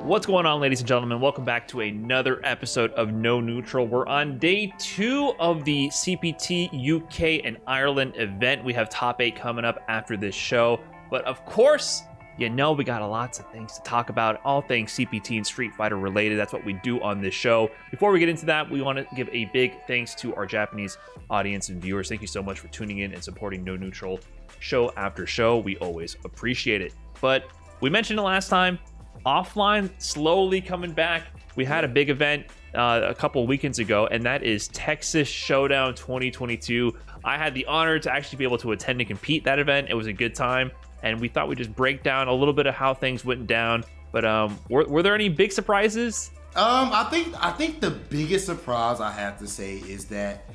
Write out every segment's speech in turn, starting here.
What's going on, ladies and gentlemen? Welcome back to another episode of No Neutral. We're on day 2 of the CPT UK and Ireland event. We have top 8 coming up after this show. But of course, you know we got lots of things to talk about, all things CPT and Street Fighter related. That's what we do on this show. Before we get into that, we want to give a big thanks to our Japanese audience and viewers. Thank you so much for tuning in and supporting No Neutral show after show. We always appreciate it. But we mentioned it last time, offline slowly coming back. We had a big event a couple weekends ago, and that is Texas Showdown 2022. I had the honor to actually be able to attend and compete that event. It was a good time, and we thought we'd just break down a little bit of how things went down. But were there any big surprises? I think the biggest surprise I have to say is that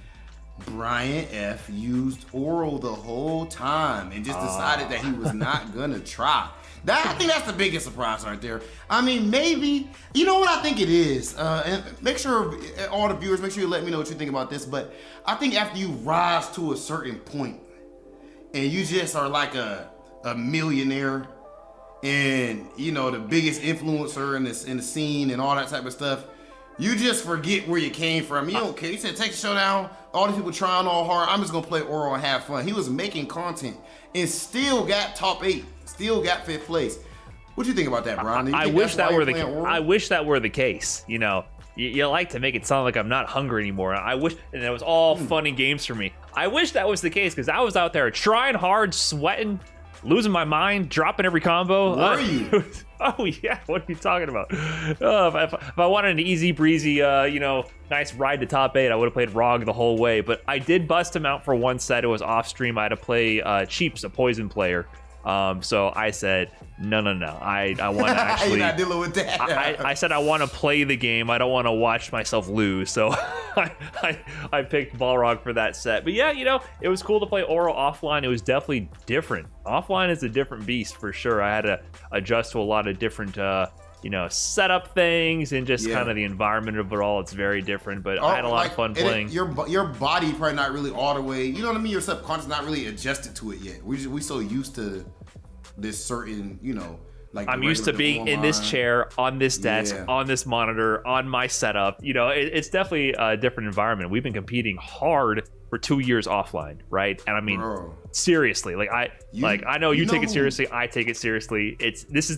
Brian F used oral the whole time and just decided that he was not gonna try. I think that's the biggest surprise right there. I mean, maybe, you know what I think it is? And make sure, all the viewers, make sure you let me know what you think about this. But I think after you rise to a certain point and you just are like a millionaire and, you know, the biggest influencer in the scene and all that type of stuff, you just forget where you came from. You don't care. You said Texas Showdown, all these people trying all hard. I'm just going to play oral and have fun. He was making content and still got top 8. Still got 5th place. What do you think about that, Brian? I wish that were the case. You know, you like to make it sound like I'm not hungry anymore. I wish, and it was all fun and games for me. I wish that was the case because I was out there trying hard, sweating, losing my mind, dropping every combo. Were you? Oh yeah, what are you talking about? If I wanted an easy breezy, nice ride to top 8, I would have played ROG the whole way. But I did bust him out for one set. It was off stream. I had to play Cheaps, a poison player. So I said, no. I want to actually. You're not dealing with that. I said I want to play the game. I don't want to watch myself lose. So I picked Balrog for that set. But yeah, you know, it was cool to play oral offline. It was definitely different. Offline is a different beast for sure. I had to adjust to a lot of different, setup things and just kind of the environment of it all. It's very different, but I had a lot of fun playing. Your body probably not really all the way, you know what I mean? Your subconscious not really adjusted to it yet. We so used to this certain, like I'm used to being in this chair, on this desk, on this monitor, on my setup. You know, it's definitely a different environment. We've been competing hard for 2 years offline, right? And I mean, seriously, I know you take it seriously. I take it seriously. This is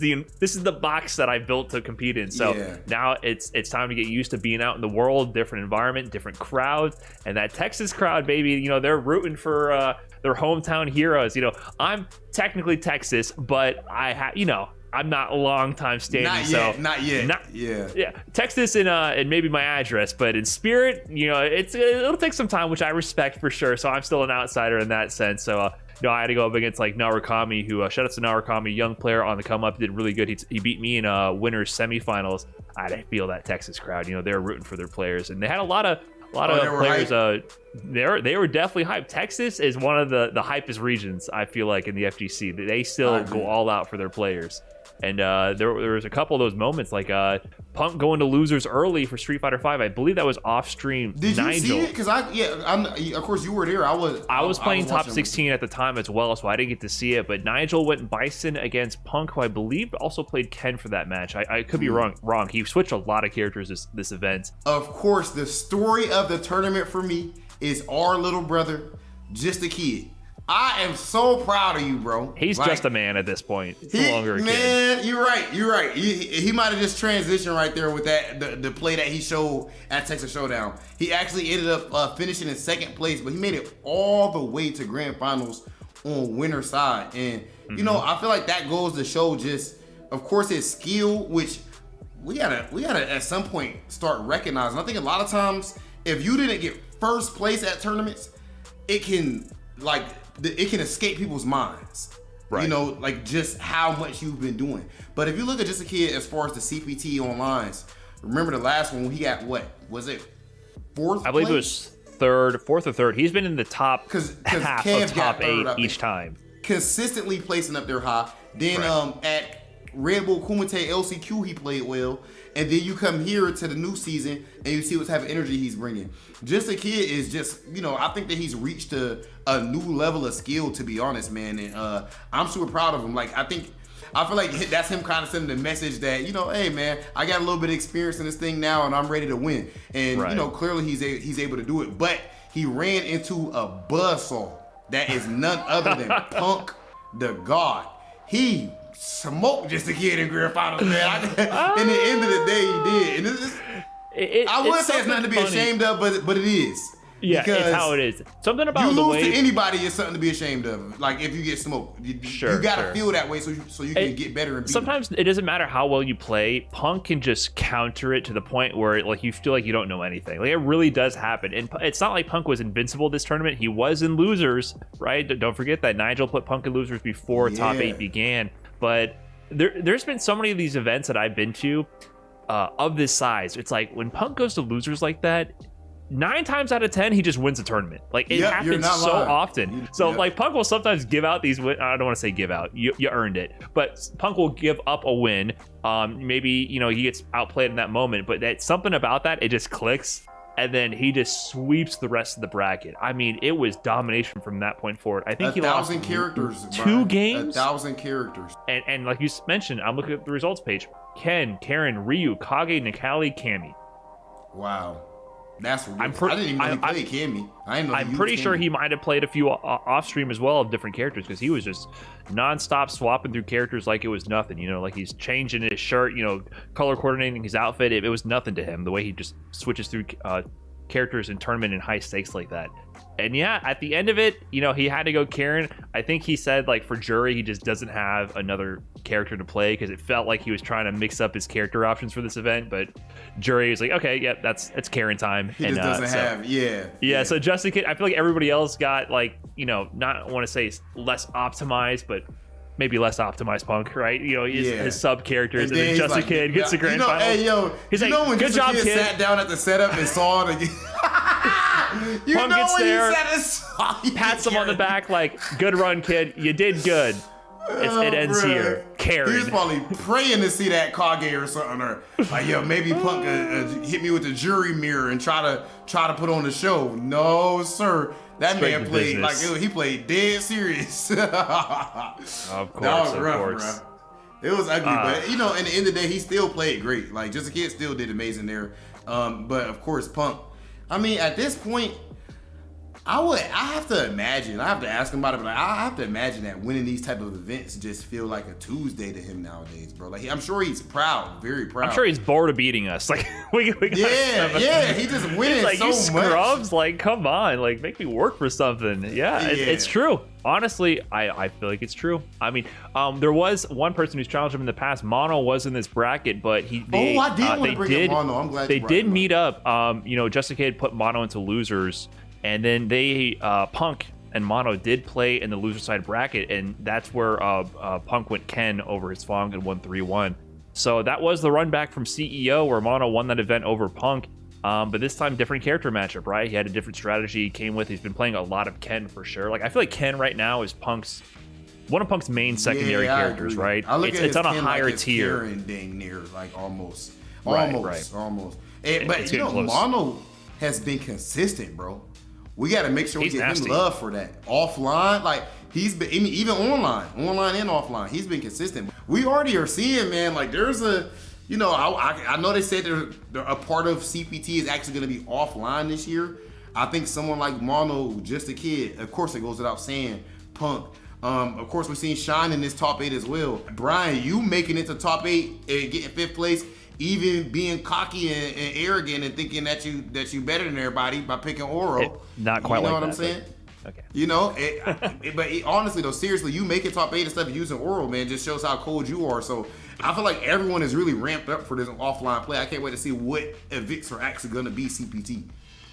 the box that I built to compete in. So now it's time to get used to being out in the world, different environment, different crowds, and that Texas crowd, baby. You know, they're rooting for their hometown heroes. You know, I'm technically Texas, but I'm not a long time standing. Not yet. Texas and maybe my address, but in spirit, it'll take some time, which I respect for sure. So I'm still an outsider in that sense. So I had to go up against like Narakami, who shout out to Narakami, young player on the come up, did really good. He beat me in winners semifinals. I feel that Texas crowd, they're rooting for their players, and they had a lot of players. They were definitely hyped. Texas is one of the hypest regions, I feel like, in the FGC. They still go all out for their players. And there was a couple of those moments, like Punk going to losers early for Street Fighter V. I believe that was off stream. Did Nigel. You see it? Because of course you were there. I was playing top 16 at the time as well, so I didn't get to see it. But Nigel went Bison against Punk, who I believe also played Ken for that match. I could be wrong. He switched a lot of characters this event. Of course, the story of the tournament for me is our little brother, Justakid. I am so proud of you, bro. He's just a man at this point. He's no longer a kid. Man, you're right. He might have just transitioned right there with that the play that he showed at Texas Showdown. He actually ended up finishing in 2nd place, but he made it all the way to grand finals on winner side. And I feel like that goes to show just, of course, his skill, which we gotta at some point start recognizing. I think a lot of times, if you didn't get first place at tournaments, it can escape people's minds, right? Like just how much you've been doing. But if you look at Justakid as far as the CPT online, remember the last one he got, what was it, 4th? I believe it was 4th or 3rd. He's been in the top half of top 8 each time, consistently placing up there high. Then at Red Bull Kumite LCQ he played well, and then you come here to the new season and you see what type of energy he's bringing. Justakid is just, I think that he's reached a new level of skill, to be honest, man. And I'm super proud of him. Like, I think I feel like that's him kind of sending the message that, hey man, I got a little bit of experience in this thing now and I'm ready to win. And clearly he's able to do it. But he ran into a buzzsaw that is none other than Punk the God. He smoked Justakid in grand finals, man. In the end of the day, he did. And I would say it's nothing to be ashamed of, but it is. Yeah, it's how it is. Something about you the lose way to anybody is something to be ashamed of. Like if you get smoked, you gotta feel that way so you can get better. And beat sometimes it doesn't matter how well you play. Punk can just counter it to the point where like you feel like you don't know anything. Like it really does happen. And it's not like Punk was invincible this tournament. He was in losers, right? Don't forget that Nigel put Punk in losers before top 8 began. But there's been so many of these events that I've been to of this size. It's like when Punk goes to losers like that, 9 times out of 10 he just wins a tournament. Like it happens so often. Like Punk will sometimes give out these wins. I don't want to say give out, you earned it, but Punk will give up a win. Maybe he gets outplayed in that moment, but that's something about that, it just clicks, and then he just sweeps the rest of the bracket. I mean, it was domination from that point forward. I think he lost 1,000 characters, 2 games, 1,000 characters, and like you mentioned, I'm looking at the results page. Ken, Karen, Ryu, Kage, Nikali, Kami. Wow. That's I didn't even know he played Cammy. I'm pretty sure he might have played a few off stream as well of different characters, because he was just nonstop swapping through characters like it was nothing. Like he's changing his shirt, color coordinating his outfit. It was nothing to him the way he just switches through characters in tournament and high stakes like that. And yeah, at the end of it, he had to go Karen. I think he said like for jury, he just doesn't have another character to play because it felt like he was trying to mix up his character options for this event. But jury was like, okay, yeah, it's Karen time. He just doesn't have, yeah. So Justakid, I feel like everybody else got like, not want to say less optimized, but maybe less optimized Punk, right? His sub characters, and then Justakid gets the grand final. Hey, yo, he's like, when good job, kid. Sat down at the setup and saw it again. Punk gets there, pats him on the back like, good run, kid. You did good. It ends here. Karen. He was probably praying to see that Kage or something, or like, yo, maybe Punk hit me with the jury mirror and try to put on the show. No, sir. That man played like he played dead serious. Of course, that was rough, bro. It was ugly, but in the end of the day, he still played great. Like Justakid still did amazing there. But of course, Punk. I mean, at this point, I have to imagine. I have to ask him about it, but I have to imagine that winning these type of events just feel like a Tuesday to him nowadays, bro. Like I'm sure he's proud, very proud. I'm sure he's bored of beating us. Like we got he just winning like, so you much. Scrubs, like come on, like make me work for something. It's true. Honestly, I feel like it's true. I mean, there was one person who's challenged him in the past. Mono was in this bracket, but I did want to bring up Mono. I'm glad they did meet up. Justakid put Mono into losers. And then Punk and Mono did play in the loser side bracket, and that's where Punk went Ken over his Fong and won 3-1. So that was the run back from CEO where Mono won that event over Punk. But this time, different character matchup, right? He had a different strategy he came with. He's been playing a lot of Ken for sure. Like I feel like Ken right now is one of Punk's main secondary characters, right? It's on a higher tier. And dang near, like almost. Right. But Mono has been consistent, bro. We got to make sure we give him love for that. Offline, like he's been, even online and offline, he's been consistent. We already are seeing, man, like there's a, I know they said a part of CPT is actually going to be offline this year. I think someone like Mono, Justakid, of course it goes without saying, Punk. Of course we're seeing Shine in this top 8 as well. Brian, you making it to top 8 and getting 5th place, even being cocky and arrogant and thinking that you better than everybody by picking Oro. Not quite like that. You know what I'm saying? Okay. But honestly though, seriously, you making top 8 and stuff using Oro, man, just shows how cold you are. So I feel like everyone is really ramped up for this offline play. I can't wait to see what events are actually going to be CPT.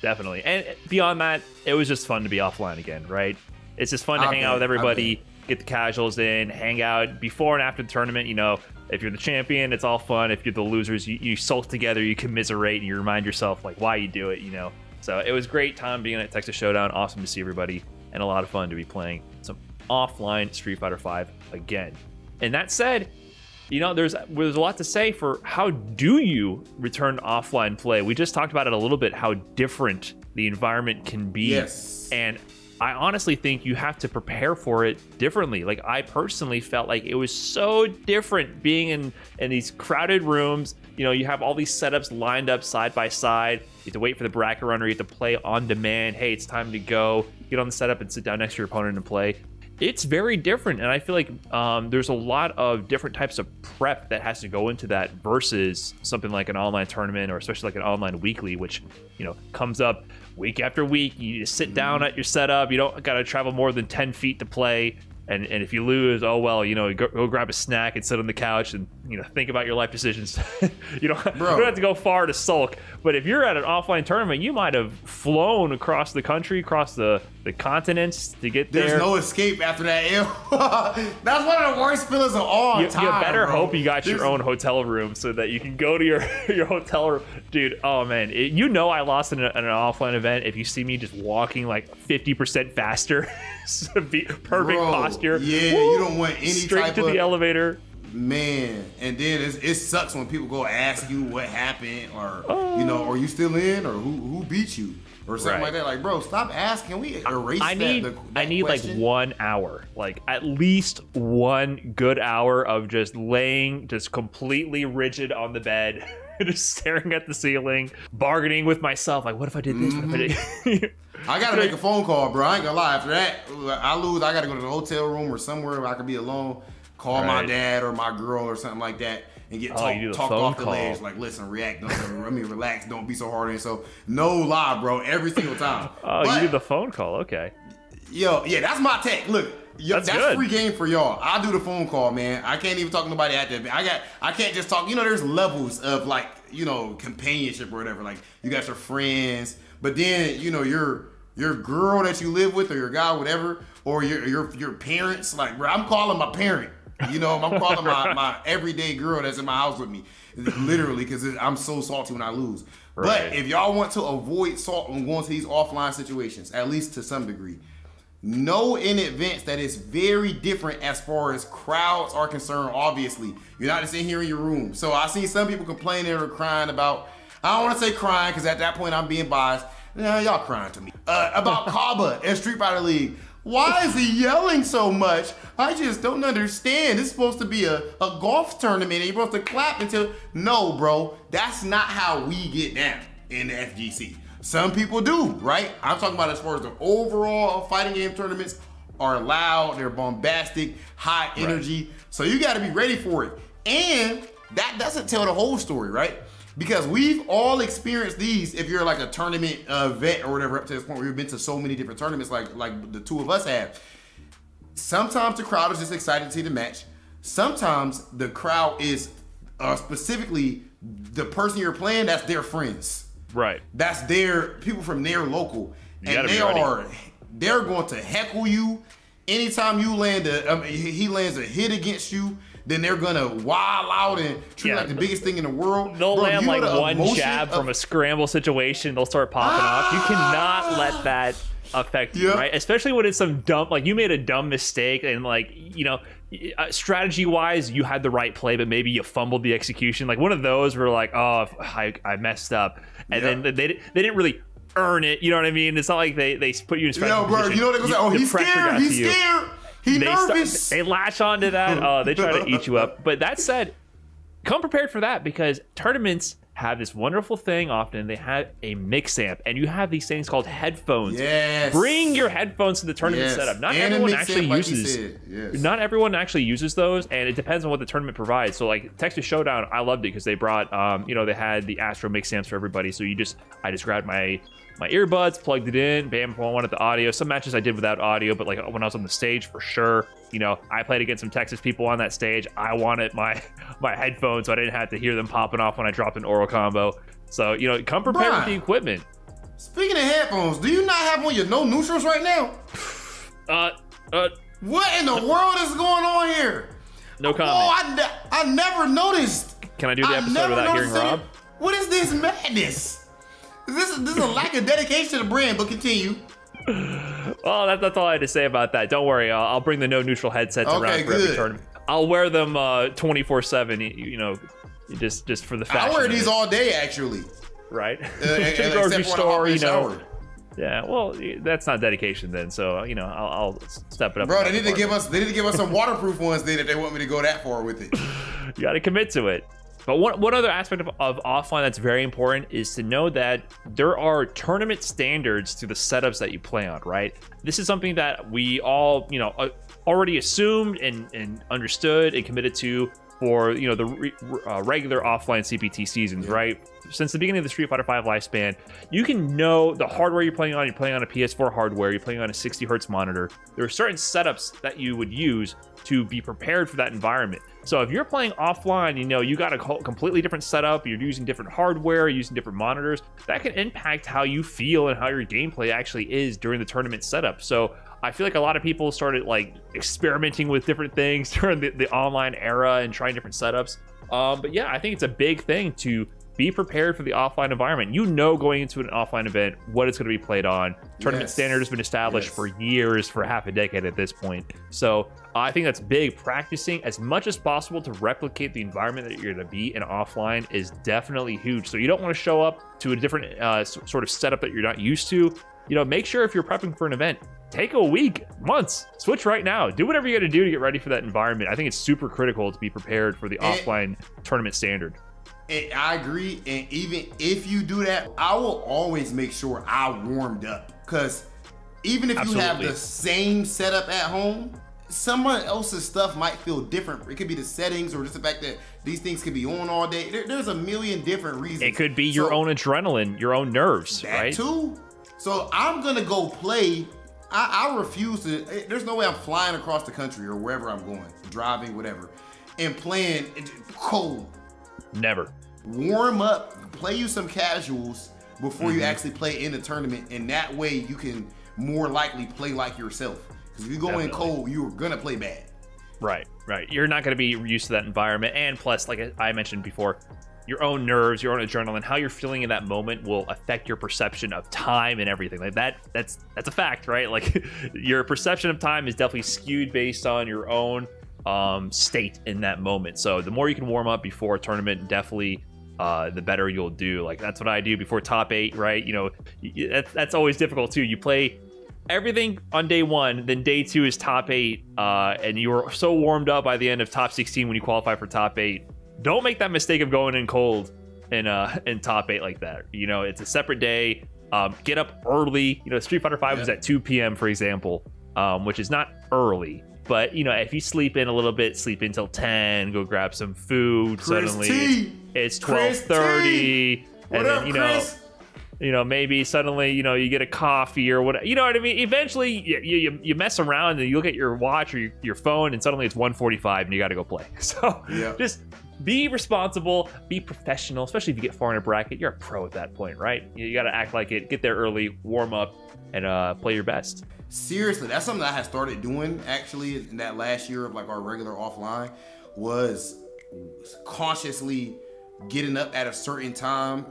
Definitely. And beyond that, it was just fun to be offline again, right? It's just fun to hang out with everybody, get the casuals in, hang out before and after the tournament. If you're the champion, it's all fun. If you're the losers, you sulk together, you commiserate, and you remind yourself like why you do it, So it was great time being at Texas Showdown. Awesome to see everybody, and a lot of fun to be playing some offline Street Fighter V again. And that said, there's a lot to say for how do you return to offline play. We just talked about it a little bit, how different the environment can be. Yes. And I honestly think you have to prepare for it differently. Like, I personally felt like it was so different being in these crowded rooms. You know, you have all these setups lined up side by side. You have to wait for the bracket runner. You have to play on demand. Hey, it's time to go. Get on the setup and sit down next to your opponent and play. It's very different, and I feel like there's a lot of different types of prep that has to go into that versus something like an online tournament, or especially like an online weekly, which, you know, comes up week after week. You just sit down at your setup. You don't got to travel more than 10 feet to play. And if you lose, oh well, you know, go grab a snack and sit on the couch and, you know, think about your life decisions. you don't have to go far to sulk. But if you're at an offline tournament, you might have flown across the country, across the continents to get there. There's no escape after that. That's one of the worst feelings of all time. You better bro. hope you got your own hotel room so that you can go to your hotel room. Dude, oh man, you know I lost in an offline event if you see me just walking like 50% faster. Perfect posture. Yeah, Woo! you don't want any straight type to the elevator. Man, and then it sucks when people go ask you what happened, or you know, are you still in, or who beat you, or something like that. Like, bro, stop asking. Can we erase I need question? like 1 hour, like at least 1 good hour of just laying just completely rigid on the bed, just staring at the ceiling, bargaining with myself. Like, what if I did this? What if I did? I gotta make a phone call, bro. I ain't gonna lie. After that, I lose. I gotta go to the hotel room or somewhere where I could be alone. Call my dad or my girl or something like that and get talk off the ledge. Like, listen, react. Relax. Don't be so hard on yourself. No lie, bro. Every single time. You do the phone call. Okay. Yo, yeah, that's my tech. Look, that's good. Free game for y'all. I do the phone call, man. I can't even talk to nobody at that. I can't just talk. You know, there's levels of, like, you know, companionship or whatever. Like, you got your friends, but then, you know, your girl that you live with, or your guy, whatever, or your parents. Like, bro, I'm calling my parent. You know, I'm calling my everyday girl that's in my house with me, literally, because I'm so salty when I lose. Right. But if y'all want to avoid salt when going to these offline situations, at least to some degree, know in advance that it's very different as far as crowds are concerned. Obviously, you're not just in here in your room. So I seen some people complaining or crying about, I don't want to say crying because at that point I'm being biased. Yeah, y'all crying to me. About Kaba and Street Fighter League. Why is he yelling so much? I just don't understand. It's supposed to be a golf tournament and you're supposed to clap until... No, bro. That's not how we get down in the FGC. Some people do, right? I'm talking about as far as the overall fighting game tournaments are loud, they're bombastic, high energy. Right. So you got to be ready for it. And that doesn't tell the whole story, right? Because we've all experienced these. If you're like a tournament vet or whatever, up to this point where you've been to so many different tournaments like the two of us have. Sometimes the crowd is just excited to see the match. Sometimes the crowd is specifically the person you're playing, that's their friends. Right. That's their people from their local. And they're going to heckle you. Anytime you land he lands a hit against you, then they're gonna wild out and treat it like the biggest thing in the world. They'll land like one jab from a scramble situation. They'll start popping off. You cannot let that affect you, right? Especially when it's some dumb, like you made a dumb mistake and, like, you know, strategy wise you had the right play, but maybe you fumbled the execution. Like one of those where like, oh, I messed up, and then they didn't really earn it. You know what I mean? It's not like they put you in special position. Bro, you know what they're gonna say? Oh, he's scared. He's scared. He's nervous. They latch onto that. They try to eat you up. But that said, come prepared for that, because tournaments have this wonderful thing. Often they have a mix amp, and you have these things called headphones. Yes. Bring your headphones to the tournament setup. Not everyone actually uses. Not everyone actually uses those, and it depends on what the tournament provides. So like Texas Showdown, I loved it because they brought, they had the Astro mix amps for everybody. So I just grabbed my earbuds, plugged it in, bam, if I wanted the audio. Some matches I did without audio, but like when I was on the stage, for sure, you know, I played against some Texas people on that stage. I wanted my headphones so I didn't have to hear them popping off when I dropped an oral combo. So, you know, come prepared with the equipment. Speaking of headphones, do you not have on your no neutrals right now? What in the world is going on here? No comment. Oh, I never noticed. Can I do the episode without hearing Rob? What is this madness? This is a lack of dedication to the brand, but continue. Well, that's all I had to say about that. Don't worry, I'll bring the no neutral headsets around for every tournament. I'll wear them 24/7. You know, just for the fashion. I wear these all day, actually. Right. To the grocery store, you know. Yeah, well, that's not dedication then. So I'll step it up. Bro, they need to give us some waterproof ones then if they want me to go that far with it. You got to commit to it. But one other aspect of offline that's very important is to know that there are tournament standards to the setups that you play on, right? This is something that we all, already assumed and understood and committed to for, the regular offline CPT seasons, right? Since the beginning of the Street Fighter V lifespan, you can know the hardware you're playing on. You're playing on a PS4 hardware. You're playing on a 60 hertz monitor. There are certain setups that you would use to be prepared for that environment. So if you're playing offline, you got a completely different setup, you're using different hardware, using different monitors, that can impact how you feel and how your gameplay actually is during the tournament setup. So I feel like a lot of people started experimenting with different things during the online era and trying different setups. But yeah, I think it's a big thing to be prepared for the offline environment. Going into an offline event, what it's going to be played on. Tournament standard has been established for years, for half a decade at this point. So I think that's big. Practicing as much as possible to replicate the environment that you're going to be in offline is definitely huge. So you don't want to show up to a different sort of setup that you're not used to. Make sure if you're prepping for an event, take a week, months, switch right now. Do whatever you got to do to get ready for that environment. I think it's super critical to be prepared for the offline tournament standard. And I agree, and even if you do that, I will always make sure I warmed up. Because even if you have the same setup at home, someone else's stuff might feel different. It could be the settings or just the fact that these things could be on all day. There's a million different reasons. It could be your own adrenaline, your own nerves, that right? Too. So I'm going to go play. I refuse to. There's no way I'm flying across the country or wherever I'm going, driving, whatever, and playing cold. Never. Warm up, play you some casuals before you actually play in the tournament, and that way you can more likely play like yourself. Because if you go in cold, you're gonna play bad. Right. You're not gonna be used to that environment, and plus, like I mentioned before, your own nerves, your own adrenaline, how you're feeling in that moment will affect your perception of time and everything. Like that's a fact, right? Like your perception of time is definitely skewed based on your own state in that moment. So the more you can warm up before a tournament, definitely the better you'll do. Like that's what I do before top 8, right? That's always difficult too. You play everything on day 1, then day 2 is top 8, and you were so warmed up by the end of top 16 when you qualify for top 8. Don't make that mistake of going in cold in top 8 like that. It's a separate day. Get up early. Street Fighter V was at 2 p.m. for example, which is not early. But if you sleep in a little bit, sleep until 10, go grab some food. Suddenly it's 12:30, and then maybe suddenly you get a coffee or whatever. You know what I mean? Eventually you mess around and you look at your watch or your phone, and suddenly it's 1:45 and you got to go play. So just be responsible, be professional, especially if you get far in a bracket. You're a pro at that point, right? You got to act like it, get there early, warm up, and play your best. Seriously, that's something I had started doing actually in that last year of our regular offline, was consciously getting up at a certain time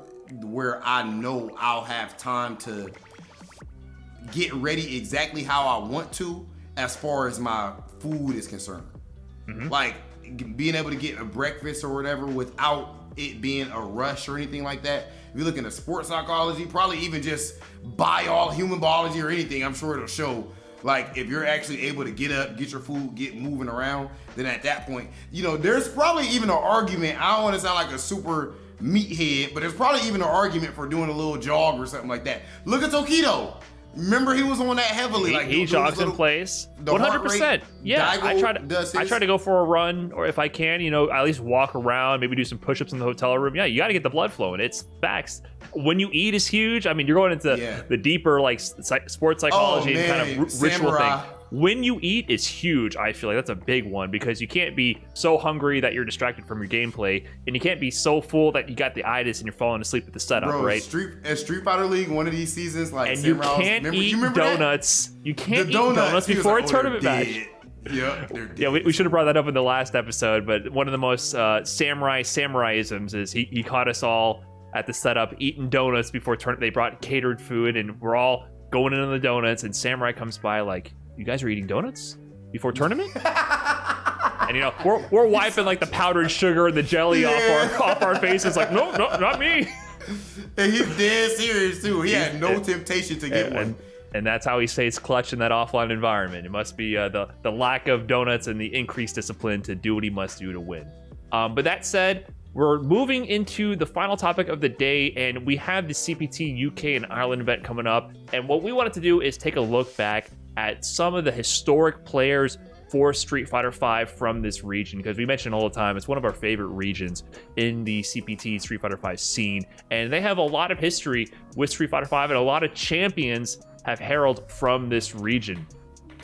where I know I'll have time to get ready exactly how I want to as far as my food is concerned. Like being able to get a breakfast or whatever without it being a rush or anything like that. If you look into sports psychology, probably even just human biology or anything, I'm sure it'll show. Like if you're actually able to get up, get your food, get moving around, then at that point, there's probably even an argument. I don't want to sound like a super meathead, but there's probably even an argument for doing a little jog or something like that. Look at Tokido. Remember, he was on that heavily. He jogs in place. 100%. Yeah, I try to go for a run, or if I can, at least walk around, maybe do some push-ups in the hotel room. Yeah, you got to get the blood flowing. It's facts. When you eat is huge. I mean, you're going into the deeper sports psychology and kind of ritual thing. When you eat is huge. I feel like that's a big one, because you can't be so hungry that you're distracted from your gameplay, and you can't be so full that you got the itis and you're falling asleep at the setup. Bro, right? Street Fighter League, one of these seasons, and you can't eat donuts. You can't eat donuts before a tournament match. Yeah, we should have brought that up in the last episode, but one of the most samurai-isms is he caught us all at the setup eating donuts before tournament. They brought catered food, and we're all going into the donuts, and Samurai comes by like, you guys are eating donuts before tournament? And we're wiping the powdered sugar and the jelly off our faces, like, no, not me. And he's dead serious too. He had no temptation to get one. And that's how he stays clutch in that offline environment. It must be the lack of donuts and the increased discipline to do what he must do to win. But that said, we're moving into the final topic of the day, and we have the CPT UK and Ireland event coming up. And what we wanted to do is take a look back at some of the historic players for Street Fighter V from this region, because we mention all the time it's one of our favorite regions in the CPT Street Fighter V scene, and they have a lot of history with Street Fighter V, and a lot of champions have heralded from this region.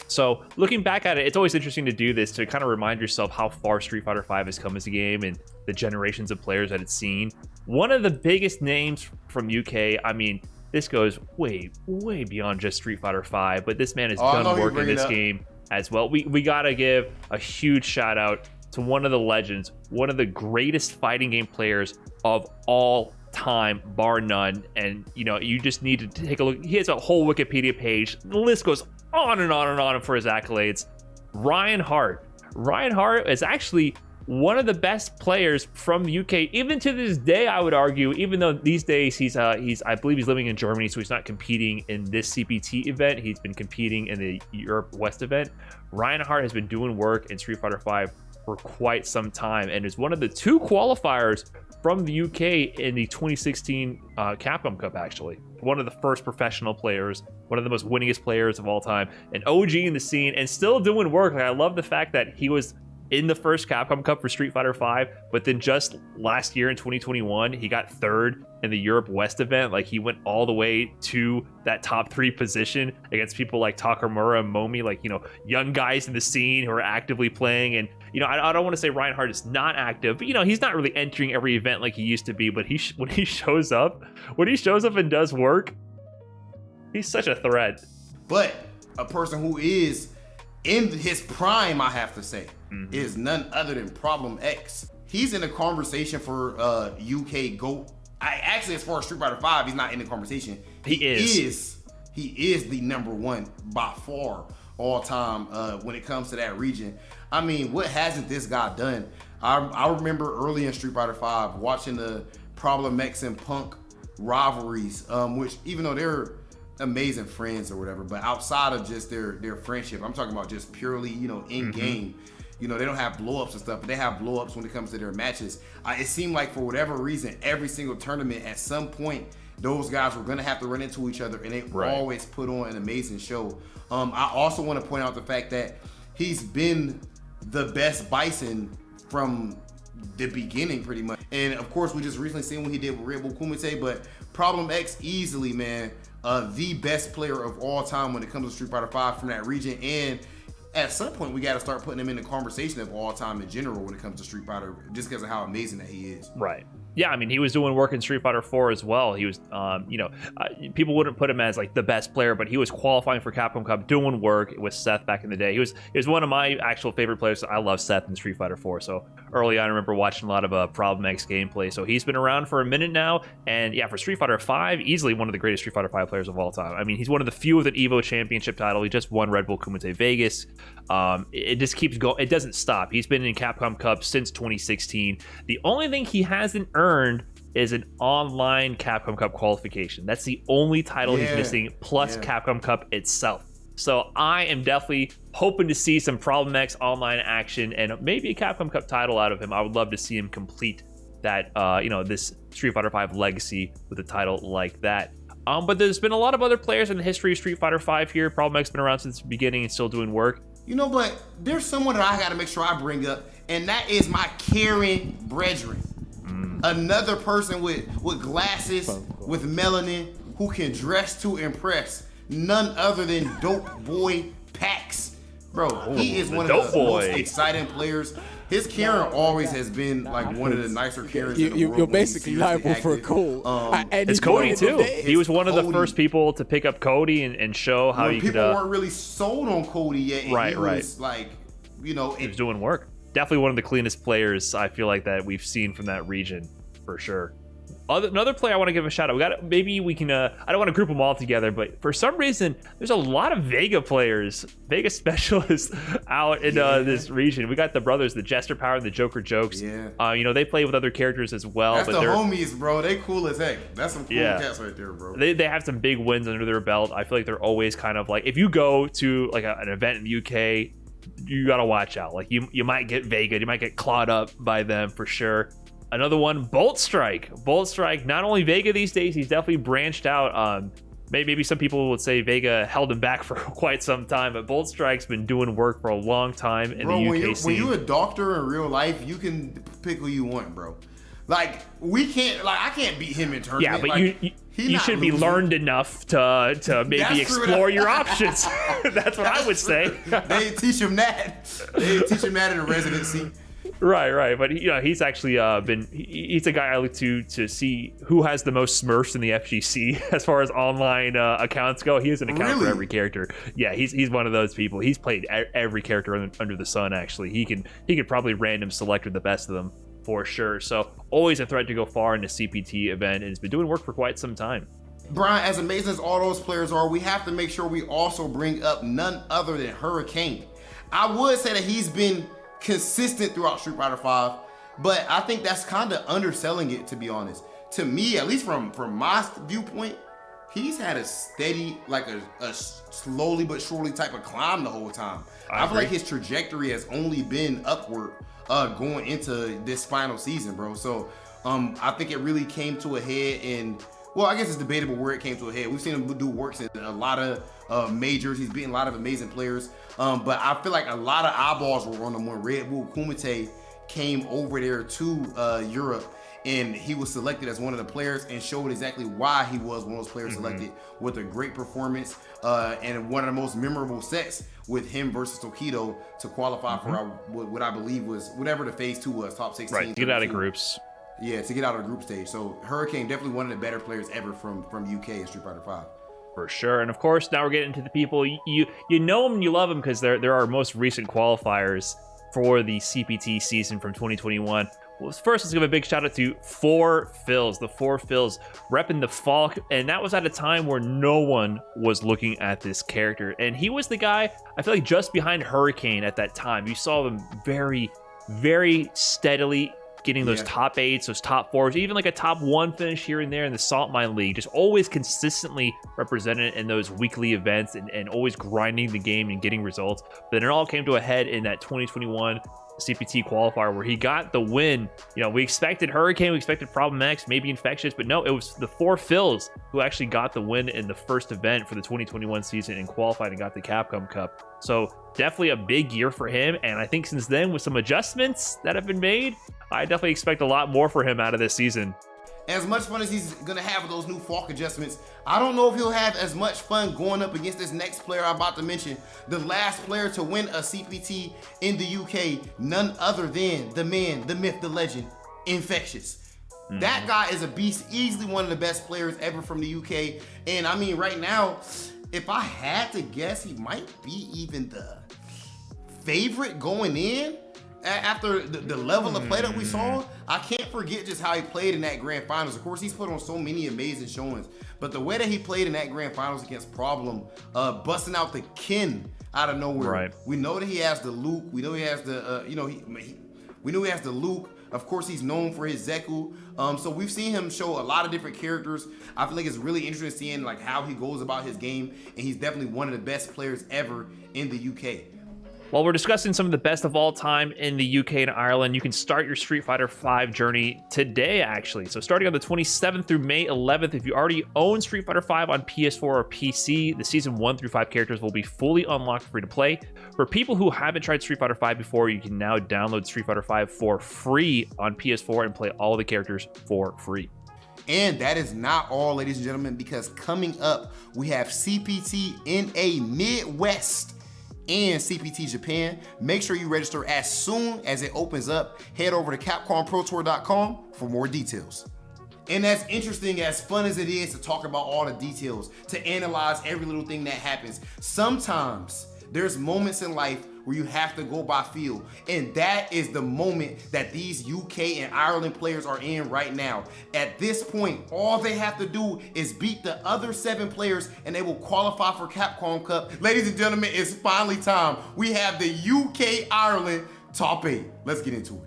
So looking back at it, it's always interesting to do this to kind of remind yourself how far Street Fighter V has come as a game and the generations of players that it's seen. One of the biggest names from UK, I mean, this goes way beyond just Street Fighter V, but this man has done work in this game as well. We gotta give a huge shout out to one of the legends, one of the greatest fighting game players of all time, bar none. And you just need to take a look. He has a whole Wikipedia page. The list goes on and on and on for his accolades. Ryan Hart is actually one of the best players from the UK, even to this day, I would argue, even though these days he's I believe he's living in Germany, so he's not competing in this CPT event. He's been competing in the Europe West event. Ryan Hart has been doing work in Street Fighter V for quite some time, and is one of the 2 qualifiers from the UK in the 2016 Capcom Cup, actually. One of the first professional players, one of the most winningest players of all time, an OG in the scene, and still doing work. Like, I love the fact that he was in the first Capcom Cup for Street Fighter V, but then just last year in 2021, he got 3rd in the Europe West event. Like, he went all the way to that top 3 position against people like Takamura and Momi, like, young guys in the scene who are actively playing. And, I don't want to say Ryan Hart is not active, but, he's not really entering every event like he used to be. But when he shows up and does work, he's such a threat. But a person who is in his prime, I have to say, is none other than Problem X. He's in the conversation for UK GOAT. Actually, as far as Street Fighter V, he's not in the conversation. He is the #1 by far all time when it comes to that region. I mean, what hasn't this guy done? I remember early in Street Fighter V watching the Problem X and Punk rivalries, which even though they're amazing friends or whatever, but outside of just their friendship, I'm talking about just purely, in game. They don't have blow-ups and stuff, but they have blow-ups when it comes to their matches. It seemed like for whatever reason, every single tournament, at some point, those guys were gonna have to run into each other, and they always put on an amazing show. I also want to point out the fact that he's been the best Bison from the beginning, pretty much. And of course, we just recently seen what he did with Red Bull Kumite, but Problem X easily, man, the best player of all time when it comes to Street Fighter V from that region. And at some point, we got to start putting him in the conversation of all time in general when it comes to Street Fighter, just because of how amazing that he is. Right. Yeah, I mean, he was doing work in Street Fighter 4 as well. He was, people wouldn't put him as like the best player, but he was qualifying for Capcom Cup, doing work with Seth back in the day. He was one of my actual favorite players. I love Seth in Street Fighter 4. So early on, I remember watching a lot of Problem X gameplay. So he's been around for a minute now, and yeah, for Street Fighter 5, easily one of the greatest Street Fighter 5 players of all time. I mean, he's one of the few with an Evo Championship title. He just won Red Bull Kumite Vegas. It just keeps going. It doesn't stop. He's been in Capcom Cup since 2016. The only thing he hasn't earned is an online Capcom Cup qualification. That's the only title he's missing, plus Capcom Cup itself. So I am definitely hoping to see some Problem X online action and maybe a Capcom Cup title out of him. I would love to see him complete that, this Street Fighter V legacy with a title like that. But there's been a lot of other players in the history of Street Fighter V here. Problem X been around since the beginning and still doing work. But there's someone that I got to make sure I bring up, and that is my Karen brethren. Another person with glasses, with melanin, who can dress to impress. None other than Dope Boy Pax. Bro, he is one of the most exciting players. His Karen always has been like one of the nicer Karens in the world. You're basically liable for a cold. It's Cody too. He was one of the first people to pick up Cody and show how you could. People weren't really sold on Cody yet. And he was like, he was doing work. Definitely one of the cleanest players I feel like that we've seen from that region, for sure. Another player I want to give a shout out. Maybe we can. I don't want to group them all together, but for some reason, there's a lot of Vega players, Vega specialists out in this region. We got the brothers, the Jester Power, and the Joker Jokes. Yeah. They play with other characters as well. That's but the homies, bro. They cool as heck. That's some cool Yeah. cats right there, bro. They have some big wins under their belt. I feel like they're always kind of like, if you go to like an event in the UK, you gotta watch out. Like you might get Vega, you might get clawed up by them for sure. Another one, Bolt Strike. Not only Vega these days, he's definitely branched out. Maybe some people would say Vega held him back for quite some time, but Bolt Strike's been doing work for a long time in the UK scene. When you're a doctor in real life, you can pick who you want, bro. Like I can't beat him in tournament. Yeah, but like, you should be learned enough to maybe explore your options. That's what I would say. They teach him that. They teach him that in a residency. Right. But he's actually he's a guy I look to see who has the most Smurfs in the FGC as far as online accounts go. He has an account for every character. Yeah, he's one of those people. He's played every character under the sun. Actually, he could probably random select the best of them for sure. So always a threat to go far in the CPT event, and has been doing work for quite some time. Brian, as amazing as all those players are, we have to make sure we also bring up none other than Hurricane. I would say that he's been consistent throughout Street Fighter V, but I think that's kind of underselling it, to be honest. To me, at least from my viewpoint, he's had a steady, like a slowly but surely type of climb the whole time. I feel like his trajectory has only been upward going into this final season, bro. So I think it really came to a head in, well, I guess it's debatable where it came to a head. We've seen him do works in a lot of majors. He's beaten a lot of amazing players. But I feel like a lot of eyeballs were on him when Red Bull Kumite came over there to Europe, and he was selected as one of the players and showed exactly why he was one of those players selected, with a great performance and one of the most memorable sets with him versus Tokido to qualify for what I believe was whatever the phase 2 was, top 16. Right, to get out of groups. Yeah, to get out of the group stage. So Hurricane, definitely one of the better players ever from UK in Street Fighter V. For sure. And of course, now we're getting into the people you know them and you love them, because they're our most recent qualifiers for the CPT season from 2021. Well, first, let's give a big shout out to Four Phils. The Four Phils repping the Falk, and that was at a time where no one was looking at this character. And he was the guy, I feel like, just behind Hurricane at that time. You saw them very, very steadily getting those top 8s, those top 4s, even like a top 1 finish here and there in the Salt Mine League, just always consistently represented in those weekly events and always grinding the game and getting results. But then it all came to a head in that 2021 CPT qualifier where he got the win. We expected Hurricane, we expected Problem X, maybe Infectious, but no, it was the Four Phils who actually got the win in the first event for the 2021 season and qualified and got the Capcom Cup. So definitely a big year for him, and I think since then, with some adjustments that have been made, I definitely expect a lot more for him out of this season. As much fun as he's gonna have with those new Falk adjustments, I don't know if he'll have as much fun going up against this next player I'm about to mention, the last player to win a CPT in the UK, none other than the man, the myth, the legend, Infectious. That guy is a beast, easily one of the best players ever from the UK. And I mean, right now, if I had to guess, he might be even the favorite going in. After the level of play that we saw, I can't forget just how he played in that grand finals. Of course, he's put on so many amazing showings, but the way that he played in that grand finals against Problem, busting out the Kin out of nowhere. Right. We know that he has the Luke. We know he has the, we know he has the Luke. Of course, he's known for his Zeku. So we've seen him show a lot of different characters. I feel like it's really interesting seeing like how he goes about his game, and he's definitely one of the best players ever in the UK. While we're discussing some of the best of all time in the UK and Ireland, you can start your Street Fighter V journey today, actually. So starting on the 27th through May 11th, if you already own Street Fighter V on PS4 or PC, the Season 1 through 5 characters will be fully unlocked free to play. For people who haven't tried Street Fighter V before, you can now download Street Fighter V for free on PS4 and play all the characters for free. And that is not all, ladies and gentlemen, because coming up, we have CPT NA Midwest and CPT Japan. Make sure you register as soon as it opens up. Head over to CapcomProTour.com for more details. And as interesting, as fun as it is to talk about all the details, to analyze every little thing that happens, sometimes there's moments in life where you have to go by feel. And that is the moment that these UK and Ireland players are in right now. At this point, all they have to do is beat the other 7 players and they will qualify for Capcom Cup. Ladies and gentlemen, it's finally time. We have the UK-Ireland top 8. Let's get into it.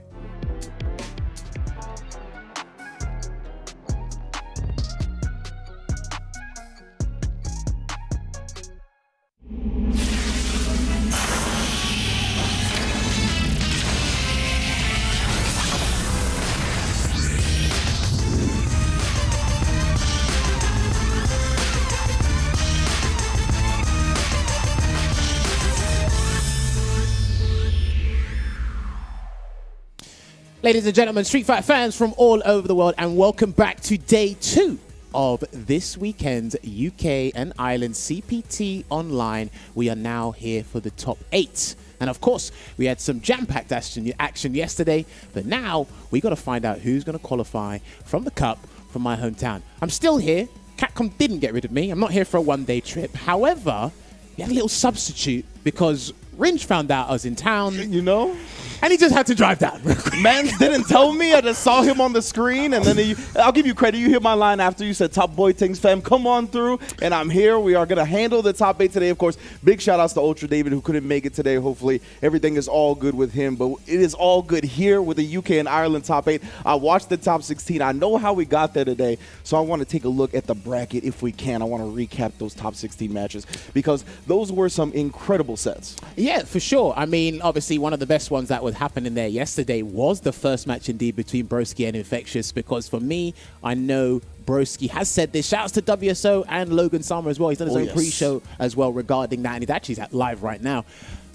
Ladies and gentlemen, Street Fighter fans from all over the world, and welcome back to day 2 of this weekend's UK and Ireland CPT Online. We are now here for the top 8. And of course, we had some jam-packed action yesterday, but now we got to find out who's going to qualify from the Cup from my hometown. I'm still here. Capcom didn't get rid of me. I'm not here for a one-day trip. However, we had a little substitute because Ringe found out I was in town. You know? And he just had to drive down. Mans didn't tell me. I just saw him on the screen. And then I'll give you credit. You hit my line after you said, Top Boy Things fam, come on through. And I'm here. We are going to handle the top 8 today. Of course, big shout outs to Ultra David who couldn't make it today. Hopefully everything is all good with him. But it is all good here with the UK and Ireland top 8. I watched the top 16. I know how we got there today. So I want to take a look at the bracket if we can. I want to recap those top 16 matches because those were some incredible sets. Yeah, for sure. I mean, obviously one of the best ones that would happen in there yesterday was the first match indeed between Broski and Infectious, because for me, I know Broski has said this. Shouts to WSO and Logan Summer as well. He's done his own pre-show as well regarding that, and he's actually live right now.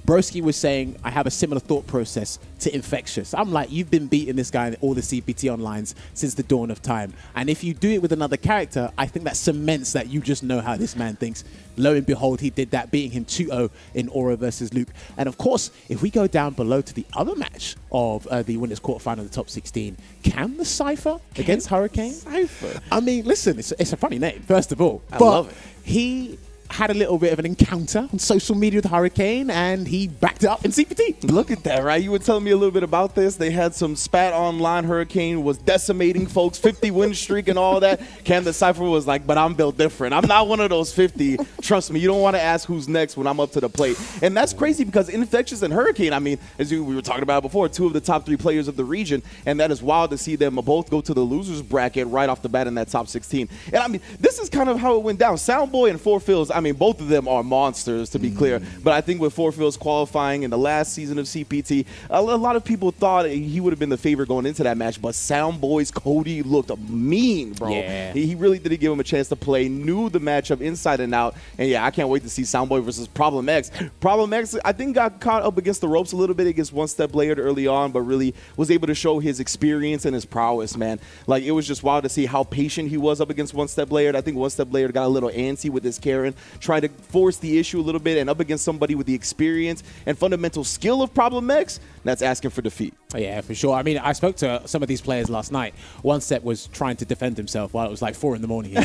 Broski was saying, I have a similar thought process to Infectious. I'm like, you've been beating this guy in all the CPT onlines since the dawn of time. And if you do it with another character, I think that cements that you just know how this man thinks. Lo and behold, he did that, beating him 2-0 in Aura versus Luke. And of course, if we go down below to the other match of the winners quarterfinal of the top 16, Cam the Cypher against Hurricane? Cypher. I mean, listen, it's a funny name, first of all. I love it. He had a little bit of an encounter on social media with Hurricane, and he backed it up in CPT. Look at that, right? You were telling me a little bit about this. They had some spat online. Hurricane was decimating folks, 50 win streak and all that. Cam the Cypher was like, but I'm built different. I'm not one of those 50. Trust me, you don't want to ask who's next when I'm up to the plate. And that's crazy because Infectious and Hurricane, I mean, as we were talking about before, 2 of the top 3 players of the region, and that is wild to see them both go to the losers bracket right off the bat in that top 16. And I mean, this is kind of how it went down. Soundboy and Four Fields, I mean, both of them are monsters, to be clear. But I think with Four Fields qualifying in the last season of CPT, a lot of people thought he would have been the favorite going into that match. But Soundboy's Cody looked mean, bro. Yeah. He really didn't give him a chance to play, knew the matchup inside and out. And yeah, I can't wait to see Soundboy versus Problem X. Problem X, I think, got caught up against the ropes a little bit against One Step Layered early on, but really was able to show his experience and his prowess, man. Like, it was just wild to see how patient he was up against One Step Layered. I think One Step Layered got a little antsy with his Karen, trying to force the issue a little bit, and up against somebody with the experience and fundamental skill of Problem X, that's asking for defeat. Oh, yeah, for sure. I mean, I spoke to some of these players last night. One Step was trying to defend himself while it was like 4 in the morning. He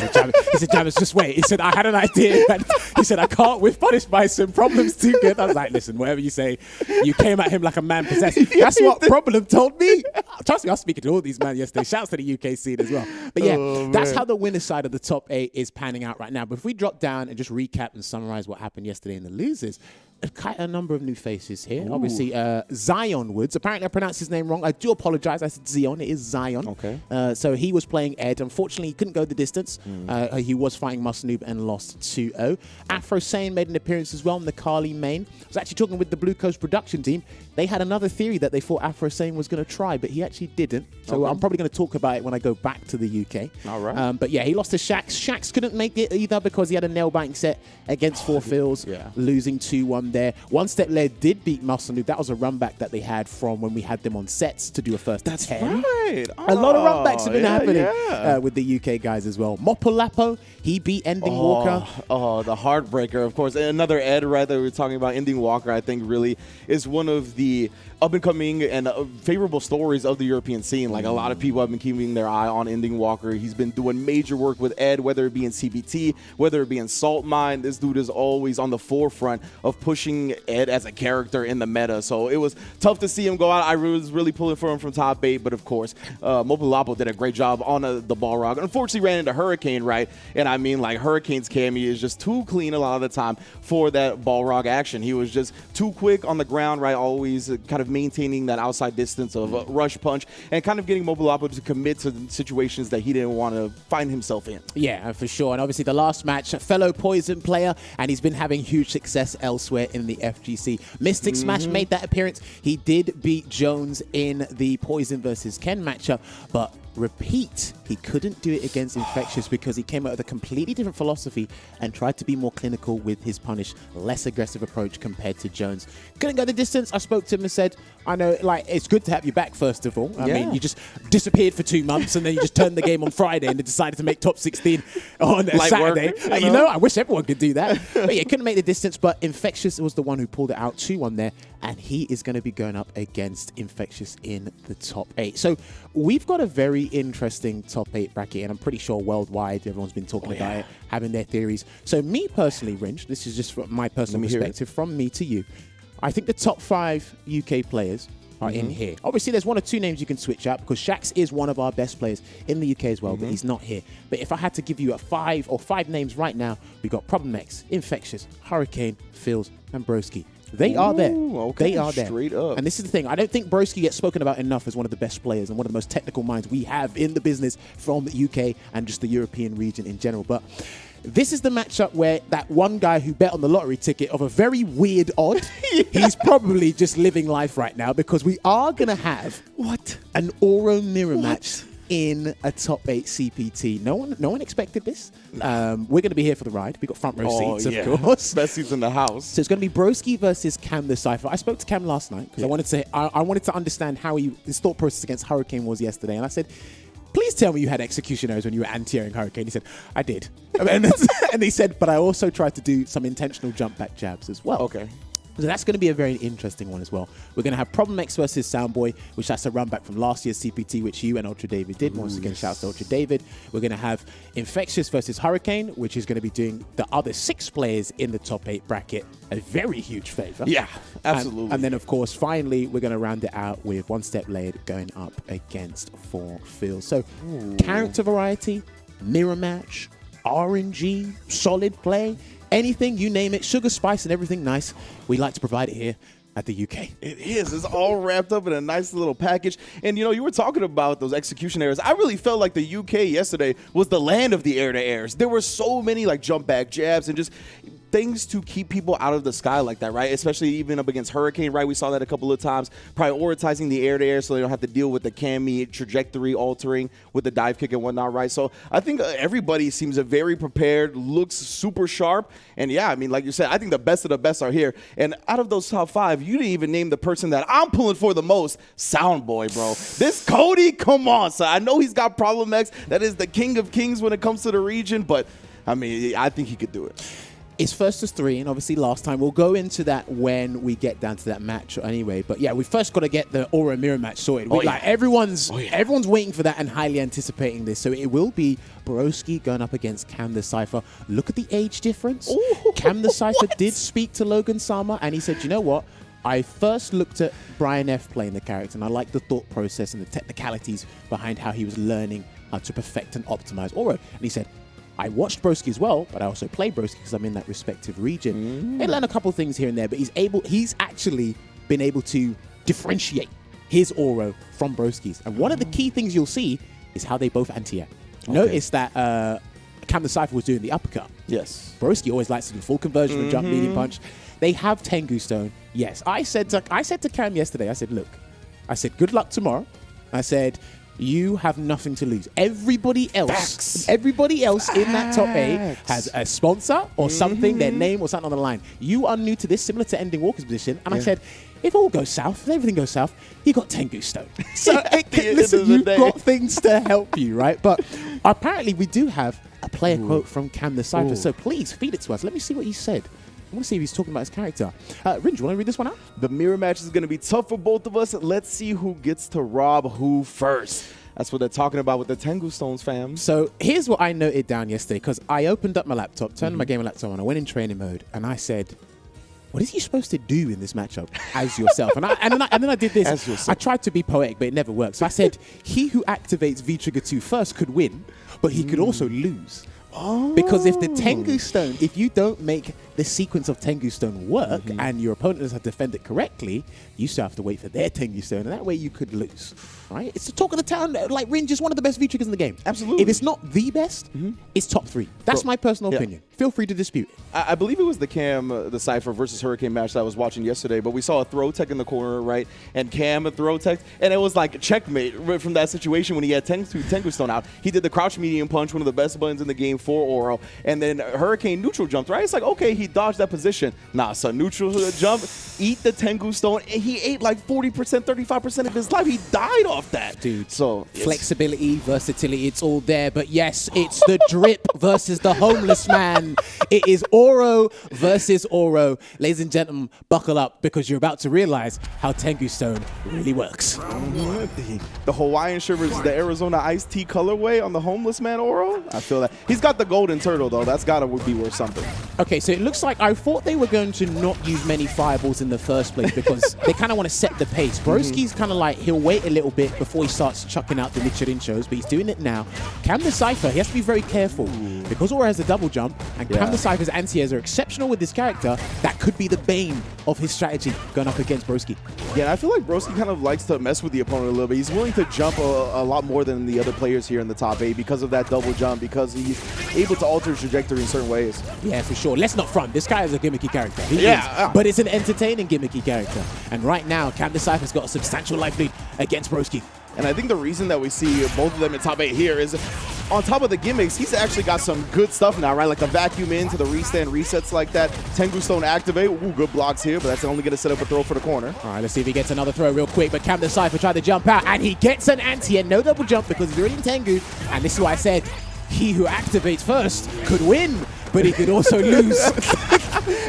said, Jammers, just wait. He said, I had an idea. And he said, I can't with punish by some Problem's too good. I was like, listen, whatever you say, you came at him like a man possessed. That's what Problem told me. Trust me, I was speaking to all these men yesterday. Shouts to the UK scene as well. But yeah, that's how the winner side of the top 8 is panning out right now. But if we drop down and just recap and summarize what happened yesterday in the losers, quite a number of new faces here. Ooh. Obviously, Zion Woods. Apparently, I pronounced his name wrong. I do apologize. I said Zion. It is Zion. Okay. So he was playing Ed. Unfortunately, he couldn't go the distance. He was fighting Musnoob and lost 2-0. Afro Sane made an appearance as well in the Kali main. I was actually talking with the Blue Coast production team. They had another theory that they thought Afro Sane was going to try, but he actually didn't. So I'm probably going to talk about it when I go back to the UK. All right. But yeah, he lost to Shax. Shax couldn't make it either because he had a nail-biting set against Four Fields, losing 2-1 there. One Step Led did beat Musnoob. That was a run back that they had from when we had them on sets to do a first 10. That's right. A lot of run backs have been happening with the UK guys as well. Mopolapo, he beat Ending Walker. Oh, the heartbreaker, of course. And another Ed, right, that we were talking about. Ending Walker, I think, really is one of the up-and-coming and favorable stories of the European scene. Like, a lot of people have been keeping their eye on Ending Walker. He's been doing major work with Ed, whether it be in CBT, whether it be in Salt Mine. This dude is always on the forefront of pushing pushing Ed as a character in the meta. So it was tough to see him go out. I was really pulling for him from top 8, but of course, Mobile Lapo did a great job on the Balrog. Unfortunately, ran into Hurricane, right? And I mean, like, Hurricane's cameo is just too clean a lot of the time for that Balrog action. He was just too quick on the ground, right? Always kind of maintaining that outside distance of rush punch and kind of getting Mobile Lapo to commit to situations that he didn't want to find himself in. Yeah, for sure. And obviously the last match, a fellow Poison player, and he's been having huge success elsewhere in the FGC. Mystic Smash made that appearance. He did beat Jones in the Poison versus Ken matchup, but repeat, he couldn't do it against Infectious because he came out with a completely different philosophy and tried to be more clinical with his punish, less aggressive approach compared to Jones. Couldn't go the distance. I spoke to him and said, I know, like, it's good to have you back, first of all. I mean, you just disappeared for 2 months and then you just turned the game on Friday and then decided to make top 16 on Saturday. Work, you know, I wish everyone could do that. But yeah, couldn't make the distance, but Infectious was the one who pulled it out 2-1 there, and he is going to be going up against Infectious in the top 8. So we've got a very interesting top 8 bracket, and I'm pretty sure worldwide everyone's been talking about it, having their theories. So me personally, Ringe, this is just from my personal perspective, from me to you, I think the top 5 UK players are in here. Obviously, there's 1 or 2 names you can switch out because Shax is one of our best players in the UK as well, but he's not here. But if I had to give you a 5 names right now, we got Problem X, Infectious, Hurricane, Phils, and Broski. They are there. Okay, they are there. Straight up. And this is the thing. I don't think Broski gets spoken about enough as one of the best players and one of the most technical minds we have in the business from the UK and just the European region in general. But this is the matchup where that one guy who bet on the lottery ticket of a very weird odd, he's probably just living life right now because we are going to have an Oro mirror match in a top 8 CPT. No one expected this. We're going to be here for the ride. We got front row seats, of course. Best seats in the house. So it's going to be Broski versus Cam the Cypher. I spoke to Cam last night because I wanted to understand how his thought process against Hurricane was yesterday, and I said, please tell me you had execution errors when you were anti-airing Hurricane. He said, I did. And he said, but I also tried to do some intentional jump back jabs as well. Okay. So that's going to be a very interesting one as well. We're going to have Problem X versus Soundboy, which that's a run back from last year's CPT, which you and Ultra David did. Once again, shouts to Ultra David. We're going to have Infectious versus Hurricane, which is going to be doing the other 6 players in the top 8 bracket a very huge favor. Yeah, absolutely. And then, of course, finally, we're going to round it out with One Step Laid going up against 4 Phil. So character variety, mirror match, RNG, solid play, anything, you name it, sugar, spice, and everything nice. We like to provide it here at the UK. It is. It's all wrapped up in a nice little package. And, you know, you were talking about those execution errors. I really felt like the UK yesterday was the land of the air-to-airs. There were so many, like, jump back jabs and just things to keep people out of the sky like that, right? Especially even up against Hurricane, right? We saw that a couple of times, prioritizing the air-to-air so they don't have to deal with the Cammy trajectory altering with the dive kick and whatnot, right? So I think everybody seems very prepared, looks super sharp. And yeah, I mean, like you said, I think the best of the best are here. And out of those top 5, you didn't even name the person that I'm pulling for the most, Soundboy, bro. This Cody, come on, son. I know he's got Problem X. That is the king of kings when it comes to the region, but I mean, I think he could do it. It's first as 3, and obviously last time. We'll go into that when we get down to that match anyway. But yeah, we first got to get the Aura Mirror match sorted. Everyone's waiting for that and highly anticipating this. So it will be Broski going up against Cam the Cypher. Look at the age difference. Ooh, Cam the Cypher did speak to Logan Sama, and he said, you know what? I first looked at Brian F playing the character, and I liked the thought process and the technicalities behind how he was learning how to perfect and optimize Aura. And he said, I watched Broski as well, but I also play Broski because I'm in that respective region. They learn a couple things here and there, but he's actually been able to differentiate his Oro from Broski's. And one of the key things you'll see is how they both anti-air. Notice that Cam the Cypher was doing the uppercut. Yes. Broski always likes to do full conversion from jump medium punch. They have Tengu Stone. Yes. I said to Cam yesterday, I said, look, I said, good luck tomorrow. I said, you have nothing to lose. Everybody else in that top 8 has a sponsor or something, their name or something on the line. You are new to this, similar to ending Walker's position. And I said, if all goes south, if everything goes south, you got Tengu Stone. So listen, you've got things to help you, right? But apparently we do have a player quote from Cam the Cypher. So please feed it to us. Let me see what he said. I want to see if he's talking about his character. Ringe, you want to read this one out? The mirror match is going to be tough for both of us. Let's see who gets to rob who first. That's what they're talking about with the Tengu Stones, fam. So here's what I noted down yesterday, because I opened up my laptop, turned my gaming laptop on, I went in training mode, and I said, what is he supposed to do in this matchup as yourself? And then I did this. As yourself. I tried to be poetic, but it never works. So I said, he who activates V-Trigger 2 first could win, but he could also lose. Because if the Tengu Stone, if you don't make the sequence of Tengu Stone work and your opponent doesn't have to defend it correctly, you still have to wait for their Tengu Stone, and that way you could lose. Right? It's the talk of the town. Like, Ringe is one of the best V-Triggers in the game. Absolutely. If it's not the best, it's top 3. That's my personal opinion. Feel free to dispute it. I believe it was the Cam, the Cypher versus Hurricane match that I was watching yesterday, but we saw a throw tech in the corner, right? And Cam a throw tech, and it was like a checkmate right from that situation when he had Tengu Stone out. He did the crouch medium punch, one of the best buttons in the game for Oro, and then Hurricane neutral jumped, right? It's like, okay, he dodged that position. Nah, son, neutral jump, eat the Tengu Stone, and he ate like 40%, 35% of his life. He died off that. Dude, so flexibility, versatility, it's all there. But yes, it's the drip versus the homeless man. It is Oro versus Oro. Ladies and gentlemen, buckle up because you're about to realize how Tengu Stone really works. The Hawaiian shirt versus the Arizona iced tea colorway on the homeless man Oro. I feel that. He's got the golden turtle, though. That's got to be worth something. Okay, so it looks like I thought they were going to not use many fireballs in the first place because they kind of want to set the pace. Broski's kind of like, he'll wait a little bit before he starts chucking out the Nichirinchos, but he's doing it now. Cam the Cypher, he has to be very careful because Oro has a double jump, and Cam the Cypher's anti-airs are exceptional with this character. That could be the bane of his strategy going up against Broski. Yeah, I feel like Broski kind of likes to mess with the opponent a little bit. He's willing to jump a lot more than the other players here in the top 8 because of that double jump, because he's able to alter his trajectory in certain ways. Yeah, for sure. Let's not front. This guy is a gimmicky character. He is, but it's an entertaining gimmicky character. And right now, Cam the Cypher's got a substantial life lead against Broski. And I think the reason that we see both of them in top 8 here is on top of the gimmicks, he's actually got some good stuff now, right? Like the vacuum into the restand resets like that. Tengu Stone activate. Ooh, good blocks here, but that's only going to set up a throw for the corner. All right, let's see if he gets another throw real quick. But Cam the Cypher tried to jump out, and he gets an anti and no double jump because he's already in Tengu. And this is why I said he who activates first could win, but he could also lose.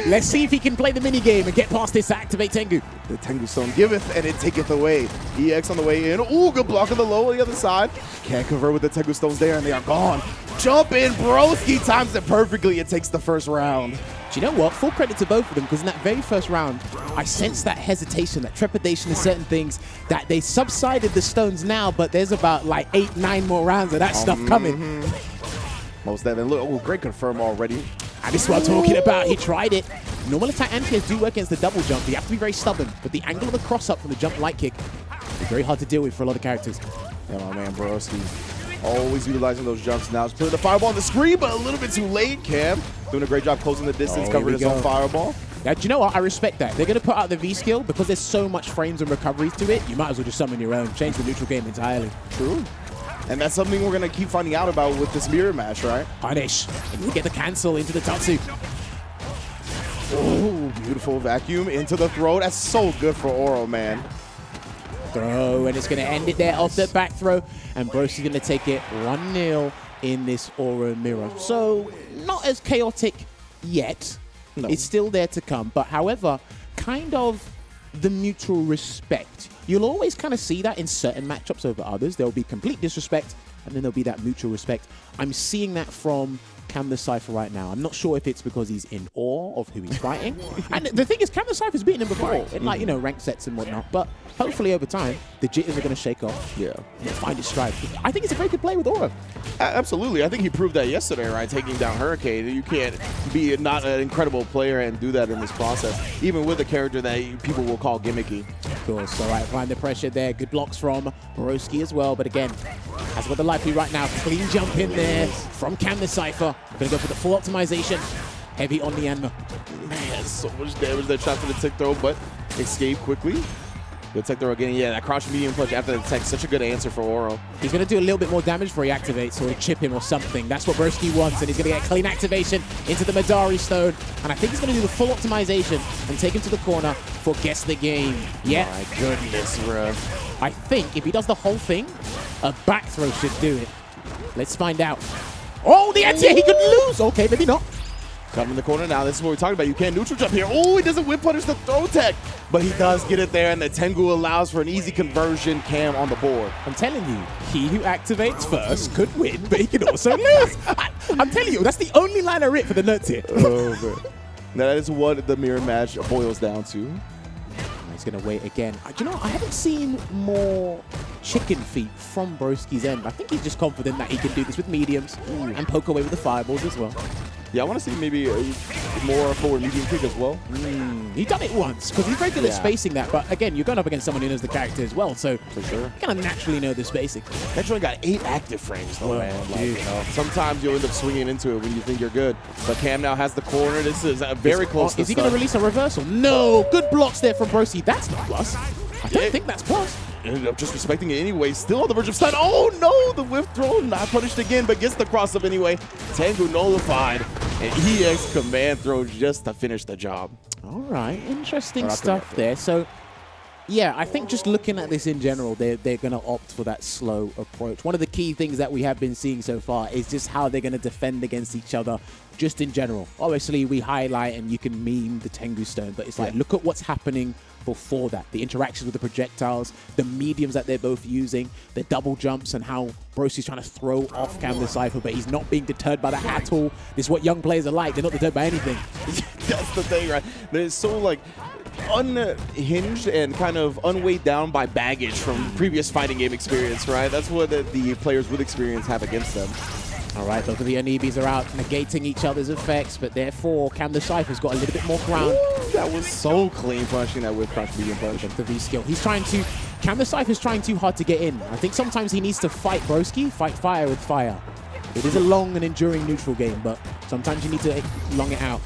Let's see if he can play the minigame and get past this to activate Tengu. The Tengu Stone giveth and it taketh away. EX on the way in. Ooh, good block on the low on the other side. Can't convert with the Tengu Stones there, and they are gone. Jump in, Broski times it perfectly. It takes the first round. Do you know what? Full credit to both of them, because in that very first round, I sensed that hesitation, that trepidation in certain things, that they subsided the stones now, but there's about like 8, 9 more rounds of that stuff coming. Most definitely. Look, oh, great confirm already. And this is what I'm talking about. He tried it. Normal attack anti-airs do work against the double jump, but you have to be very stubborn. But the angle of the cross-up from the jump light kick is very hard to deal with for a lot of characters. Yeah, my man, Broski. Always utilizing those jumps now. Just putting the fireball on the screen, but a little bit too late. Cam doing a great job closing the distance, covering his own fireball. Now, do you know what? I respect that. They're going to put out the V skill because there's so much frames and recoveries to it. You might as well just summon your own. Change the neutral game entirely. True. And that's something we're going to keep finding out about with this mirror match, right? Punish. And we get the cancel into the Tatsu. Oh, beautiful vacuum into the throw. That's so good for Oro, man. Throw, and it's going to end it there off the back throw. And Broski's going to take it 1-0 in this Oro mirror. So, not as chaotic yet. No. It's still there to come. But however, kind of the mutual respect. You'll always kind of see that in certain matchups over others. There'll be complete disrespect, and then there'll be that mutual respect. I'm seeing that from Cam the Cypher right now. I'm not sure if it's because he's in awe of who he's fighting. And the thing is, Cam the Cypher's beaten him before in, like, you know, ranked sets and whatnot. But hopefully over time, the jitters are going to shake off. Yeah. And find his stride. I think it's a very good play with Oro. Absolutely. I think he proved that yesterday, right? Taking down Hurricane. You can't be not an incredible player and do that in this process, even with a character that people will call gimmicky. Of course. All right, find the pressure there. Good blocks from Broski as well. But again, has got the life lead right now. Clean jump in there from Cam the Cypher. Going to go for the full optimization. Heavy on the Anma. Man, so much damage that shot to the tick throw, but escape quickly. Good tech throw again. Yeah, that crouch medium punch after the tech. Such a good answer for Oro. He's going to do a little bit more damage before he activates, or chip him or something. That's what Broski wants, and he's going to get clean activation into the Madari Stone. And I think he's going to do the full optimization and take him to the corner for guess the game. Yeah. My goodness, bro. I think if he does the whole thing, a back throw should do it. Let's find out. Oh, the anti, he could lose. Okay, maybe not. Come in the corner now. This is what we're talking about. You can't neutral jump here. Oh, he doesn't whip punish the throw tech, but he does get it there, and the Tengu allows for an easy conversion. Cam on the board. I'm telling you, he who activates first could win, but he could also lose. I'm telling you, that's the only line I writ for the notes here. Oh, man. That is what the mirror match boils down to. He's going to wait again. Do you know, I haven't seen more chicken feet from Broski's end. I think he's just confident that he can do this with mediums and poke away with the fireballs as well. Yeah, I want to see maybe more forward medium kick as well. He done it once, because he's very good at spacing that. But again, you're going up against someone who knows the character as well, so for sure, you kind of naturally know the spacing. That joint got 8 active frames though, man. Like, dude. Sometimes you'll end up swinging into it when you think you're good. But Cam now has the corner. This is very close to Is he going to release a reversal? No! Good blocks there from Broski. That's not plus. I don't think that's plus. Ended up just respecting it anyway. Still on the verge of stun. Oh no! The whiff throw not punished again, but gets the cross up anyway. Tengu nullified. And EX command throw just to finish the job. All right, interesting stuff there. So, yeah, I think just looking at this in general, they're going to opt for that slow approach. One of the key things that we have been seeing so far is just how they're going to defend against each other, just in general. Obviously, we highlight and you can meme the Tengu Stone, but it's like, look at what's happening before that. The interactions with the projectiles, the mediums that they're both using, the double jumps, and how Broski's trying to throw off Cam the Cypher, but he's not being deterred by that at all. This is what young players are like. They're not deterred by anything. That's the thing, right? They're so, like, unhinged and kind of unweighed down by baggage from previous fighting game experience, right? That's what the players with experience have against them. All right, both of the Onibis are out negating each other's effects, but therefore Cam the Cypher's got a little bit more ground. Ooh, that was so clean punishing that with crouch medium punch. The V skill. He's trying to... Cam the Cypher's trying too hard to get in. I think sometimes he needs to fight Broski, fight fire with fire. It is a long and enduring neutral game, but sometimes you need to long it out.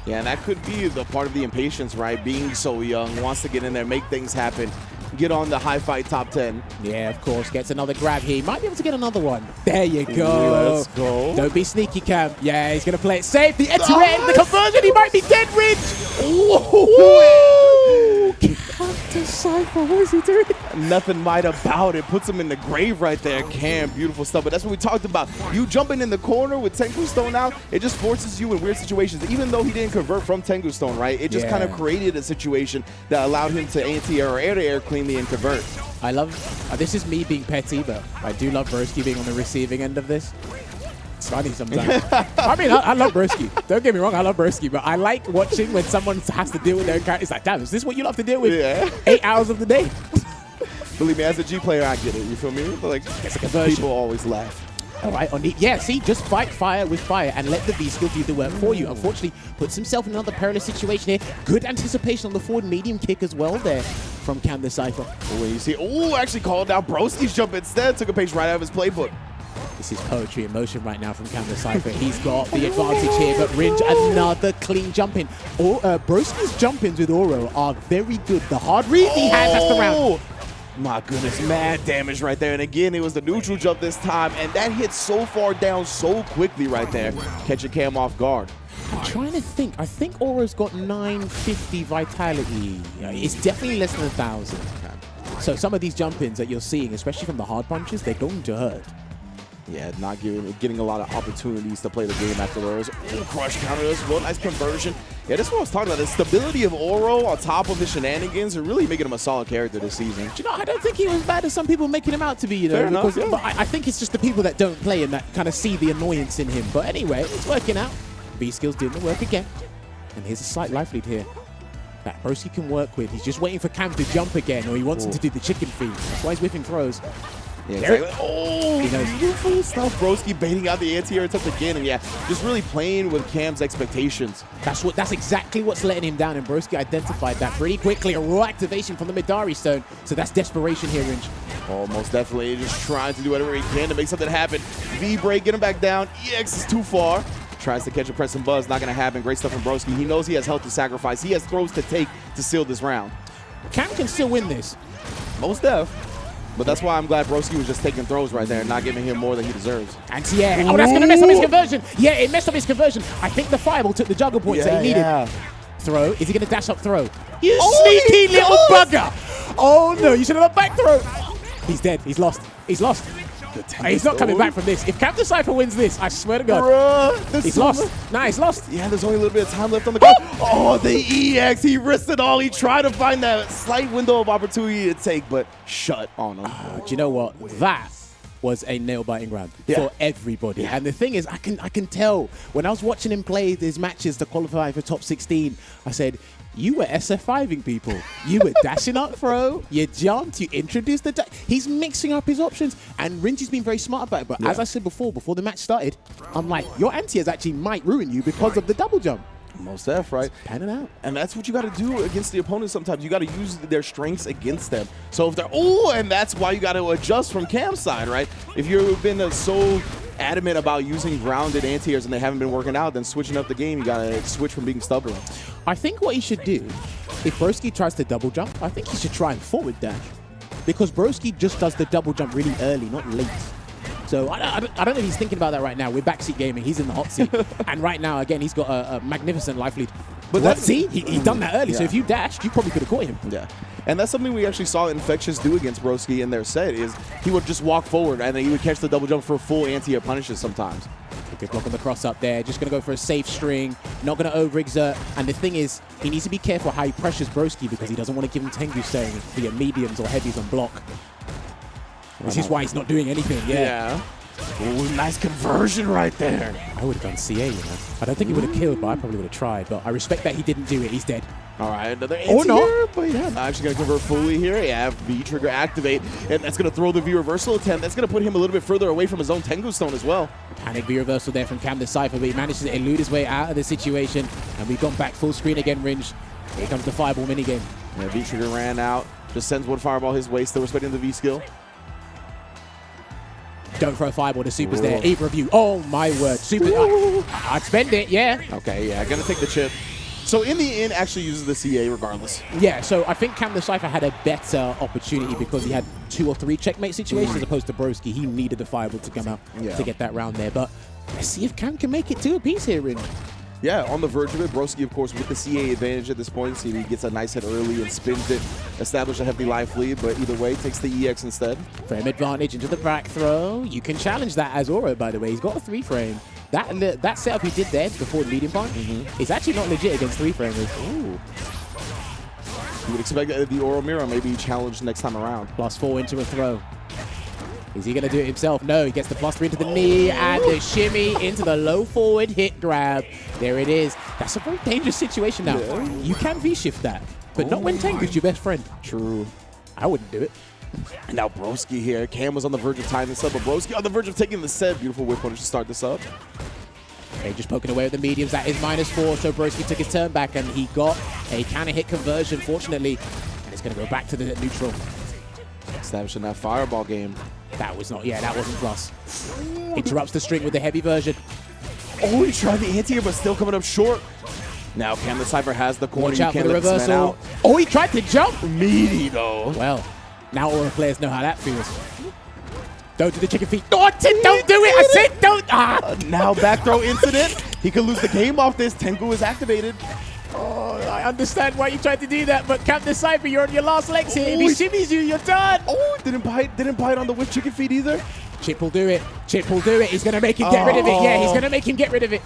Yeah, and that could be the part of the impatience, right? Being so young, wants to get in there, make things happen, get on the high fight top 10. Yeah, of course. Gets another grab here. Might be able to get another one. There you go. Let's go. Don't be sneaky, Cam. Yeah, he's going to play it safe. The end-to-end, the conversion. He might be dead, Ridge. Whoa. Captain Cypher, what is he doing? Nothing might about it. Puts him in the grave right there. Cam, beautiful stuff. But that's what we talked about. You jumping in the corner with Tengu Stone out, it just forces you in weird situations. Even though he didn't convert from Tengu Stone, right? It just kind of created a situation that allowed him to anti-air or air-to-air cleanly and convert. I love, this is me being petty, but I do love Broski being on the receiving end of this. It's funny sometimes. I mean, I love Broski. Don't get me wrong, I love Broski, but I like watching when someone has to deal with their own character. It's like, damn, is this what you love to deal with? 8 hours of the day? Believe me, as a G player, I get it. You feel me? But like, people always laugh. All right, on the, yeah, see, just fight fire with fire and let the V-skill do the work for you. Unfortunately, puts himself in another perilous situation here. Good anticipation on the forward medium kick as well there from Cam the Cypher. Oh, you see, actually called out Broski's jump instead. Took a page right out of his playbook. This is poetry in motion right now from Cam the Cypher. He's got the advantage here, but Ringe, another clean jump in. Broski's jump-ins with Oro are very good. The hard read he has, that's the round. My goodness, mad damage right there. And again, it was the neutral jump this time, and that hit so far down so quickly right there, catching Cam off guard. I'm trying to think. I think Oro's got 950 vitality. It's definitely less than 1,000. So some of these jump-ins that you're seeing, especially from the hard punches, they're going to hurt. Yeah, not getting a lot of opportunities to play the game after those. Crush counter as well. Nice conversion. Yeah, this is what I was talking about. The stability of Oro on top of his shenanigans are really making him a solid character this season. You know, I don't think he was bad as some people making him out to be, you know. Fair enough, yeah. But I think it's just the people that don't play him that kind of see the annoyance in him. But anyway, it's working out. B-skills doing the work again. And here's a slight life lead here that Broski can work with. He's just waiting for Cam to jump again, or he wants him to do the chicken feed. That's why he's whipping throws. Yeah, exactly. Beautiful stuff. Broski baiting out the anti-air attempt again, and yeah, just really playing with Cam's expectations. That's exactly what's letting him down, and Broski identified that pretty quickly. A raw activation from the Midari Stone, so that's desperation here, Ringe. Oh, most definitely. Just trying to do whatever he can to make something happen. V-break, get him back down. EX is too far. Tries to catch a press and buzz. Not going to happen. Great stuff from Broski. He knows he has health to sacrifice. He has throws to take to seal this round. Cam can still win this. Most def. But that's why I'm glad Broski was just taking throws right there and not giving him more than he deserves. Anti-air. Oh, that's going to mess up his conversion. Yeah, it messed up his conversion. I think the fireball took the juggle points that he needed. Throw. Is he going to dash up throw? You sneaky little bugger. Oh, no. You should have got back throw. He's dead. He's lost. He's lost. He's not coming back from this. If Captain Cypher wins this, I swear to God, he's lost. Nah, he's lost. Yeah, there's only a little bit of time left on the clock. Oh, the EX. He risked it all. He tried to find that slight window of opportunity to take, but shut on him. Do you know what? That was a nail-biting round for everybody. And the thing is, I can tell when I was watching him play these matches to qualify for top 16, I said, you were SF5ing people. You were dashing up throw. You jumped. You introduced the... He's mixing up his options. And Rinji's been very smart about it. But as I said before the match started, I'm like, your anti-airs actually might ruin you because of the double jump. Most F, right? Pan it out. And that's what you got to do against the opponent sometimes. You got to use their strengths against them. So if they're... Oh, and that's why you got to adjust from Cam's side, right? If you've been so adamant about using grounded anti-airs and they haven't been working out, then switching up the game, you got to switch from being stubborn. I think what he should do, if Broski tries to double jump, I think he should try and forward dash. Because Broski just does the double jump really early, not late. So I don't know if he's thinking about that right now. We're backseat gaming. He's in the hot seat. And right now, again, he's got a magnificent life lead. But that's, see, he's done that early. So if you dashed, you probably could have caught him. Yeah. And that's something we actually saw Infectious do against Broski in their set is he would just walk forward and then he would catch the double jump for full anti-air punishes sometimes. Good block on the cross up there. Just going to go for a safe string. Not going to overexert. And the thing is, he needs to be careful how he pressures Broski because he doesn't want to give him Tengu staring via mediums or heavies on block. This is why he's not doing anything. Yeah. Ooh, nice conversion right there. I would have done CA, you know. I don't think he would have killed, but I probably would have tried. But I respect that he didn't do it. He's dead. All right, another anti-air, not. But yeah, not actually going to convert fully here. Yeah, V-trigger activate, and that's going to throw the V-reversal attempt. That's going to put him a little bit further away from his own Tengu Stone as well. Panic V-reversal there from Cam the Cypher, but he manages to elude his way out of the situation. And we've gone back full screen again, Rinj. Here comes the Fireball minigame. Yeah, V-trigger ran out. Just sends one Fireball his way, still respecting the V-skill. Don't throw a Fireball, the Super's there. Either of you. Oh, my word. Super. I'd spend it, yeah. Okay, yeah, going to take the chip. So in the end, actually uses the CA regardless. Yeah, so I think Cam the Cypher had a better opportunity because he had 2 or 3 checkmate situations as opposed to Broski. He needed the Fireball to come out to get that round there. But let's see if Cam can make it 2 apiece here, Rin. Yeah, on the verge of it. Broski, of course, with the CA advantage at this point. See, he gets a nice hit early and spins it, establish a heavy life lead, but either way, takes the EX instead. Frame advantage into the back throw. You can challenge that as Aura, by the way. He's got a 3-frame. That setup he did there before the medium punch is actually not legit against 3-framers. Ooh. You would expect the Aura Mirror maybe challenged next time around. +4 into a throw. Is he going to do it himself? No, he gets the +3 into the knee and the shimmy into the low forward hit grab. There it is. That's a very dangerous situation now. Yeah. You can V-shift that, but not when Tengu's your best friend. True. I wouldn't do it. And now Broski here. Cam was on the verge of tying this up, but Broski on the verge of taking the set. Beautiful whip punish to start this up. Okay, just poking away with the mediums. That is -4, so Broski took his turn back, and he got a counter hit conversion, fortunately. And it's going to go back to the neutral. Establishing that Fireball game. That was not, that wasn't plus. Interrupts the string with the heavy version. Oh, he tried the anti-air, but still coming up short. Now Cam the Cypher has the corner. Watch out for the reversal. Oh, he tried to jump. Meaty, though. Well, now Aura players know how that feels. Don't do the chicken feet. Don't do it. I said don't. Now back throw incident. He could lose the game off this. Tengu is activated. Oh, I understand why you tried to do that, but Captain Cypher, you're on your last legs here. If he shimmies you, you're done. Oh, didn't bite on the whip chicken feet either. Chip will do it. Chip will do it. He's going to make him get rid of it. Yeah, he's going to make him get rid of it.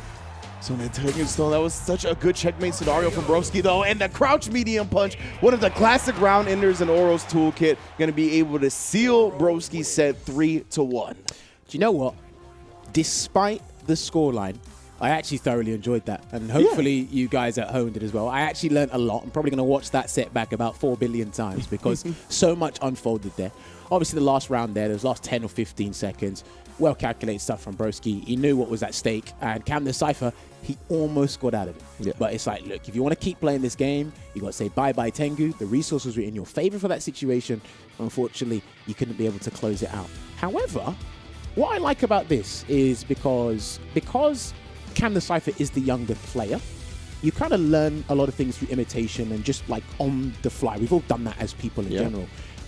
So Tengu Stone, that was such a good checkmate scenario from Broski, though. And the crouch medium punch, one of the classic round enders in Oro's toolkit, going to be able to seal Broski's set 3-1. Do you know what? Despite the scoreline, I actually thoroughly enjoyed that, and hopefully you guys at home did as well. I actually learned a lot. I'm probably going to watch that set back about 4 billion times because so much unfolded there. Obviously, the last round there, those last 10 or 15 seconds, well-calculated stuff from Broski. He knew what was at stake, and Cam the Cypher, he almost got out of it. Yeah. But it's like, look, if you want to keep playing this game, you got to say bye-bye Tengu. The resources were in your favor for that situation. Unfortunately, you couldn't be able to close it out. However, what I like about this is because Cam the Cypher is the younger player, you kind of learn a lot of things through imitation and just like on the fly. We've all done that as people in general.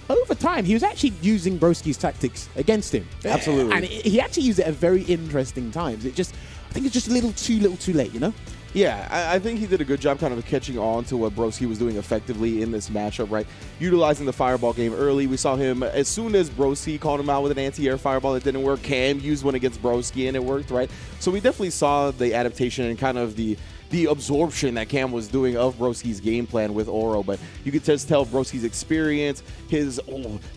Over time, he was actually using Broski's tactics against him. Absolutely. And he actually used it at very interesting times. I think it's just a little too late, you know? Yeah, I think he did a good job kind of catching on to what Broski was doing effectively in this matchup, right? Utilizing the Fireball game early. We saw him, as soon as Broski called him out with an anti-air Fireball that didn't work, Cam used one against Broski and it worked, right? So we definitely saw the adaptation and kind of the the absorption that Cam was doing of Broski's game plan with Oro, but you could just tell Broski's experience, his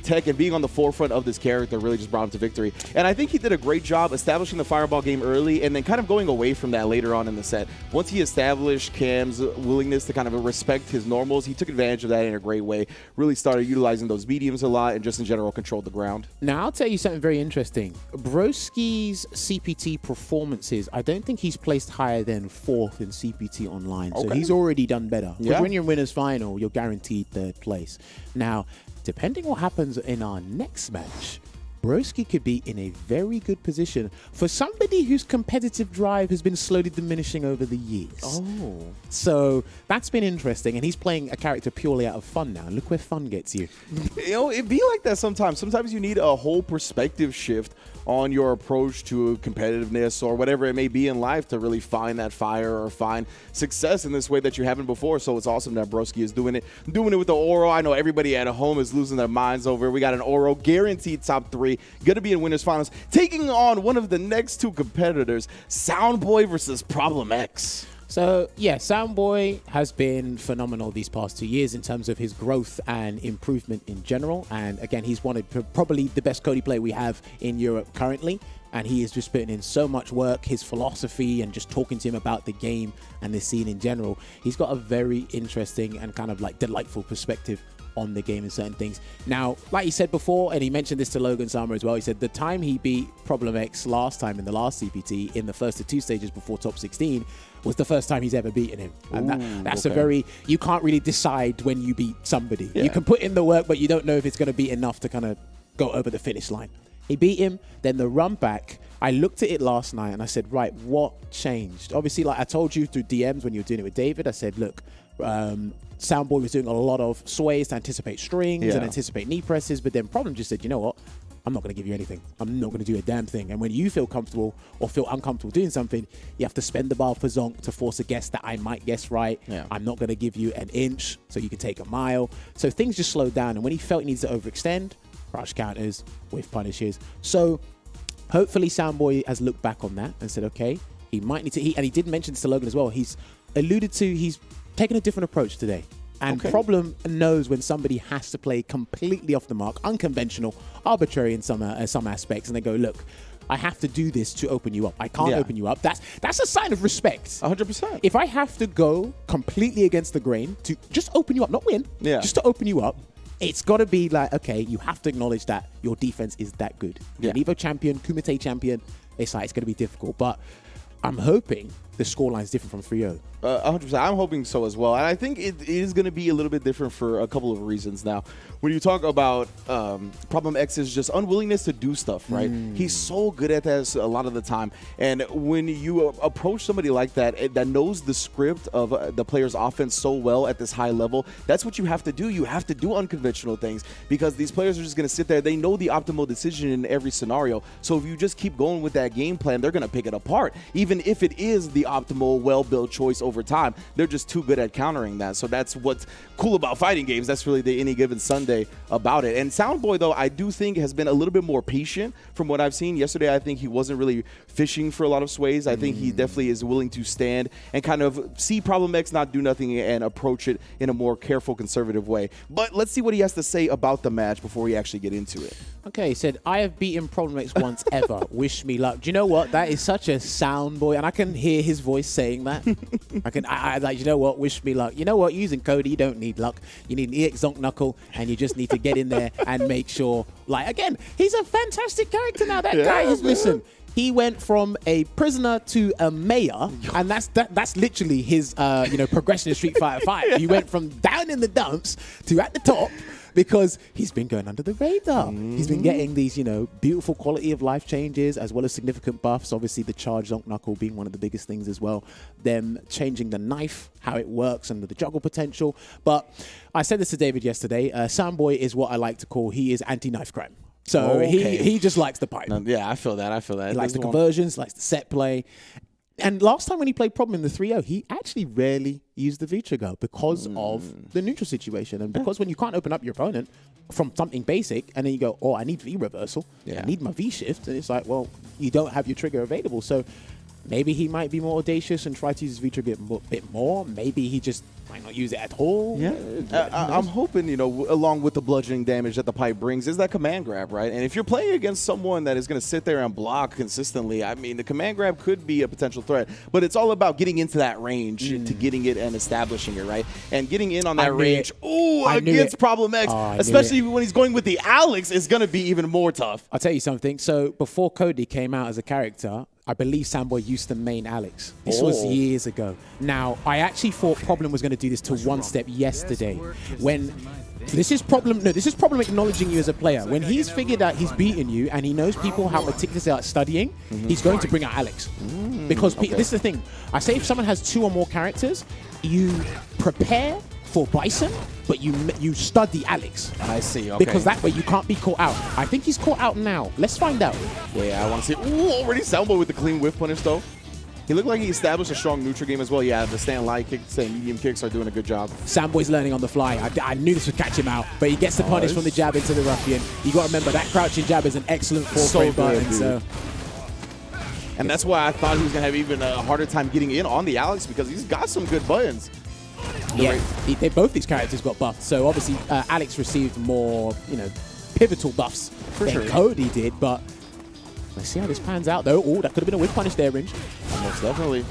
tech, and being on the forefront of this character really just brought him to victory. And I think he did a great job establishing the fireball game early and then kind of going away from that later on in the set. Once he established Cam's willingness to kind of respect his normals, he took advantage of that in a great way, really started utilizing those mediums a lot, and just in general controlled the ground. Now, I'll tell you something very interesting. Broski's CPT performances, I don't think he's placed higher than 4th in CPT Online. So he's already done better. Because when you're in winner's final, you're guaranteed 3rd place. Now, depending what happens in our next match, Broski could be in a very good position for somebody whose competitive drive has been slowly diminishing over the years. So that's been interesting, and he's playing a character purely out of fun now. Look where fun gets you. It be like that sometimes. Sometimes you need a whole perspective shift on your approach to competitiveness or whatever it may be in life to really find that fire or find success in this way that you haven't before. So it's awesome that Broski is doing it with the Oro. I know everybody at home is losing their minds over it. We got an Oro guaranteed top 3, gonna be in winners finals, taking on one of the next 2 competitors, Soundboy versus Problem X. So, yeah, Soundboy has been phenomenal these past 2 years in terms of his growth and improvement in general. And again, he's probably the best Cody player we have in Europe currently. And he is just putting in so much work, his philosophy, and just talking to him about the game and the scene in general. He's got a very interesting and kind of like delightful perspective on the game and certain things. Now, like he said before, and he mentioned this to Logan Sama as well, he said the time he beat Problem X last time in the last CPT in the first of 2 stages before top 16 was the first time he's ever beaten him. And that's a very, you can't really decide when you beat somebody. You can put in the work, but you don't know if it's going to be enough to kind of go over the finish line. He beat him, then the run back, I looked at it last night and I said, right, what changed? Obviously, like I told you through DMs when you were doing it with David, I said, look, Soundboy was doing a lot of sways to anticipate strings and anticipate knee presses, but then Problem just said, you know what? I'm not going to give you anything. I'm not going to do a damn thing. And when you feel comfortable or feel uncomfortable doing something, you have to spend the bar for Zonk to force a guess that I might guess right. I'm not going to give you an inch so you can take a mile. So things just slowed down. And when he felt he needs to overextend, rush counters, whiff punishes. So hopefully Soundboy has looked back on that and said, okay, he might need to, and he did mention this to Logan as well. He's alluded to, he's taken a different approach today. And Problem knows when somebody has to play completely off the mark, unconventional, arbitrary in some aspects, and they go, look, I have to do this to open you up. I can't open you up. That's a sign of respect. 100%. If I have to go completely against the grain to just open you up, not win, just to open you up, it's got to be like, okay, you have to acknowledge that your defense is that good. You're an Evo champion, Kumite champion. It's like, it's going to be difficult. But I'm hoping the scoreline is different from 3-0. 100%. I'm hoping so as well. And I think it is going to be a little bit different for a couple of reasons now. When you talk about Problem X's just unwillingness to do stuff, right? He's so good at that a lot of the time. And when you approach somebody like that, that knows the script of the player's offense so well at this high level, that's what you have to do. You have to do unconventional things because these players are just going to sit there. They know the optimal decision in every scenario. So if you just keep going with that game plan, they're going to pick it apart. Even if it is the optimal, well-built choice over time, they're just too good at countering that. So that's what's cool about fighting games. That's really the Any Given Sunday about it. And Soundboy, though, I do think has been a little bit more patient from what I've seen. Yesterday, I think he wasn't really fishing for a lot of sways. I think he definitely is willing to stand and kind of see Problem X not do nothing and approach it in a more careful, conservative way. But let's see what he has to say about the match before we actually get into it. Okay, he said, I have beaten Problem X once ever. Wish me luck. Do you know what? That is such a Soundboy, and I can hear his voice saying that. I like, you know what? Wish me luck. You know what? Using Cody, you don't need luck. You need an EX Zonk Knuckle, and you just need to get in there and make sure. Like, again, he's a fantastic character now. That guy is, listen, he went from a prisoner to a mayor, and that's literally his progression in Street Fighter 5. He went from down in the dumps to at the top because he's been going under the radar. He's been getting these, beautiful quality of life changes as well as significant buffs. Obviously, the charge Zonk Knuckle being one of the biggest things as well. Them changing the knife, how it works, and the juggle potential. But I said this to David yesterday. Soundboy is what I like to call, he is anti-knife crime. So he just likes the pipe. Yeah, I feel that. He likes the conversions, likes the set play. And last time when he played Problem in the 3-0, he actually rarely used the V-trigger because of the neutral situation. And because when you can't open up your opponent from something basic, and then you go, oh, I need V-reversal, I need my V-shift. And it's like, well, you don't have your trigger available. So Maybe he might be more audacious and try to use his V-trigger a bit more. Maybe he just might not use it at all. Yeah, I'm hoping, you know, along with the bludgeoning damage that the pipe brings, is that command grab, right? And if you're playing against someone that is going to sit there and block consistently, I mean, the command grab could be a potential threat. But it's all about getting into that range to getting it and establishing it, right? And getting in on that range, against Problem X, especially when he's going with the Alex, is going to be even more tough. I'll tell you something. So before Cody came out as a character, I believe Samboy used to main Alex. This was years ago. Now, I actually thought Problem was going to do this to one step yesterday. When this is Problem acknowledging you as a player. When he's figured out he's beaten you and he knows people how meticulous they are at studying, he's going to bring out Alex. Because this is the thing. I say if someone has 2 or more characters, you prepare for Bison, but you study Alex. I see, okay. Because that way you can't be caught out. I think he's caught out now. Let's find out. Yeah, I want to see. Ooh, already Soundboy with the clean whiff punish, though. He looked like he established a strong neutral game as well. Yeah, the stand light kicks and medium kicks are doing a good job. Samboy's learning on the fly. I knew this would catch him out, but he gets the punish from the jab into the ruffian. You got to remember, that crouching jab is an excellent 4-frame button. So. And that's why I thought he was going to have even a harder time getting in on the Alex, because he's got some good buttons. Yeah, both these characters got buffed. So obviously, Alex received more, pivotal buffs than Cody did. But let's see how this pans out, though. Oh, that could have been a whip punish there, Ringe. Most definitely.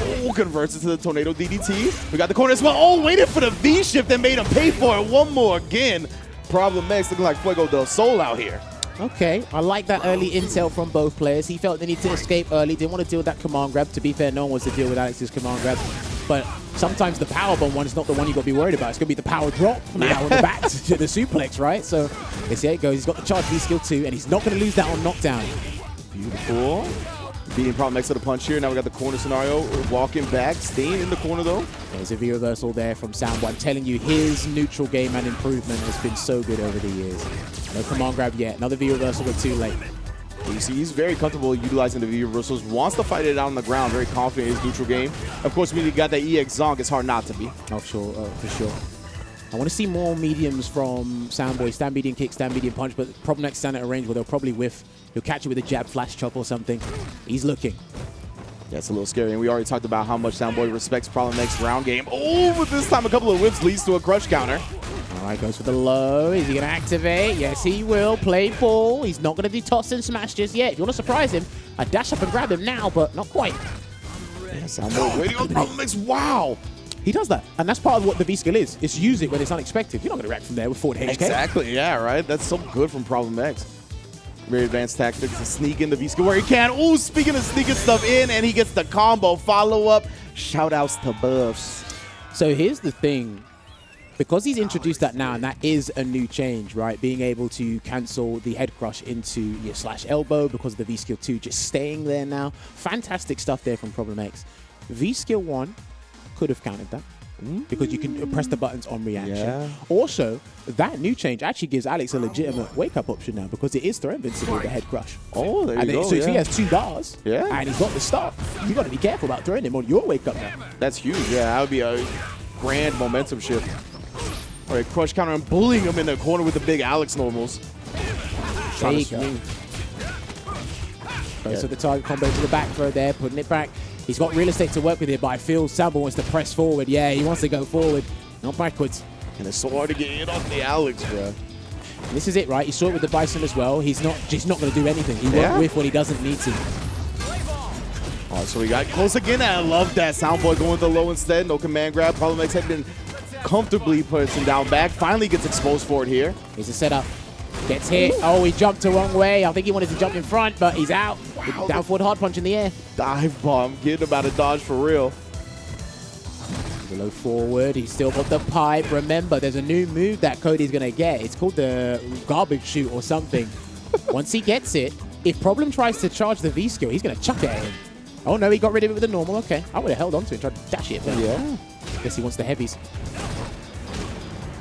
Oh, converts it to the Tornado DDT. We got the corner as well. Oh, waited for the V-shift that made him pay for it. One more again. Problem X looking like Fuego del Sol out here. Okay, I like that early intel from both players. He felt the need to escape early, didn't want to deal with that command grab. To be fair, no one wants to deal with Alex's command grab. But sometimes the power bomb one is not the one you got to be worried about. It's going to be the power drop now on the back to the suplex, right? So let's see how it goes. He's got the charge V skill too, and he's not going to lose that on knockdown. Beautiful. Beating Problem X to the punch here. Now we got the corner scenario. Walking back, staying in the corner though. There's a V reversal there from Soundboy. I'm telling you, his neutral game and improvement has been so good over the years. No command grab yet. Another V reversal, but too late. You see, he's very comfortable utilizing the V reversals. Wants to fight it out on the ground. Very confident in his neutral game. Of course, when you got that EX Zonk, it's hard not to be. Oh, sure, for sure. I want to see more mediums from Soundboy. Stand medium kick, stand medium punch, but Problem X stand at a range where they'll probably whiff. He'll catch it with a jab, flash chop or something. He's looking. Yeah, it's a little scary. And we already talked about how much Soundboy respects Problem X ground game. Oh, but this time a couple of whips leads to a crush counter. All right, goes for the low. Is he going to activate? Yes, he will. Play ball. He's not going to do toss and smash just yet. If you want to surprise him, I dash up and grab him now, but not quite. Yeah, Soundboy waiting on Problem X. Wow. He does that, and that's part of what the V skill is. It's use it when it's unexpected. You're not going to react from there with forward HK. Exactly, yeah, right? That's so good from Problem X. Very advanced tactics to sneak in the V skill where he can. Ooh, speaking of sneaking stuff in, and he gets the combo follow-up. Shout-outs to Buffs. So here's the thing. Because he's introduced that now, and that is a new change, right? Being able to cancel the head crush into your slash elbow because of the V skill 2 just staying there now. Fantastic stuff there from Problem X. V skill 1 could have countered that because you can press the buttons on reaction. Yeah. Also, that new change actually gives Alex a legitimate wake-up option now because it is throw invincible with the head crush. Oh, there you go. So if he has 2 bars and he's got the stuff, you got to be careful about throwing him on your wake-up now. That's huge. Yeah, that would be a grand momentum shift. All right, crush counter and bullying him in the corner with the big Alex normals. There you go. So the target combo to the back throw there, putting it back. He's got real estate to work with here, but I feel Sambo wants to press forward. Yeah, he wants to go forward, not backwards. And it's so hard to get in off the Alex, bro. And this is it, right? You saw it with the Bison as well. He's not going to do anything. He won't whiff when he doesn't need to. All right, so we got close again. I love that. Soundboy going with the low instead. No command grab. Problem X had been comfortably pushing down back. Finally gets exposed for it here. Here's a setup. Gets hit. Oh, he jumped the wrong way. I think he wanted to jump in front, but he's out. Wow. Down forward hard punch in the air. Dive bomb. Getting about a dodge for real. Below forward. He's still got the pipe. Remember, there's a new move that Cody's going to get. It's called the garbage shoot or something. Once he gets it, if Problem tries to charge the V skill, he's going to chuck it at him. Oh, no, he got rid of it with the normal. Okay. I would have held on to it and tried to dash it. But yeah. Guess he wants the heavies.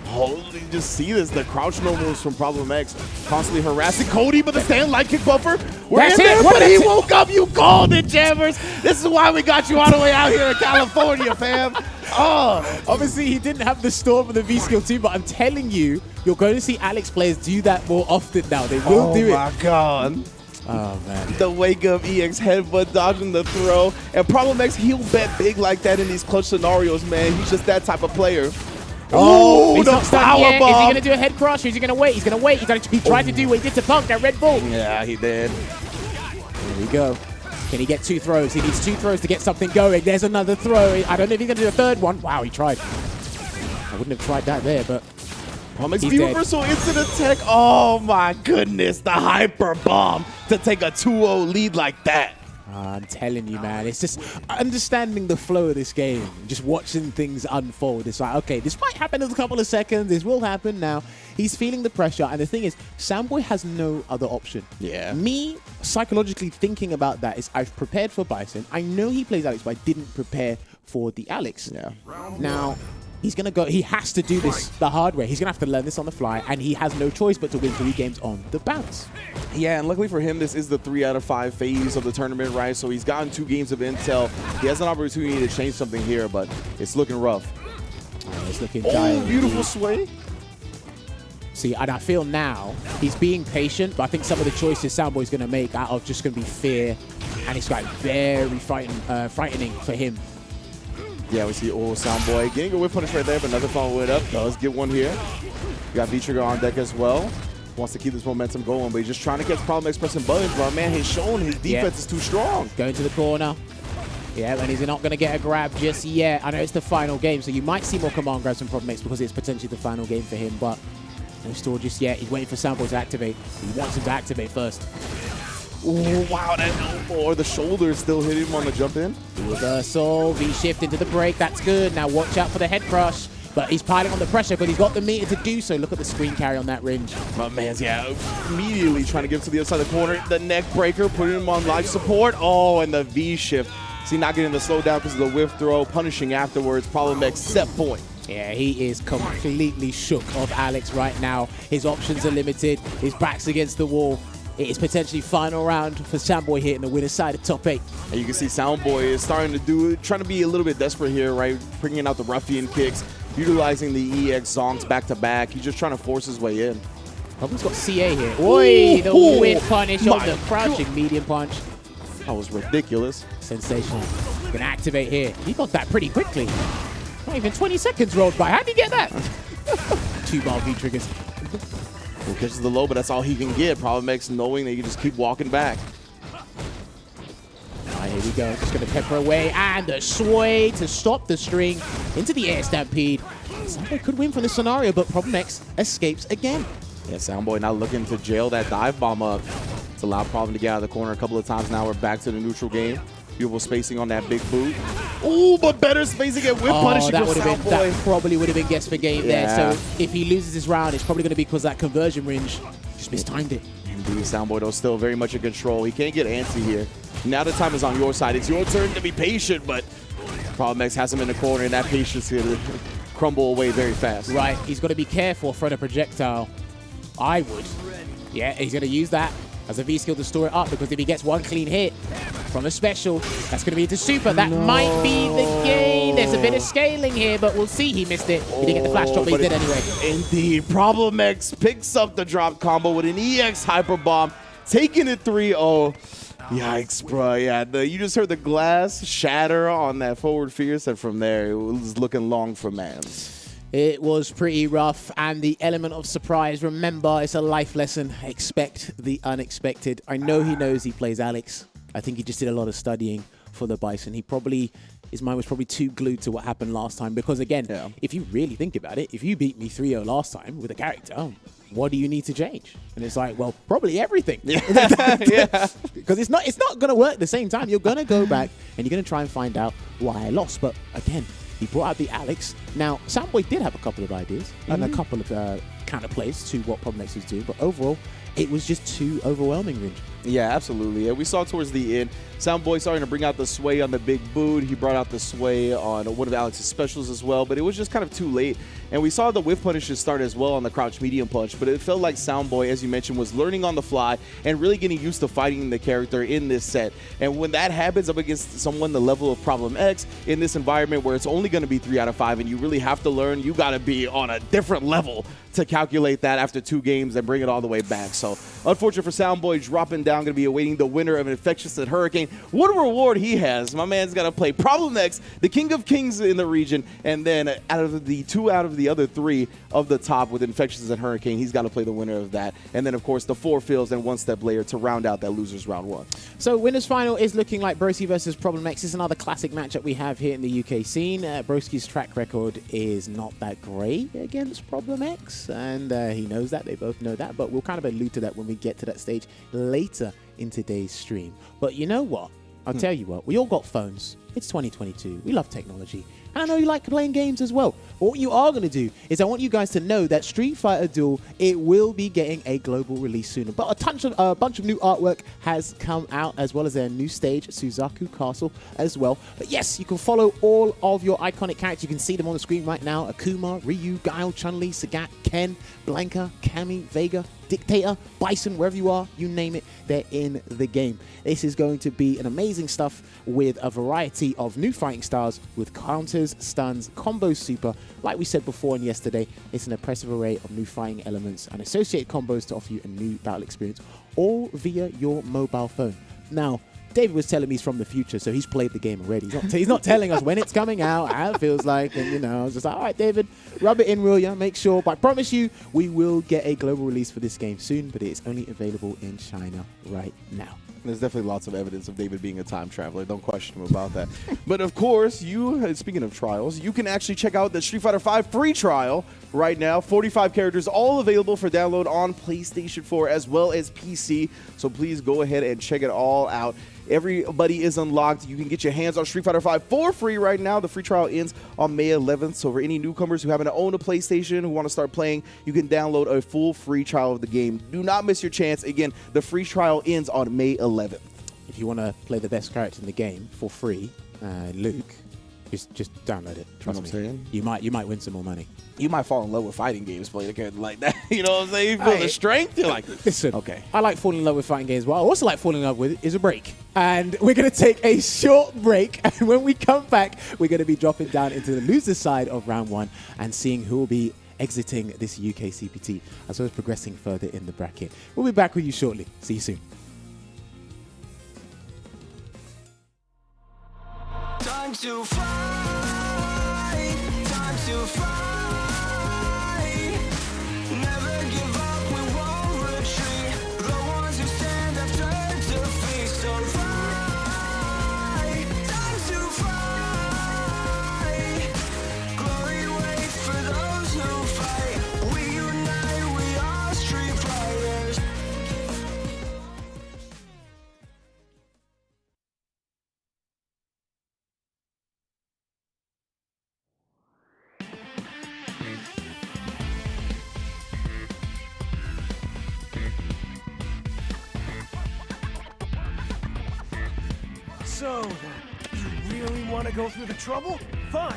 Holy, just see this. The crouch normals from Problem X constantly harassing Cody, but the stand light kick buffer. We're in there, but he woke up. You called it, Jammers. This is why we got you all the way out here in California, fam. Oh, obviously he didn't have the storm for the V skill 2, but I'm telling you, you're going to see Alex players do that more often now. They will do it. Oh my God. Oh, man. The wake up EX headbutt dodging the throw. And Problem X, he'll bet big like that in these clutch scenarios, man. He's just that type of player. Oh, he's the not stunned power yet. bomb. Is he going to do a head crush or is he going to wait? He's going to wait. He tried to do what he did to Punk at Red Bull. Yeah, he did. There we go. Can he get 2 throws? He needs 2 throws to get something going. There's another throw. I don't know if he's going to do a third one. Wow, he tried. I wouldn't have tried that there, but Problem X he's universal instant attack. Oh my goodness, the hyper bomb to take a 2-0 lead like that. I'm telling you, man, it's just understanding the flow of this game, just watching things unfold. It's like, okay, this might happen in a couple of seconds. This will happen now. He's feeling the pressure. And the thing is, Soundboy has no other option. Yeah. Me, psychologically thinking about that is I've prepared for Bison. I know he plays Alex, but I didn't prepare for the Alex. Yeah. Now, he's going to go, he has to do this the hard way. He's going to have to learn this on the fly, and he has no choice but to win 3 games on the bounce. Yeah, and luckily for him, this is the 3 out of 5 phase of the tournament, right? So he's gotten 2 games of intel. He has an opportunity to change something here, but it's looking rough. It's looking Oh, dire beautiful indeed. sway. See, and I feel now he's being patient, but I think some of the choices Soundboy's going to make out of just going to be fear, and it's like very frightening for him. Yeah, we see Soundboy getting a whip punish right there, but another follow it up. Does get one here. We got V-Trigger on deck as well. Wants to keep this momentum going, but he's just trying to catch Problem X pressing buttons. But man, he's shown his defense is too strong. Going to the corner. Yeah, and he's not going to get a grab just yet. I know it's the final game, so you might see more command grabs from Problem X because it's potentially the final game for him, but no store just yet. He's waiting for Soundboy to activate. He wants him to activate first. Oh, wow, that elbow or the shoulder still hit him on the jump in. Reversal, V-shift into the break. That's good. Now watch out for the head crush. But he's piling on the pressure, but he's got the meter to do so. Look at the screen carry on that range. My man's, yeah, immediately trying to get to the other side of the corner. The neck breaker, putting him on life support. Oh, and the V-shift. See, not getting the slowdown because of the whiff throw, punishing afterwards. Problem X set point. Yeah, he is completely shook of Alex right now. His options are limited. His back's against the wall. It is potentially final round for Soundboy hitting the winner's side of top 8. And you can see Soundboy is starting to trying to be a little bit desperate here, right? Bringing out the ruffian kicks, utilizing the EX zonks back to back. He's just trying to force his way in. Problem's got CA here. Oi, the whip punish on the crouching medium punch. That was ridiculous. Sensational. Gonna activate here. He got that pretty quickly. Not even 20 seconds rolled by. How'd he get that? 2-bar V-triggers. He catches the low, but that's all he can get. Problem X knowing that he can just keep walking back. All right, here we go. Just going to pepper away. And the sway to stop the string into the air stampede. Soundboy could win from this scenario, but Problem X escapes again. Yeah, Soundboy now looking to jail that dive bomb up. It's allowed Problem to get out of the corner a couple of times now. We're back to the neutral game. Beautiful spacing on that big boot. Ooh, but better spacing at whip punishing that for Soundboy. that probably would have been guess for game there. Yeah. So if he loses this round, it's probably going to be because that conversion range just mistimed it. Indeed, Soundboy though still very much in control. He can't get antsy here. Now the time is on your side. It's your turn to be patient, but Problem X has him in the corner, and that patience here to crumble away very fast. Right, he's got to be careful throwing a projectile. I would. Yeah, he's going to use that as a V-skill to store it up, because if he gets one clean hit from a special, that's going to be into super. That might be the game. There's a bit of scaling here, but we'll see. He missed it. He didn't get the flash drop, but he did anyway. Indeed. Problem X picks up the drop combo with an EX hyper bomb, taking it 3-0. Yikes, bro. Yeah, you just heard the glass shatter on that forward fierce, and from there, it was looking long for Mans. It was pretty rough, and the element of surprise, remember, it's a life lesson. Expect the unexpected. I know he knows he plays Alex. I think he just did a lot of studying for the Bison. His mind was probably too glued to what happened last time, because again, if you really think about it, if you beat me 3-0 last time with a character, what do you need to change? And it's like, well, probably everything. Yeah. Because it's not going to work at the same time. You're going to go back and you're going to try and find out why I lost. But again, he brought out the Alex. Now, Soundboy did have a couple of ideas and a couple of counterplays to what Problem X was doing, but overall, it was just too overwhelming, Ringe. Yeah, absolutely. And we saw towards the end, Soundboy starting to bring out the sway on the big boot. He brought out the sway on one of Alex's specials as well, but it was just kind of too late. And we saw the whiff punishes start as well on the crouch medium punch, but it felt like Soundboy, as you mentioned, was learning on the fly and really getting used to fighting the character in this set. And when that happens up against someone the level of Problem X in this environment where it's only going to be 3 out of 5 and you really have to learn, you got to be on a different level to calculate that after 2 games and bring it all the way back. So unfortunate for Soundboy dropping down, going to be awaiting the winner of Infectious and Hurricane. What a reward he has. My man's got to play Problem X, the King of Kings in the region, and then out of the other 3 of the top with Infectious and Hurricane, he's got to play the winner of that. And then, of course, the 4 fields and 1-step layer to round out that losers round 1. So winners final is looking like Broski versus Problem X. It's another classic matchup we have here in the UK scene. Broski's track record is not that great against Problem X, and he knows that. They both know that, but we'll kind of allude to that when we get to that stage later in today's stream. But you know what? I'll tell you what. We all got phones. It's 2022. We love technology. And I know you like playing games as well. But what you are going to do is I want you guys to know that Street Fighter Duel, it will be getting a global release sooner. But a bunch of new artwork has come out, as well as their new stage, Suzaku Castle, as well. But yes, you can follow all of your iconic characters. You can see them on the screen right now. Akuma, Ryu, Guile, Chun-Li, Sagat, Ken, Blanca, Cammy, Vega, Dictator, Bison, wherever you are, you name it, they're in the game. This is going to be an amazing stuff with a variety of new fighting styles with counters, stuns, combos, super. Like we said before and yesterday, it's an impressive array of new fighting elements and associated combos to offer you a new battle experience, all via your mobile phone. Now, David was telling me he's from the future, so he's played the game already. He's not telling us when it's coming out, how it feels like, and I was just like, all right, David, rub it in, will ya? Make sure. But I promise you, we will get a global release for this game soon, but it's only available in China right now. There's definitely lots of evidence of David being a time traveler. Don't question him about that. But of course, speaking of trials, you can actually check out the Street Fighter V free trial right now. 45 characters, all available for download on PlayStation 4 as well as PC. So please go ahead and check it all out. Everybody is unlocked. You can get your hands on Street Fighter V for free right now. The free trial ends on May 11th. So for any newcomers who happen to own a PlayStation, who want to start playing, you can download a full free trial of the game. Do not miss your chance. Again, the free trial ends on May 11th. If you want to play the best character in the game for free, Luke, just download it. Trust me. Saying? You might win some more money. You might fall in love with fighting games playing a character like that. You know what I'm saying? You feel the strength. You're like, listen, okay. I like falling in love with fighting games. What I also like falling in love with is a break. And we're going to take a short break. And when we come back, we're going to be dropping down into the loser side of round 1 and seeing who will be exiting this UK CPT as well as progressing further in the bracket. We'll be back with you shortly. See you soon. Time to fight, time to fight. Never give up, we won't retreat. The ones who stand have turned to defeat. So fight, time to fight. Glory waits for those who fight. We unite, we are Street Fighters. So, you really want to go through the trouble? Fine.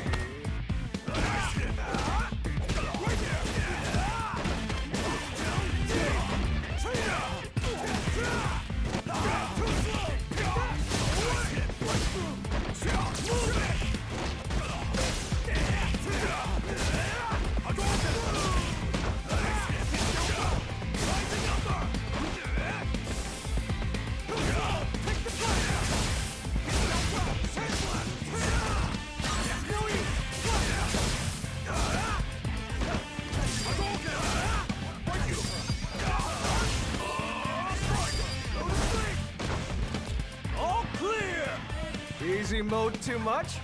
All clear! Easy mode too much?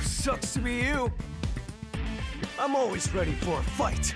Sucks to be you. I'm always ready for a fight.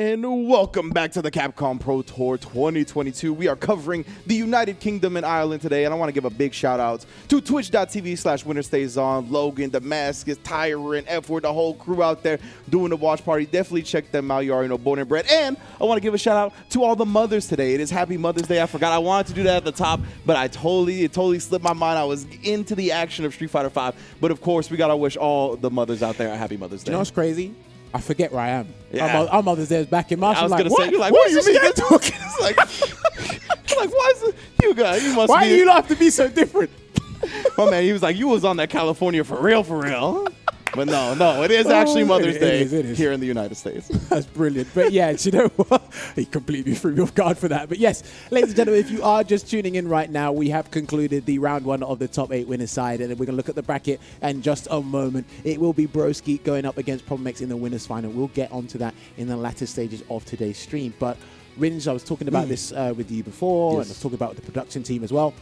And welcome back to the Capcom Pro Tour 2022. We are covering the United Kingdom and Ireland today, and I want to give a big shout out to twitch.tv/winnerstayson, Logan, Damascus, Tyrant, F-Word, the whole crew out there doing the watch party. Definitely check them out. You already know, Born and Bred. And I want to give a shout out to all the mothers today. It is Happy Mother's Day. I forgot I wanted to do that at the top, but it totally slipped my mind. I was into the action of Street Fighter V, but of course, we got to wish all the mothers out there a Happy Mother's Day. You know what's crazy? I forget where I am. Yeah. Our Mother's Day is back in March. I was like, going to say, you're like, what what do you mean? this guy talking? It's like, why is it? You guys, you must Why be. do you have to be so different? My man, he was like, you was on that California for real. But no, it is actually Mother's Day it is. here in the United States. That's brilliant. But yeah, do you know what? He completely threw me off guard for that. But yes, ladies and gentlemen, if you are just tuning in right now, we have concluded the round one of the top 8 winners side. And we're going to look at the bracket in just a moment. It will be Broski going up against Problem X in the winners final. We'll get onto that in the latter stages of today's stream. But Ringe, I was talking about this with you before, and I was talking about the production team as well.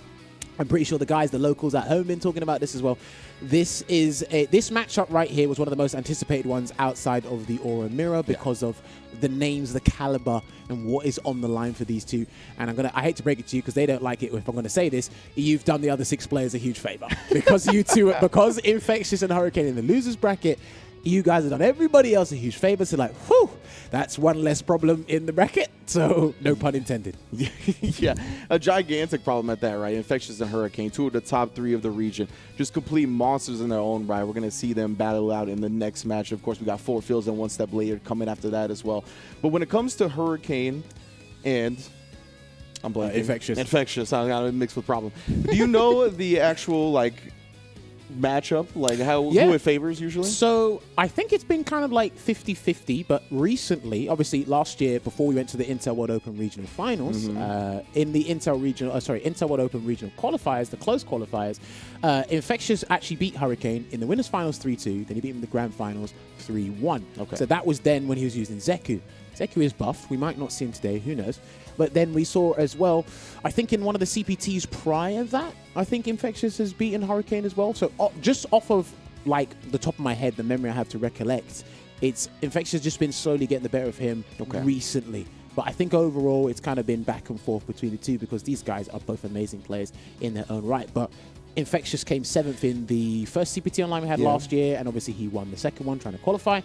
I'm pretty sure the guys, the locals at home, been talking about this as well. This matchup right here was one of the most anticipated ones outside of the Aura Mirror because of the names, the caliber, and what is on the line for these two. And I hate to break it to you because they don't like it if I'm going to say this. You've done the other 6 players a huge favor because you two, because Infectious and Hurricane in the losers bracket, you guys have done everybody else a huge favor. So like, whew, that's one less problem in the bracket. So no pun intended. Yeah, a gigantic problem at that, right? Infectious and Hurricane, 2 of the top 3 of the region, just complete monsters in their own right. We're going to see them battle out in the next match. Of course, we got 4 Fields and 1 Step later coming after that as well. But when it comes to Hurricane and I'm blanking. Infectious, I got it mixed with problem. Do you know the actual matchup, who it favors usually? So I think it's been kind of like 50-50, but recently, obviously last year before we went to the Intel World Open Regional Finals, in the Intel World Open Regional Qualifiers, the close qualifiers, Infectious actually beat Hurricane in the winners finals 3-2, then he beat him in the grand finals 3-1. Okay. So that was then when he was using Zeku. Zeku is buffed. We might not see him today, who knows. But then we saw as well, I think in one of the CPTs prior to that, I think Infectious has beaten Hurricane as well. So just off of the top of my head, the memory I have to recollect, it's Infectious just been slowly getting the better of him recently. But I think overall it's kind of been back and forth between the two because these guys are both amazing players in their own right. But Infectious came 7th in the first CPT online we had last year, and obviously he won the second one trying to qualify.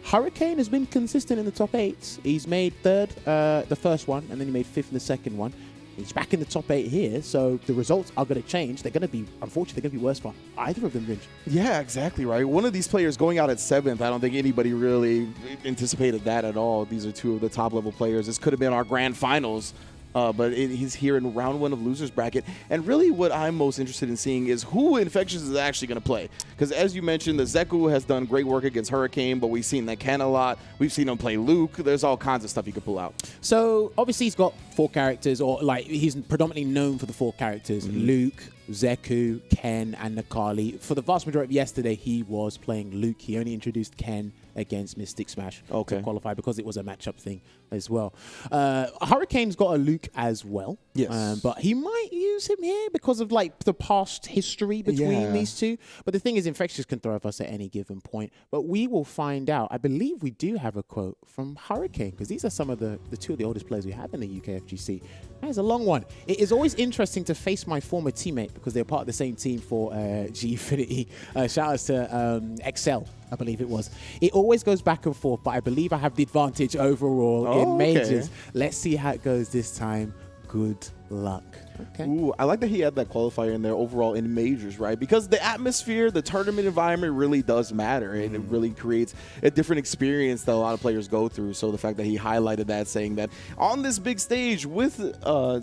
Hurricane has been consistent in the top 8. He's made 3rd the first one, and then he made 5th in the second one. He's back in the top 8 here, so the results are going to change. They're going to be, unfortunately, they're going to be worse for either of them, Ringe. Yeah, exactly, right. One of these players going out at 7th, I don't think anybody really anticipated that at all. These are 2 of the top-level players. This could have been our grand finals but he's here in round 1 of losers bracket. And really what I'm most interested in seeing is who Infectious is actually going to play. Because as you mentioned, the Zeku has done great work against Hurricane, but we've seen that Ken a lot. We've seen him play Luke. There's all kinds of stuff he could pull out. So obviously he's got 4 characters, or like he's predominantly known for the 4 characters. Luke, Zeku, Ken, and Nakali. For the vast majority of yesterday, he was playing Luke. He only introduced Ken against Mystic Smash to qualify because it was a matchup thing as well. Hurricane's got a Luke as well. Yes. But he might use him here because of like the past history between these two. But the thing is, Infectious can throw us at any given point. But we will find out. I believe we do have a quote from Hurricane, because these are some of the 2 of the oldest players we have in the UK FGC. That is a long one. It is always interesting to face my former teammate because they're part of the same team for G Infinity. Shout outs to Excel, I believe it was. It always goes back and forth, but I believe I have the advantage overall in majors. Okay. Let's see how it goes this time. Good luck. Okay. Ooh, I like that he had that qualifier in there overall in majors, right? Because the atmosphere, the tournament environment really does matter, and it really creates a different experience that a lot of players go through. So the fact that he highlighted that, saying that on this big stage with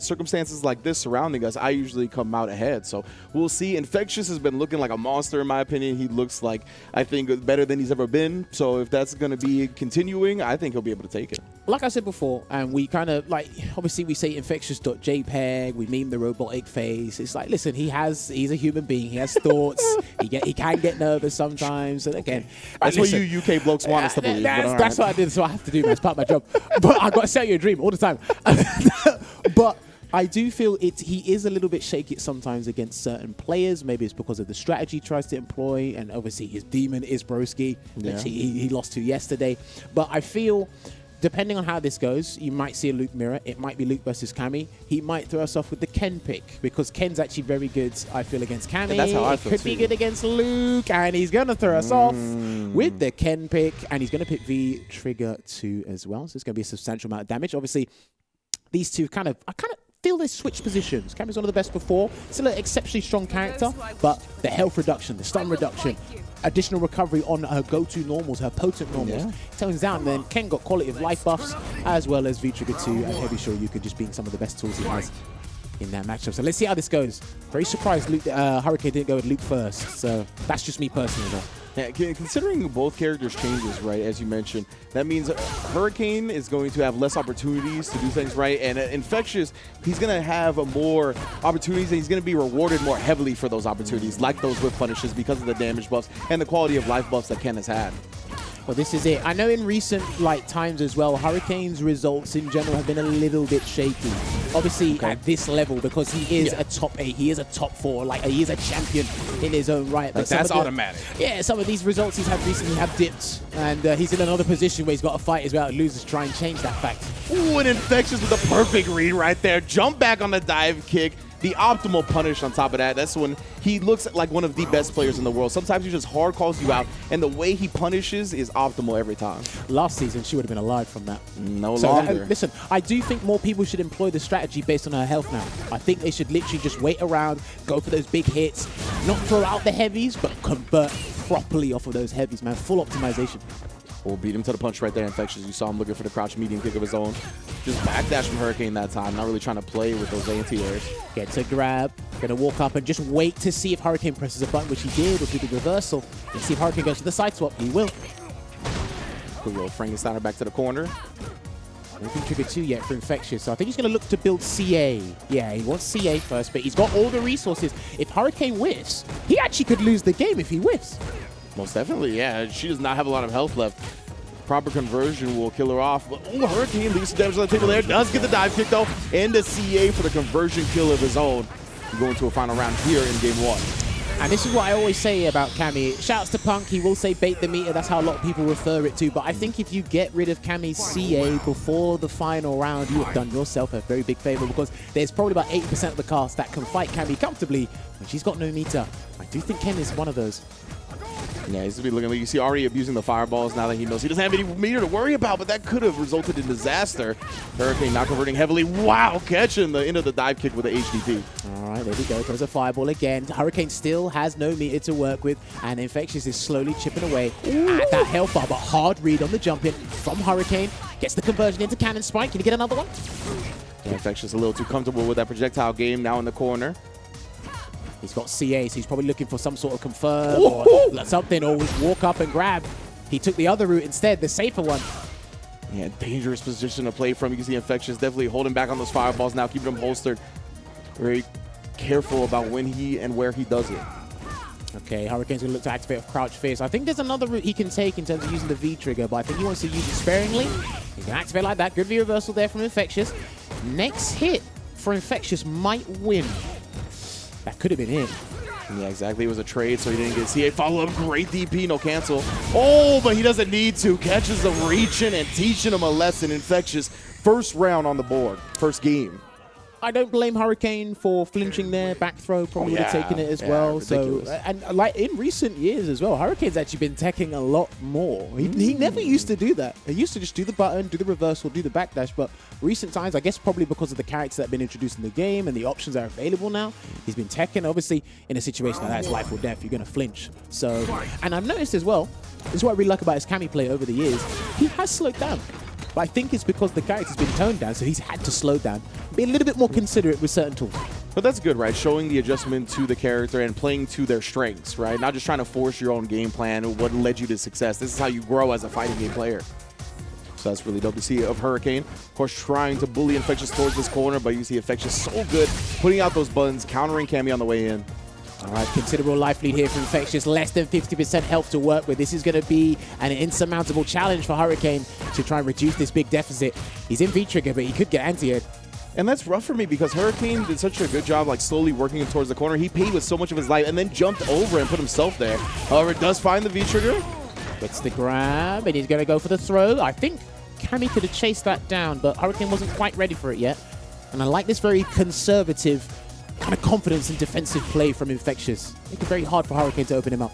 circumstances like this surrounding us, I usually come out ahead. So we'll see. Infectious has been looking like a monster, in my opinion. He looks like, I think, better than he's ever been. So if that's going to be continuing, I think he'll be able to take it. Like I said before, and we kind of like, obviously we say infectious.jpg, we meme the robotic face. It's like, listen, he's a human being. He has thoughts. he can get nervous sometimes. And again, that's what you UK blokes want us to believe. That's what I did. So I have to do, man. It's part of my job. But I got to sell you a dream all the time. But I do feel he is a little bit shaky sometimes against certain players. Maybe it's because of the strategy he tries to employ, and obviously his demon is Broski, which he lost to yesterday. But I feel, depending on how this goes, you might see a Luke mirror. It might be Luke versus Cammy. He might throw us off with the Ken pick, because Ken's actually very good, I feel, against Cammy. And that's how I feel could be good against Luke, and he's going to throw us off with the Ken pick, and he's going to pick V Trigger 2 as well. So it's going to be a substantial amount of damage. Obviously, these two I kind of feel they switch positions. Cammy's one of the best before. Still an exceptionally strong character, but the health reduction, the stun reduction, additional recovery on her go-to normals, her potent normals, tones down. And then Ken got quality of life buffs, as well as V-Trigger 2 and Heavy Shoryuken just being some of the best tools he has in that matchup. So let's see how this goes. Very surprised Hurricane didn't go with Luke first. So that's just me personally, though. Yeah, considering both characters' changes, right, as you mentioned, that means Hurricane is going to have less opportunities to do things right, and Infectious, he's going to have more opportunities, and he's going to be rewarded more heavily for those opportunities, like those whip punishes, because of the damage buffs and the quality of life buffs that Ken has had. Well, this is it. I know in recent times as well, Hurricane's results in general have been a little bit shaky. Obviously, at this level, because he is a top 8, he is a top 4, he is a champion in his own right. But that's automatic. Yeah, some of these results he's had recently have dipped, and he's in another position where he's got to fight as well. Losers try and change that fact. Ooh, an Infectious with a perfect read right there. Jump back on the dive kick. The optimal punish on top of that. That's when he looks like one of the best players in the world. Sometimes he just hard calls you out, and the way he punishes is optimal every time. Last season, she would have been alive from that. No longer. Listen, I do think more people should employ the strategy based on her health now. I think they should literally just wait around, go for those big hits, not throw out the heavies, but convert properly off of those heavies, man. Full optimization. We'll beat him to the punch right there, Infectious. You saw him looking for the crouch medium kick of his own. Just backdash from Hurricane that time. Not really trying to play with those anti-airs. Gets a grab. Gonna walk up and just wait to see if Hurricane presses a button, which he did, or do the reversal. Let's see if Hurricane goes to the side swap. He will. Good little Frankensteiner back to the corner. Nothing trigger 2 yet for Infectious, so I think he's going to look to build CA. Yeah, he wants CA first, but he's got all the resources. If Hurricane whiffs, he actually could lose the game if he whiffs. Most definitely, yeah. She does not have a lot of health left. Proper conversion will kill her off. But, ooh, Hurricane leaves some damage on the table there. Does get the dive kick, though. And the CA for the conversion kill of his own. Going to a final round here in Game 1. And this is what I always say about Cammy. Shouts to Punk, he will say bait the meter. That's how a lot of people refer it to. But I think if you get rid of Cammy's CA before the final round, you have done yourself a very big favor, because there's probably about 80% of the cast that can fight Cammy comfortably when she's got no meter. I do think Ken is one of those. Yeah, he's going to be looking like, you see Ari abusing the fireballs now that he knows he doesn't have any meter to worry about, but that could have resulted in disaster. Hurricane not converting heavily. Wow, catching the end of the dive kick with the HDP. All right, there we go. Goes a fireball again. Hurricane still has no meter to work with, and Infectious is slowly chipping away at that health bar, but hard read on the jump in from Hurricane. Gets the conversion into Cannon Spike. Can he get another one? Yeah, Infectious a little too comfortable with that projectile game now in the corner. He's got CA, so he's probably looking for some sort of confirm or something, or walk up and grab. He took the other route instead, the safer one. Yeah, dangerous position to play from. You can see Infectious definitely holding back on those fireballs now, keeping them holstered. Very careful about when he and where he does it. Okay, Hurricane's going to look to activate a Crouch Fierce. I think there's another route he can take in terms of using the V trigger, but I think he wants to use it sparingly. He's going to activate like that. Good V reversal there from Infectious. Next hit for Infectious might win. That could have been it. Yeah, exactly. It was a trade, so he didn't get CA follow-up. Great DP, no cancel. Oh, but he doesn't need to. Catches him reaching and teaching him a lesson. Infectious, first round on the board, first game. I don't blame Hurricane for flinching there. Back throw probably would have taken it as well. Ridiculous. So, and like in recent years as well, Hurricane's actually been teching a lot more. He never used to do that. He used to just do the button, do the reversal, do the backdash. But recent times, I guess probably because of the characters that have been introduced in the game and the options that are available now, he's been teching. Obviously, in a situation like that, it's life or death. You're going to flinch. So, and I've noticed as well, this is what I really like about his Cammy play over the years. He has slowed down. But I think it's because the character's been toned down, so he's had to slow down, be a little bit more considerate with certain tools. But that's good, right? Showing the adjustment to the character and playing to their strengths, right? Not just trying to force your own game plan or what led you to success. This is how you grow as a fighting game player. So that's really dope to see of Hurricane. Of course, trying to bully Infectious towards this corner, but you see Infectious so good, putting out those buttons, countering Cammy on the way in. All right, considerable life lead here for Infectious. Less than 50% health to work with. This is going to be an insurmountable challenge for Hurricane to try and reduce this big deficit. He's in V-trigger, but he could get anti-aired. And that's rough for me because Hurricane did such a good job like slowly working him towards the corner. He paid with so much of his life and then jumped over and put himself there. However, does find the V-trigger. Gets the grab, and he's going to go for the throw. I think Cammy could have chased that down, but Hurricane wasn't quite ready for it yet. And I like this very conservative kind of confidence and defensive play from Infectious. Make it very hard for Hurricane to open him up.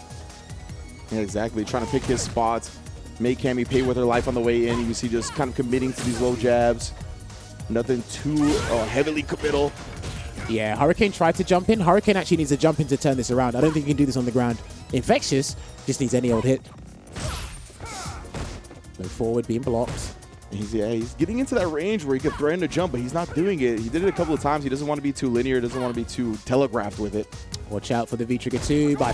Yeah, exactly. Trying to pick his spots, make Cammy pay with her life on the way in. You see just kind of committing to these low jabs. Nothing too heavily committal. Yeah, Hurricane tried to jump in. Hurricane actually needs to jump in to turn this around. I don't think he can do this on the ground. Infectious just needs any old hit. Go forward, being blocked. He's getting into that range where he could threaten to jump, but he's not doing it. He did it a couple of times. He doesn't want to be too linear, doesn't want to be too telegraphed with it. Watch out for the V-trigger too, but I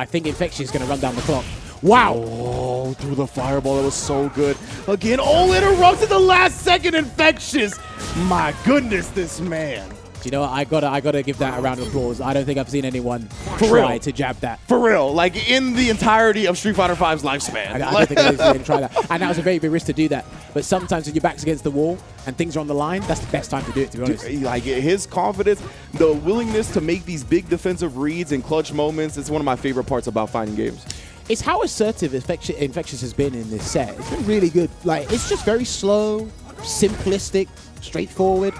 think Infectious is going to run down the clock. Wow! Oh, through the fireball. That was so good. Again, all interrupted the last second. Infectious. My goodness, this man. Do you know what? I gotta give that a round of applause. I don't think I've seen anyone For try real. to jab that. For real, like in the entirety of Street Fighter V's lifespan. I don't think I've seen anyone try that. And that was a very big risk to do that. But sometimes when your back's against the wall and things are on the line, that's the best time to do it, to be honest. Like his confidence, the willingness to make these big defensive reads and clutch moments, it's one of my favorite parts about fighting games. It's how assertive Infectious has been in this set. It's been really good. Like, it's just very slow, simplistic, straightforward.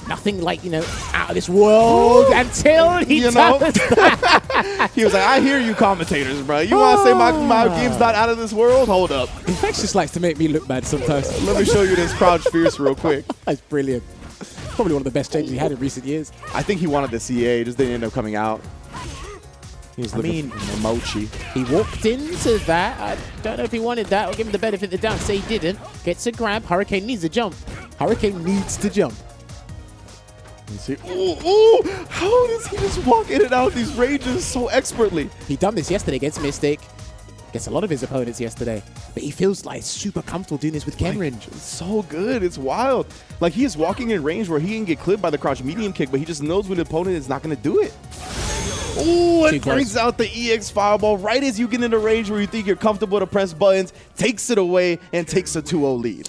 Nothing like, out of this world until he does that. He was like, I hear you commentators, bro. You want to say my game's not out of this world? Hold up. Infectious likes to make me look bad sometimes. Let me show you this Crouch Fierce real quick. That's brilliant. Probably one of the best changes he had in recent years. I think he wanted the CA, just didn't end up coming out. He was looking for Mochi. He walked into that. I don't know if he wanted that or give him the benefit of the doubt. Say he didn't. Gets a grab. Hurricane needs a jump. Hurricane needs to jump. You see, ooh, how does he just walk in and out of these ranges so expertly? He done this yesterday against Mystic. Against a lot of his opponents yesterday. But he feels like super comfortable doing this with Ken range. It's so good. It's wild. Like, he is walking in range where he can get clipped by the crouch medium kick, but he just knows when the opponent is not going to do it. Ooh, it brings out the EX fireball right as you get into range where you think you're comfortable to press buttons, takes it away, and takes a 2-0 lead.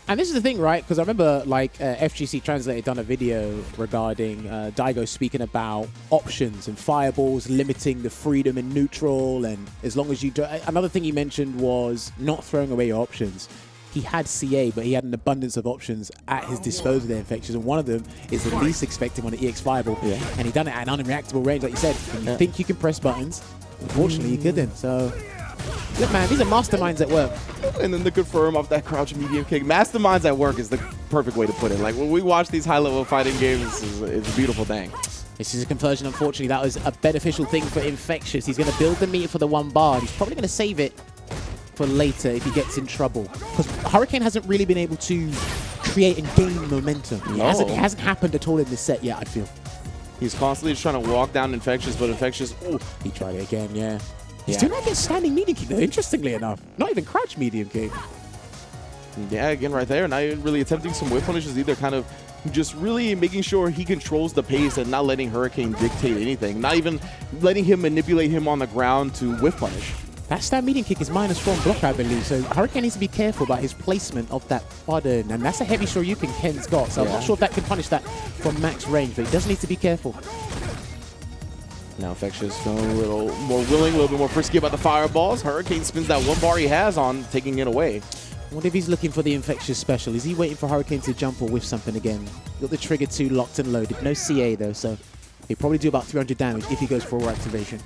And this is the thing, right? Because I remember, FGC Translated done a video regarding Daigo speaking about options and fireballs limiting the freedom in neutral. And as long as you do... Another thing he mentioned was not throwing away your options. He had CA, but he had an abundance of options at his disposal there, Infectious. And one of them is the least expected one, an EX fireball. Yeah. And he done it at an unreactable range, like you said. When you think you can press buttons, unfortunately, you couldn't. So... Look, man, these are masterminds at work. And then to confirm off that crouch medium kick. Masterminds at work is the perfect way to put it. Like, when we watch these high-level fighting games, it's a beautiful thing. This is a conversion, unfortunately. That was a beneficial thing for Infectious. He's going to build the meter for the one bar. He's probably going to save it for later if he gets in trouble. Because Hurricane hasn't really been able to create and gain momentum. It hasn't happened at all in this set yet, I feel. He's constantly just trying to walk down Infectious, but Infectious, ooh. He tried it again, yeah. He's doing that against standing medium kick, though, interestingly enough. Not even crouch medium kick. Yeah, again, right there. Not even really attempting some whip punishes either. Kind of just really making sure he controls the pace and not letting Hurricane dictate anything. Not even letting him manipulate him on the ground to whip punish. That stand medium kick is -1 block, I believe. So Hurricane needs to be careful about his placement of that button. And that's a heavy Shoryuken Ken's got. So I'm not sure if that can punish that from max range, but he does need to be careful. Now Infectious feeling a little more willing, a little bit more frisky about the fireballs. Hurricane spins that one bar he has on, taking it away. What if he's looking for the Infectious special? Is he waiting for Hurricane to jump or whiff something again? Got the trigger 2 locked and loaded. No CA though, so he'll probably do about 300 damage if he goes for a activation.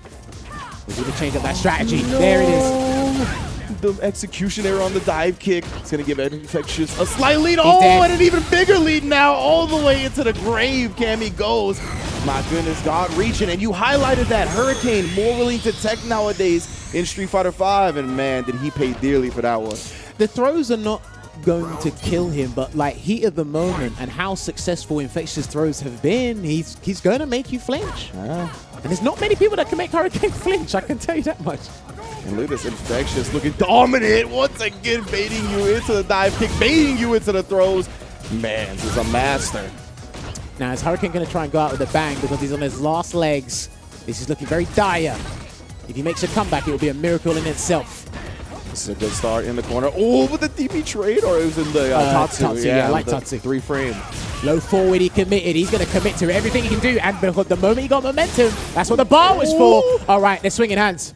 We're going to change up that strategy. No. There it is. The execution error on the dive kick. It's going to give Infectious a slight lead. Dead. And an even bigger lead now. All the way into the grave, Cammy goes. My goodness, God reaching. And you highlighted that. Hurricane more willing to tech nowadays in Street Fighter V. And man, did he pay dearly for that one. The throws are not going to kill him, but like heat of the moment and how successful Infectious throws have been, he's going to make you flinch. And there's not many people that can make Hurricane flinch, I can tell you that much. And look at this Infectious looking dominant once again, baiting you into the dive kick, baiting you into the throws. Man, this is a master. Now is Hurricane going to try and go out with a bang because he's on his last legs? This is looking very dire. If he makes a comeback, it will be a miracle in itself. This is a good start in the corner. Oh, with the DP trade, or it was in the Tatsu. Yeah, I like Tatsu. 3-frame. Low forward, he committed. He's going to commit to everything he can do. And the moment he got momentum, that's what the bar was for. All right, they're swinging hands.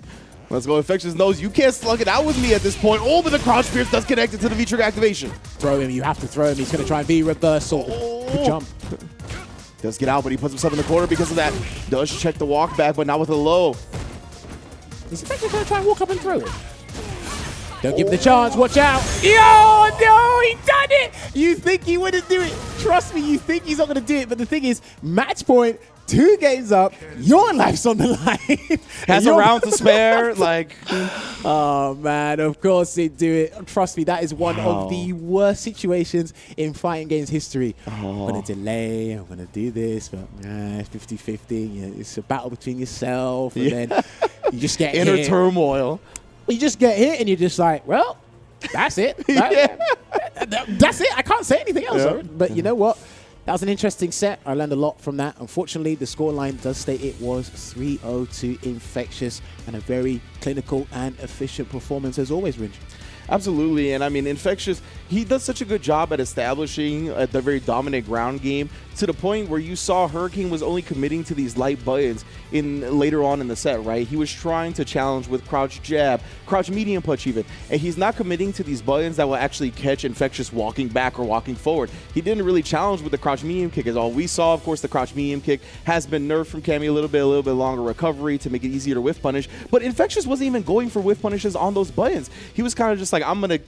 Let's go. Infectious knows you can't slug it out with me at this point. Oh, but the crouch pierce does connect it to the V-trigger activation. Throw him. You have to throw him. He's going to try and V-reversal. Good jump. Does get out, but he puts himself in the corner because of that. Does check the walk back, but not with a low. He's effectively going to try and walk up and throw it. Don't give him the chance. Watch out. Yo, no, he done it. You think he wouldn't do it. Trust me, you think he's not going to do it. But the thing is, match point, 2 games up, your life's on the line. Has a round to spare. Like, oh, man, of course they do it. Trust me, that is one of the worst situations in fighting games history. I'm going to delay. I'm going to do this. But 50-50. Yeah, it's a battle between yourself. And then you just get inner hit. turmoil. You just get hit and you're just like, well, that's it. That's it. I can't say anything else. Yeah. But you know what? That was an interesting set. I learned a lot from that. Unfortunately, the scoreline does state it was 3-0 to Infectious, and a very clinical and efficient performance as always, Ringe. Absolutely, and I mean, Infectious, he does such a good job at establishing the very dominant ground game to the point where you saw Hurricane was only committing to these light buttons later on in the set, right? He was trying to challenge with crouch jab, crouch medium punch even, and he's not committing to these buttons that will actually catch Infectious walking back or walking forward. He didn't really challenge with the crouch medium kick is all we saw. Of course, the crouch medium kick has been nerfed from Cammy a little bit longer recovery to make it easier to whiff punish, but Infectious wasn't even going for whiff punishes on those buttons. He was kind of just like, I'm going to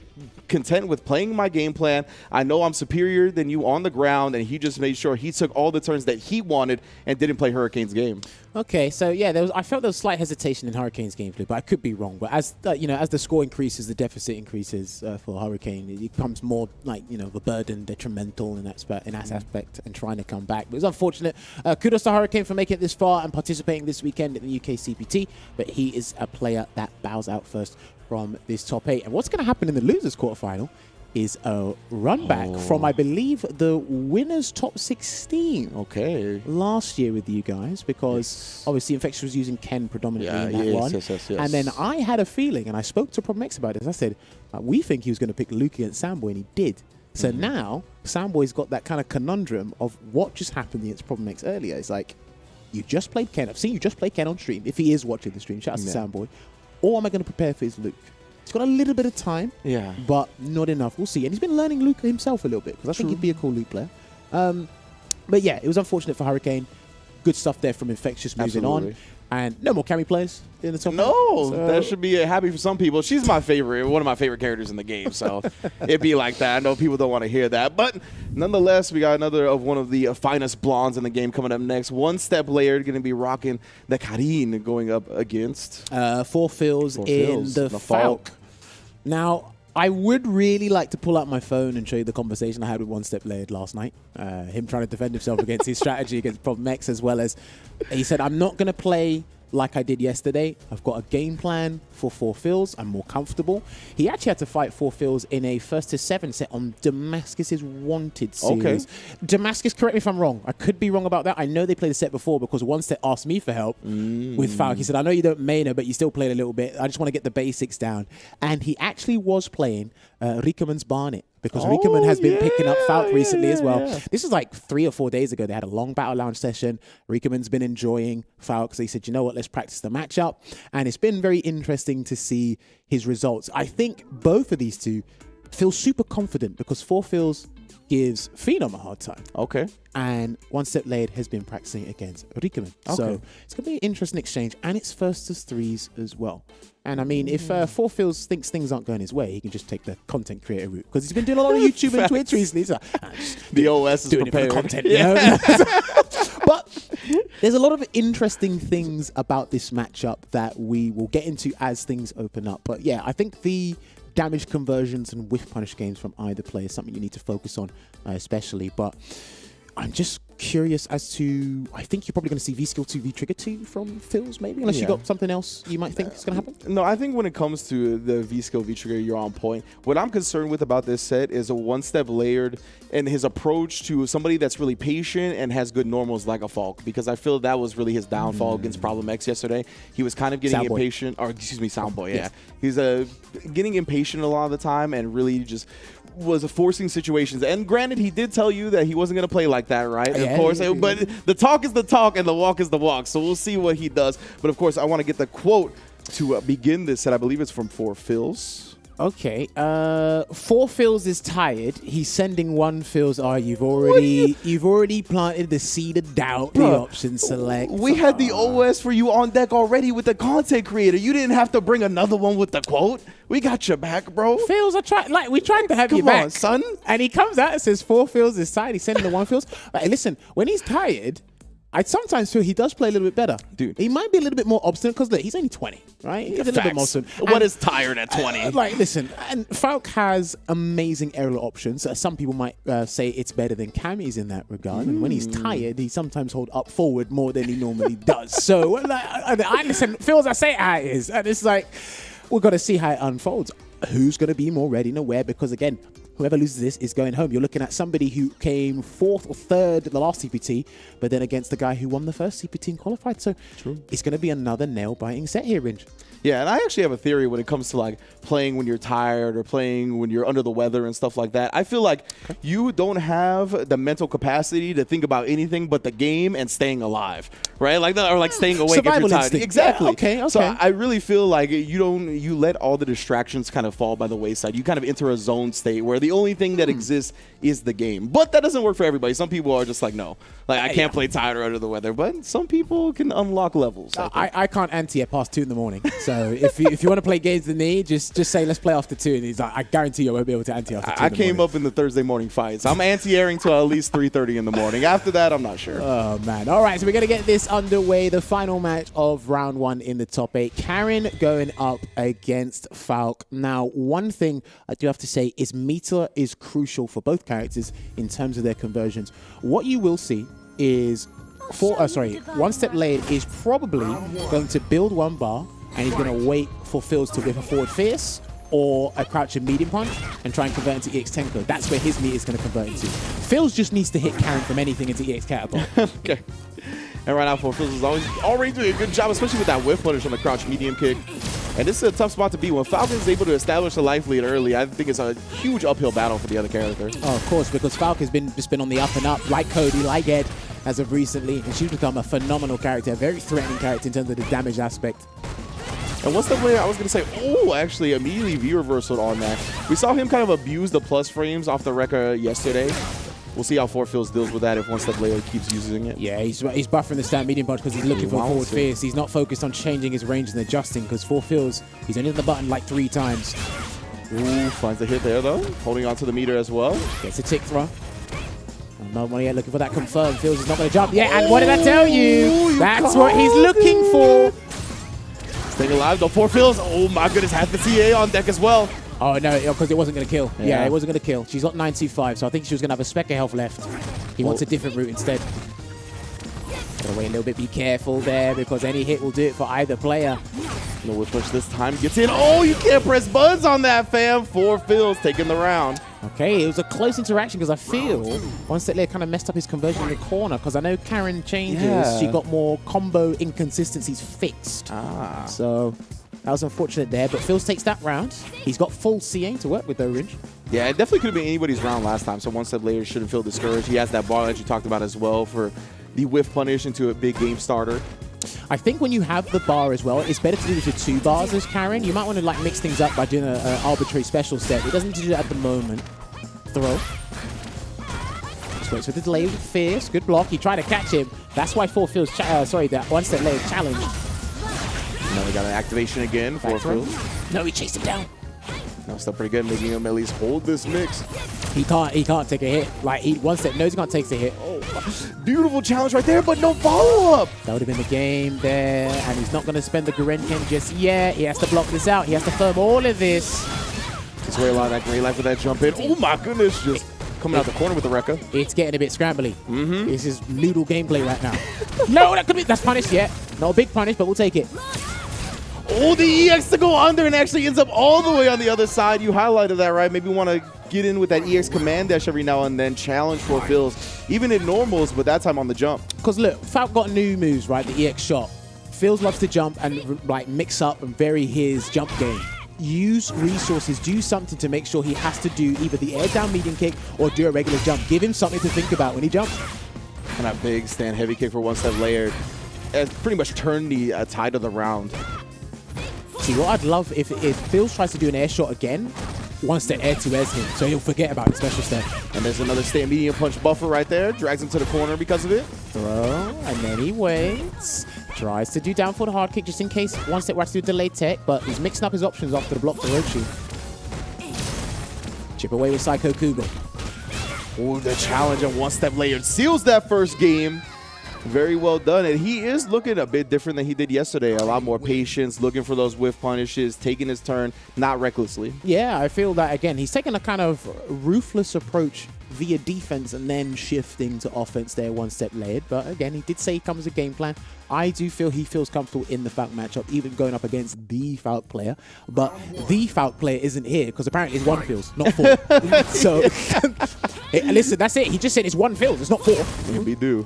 content with playing my game plan. I know I'm superior than you on the ground, and he just made sure he took all the turns that he wanted and didn't play Hurricane's game. Okay, so yeah, I felt there was slight hesitation in Hurricane's gameplay, but I could be wrong. But as as the score increases, the deficit increases for Hurricane. It becomes more like the burden, detrimental in that aspect, and trying to come back. But it was unfortunate. Kudos to Hurricane for making it this far and participating this weekend in the UK CPT. But he is a player that bows out first from this top 8. And what's going to happen in the losers quarterfinal is a run back from, I believe, the winners top 16. Okay. Last year with you guys, because obviously Infectious was using Ken predominantly in that one. Yes. And then I had a feeling, and I spoke to Problem X about this. I said, we think he was going to pick Luke against Samboy, and he did. So now Samboy's got that kind of conundrum of what just happened against Problem X earlier. It's like, you just played Ken. I've seen you just play Ken on stream. If he is watching the stream, shout out to Samboy. Or am I going to prepare for his Luke? He's got a little bit of time, but not enough. We'll see. And he's been learning Luke himself a little bit, because I think he'd be a cool Luke player. But yeah, it was unfortunate for Hurricane. Good stuff there from Infectious moving on. And no more Cammy players in the top. No, that should be happy for some people. She's my favorite, one of my favorite characters in the game. So it'd be like that. I know people don't want to hear that. But nonetheless, we got another of one of the finest blondes in the game coming up next. One Step Layer going to be rocking the Karin going up against 4 fills in the Falk. Now, I would really like to pull out my phone and show you the conversation I had with One Step Laird last night. Him trying to defend himself against his strategy against Problem X, as well as he said, I'm not going to play like I did yesterday. I've got a game plan for 4 fills. I'm more comfortable. He actually had to fight 4 fills in a 1st-to-7 set on Damascus's Wanted series. Damascus, correct me if I'm wrong. I could be wrong about that. I know they played the set before because One Step asked me for help with Falk. He said, I know you don't main her, but you still played a little bit. I just want to get the basics down. And he actually was playing Riekerman's Barnet, because Riekerman has been picking up Falk recently as well. This is like 3 or 4 days ago. They had a long battle lounge session. Riekerman's been enjoying Falk, so he said, you know what, let's practice the matchup. And it's been very interesting to see his results. I think both of these two feel super confident because 4 Fills gives Phenom a hard time. Okay. And One Step Laird has been practicing against Riekerman. So it's going to be an interesting exchange, and it's 1st-to-3s as well. And I mean, if 4 Fills thinks things aren't going his way, he can just take the content creator route, because he's been doing a lot of YouTube and Twitch recently. He's like, the OS is doing prepared. it for the content, you know? But there's a lot of interesting things about this matchup that we will get into as things open up. But yeah, I think the damage conversions and whiff punish games from either player is something you need to focus on, especially. But I'm just curious as to, I think you're probably going to see V-Skill 2, V-Trigger 2 from Phils, maybe, unless you got something else you might think is going to happen. No, I think when it comes to the V-Skill, V-Trigger, you're on point. What I'm concerned with about this set is a One Step Laird and his approach to somebody that's really patient and has good normals like a Falk, because I feel that was really his downfall against Problem X yesterday. He was kind of getting impatient, or excuse me, Soundboy, yeah. He's getting impatient a lot of the time and really just was forcing situations. And granted, he did tell you that he wasn't going to play like that, right? Of course, but the talk is the talk and the walk is the walk. So we'll see what he does. But of course, I want to get the quote to begin this set. I believe it's from 4 Fills. Okay, 4 Fills is tired. He's sending 1 Fills. Oh, you've already planted the seed of doubt. The option select. We had the OS for you on deck already with the content creator. You didn't have to bring another one with the quote. We got your back, bro. Fills, we tried to have you back, on, son. And he comes out and says 4 Fills is tired. He's sending the 1 Fills. Listen, when he's tired, I sometimes feel he does play a little bit better. Dude. He might be a little bit more obstinate because, look, he's only 20, right? He's a little bit more obstinate. What is tired at 20? Listen, and Falk has amazing aerial options. Some people might say it's better than Cammy's in that regard. And when he's tired, he sometimes hold up forward more than he normally does. So, I listen, Phils, I say how it is. And it's like, we've got to see how it unfolds. Who's going to be more ready and aware? Because, again, whoever loses this is going home. You're looking at somebody who came 4th or 3rd at the last CPT, but then against the guy who won the first CPT and qualified. So it's going to be another nail-biting set here, Ringe. Yeah, and I actually have a theory when it comes to like playing when you're tired or playing when you're under the weather and stuff like that. I feel like you don't have the mental capacity to think about anything but the game and staying alive, right? Like that, or like staying awake if you're tired. Instinct. Exactly. Yeah, okay. So I really feel like you let all the distractions kind of fall by the wayside. You kind of enter a zone state where the only thing that exists is the game. But that doesn't work for everybody. Some people are just like, no, like I can't play tired or under the weather. But some people can unlock levels. I can't anti it past 2 in the morning. So if you want to play games with me, just say let's play after 2. And he's like, I guarantee you I won't be able to anti after 2. I came up in the Thursday morning fights. I'm anti-airing till at least 3:30 in the morning. After that, I'm not sure. Oh man! All right, so we're gonna get this underway. The final match of round 1 in the top 8. Karen going up against Falk. Now, one thing I do have to say is meter is crucial for both characters in terms of their conversions. What you will see is One Step Laird is probably going to build 1 bar, and he's going to wait for Phils to whip a forward fierce or a crouching medium punch and try and convert into EX Tenko. That's where his meter is going to convert into. Phils just needs to hit Karen from anything into EX Catapult. Okay. And right now, Phils is already doing a good job, especially with that whiff punish on the crouch medium kick. And this is a tough spot to be. When Falcon is able to establish a life lead early, I think it's a huge uphill battle for the other character. Oh, of course, because Falcon has been on the up and up, like Cody, like Ed, as of recently. And she's become a phenomenal character, a very threatening character in terms of the damage aspect. And what's the way I was going to say, actually, immediately V-reversal on that. We saw him kind of abuse the plus frames off the record yesterday. We'll see how 4 Fills deals with that if One Step Laird keeps using it. Yeah, he's buffering the stand medium punch because he's looking for a forward fierce. He's not focused on changing his range and adjusting because 4 Fills, he's only hit the button like 3 times. Ooh, finds the hit there though. Holding onto the meter as well. Gets a tick throw. No money yet, looking for that confirm. Fills is not going to jump. Yeah, and what did I tell you? That's what he's looking for. Staying alive though, 4 Fills. Oh my goodness, has the CA on deck as well. Oh, no, because it wasn't going to kill. Yeah. Yeah. It wasn't going to kill. She's got 925, so I think she was going to have a speck of health left. He wants a different route instead. Gotta wait a little bit. Be careful there, because any hit will do it for either player. No whip push this time. Gets in. Oh, you can't press buttons on that, fam. 4 fills taking the round. Okay, it was a close interaction, because I feel one step later kind of messed up his conversion in the corner, because I know Karen changes. Yeah. She got more combo inconsistencies fixed. Ah. So that was unfortunate there, but Phils takes that round. He's got full CA to work with, though, Ringe. Yeah, it definitely could have been anybody's round last time, so one step later shouldn't feel discouraged. He has that bar that you talked about as well for the whiff punish into a big game starter. I think when you have the bar as well, it's better to do this with 2 bars as Karen. You might want to like mix things up by doing an arbitrary special step. It doesn't need to do that at the moment. Throw. Just waits for the delay with Fierce. Good block. He tried to catch him. That's why 4 Phils, that one step later challenge. Now we got an activation again for Phil. No, he chased him down. No, still pretty good, making him at least hold this mix. He can't take a hit. Like, one step knows he can't take a hit. Oh, beautiful challenge right there, but no follow-up. That would have been the game there, and he's not going to spend the Gurenken just yet. He has to block this out. He has to firm all of this. Just way a lot of that great life with that jump in. Oh my goodness, just coming out the corner with the Rekka. It's getting a bit scrambly. This is noodle gameplay right now. No, that's punished yet. Not a big punish, but we'll take it. Oh, the EX to go under and actually ends up all the way on the other side. You highlighted that, right? Maybe want to get in with that EX command dash every now and then. Challenge for Phils, even in normals, but that time on the jump. Because look, Falk got new moves, right? The EX shot. Phils loves to jump and like mix up and vary his jump game. Use resources, do something to make sure he has to do either the air down medium kick or do a regular jump. Give him something to think about when he jumps. And that big stand heavy kick for one step layered has pretty much turned the tide of the round. See, what I'd love if Phils tries to do an air shot again, one step air to airs him, so he'll forget about his special step. And there's another stand medium punch buffer right there. Drags him to the corner because of it. Throw, and then he waits. Tries to do down for the hard kick just in case one step has to do delay tech, but he's mixing up his options after the block for Rochi. Chip away with Psycho Kugo. Oh, the challenge and one step layered seals that first game. Very well done, and he is looking a bit different than he did yesterday. A lot more patience, looking for those whiff punishes, taking his turn, not recklessly. Yeah, I feel that, again, he's taking a kind of ruthless approach via defense and then shifting to offense there one step layered. But again, he did say he comes with a game plan. I do feel he feels comfortable in the Falk matchup, even going up against the Falk player. But the Falk player isn't here because apparently it's 1 Phils, not 4. So, listen, that's it. He just said it's 1 Phils, it's not 4. Yeah, we do.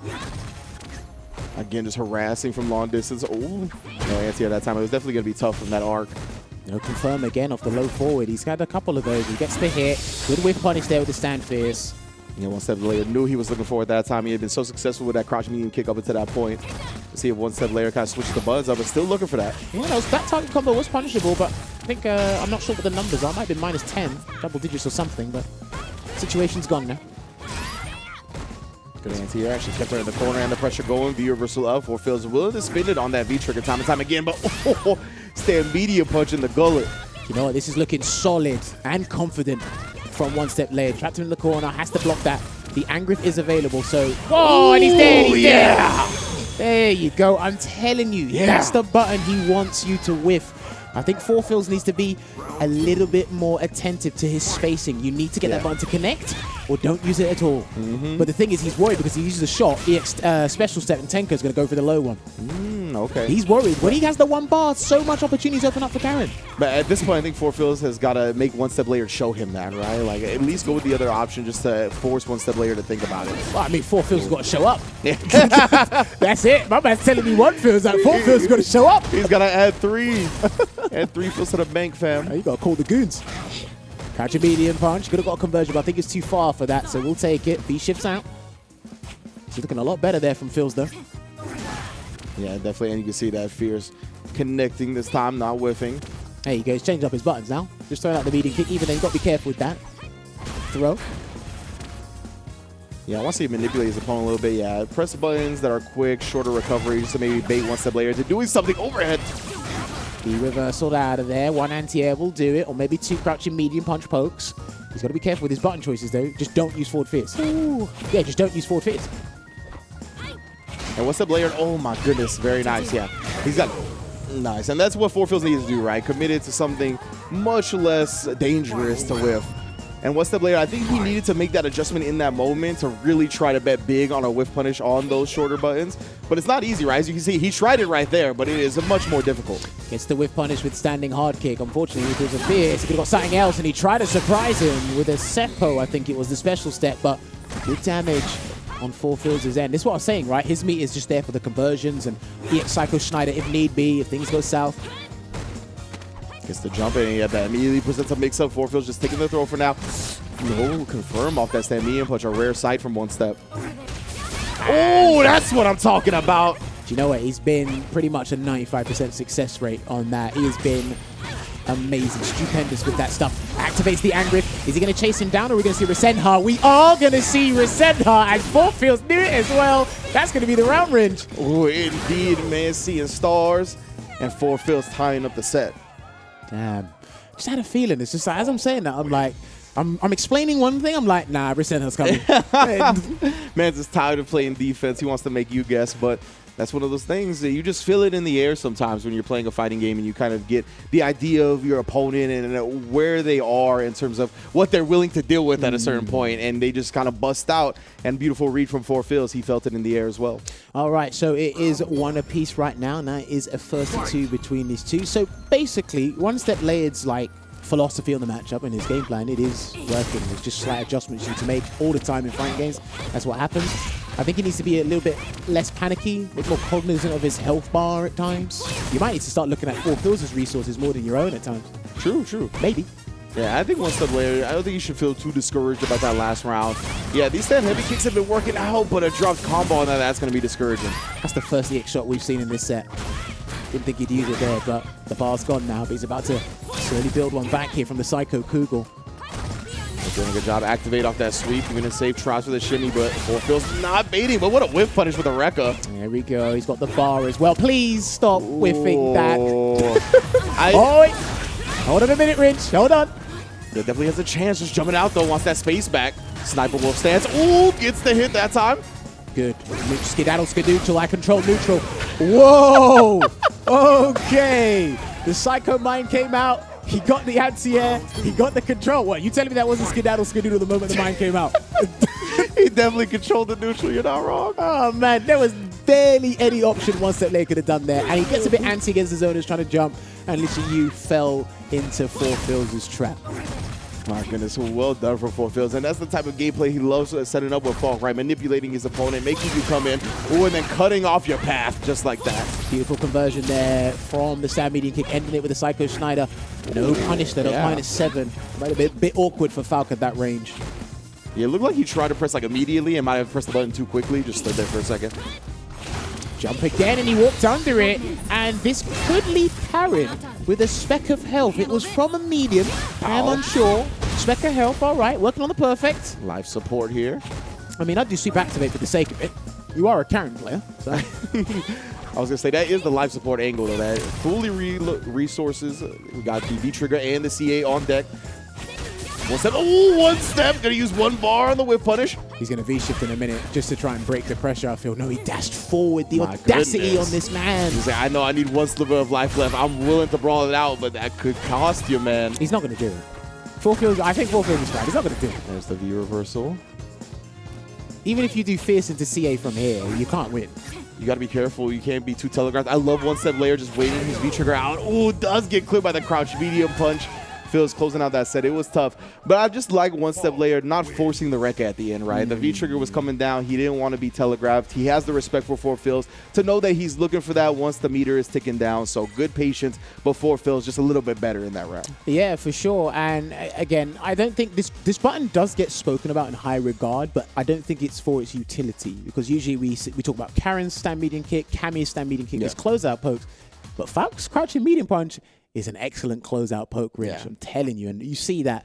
Again, just harassing from long distance. Oh, no anti at that time. It was definitely going to be tough from that arc. No confirm again off the low forward. He's had a couple of those. He gets the hit. Good whiff punish there with the stand fierce. Yeah, one step layer knew he was looking for at that time. He had been so successful with that crouch medium kick up until that point. Let's see if one step layer kind of switches the buttons up, but still looking for that. Yeah, that target combo was punishable, but I think I'm not sure what the numbers are. It might have been -10, double digits or something, but situation's gone now. Good anti here. Actually kept her in the corner and the pressure going. V reversal up for Phils. Willing to spin it on that V trigger time and time again, but stand medium punch in the gullet. You know what? This is looking solid and confident from one step layer. Trapped him in the corner, has to block that. The Angrif is available, so... Whoa, and he's dead, he's dead! There you go. I'm telling you, that's the button he wants you to whiff. I think 4 Phils needs to be a little bit more attentive to his spacing. You need to get that button to connect, or don't use it at all. But the thing is, he's worried because he uses a shot. EX special step, and Tenko's going to go for the low one. Okay. He's worried. When he has the 1 bar, so much opportunities open up for Karen. But at this point, I think 4 Phils has got to make one step layer show him that, right? Like, at least go with the other option just to force one step layer to think about it. Well, I mean, 4 Phils has got to show up. That's it. My man's telling me 1 Phils, like 4 Phils has got to show up. He's got to add 3. Add 3 Phils to the bank, fam. You got to call the goons. Catch a medium punch. Could have got a conversion, but I think it's too far for that, so we'll take it. V shifts out. He's looking a lot better there from Phils, though. Yeah, definitely. And you can see that Fierce connecting this time, not whiffing. There you go. He's changed up his buttons now. Just throwing out the medium kick. Even then, you've got to be careful with that. Throw. Yeah, I want to see him manipulate his opponent a little bit. Yeah, press buttons that are quick, shorter recovery, just to maybe bait one step layer to doing something overhead. The reversal out of there. 1 anti-air will do it, or maybe 2 crouching medium punch pokes. He's got to be careful with his button choices, though. Just don't use forward fierce. Yeah, just don't use forward fierce. And one step layer. Oh my goodness, very nice. Yeah, he's got Nice, and that's what Four Fields needs to do, right? Committed to something much less dangerous to whiff. And one step later, I think he needed to make that adjustment in that moment to really try to bet big on a whiff punish on those shorter buttons. But it's not easy, right? As you can see, he tried it right there, but it is much more difficult. Gets the whiff punish with standing hard kick. Unfortunately, it was a fierce. He could have got something else, and he tried to surprise him with a seppo, I think it was the special step, but good damage on Four Fields' end. This is what I was saying, right? His meat is just there for the conversions and EX Psycho Schneider if need be, if things go south. Gets the jump in, and yeah, that immediately presents a mix-up. Four Fields just taking the throw for now. No, confirm off that stand medium punch, a rare sight from one step. Oh, that's what I'm talking about. Do you know what? He's been pretty much a 95% success rate on that. He has been amazing, stupendous with that stuff. Activates the Angriff. Is he going to chase him down, or are we going to see Resendha? We are going to see Resendha, and Four Fields knew it as well. That's going to be the round range. Oh, indeed, man. Seeing stars, and Four Fields tying up the set. Damn. Just had a feeling. It's just like, as I'm saying that, I'm like, I'm explaining one thing. I'm like, nah, Resendha's coming. Man's just tired of playing defense. He wants to make you guess, but that's one of those things that you just feel it in the air sometimes when you're playing a fighting game and you kind of get the idea of your opponent and where they are in terms of what they're willing to deal with at a certain point, and they just kind of bust out. And beautiful read from Four Fields. He felt it in the air as well. All right, so it is one apiece right now. Now it is a 1-2 between these two. So basically, One Step Layered's like philosophy on the matchup and his game plan, it is working. There's just slight adjustments you need to make all the time in fighting games. That's what happens. I think he needs to be a little bit less panicky, a bit more cognizant of his health bar at times. You might need to start looking at Four Fields' resources more than your own at times. True. Maybe. Yeah, I think One Step Layered, I don't think you should feel too discouraged about that last round. Yeah, these stand heavy kicks have been working out, but a dropped combo on that's going to be discouraging. That's the first EX shot we've seen in this set. Didn't think he'd use it there, but the bar's gone now. But he's about to slowly build one back here from the Psycho Kugel. Doing a good job. Activate off that sweep. Even a safe tries for the shimmy, but Four Fields not baiting. But what a whip punish with a Rekka. There we go. He's got the bar as well. Please stop whiffing that. Wait. Hold on a minute, Rinch. Hold on. There definitely has a chance. Just jumping out, though. Wants that space back. Sniper Wolf stands. Ooh, gets the hit that time. Good. Skedaddle, Skedoodle. I control neutral. Whoa. Okay. The Psycho Mind came out. He got the anti-air. He got the control. What, you telling me that wasn't Skedaddle, Skedoodle the moment the mind came out? He definitely controlled the neutral. You're not wrong. Oh, man. There was barely any option One Step Layer could have done there. And he gets a bit antsy against the zoners trying to jump. And literally you fell into Four Fields' trap. My goodness, well done for Four Fields. And that's the type of gameplay he loves setting up with Falk, right? Manipulating his opponent, making you come in, ooh, and then cutting off your path just like that. Beautiful conversion there from the stand median kick, ending it with a Psycho Schneider. No punish there, -7. Might have been a bit awkward for Falk at that range. Yeah, it looked like he tried to press like immediately and might have pressed the button too quickly. Just stood there for a second. Jump again, and he walked under it. And this could leave Karen with a speck of health. It was from a medium. I am unsure. Speck of health, all right. Working on the perfect. Life support here. I mean, I'd do sweep activate for the sake of it. You are a Karen player, so. I was going to say, that is the life support angle, though. That fully resources. We got the V-Trigger and the CA on deck. One step. Oh, one step. Going to use one bar on the whip punish. He's going to V-shift in a minute just to try and break the pressure, I feel. No, he dashed forward. The audacity on this man. He's like, I know I need one sliver of life left. I'm willing to brawl it out, but that could cost you, man. He's not going to do it. I think Four Fields is right. He's not going to do it. There's the V reversal. Even if you do fierce into CA from here, you can't win. You got to be careful. You can't be too telegraphed. I love One Step Layer just waiting his V-Trigger out. Oh, does get clipped by the crouch medium punch. Fields closing out that set. It was tough. But I just like One Step Layer not forcing the Rekka at the end, right? The V-Trigger was coming down. He didn't want to be telegraphed. He has the respect for Four Fields to know that he's looking for that once the meter is ticking down. So good patience, but Four Fields just a little bit better in that round. Yeah, for sure. And again, I don't think this button does get spoken about in high regard, but I don't think it's for its utility, because usually we talk about Karen's stand medium kick, Cammy's stand medium kick, his closeout pokes, but Falk's crouching medium punch is an excellent closeout poke, Rich. I'm telling you. And you see that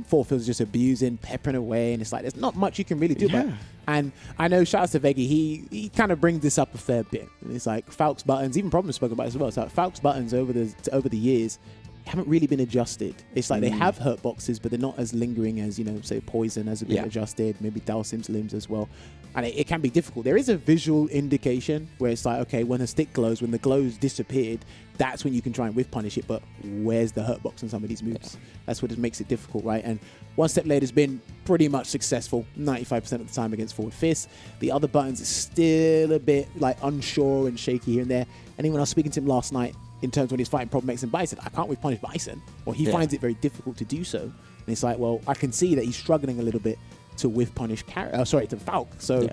Four Fields just abusing, peppering away, and it's like there's not much you can really do about it. And I know, shout out to Veggie, he kind of brings this up a fair bit. And it's like Falk's buttons, even Problem spoke about it as well. So Falk's buttons over the years haven't really been adjusted. It's like they have hurt boxes, but they're not as lingering as, you know, say Poison has been adjusted, maybe Dalsim's limbs as well. And it can be difficult. There is a visual indication where it's like, okay, when the stick glows, when the glow's disappeared, that's when you can try and whiff punish it, but where's the hurt box on some of these moves? That's what it makes it difficult, right? And One Step Later has been pretty much successful 95% of the time against forward fist. The other buttons are still a bit like unsure and shaky here and there. And even when I was speaking to him last night, in terms when he's fighting Problem X and Bison, I can't whiff punish Bison, or he finds it very difficult to do so. And it's like, well, I can see that he's struggling a little bit to whiff punish to Falk. So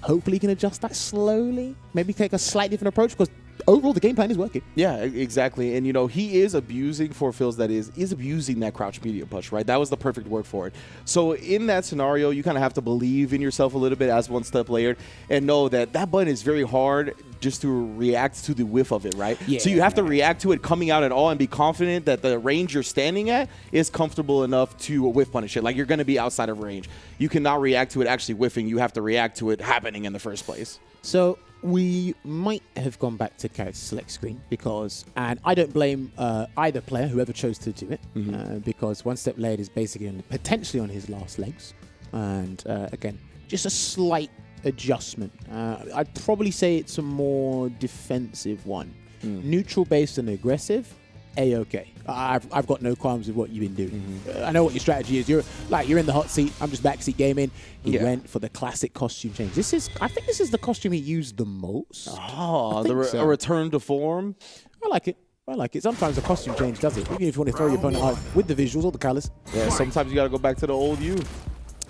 hopefully he can adjust that slowly. Maybe take a slightly different approach, because overall the game plan is working. Yeah, exactly. And, you know, he is abusing for feels that is abusing that crouch medium push, right? That was the perfect word for it. So in that scenario, you kind of have to believe in yourself a little bit as One Step Layered and know that that button is very hard just to react to the whiff of it, right? Yeah. So you have to react to it coming out at all and be confident that the range you're standing at is comfortable enough to whiff punish it. Like, you're going to be outside of range. You cannot react to it actually whiffing. You have to react to it happening in the first place. So we might have gone back to character select screen because, and I don't blame either player, whoever chose to do it, because One Step Layered is basically potentially on his last legs. And again, just a slight adjustment. I'd probably say it's a more defensive one. Neutral based and aggressive, A-okay. I've got no qualms with what you've been doing. I know what your strategy is. You're in the hot seat. I'm just backseat gaming. He went for the classic costume change. I think this is the costume he used the most. Oh, a return to form. I like it. Sometimes a costume change does it. Even if you want to throw your opponent out with the visuals or the colors. Yeah, sometimes you got to go back to the old you.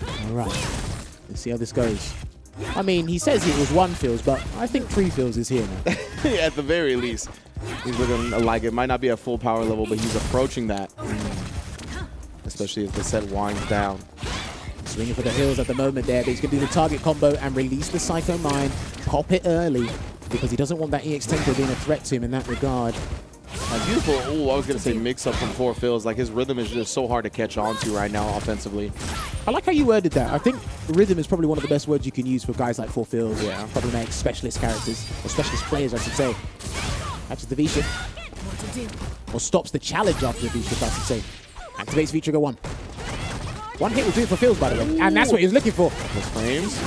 All right. Let's see how this goes. I mean, he says it was 1 feels, but I think 3 feels is here now. At the very least. He's looking like it might not be at full power level, but he's approaching that. Especially as the set winds down. Swinging for the hills at the moment there, but he's going to do the target combo and release the Psycho Mine. Pop it early, because he doesn't want that EX Tempo being a threat to him in that regard. Beautiful. Oh, I was going to say mix-up from 4 feels. Like, his rhythm is just so hard to catch on to right now offensively. I like how you worded that. I think rhythm is probably one of the best words you can use for guys like 4 feels. Yeah. Problematic specialist characters, or specialist players, I should say. Catches the V-shift. Or stops the challenge after the V-shift, I should say. Activates V-trigger 1. 1 hit will do it for feels, by the way. And that's what he was looking for. His frames.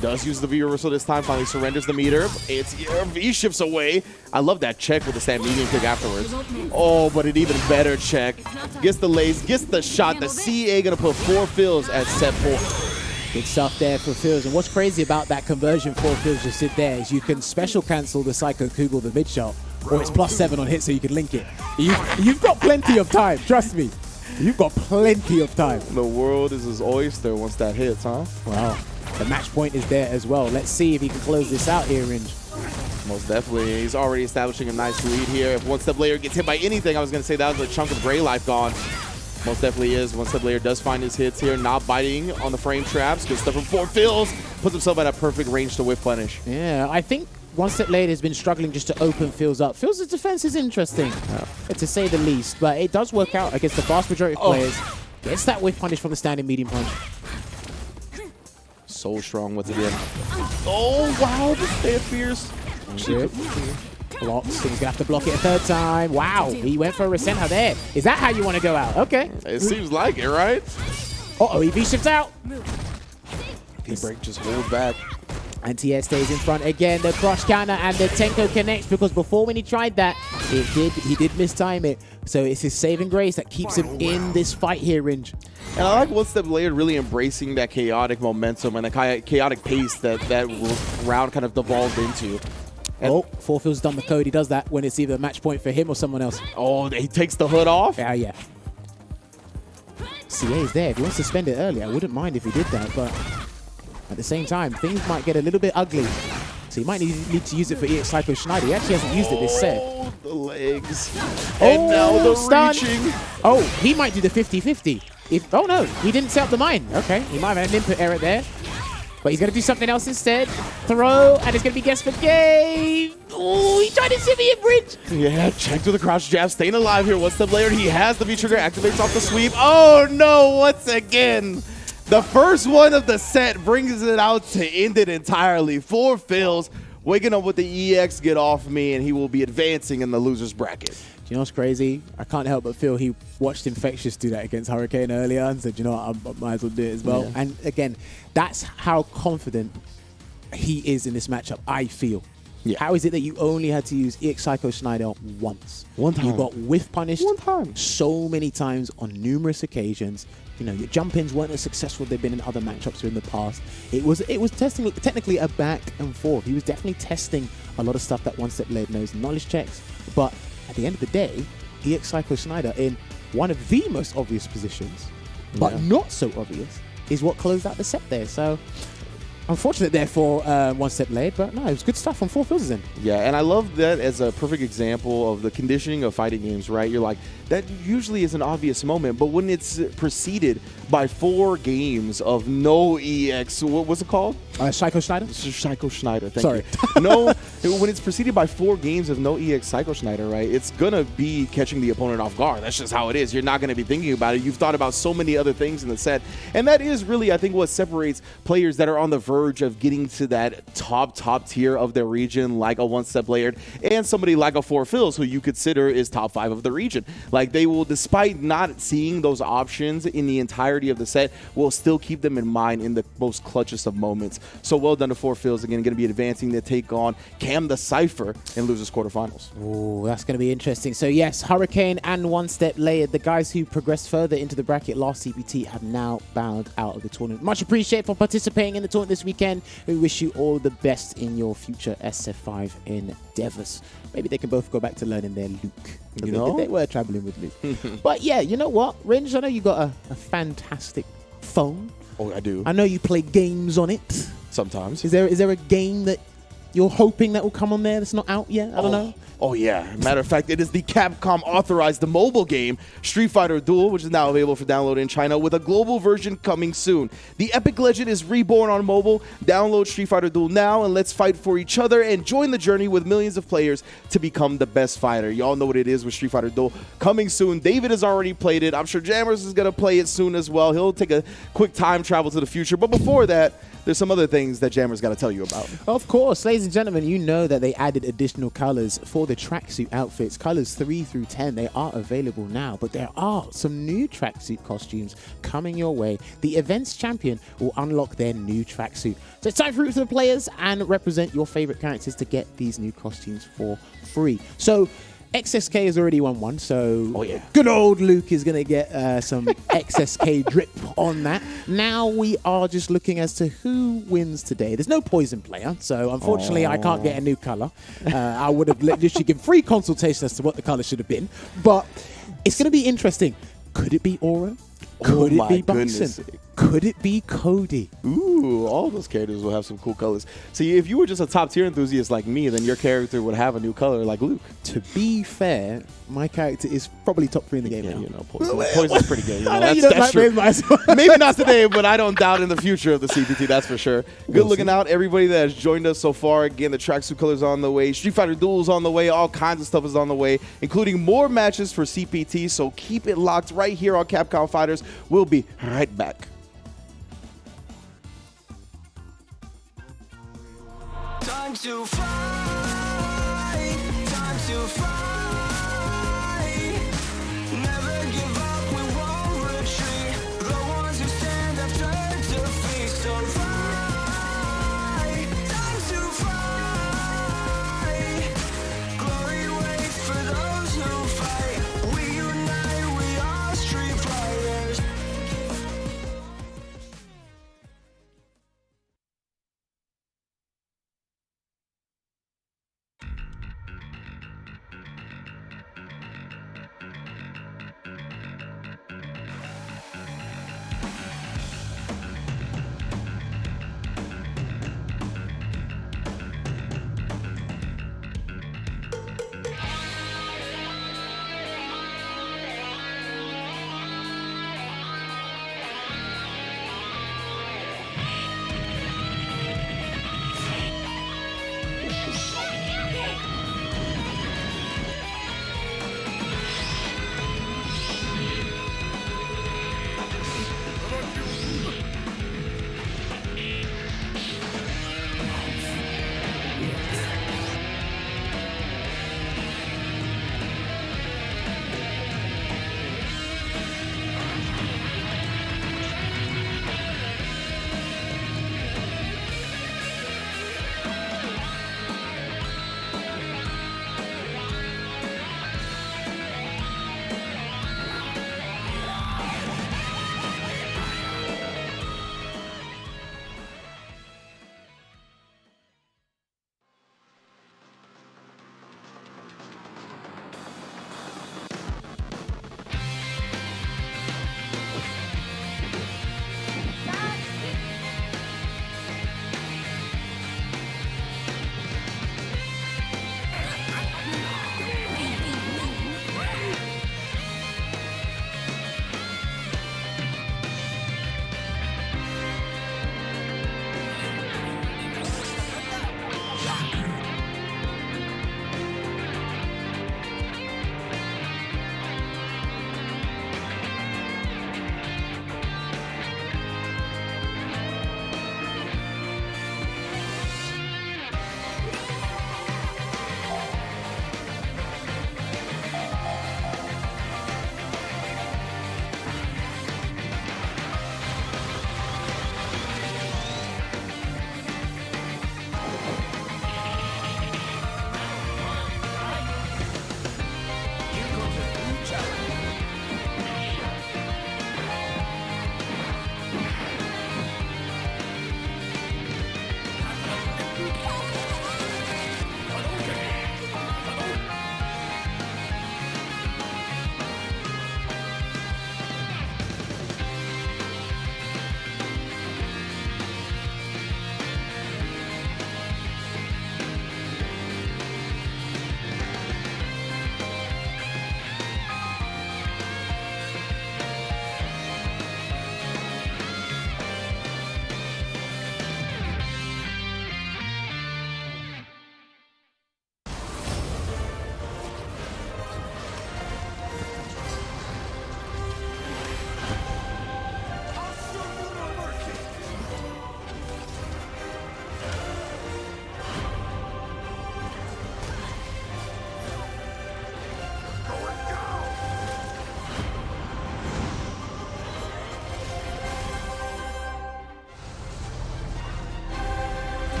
Does use the V reversal this time. Finally surrenders the meter. It's V shifts away. I love that check with the stand medium kick afterwards. Oh, but an even better check. Gets the lace, gets the shot. The CA gonna put 4 feels at set 4. Good stuff there for feels. And what's crazy about that conversion 4 feels just sit there is you can special cancel the Psycho Kugel, the mid shot, or it's +7 on hit so you can link it. You've got plenty of time, trust me. You've got plenty of time. The world is his oyster once that hits, huh? Wow. The match point is there as well. Let's see if he can close this out here, Ringe. Most definitely. He's already establishing a nice lead here. If One Step Layer gets hit by anything, I was going to say that was a chunk of gray life gone. Most definitely is. One Step Layer does find his hits here, not biting on the frame traps. Good stuff from 4 feels. Puts himself at a perfect range to whiff punish. Yeah, I think One Step Later has been struggling just to open feels up. Feels' defense is interesting, to say the least, but it does work out against the vast majority of players. Gets that whiff punish from the standing medium punch. So strong once again. Oh, wow. The stay fierce. Blocks. He's going to have to block it a 3rd time. Wow. He went for a Resenta there. Is that how you want to go out? Okay. It seems like it, right? Uh-oh, he V-shifts out. The break just holds back. Anti-air stays in front again. The crush counter and the Tenko connects, because before when he tried that, he did mistime it. So it's his saving grace that keeps him in this fight here, Ringe. And I like One Step Layered really embracing that chaotic momentum and the chaotic pace that round kind of devolved into. And 4 feels done the code. He does that when it's either a match point for him or someone else. Oh, he takes the hood off? Yeah. CA is there. If he wants to spend it early, I wouldn't mind if he did that, but at the same time, things might get a little bit ugly. So he might need to use it for EX Psycho Schneider. He actually hasn't used it this set. Oh, the legs. And now the stun. reaching. Oh, he might do the 50-50. Oh no, he didn't set up the mine. Okay, he might have had an input error there. But he's going to do something else instead. Throw, and it's going to be guess for game. Oh, he tried to shimmy it, Bridge. Yeah, check to the crouch jab. Staying alive here. One Step Layered. He has the V-trigger. Activates off the sweep. Oh no, once again. The first one of the set brings it out to end it entirely. 4 feels. Waking up with the EX get off me, and he will be advancing in the loser's bracket. you know what's crazy? I can't help but feel he watched Infectious do that against Hurricane earlier and said, you know what, I might as well do it as well. Yeah. And again, that's how confident he is in this matchup, I feel. Yeah. How is it that you only had to use EX Psycho Schneider once? One time. You got whiff punished One time. so many times on numerous occasions. You know, your jump-ins weren't as successful as they've been in other matchups in the past. It was testing technically a back and forth. He was definitely testing a lot of stuff that One Step Blade knows, knowledge checks. But at the end of the day, EX Psycho Schneider in one of the most obvious positions, but not so obvious, is what closed out the set there. So unfortunate there for One Step Blade, but no, it was good stuff on 4 fills in. Yeah, and I love that as a perfect example of the conditioning of fighting games, right? You're like, that usually is an obvious moment, but when it's preceded by 4 games of no EX, what was it called? Psycho Schneider? Psycho Schneider, thank Sorry. you. No, when it's preceded by 4 games of no EX Psycho Schneider, right, it's going to be catching the opponent off guard. That's just how it is. You're not going to be thinking about it. You've thought about so many other things in the set, and that is really, I think, what separates players that are on the verge of getting to that top tier of their region, like a One Step Blade, and somebody like a 4 fills, who you consider is top 5 of the region. Like, they will, despite not seeing those options in the entirety of the set, will still keep them in mind in the most clutchest of moments. So well done to 4 fills. Again, going to be advancing to take on Cam the Cypher in losers quarterfinals. Oh, that's going to be interesting. So yes, Hurricane and One Step Layered, the guys who progressed further into the bracket last CPT, have now bowed out of the tournament. Much appreciated for participating in the tournament this weekend. We wish you all the best in your future SF5 endeavors. Maybe they can both go back to learning their Luke. You know? They were traveling with Luke. But yeah, you know what, Ringe, I know you got a fantastic phone. Oh, I do. I know you play games on it. Sometimes. Is there a game that you're hoping that will come on there that's not out yet? I don't know. Oh, yeah. Matter of fact, it is the Capcom authorized the mobile game Street Fighter Duel, which is now available for download in China, with a global version coming soon. The epic legend is reborn on mobile. Download Street Fighter Duel now and let's fight for each other and join the journey with millions of players to become the best fighter. Y'all know what it is with Street Fighter Duel coming soon. David has already played it. I'm sure Jammers is going to play it soon as well. He'll take a quick time travel to the future. But before that, there's some other things that Jammer's got to tell you about. Of course, ladies and gentlemen, you know that they added additional colors for the tracksuit outfits. Colors 3 through 10, they are available now, but there are some new tracksuit costumes coming your way. The event's champion will unlock their new tracksuit. So it's time for the players and represent your favorite characters to get these new costumes for free. So XSK has already won one, so good old Luke is going to get some XSK drip on that. Now we are just looking as to who wins today. There's no poison player, so unfortunately I can't get a new color. I would have literally given free consultation as to what the color should have been, but it's going to be interesting. Could it be Aura? Could it be Buxton? Could it be Cody? Ooh, all those characters will have some cool colors. See, if you were just a top tier enthusiast like me, then your character would have a new color like Luke. To be fair, my character is probably top 3 in the game now. You know, Poison's pretty good. You know, I know you don't like true. true. Maybe not today, but I don't doubt in the future of the CPT, that's for sure. Good looking out, everybody that has joined us so far. Again, the tracksuit colors on the way. Street Fighter Duel's on the way. All kinds of stuff is on the way, including more matches for CPT. So keep it locked right here on Capcom Fighters. We'll be right back. Time to fight, time to fight.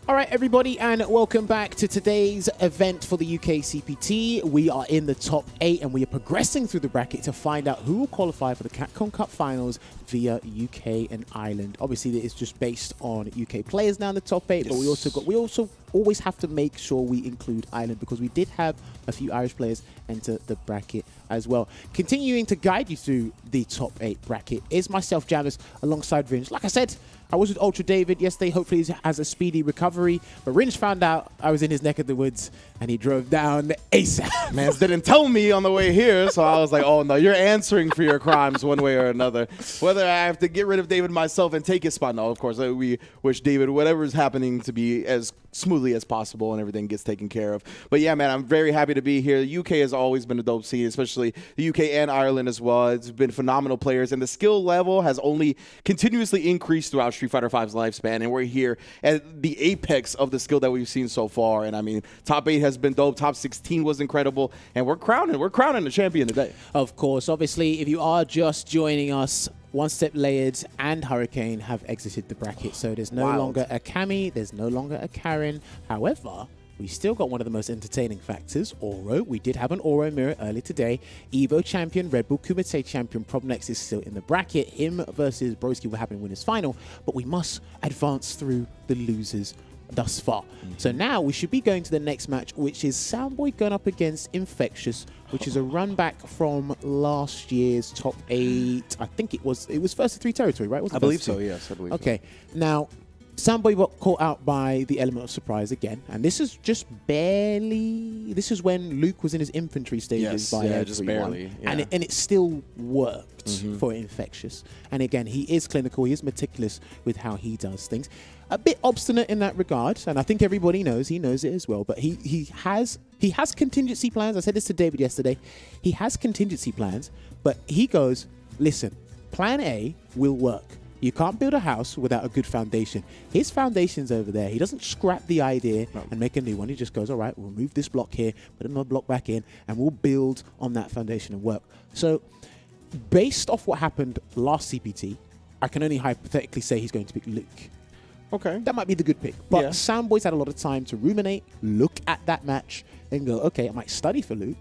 All right, everybody, and welcome back to today's event for the UK CPT. We are in the top 8, and we are progressing through the bracket to find out who will qualify for the Capcom Cup finals via UK and Ireland. Obviously, it's just based on UK players now in the top 8, but we also always have to make sure we include Ireland because we did have a few Irish players enter the bracket as well. Continuing to guide you through the top 8 bracket is myself, Jamis, alongside Ringe. Like I said, I was with Ultra David yesterday. Hopefully he has a speedy recovery. But Ringe found out I was in his neck of the woods, and he drove down ASAP. Mans didn't tell me on the way here, so I was like, oh no, you're answering for your crimes one way or another. Whether I have to get rid of David myself and take his spot, no, of course, we wish David whatever's happening to be as smoothly as possible and everything gets taken care of. But yeah, man, I'm very happy to be here. The UK has always been a dope scene, especially the UK and Ireland as well. It's been phenomenal players, and the skill level has only continuously increased throughout Street Fighter V's lifespan, and we're here at the apex of the skill that we've seen so far. And I mean, top 8 has been dope, top 16 was incredible, and we're crowning the champion today. Of course, obviously, if you are just joining us, One Step Layered and Hurricane have exited the bracket, so there's no longer a Cammy, there's no longer a Karen. However, we still got one of the most entertaining factors, Oro. We did have an Oro mirror earlier today. Evo champion, Red Bull Kumite champion, Probnex is still in the bracket. Him versus Broski will happen in winners final, but we must advance through the losers thus far. So now we should be going to the next match, which is Soundboy going up against Infectious, which is a run back from last year's top 8. I think it was first to 3 territory, right? I believe so, yes. I believe so. Okay, now Soundboy got caught out by the element of surprise again, and this is just barely. This is when Luke was in his infantry stages by everyone, just barely, and it still worked for Infectious. And again, he is clinical, he is meticulous with how he does things. A bit obstinate in that regard, and I think everybody knows he knows it as well. But he has contingency plans. I said this to David yesterday. He has contingency plans, but he goes, listen, plan A will work. You can't build a house without a good foundation. His foundation's over there. He doesn't scrap the idea and make a new one. He just goes, all right, we'll move this block here, put another block back in, and we'll build on that foundation and work. So based off what happened last CPT, I can only hypothetically say he's going to pick Luke. Okay. That might be the good pick. But Soundboy's had a lot of time to ruminate, look at that match, and go, okay, I might study for Luke,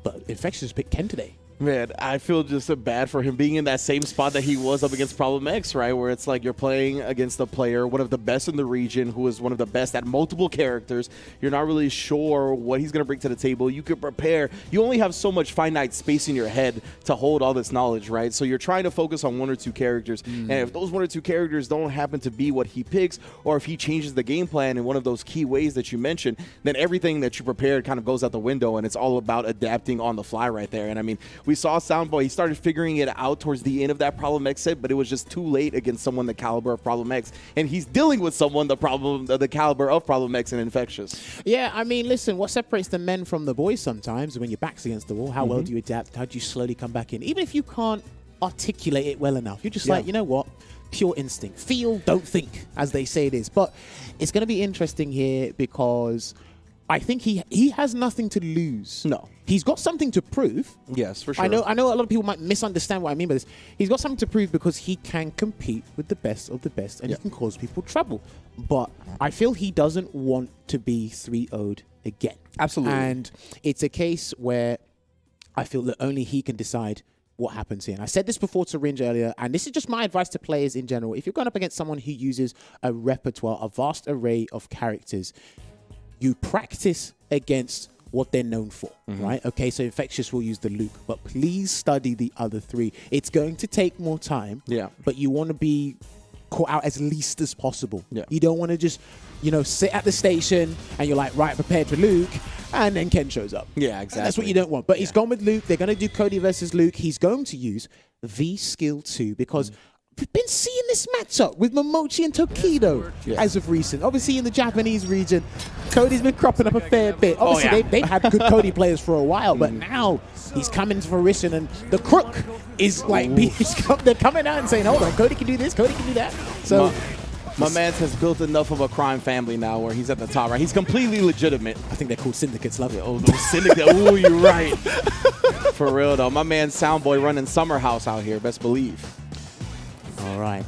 but Infectious picked Ken today. Man, I feel just so bad for him being in that same spot that he was up against Problem X, right? Where it's like you're playing against a player, one of the best in the region, who is one of the best at multiple characters. You're not really sure what he's going to bring to the table. You could prepare. You only have so much finite space in your head to hold all this knowledge, right? So you're trying to focus on 1 or 2 characters. And if those 1 or 2 characters don't happen to be what he picks, or if he changes the game plan in one of those key ways that you mentioned, then everything that you prepared kind of goes out the window, and it's all about adapting on the fly right there. And I mean, we saw Soundboy, he started figuring it out towards the end of that Problem X set, but it was just too late against someone the caliber of Problem X, and he's dealing with someone the caliber of Problem X and Infectious. Yeah, I mean, listen, what separates the men from the boys sometimes when your back's against the wall, how well do you adapt? How do you slowly come back in? Even if you can't articulate it well enough, you're just like, you know what? Pure instinct. Feel, don't think, as they say it is. But it's going to be interesting here because I think he has nothing to lose. No. He's got something to prove. Yes, for sure. I know a lot of people might misunderstand what I mean by this. He's got something to prove because he can compete with the best of the best, and he can cause people trouble. But I feel he doesn't want to be 3-0'd again. Absolutely. And it's a case where I feel that only he can decide what happens here. And I said this before to Ringe earlier, and this is just my advice to players in general. If you're going up against someone who uses a repertoire, a vast array of characters, you practice against what they're known for, right? Okay, so Infectious will use the Luke, but please study the other 3. It's going to take more time, but you want to be caught out as least as possible. You don't want to just, sit at the station and you're like, right, prepared for Luke, and then Ken shows up. Yeah, exactly. And that's what you don't want. But he's gone with Luke. They're going to do Cody versus Luke. He's going to use V Skill 2 because we've been seeing this matchup with Momochi and Tokido as of recent. Obviously, in the Japanese region, Cody's been cropping up a fair bit. Obviously, they've had good Cody players for a while, but now he's coming to fruition, and the crook is like, they're coming out and saying, hold on, Cody can do this, Cody can do that. So my man has built enough of a crime family now where he's at the top, right? He's completely legitimate. I think they're called syndicates, love it. Oh, those syndicates. Oh, you're right. For real, though. My man Soundboy running Summer House out here, best believe. All right.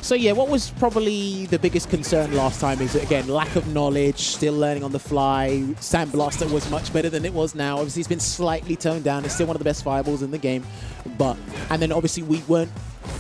So yeah, what was probably the biggest concern last time is, again, lack of knowledge, still learning on the fly. Sandblaster was much better than it was now. Obviously, it's been slightly toned down. It's still one of the best fireballs in the game. And then obviously we weren't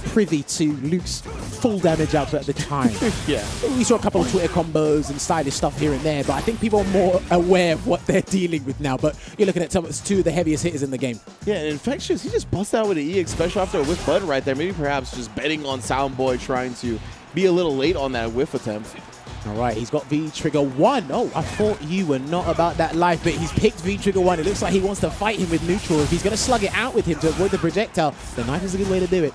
privy to Luke's full damage output at the time. Yeah. We saw a couple of Twitter combos and stylish stuff here and there, but I think people are more aware of what they're dealing with now. But you're looking at two of the heaviest hitters in the game. Yeah, and Infectious, he just busts out with an EX special after a whiff button right there. Maybe perhaps just betting on Soundboy trying to be a little late on that whiff attempt. All right, he's got V-Trigger 1. Oh, I thought you were not about that life, but he's picked V-Trigger 1. It looks like he wants to fight him with neutral. If he's going to slug it out with him to avoid the projectile, the knife is a good way to do it.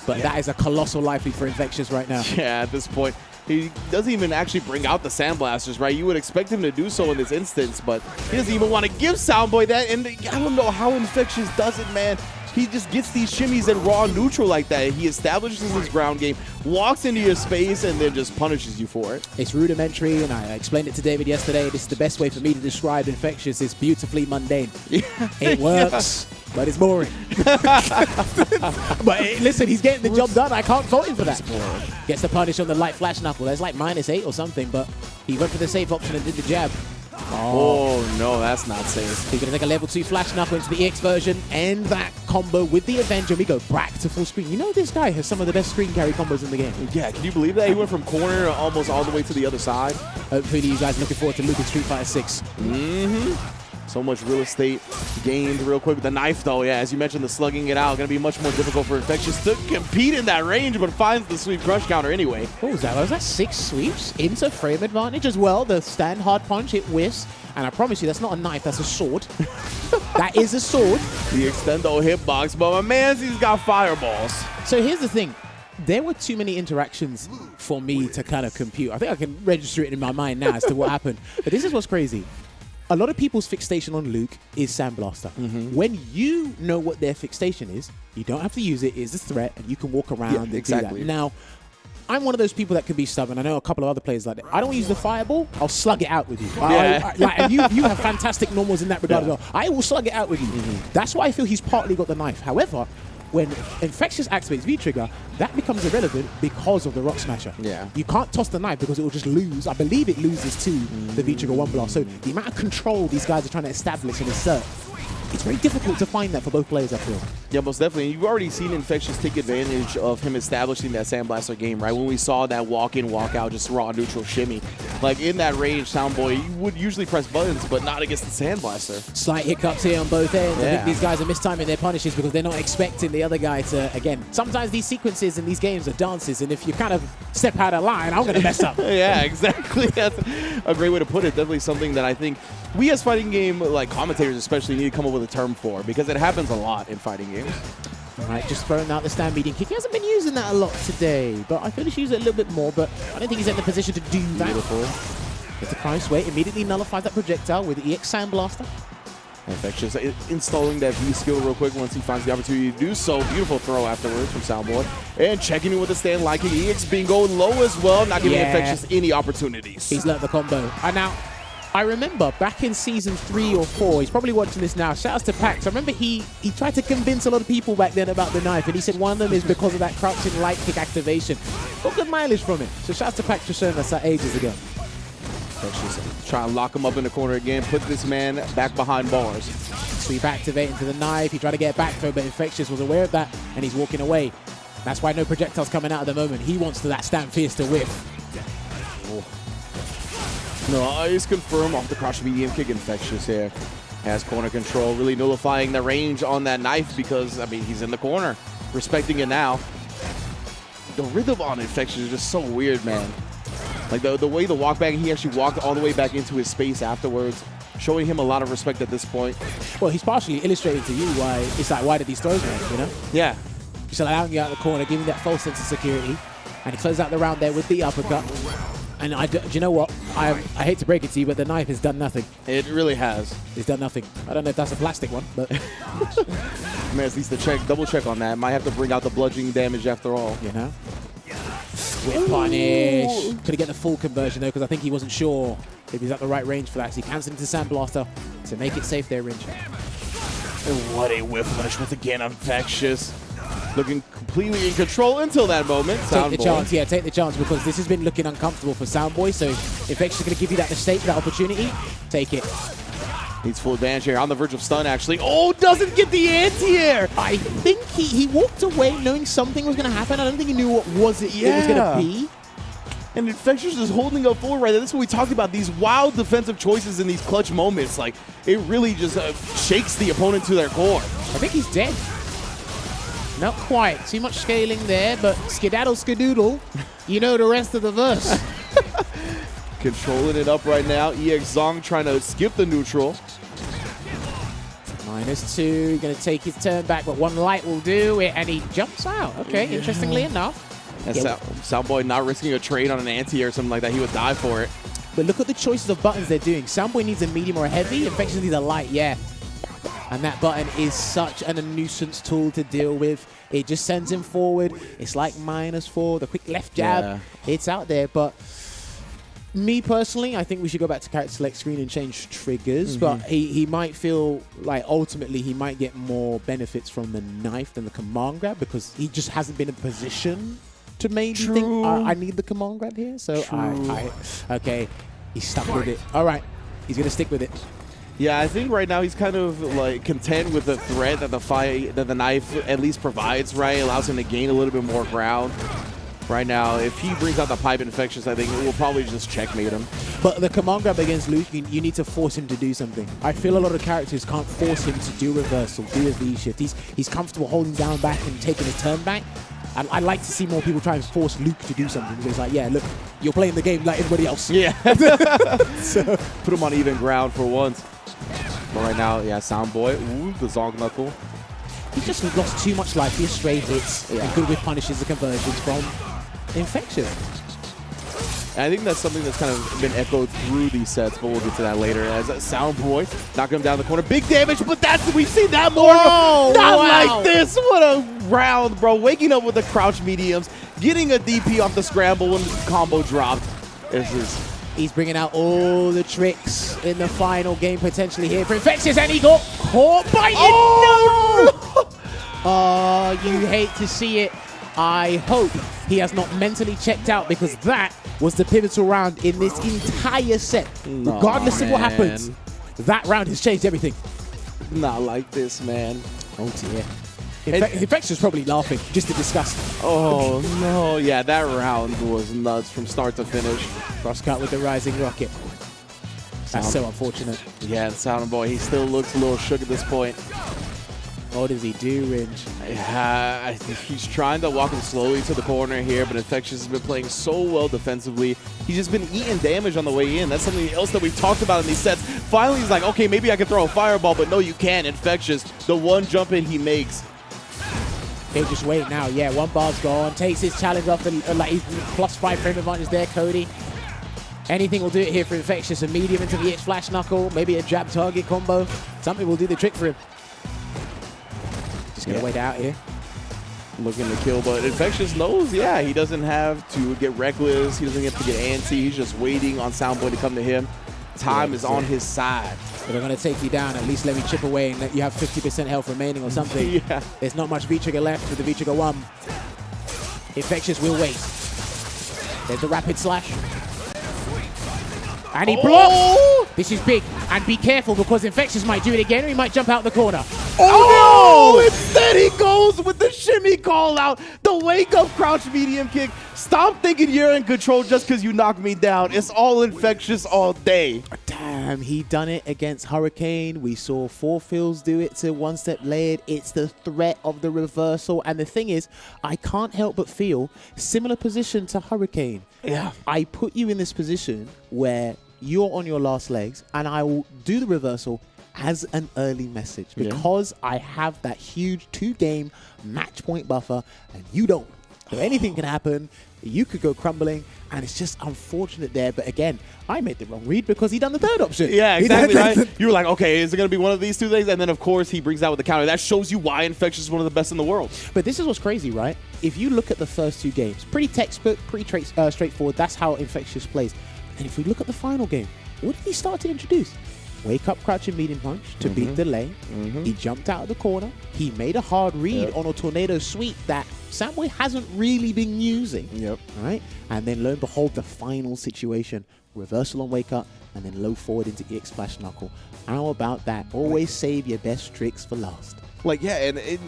But that is a colossal life lead for Infectious right now. Yeah, at this point, he doesn't even actually bring out the Sandblasters, right? You would expect him to do so in this instance, but he doesn't even want to give Soundboy that, and I don't know how Infectious does it, man. He just gets these shimmies and raw neutral like that. He establishes his ground game, walks into your space, and then just punishes you for it. It's rudimentary, and I explained it to David yesterday. This is the best way for me to describe Infectious. It's beautifully mundane. Yeah. It works, but it's boring. But listen, he's getting the job done. I can't fault him for that. Gets the punish on the light flash knuckle. That's like -8 or something, but he went for the safe option and did the jab. Oh, no, that's not safe. He's going to take a level 2 flash knuckle into the EX version, and that combo with the Avenger. We go back to full screen. You know this guy has some of the best screen carry combos in the game. Yeah, can you believe that? He went from corner almost all the way to the other side. Hopefully you guys are looking forward to Luke in Street Fighter 6. So much real estate gained real quick with the knife, though. Yeah, as you mentioned, the slugging it out going to be much more difficult for Infectious to compete in that range, but finds the sweep crush counter anyway. What was that? Was that 6 sweeps into frame advantage as well? The stand hard punch, it whiffs. And I promise you, that's not a knife, that's a sword. That is a sword. The extendo hitbox, but my man's he's got fireballs. So here's the thing. There were too many interactions for me to kind of compute. I think I can register it in my mind now as to what happened. But this is what's crazy. A lot of people's fixation on Luke is Sandblaster. When you know what their fixation is, you don't have to use it. It's a threat, and you can walk around and exactly. do that. Now, I'm one of those people that can be stubborn. I know a couple of other players like that. I don't use the fireball. I'll slug it out with you. And you have fantastic normals in that regard as well. I will slug it out with you. That's why I feel he's partly got the knife. However, when Infectious activates V-Trigger, that becomes irrelevant because of the Rock Smasher. Yeah. You can't toss the knife because it will just lose. I believe it loses to the V-Trigger 1 blast. So the amount of control these guys are trying to establish and assert, it's very difficult to find that for both players, I feel. Yeah, most definitely. You've already seen Infectious take advantage of him establishing that Sandblaster game, right? When we saw that walk-in, walk-out, just raw neutral shimmy. Like, in that range, Soundboy, you would usually press buttons, but not against the Sandblaster. Slight hiccups here on both ends. I Yeah. think these guys are mistiming their punishes because they're not expecting the other guy to, again, sometimes these sequences in these games are dances, and if you kind of step out of line, I'm going to mess up. Yeah, exactly. That's a great way to put it. Definitely something that I think we as fighting game, like commentators especially, need to come up with a term for, because it happens a lot in fighting games. All right, just throwing out the stand median kick. He hasn't been using that a lot today, but I feel he should use it a little bit more, but I don't think he's in the position to do that. Beautiful. Gets a price weight, immediately nullifies that projectile with the EX Sandblaster. Infectious installing that V skill real quick once he finds the opportunity to do so. Beautiful throw afterwards from Soundboy. And checking in with the stand, liking EX being going low as well, not giving Infectious any opportunities. He's learned the combo. And now, I remember back in season 3 or 4, he's probably watching this now. Shout out to Pax. I remember he tried to convince a lot of people back then about the knife, and he said one of them is because of that crouching light kick activation. Got good mileage from it. So shout out to Pax for showing us that ages ago. Try and lock him up in the corner again, put this man back behind bars. Sweep activate into the knife. He tried to get back throw, but Infectious was aware of that, and he's walking away. That's why no projectiles coming out at the moment. He wants to that stand fierce to whiff. No, eyes confirm off the crouch medium kick. Infectious here has corner control, really nullifying the range on that knife because, I mean, he's in the corner, respecting it now. The rhythm on Infectious is just so weird, man. Like the way the walk back, he actually walked all the way back into his space afterwards, showing him a lot of respect at this point. Well, he's partially illustrating to you why it's like, why did these throws make, you know? Yeah. Just allowing you out of the corner, giving that false sense of security. And he closes out the round there with the uppercut. And do you know what? I hate to break it to you, but the knife has done nothing. It really has. It's done nothing. I don't know if that's a plastic one, but... Man, at least double check on that. Might have to bring out the bludgeoning damage after all. You know? Whip punish. Couldn't get the full conversion, though, because I think he wasn't sure if he's at the right range for that. So he cancelled into Sandblaster to make it safe there, Rinch. And what a whip punishment again, Infectious. looking completely in control until that moment. Take the chance, yeah, take the chance, because this has been looking uncomfortable for Soundboy, so Infectious is going to give you that mistake, that opportunity. Take it. Needs full advantage here, on the verge of stun, actually. Oh, doesn't get the anti-air! I think he walked away knowing something was going to happen. I don't think he knew what it was going to be. And Infectious is holding up forward right there. This is what we talked about, these wild defensive choices in these clutch moments. Like, it really just shakes the opponent to their core. I think he's dead. Not quite. Too much scaling there, but skedaddle skadoodle. You know the rest of the verse. Controlling it up right now. EX Zong trying to skip the neutral. -2, going to take his turn back, but one light will do it, and he jumps out. Okay, interestingly enough. And Soundboy not risking a trade on an anti or something like that. He would die for it. But look at the choices of buttons they're doing. Soundboy needs a medium or a heavy. Infectious needs a light, yeah. And that button is such a nuisance tool to deal with. It just sends him forward. It's like -4, the quick left jab. Yeah. It's out there, but me personally, I think we should go back to character select screen and change triggers, but he might feel like ultimately he might get more benefits from the knife than the command grab, because he just hasn't been in position to maybe think, I need the command grab here. So okay, he's stuck with it. All right, he's going to stick with it. Yeah, I think right now he's kind of like content with the threat that the knife at least provides, right? Allows him to gain a little bit more ground. Right now, if he brings out the pipe Infectious, I think it will probably just checkmate him. But the command grab against Luke, you need to force him to do something. I feel a lot of characters can't force him to do reversal, do a V shift. He's comfortable holding down back and taking his turn back. And I'd like to see more people try and force Luke to do something. Because it's like, yeah, look, you're playing the game like everybody else. Yeah. So put him on even ground for once. But right now, yeah, Soundboy, ooh, the Zong Knuckle. He just lost too much life. He has stray hits. And good with punishes the conversions from Infectious. And I think that's something that's kind of been echoed through these sets, but we'll get to that later. As Soundboy knocking him down the corner. Big damage, but we've seen that more. Oh, Not wow. like this. What a round, bro. Waking up with the crouch mediums, getting a DP off the scramble when the combo dropped. He's bringing out all the tricks in the final game potentially here for Infectious, and he got caught by it. No! Oh, you hate to see it. I hope he has not mentally checked out, because that was the pivotal round in this entire set. Regardless of what happens, that round has changed everything. Not like this, man. Oh dear. Infectious is probably laughing just to discuss. Oh no, yeah, that round was nuts from start to finish. Crosscut with the rising rocket. That's so unfortunate. Yeah, and Soundboy, he still looks a little shook at this point. What does he do, Ringe? Yeah, he's trying to walk him slowly to the corner here, but Infectious has been playing so well defensively. He's just been eating damage on the way in. That's something else that we've talked about in these sets. Finally, he's like, okay, maybe I can throw a fireball, but no, you can't. Infectious, the one jump in he makes. Okay, just wait now. Yeah, one bar's gone. Takes his challenge off the like +5 frame advantage there, Cody. Anything will do it here for Infectious. A medium into the flash knuckle, maybe a jab target combo. Something will do the trick for him. Just gonna wait out here. Looking to kill, but Infectious knows, yeah, he doesn't have to get reckless. He doesn't have to get antsy. He's just waiting on Soundboy to come to him. Time is on his side. If they're going to take you down, at least let me chip away and let you have 50% health remaining or something. Yeah. There's not much V-trigger left with the V-trigger 1. Infectious will wait. There's the rapid slash. And he blocks! This is big. And be careful, because Infectious might do it again, or he might jump out the corner. Oh no! Instead he goes with the shimmy call out, the wake up crouch medium kick. Stop thinking you're in control just because you knocked me down. It's all Infectious all day. Damn, he done it against Hurricane. We saw 4Fills do it to One Step Layered. It's the threat of the reversal. And the thing is, I can't help but feel similar position to Hurricane. Yeah. I put you in this position where you're on your last legs, and I will do the reversal as an early message, because I have that huge 2-game match point buffer and you don't. So anything can happen. You could go crumbling, and it's just unfortunate there. But again, I made the wrong read because he done the third option. Yeah, exactly. Right? You were like, okay, is it going to be one of these two things? And then, of course, he brings out with the counter. That shows you why Infectious is one of the best in the world. But this is what's crazy, right? If you look at the first 2 games, pretty textbook, pretty straightforward. That's how Infectious plays. And if we look at the final game, what did he start to introduce? wake up crouching medium punch to beat delay. He jumped out of the corner. He made a hard read on a tornado sweep that Samboy hasn't really been using. Right? And then lo and behold, the final situation. Reversal on wake up and then low forward into EX Splash Knuckle. How about that? Always save your best tricks for last. Like, yeah, and it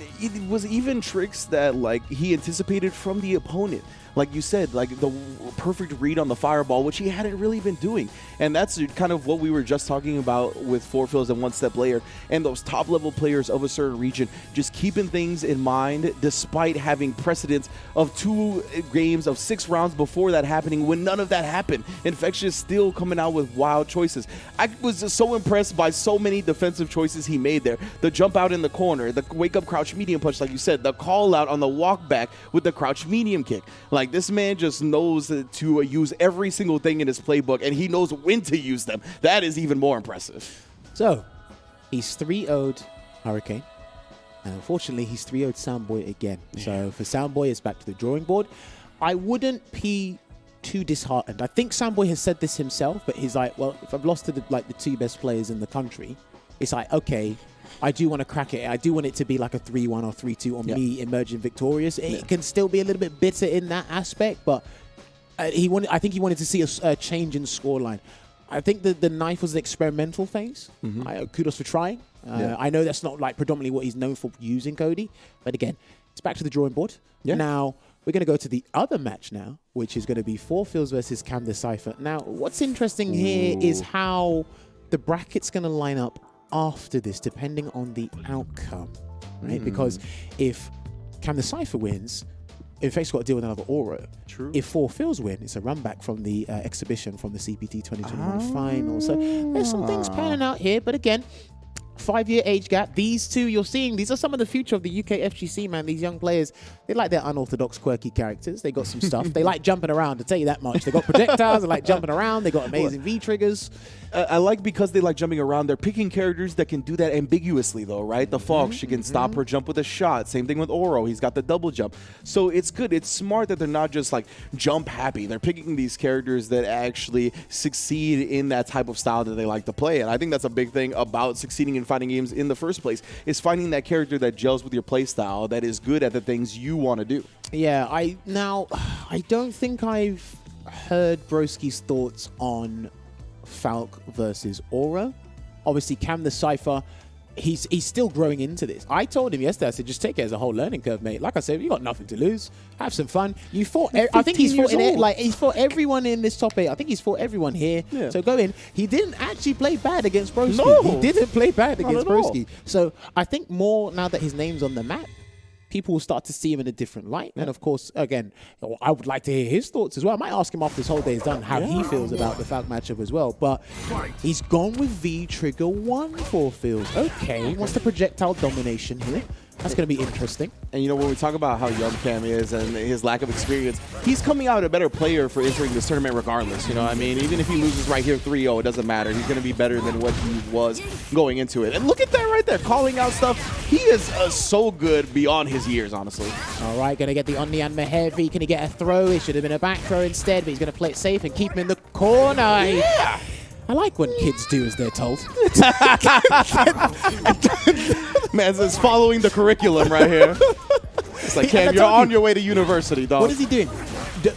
was even tricks that, like, he anticipated from the opponent. Like you said, like the perfect read on the fireball, which he hadn't really been doing. And that's kind of what we were just talking about with Four Fills and One Step Layer and those top level players of a certain region, just keeping things in mind despite having precedence of 2 games of 6 rounds before that happening when none of that happened. Infectious still coming out with wild choices. I was just so impressed by so many defensive choices he made there. The jump out in the corner, the wake up crouch medium punch, like you said, the call out on the walk back with the crouch medium kick. Like, this man just knows to use every single thing in his playbook, and he knows when to use them. That is even more impressive. So, he's 3-0'd Hurricane. And unfortunately, he's 3-0'd Soundboy again. So, for Soundboy, it's back to the drawing board. I wouldn't be too disheartened. I think Soundboy has said this himself, but he's like, well, if I've lost to the 2 best players in the country, it's like, okay, I do want to crack it. I do want it to be like a 3-1 or 3-2 on me emerging victorious. It can still be a little bit bitter in that aspect, but I think he wanted to see a change in scoreline. I think the knife was an experimental phase. Kudos for trying. I know that's not like predominantly what he's known for using Cody, but again, it's back to the drawing board. Now, we're going to go to the other match now, which is going to be Four Fills versus Cam Decipher. Now, what's interesting here is how the bracket's going to line up after this, depending on the outcome, right? Because if Cam Decipher wins, Infect's got to deal with another Aura. True. If Four Fills win, it's a run back from the exhibition from the CPT 2021 final. So there's some things panning out here, but again, 5-year age gap. These two you're seeing, these are some of the future of the UK FGC, man. These young players, they like their unorthodox, quirky characters. They got some stuff. They like jumping around, to tell you that much. They got projectiles, they like jumping around. They got amazing V-triggers. I like because they like jumping around. They're picking characters that can do that ambiguously, though, right? The Fox, she can stop her jump with a shot. Same thing with Oro. He's got the double jump. So it's good. It's smart that they're not just like jump happy. They're picking these characters that actually succeed in that type of style that they like to play. And I think that's a big thing about succeeding in fighting games in the first place, is finding that character that gels with your play style, that is good at the things you want to do. Yeah, I don't think I've heard Broski's thoughts on Falk versus Aura. Obviously, Cam the Cypher, he's still growing into this. I told him yesterday, I said, just take it as a whole learning curve, mate. Like I said, you got nothing to lose. Have some fun. You fought. I think he's fought he's fought everyone in this top 8. I think he's fought everyone here. Yeah. So go in. He didn't actually play bad against Broski. No. He didn't play bad against Broski. All. So I think more now that his name's on the map, people will start to see him in a different light. And of course, again, I would like to hear his thoughts as well. I might ask him after this whole day is done how he feels about the Falk matchup as well. But he's gone with V-Trigger 1 for Fills. Okay, what's the projectile domination here? That's going to be interesting. And, you know, when we talk about how young Cam is and his lack of experience, he's coming out a better player for entering this tournament regardless. You know what I mean? Even if he loses right here 3-0, it doesn't matter. He's going to be better than what he was going into it. And look at that right there, calling out stuff. He is so good beyond his years, honestly. All right, going to get the Omni-and Mehevi. Can he get a throw? It should have been a back throw instead, but he's going to play it safe and keep him in the corner. Yeah! I like when kids do as they're told. Man, it's following the curriculum right here. It's like, Cam, you're on your way to university, dog. What is he doing?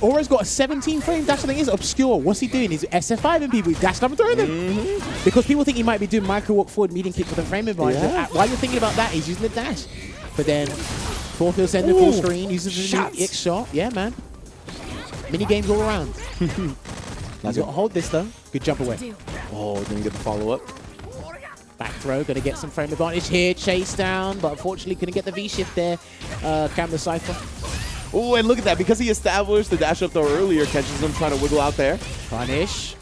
Aura's got a 17 frame dash. I think is obscure. What's he doing? He's SF5ing people. He's dashing up and throwing them. Because people think he might be doing micro walk forward, medium kick with a frame advantage. Yeah. While you're thinking about that, he's using the dash. But then, Four Fills sending full screen, uses the new X shot. Yeah, man. Mini games all around. He's got to hold this, though. Good jump away. Oh, didn't get the follow-up. Back throw, going to get some frame advantage here. Chase down, but unfortunately couldn't get the V-shift there. Cam the Cypher. Oh, and look at that. Because he established the dash up throw earlier, catches him trying to wiggle out there. Punish.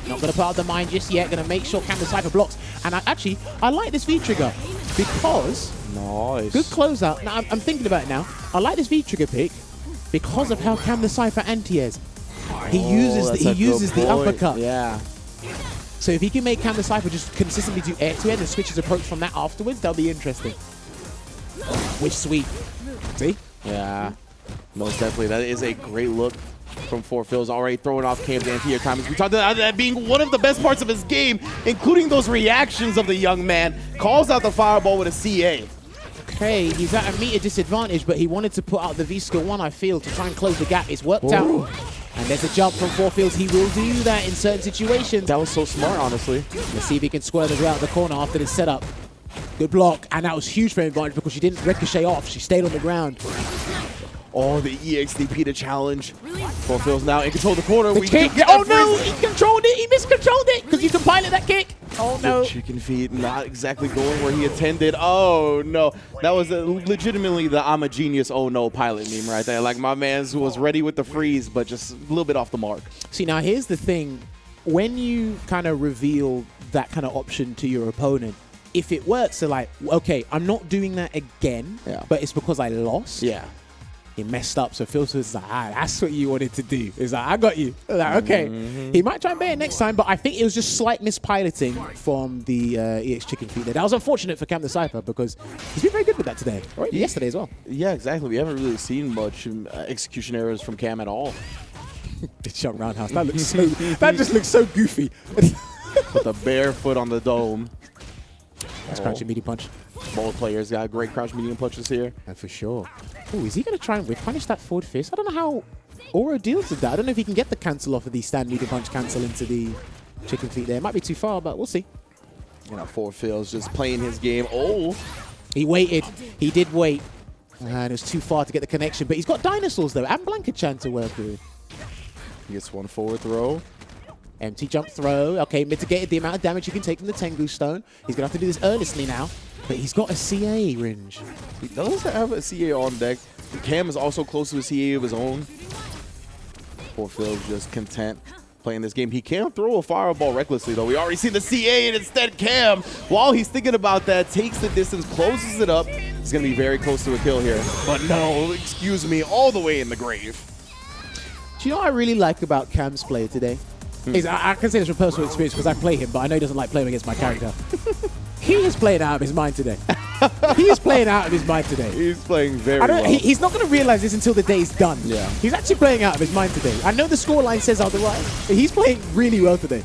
Not going to put out the mine just yet. Going to make sure Cam the Cypher blocks. And I like this V-trigger because... Nice. Good closeout. Now, I'm thinking about it now. I like this V-trigger pick because of how Cam the Cypher anti-airs. He uses the uppercut. Yeah. So if he can make Cam the Cypher just consistently do air-to-air and switch his approach from that afterwards, that'll be interesting. Which sweep. See? Yeah. Most definitely. That is a great look from Four Phil's, already throwing off Cam's anti-air timings. We talked about that being one of the best parts of his game, including those reactions of the young man. Calls out the fireball with a CA. Okay, he's at a meter disadvantage, but he wanted to put out the V-Skill 1, I feel, to try and close the gap. It's worked out. And there's a jump from Four Fields. He will do that in certain situations. That was so smart, honestly. Let's see if he can square the way out of the corner after this setup. Good block, and that was huge for advantage because she didn't ricochet off. She stayed on the ground. Oh, the EXDP to challenge. Four Phil's now in control of the corner. The kick. Oh no, he controlled it. He miscontrolled it because you can pilot that kick. Oh no. The chicken feet not exactly going where he intended. Oh no. That was legitimately the I'm a genius oh no pilot meme right there. Like my man was ready with the freeze, but just a little bit off the mark. See, now here's the thing. When you kind of reveal that kind of option to your opponent, if it works, they're like, okay, I'm not doing that again, but it's because I lost. Yeah. He messed up, so Phil was like, that's what you wanted to do. He's like, I got you. Like, okay. He might try and bait it next time, but I think it was just slight mispiloting from the EX Chicken Feet there. That was unfortunate for Cam the Cypher because he's been very good with that today, or yesterday as well. Yeah, exactly. We haven't really seen much execution errors from Cam at all. The jump roundhouse. That looks so. That just looks so goofy. With the bare foot on the dome. That's crouching medium punch. Both players got great crouch medium punches here. And for sure. Oh, is he going to try and whip punish that forward fist? I don't know how Oro deals with that. I don't know if he can get the cancel off of the stand medium punch cancel into the chicken feet there. It might be too far, but we'll see. You know, Four Phil's just playing his game. Oh. He waited. He did wait. And it was too far to get the connection. But he's got dinosaurs, though, and Blanca-chan to work with. He gets one forward throw. Empty jump throw. Okay, mitigated the amount of damage you can take from the Tengu Stone. He's going to have to do this earnestly now. But he's got a CA, Ringe. He does have a CA on deck. Cam is also close to a CA of his own. Four Phil's just content playing this game. He can throw a fireball recklessly, though. We already seen the CA, and instead Cam, while he's thinking about that, takes the distance, closes it up. He's going to be very close to a kill here. But no, excuse me, all the way in the grave. Do you know what I really like about Cam's play today? I can say this from personal experience because I play him, but I know he doesn't like playing against my character. He is playing out of his mind today. He is playing out of his mind today. He's playing very well. He's not going to realize this until the day's done. Yeah. He's actually playing out of his mind today. I know the scoreline says otherwise, but he's playing really well today.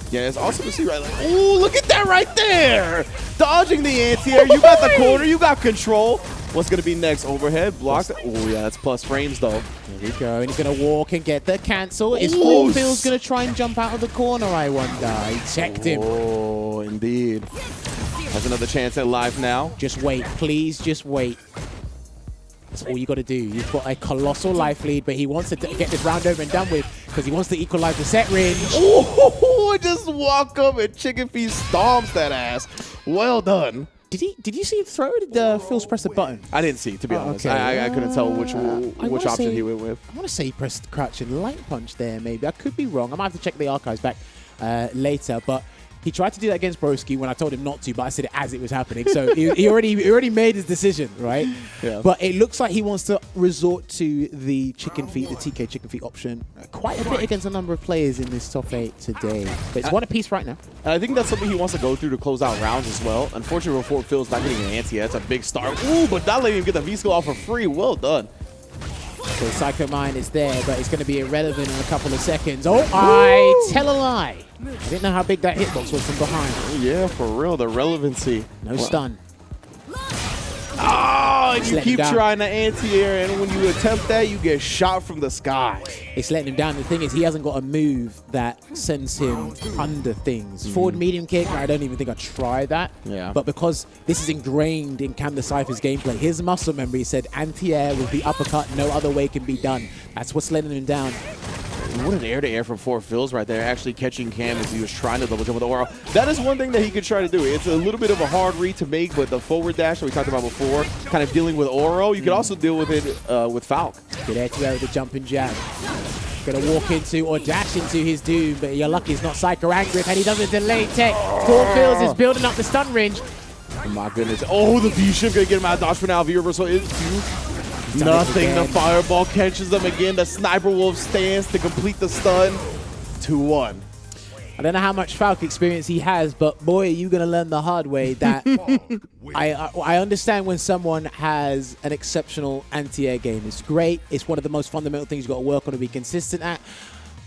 Yeah, it's awesome to see right like, ooh, look at that right there! Dodging the anti-air, you got the corner, you got control. What's gonna be next? Overhead, block. Oh yeah, that's plus frames though. Here we go, and he's gonna walk and get the cancel. Is Four Phil's gonna try and jump out of the corner, I wonder? He checked him. Oh, indeed. Has another chance at life now. Just wait, please just wait. That's all you gotta do. You've got a colossal life lead, but he wants to get this round over and done with because he wants to equalize the set range. Oh, just walk up and chicken feet stomps that ass. Well done. Did you see him throw? Did Phil's press the button? I didn't see, to be honest. Okay. I couldn't tell which option he went with. I want to say he pressed crouch and light punch there, maybe. I could be wrong. I might have to check the archives back later, but he tried to do that against Broski when I told him not to, but I said it as it was happening. So he already made his decision, right? Yeah. But it looks like he wants to resort to the chicken feet, the TK chicken feet option. Quite a bit against a number of players in this top 8 today. But it's one apiece right now. I think that's something he wants to go through to close out rounds as well. Unfortunately, Four Phil's not getting an anti. That's a big start. Ooh, but not letting him get the V-Skill off for free. Well done. So Psycho Mind is there, but it's going to be irrelevant in a couple of seconds. Oh, I tell a lie. I didn't know how big that hitbox was from behind. Oh, yeah, for real, the relevancy. No stun. Oh, you letting keep him down. trying to anti-air, and when you attempt that, you get shot from the sky. It's letting him down. The thing is, he hasn't got a move that sends him under things. Forward medium kick, I don't even think I'd try that. Yeah. But because this is ingrained in Cam the Cypher's gameplay, his muscle memory, he said anti-air with the uppercut, no other way can be done. That's what's letting him down. What an air-to-air from Four Phil's right there, actually catching Cam as he was trying to double jump with the Oro. That is one thing that he could try to do. It's a little bit of a hard read to make, but the forward dash that we talked about before, kind of dealing with Oro, you could also deal with it with Falk. Good air-to-air with the jumping jab. Gonna walk into or dash into his doom, but you're lucky it's not Psycho Angrip, and he does a delayed tech. Four Phil's is building up the stun range. Oh my goodness. Oh, the V-Shift gonna get him out of dodge for now. V-Reversal is due. Nothing. The fireball catches them again. The Sniper Wolf stands to complete the stun. 2-1. I don't know how much Falk experience he has, but boy, you're going to learn the hard way that I understand when someone has an exceptional anti-air game. It's great. It's one of the most fundamental things you've got to work on and be consistent at.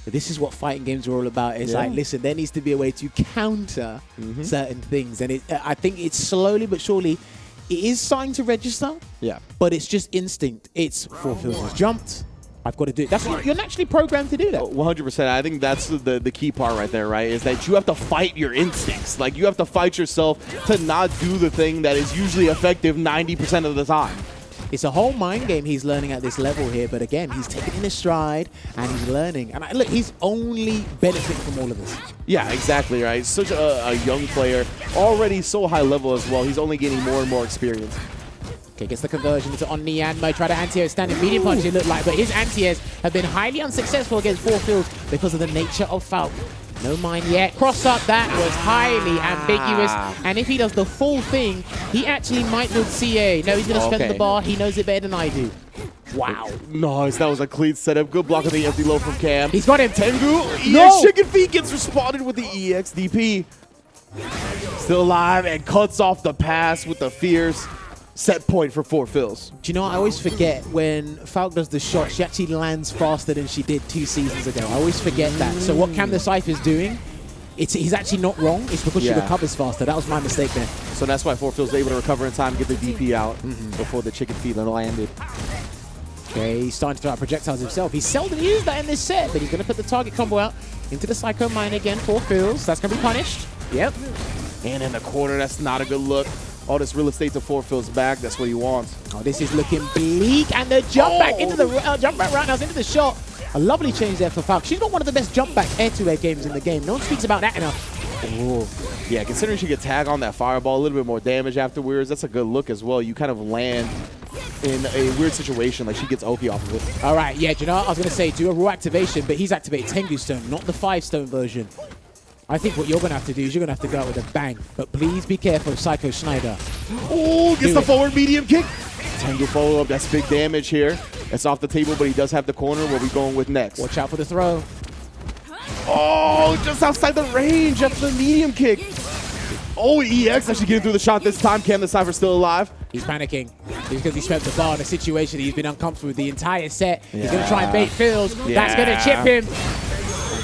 But this is what fighting games are all about. It's like, listen, there needs to be a way to counter certain things. And I think it's slowly but surely, it is starting to register. Yeah. But it's just instinct. It's 4 fields has jumped. I've got to do it. You're naturally programmed to do that. 100%. I think that's the key part right there, right? Is that you have to fight your instincts. Like, you have to fight yourself to not do the thing that is usually effective 90% of the time. It's a whole mind game he's learning at this level here, but again, he's taking it in his stride and he's learning. And look, he's only benefiting from all of this. Yeah, exactly, right? Such a young player, already so high level as well. He's only gaining more and more experience. Okay, gets the conversion into on Nian mode. Try to anti-air standing medium punch, it looked like, but his anti-airs have been highly unsuccessful against 4 fields because of the nature of Falk. No mind yet. Cross up, that was highly ambiguous. And if he does the full thing, he actually might build CA. No, he's going to spend the bar. He knows it better than I do. Wow. Nice. That was a clean setup. Good block of the empty low from Cam. He's got him. Tengu. EX Chicken Feet gets responded with the EX DP. Still alive and cuts off the pass with the fierce. Set point for 4 fills. Do you know what? I always forget when Falk does the shot, she actually lands faster than she did 2 seasons ago. I always forget that. So what Cam the Cypher is doing, he's actually not wrong. It's because she recovers faster. That was my mistake there. So that's why 4 fills able to recover in time, get the DP out before the chicken feet landed. Okay, he's starting to throw out projectiles himself. He's seldom used that in this set, but he's going to put the target combo out into the Psycho Mine again. 4 fills. That's going to be punished. Yep. And in the corner, that's not a good look. All this real estate to 4 fills back. That's what he wants. Oh, this is looking bleak. And the jump back into the jump back roundhouse into the shot. A lovely change there for Falk. She's got one of the best jump back air-to-air games in the game. No one speaks about that enough. Ooh. Yeah, considering she could tag on that fireball, a little bit more damage afterwards, that's a good look as well. You kind of land in a weird situation, like she gets Oki off of it. All right, yeah, do you know what? I was going to say do a raw activation, but he's activated Tengu Stone, not the 5-stone version. I think what you're going to have to do is you're going to have to go out with a bang. But please be careful of Psycho Schneider. Oh, gets the forward medium kick. Tengu follow-up, that's big damage here. It's off the table, but he does have the corner. What are we going with next? Watch out for the throw. Oh, just outside the range after the medium kick. Oh, EX actually getting through the shot this time. Cam the Cypher still alive. He's panicking because he spent the bar in a situation he's been uncomfortable with the entire set. He's going to try and bait Fields. That's going to chip him.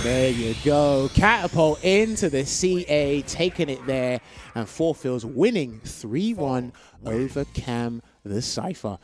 There you go. Catapult into the CA, taking it there. And 4 fills winning 3-1 over Cam the Cypher.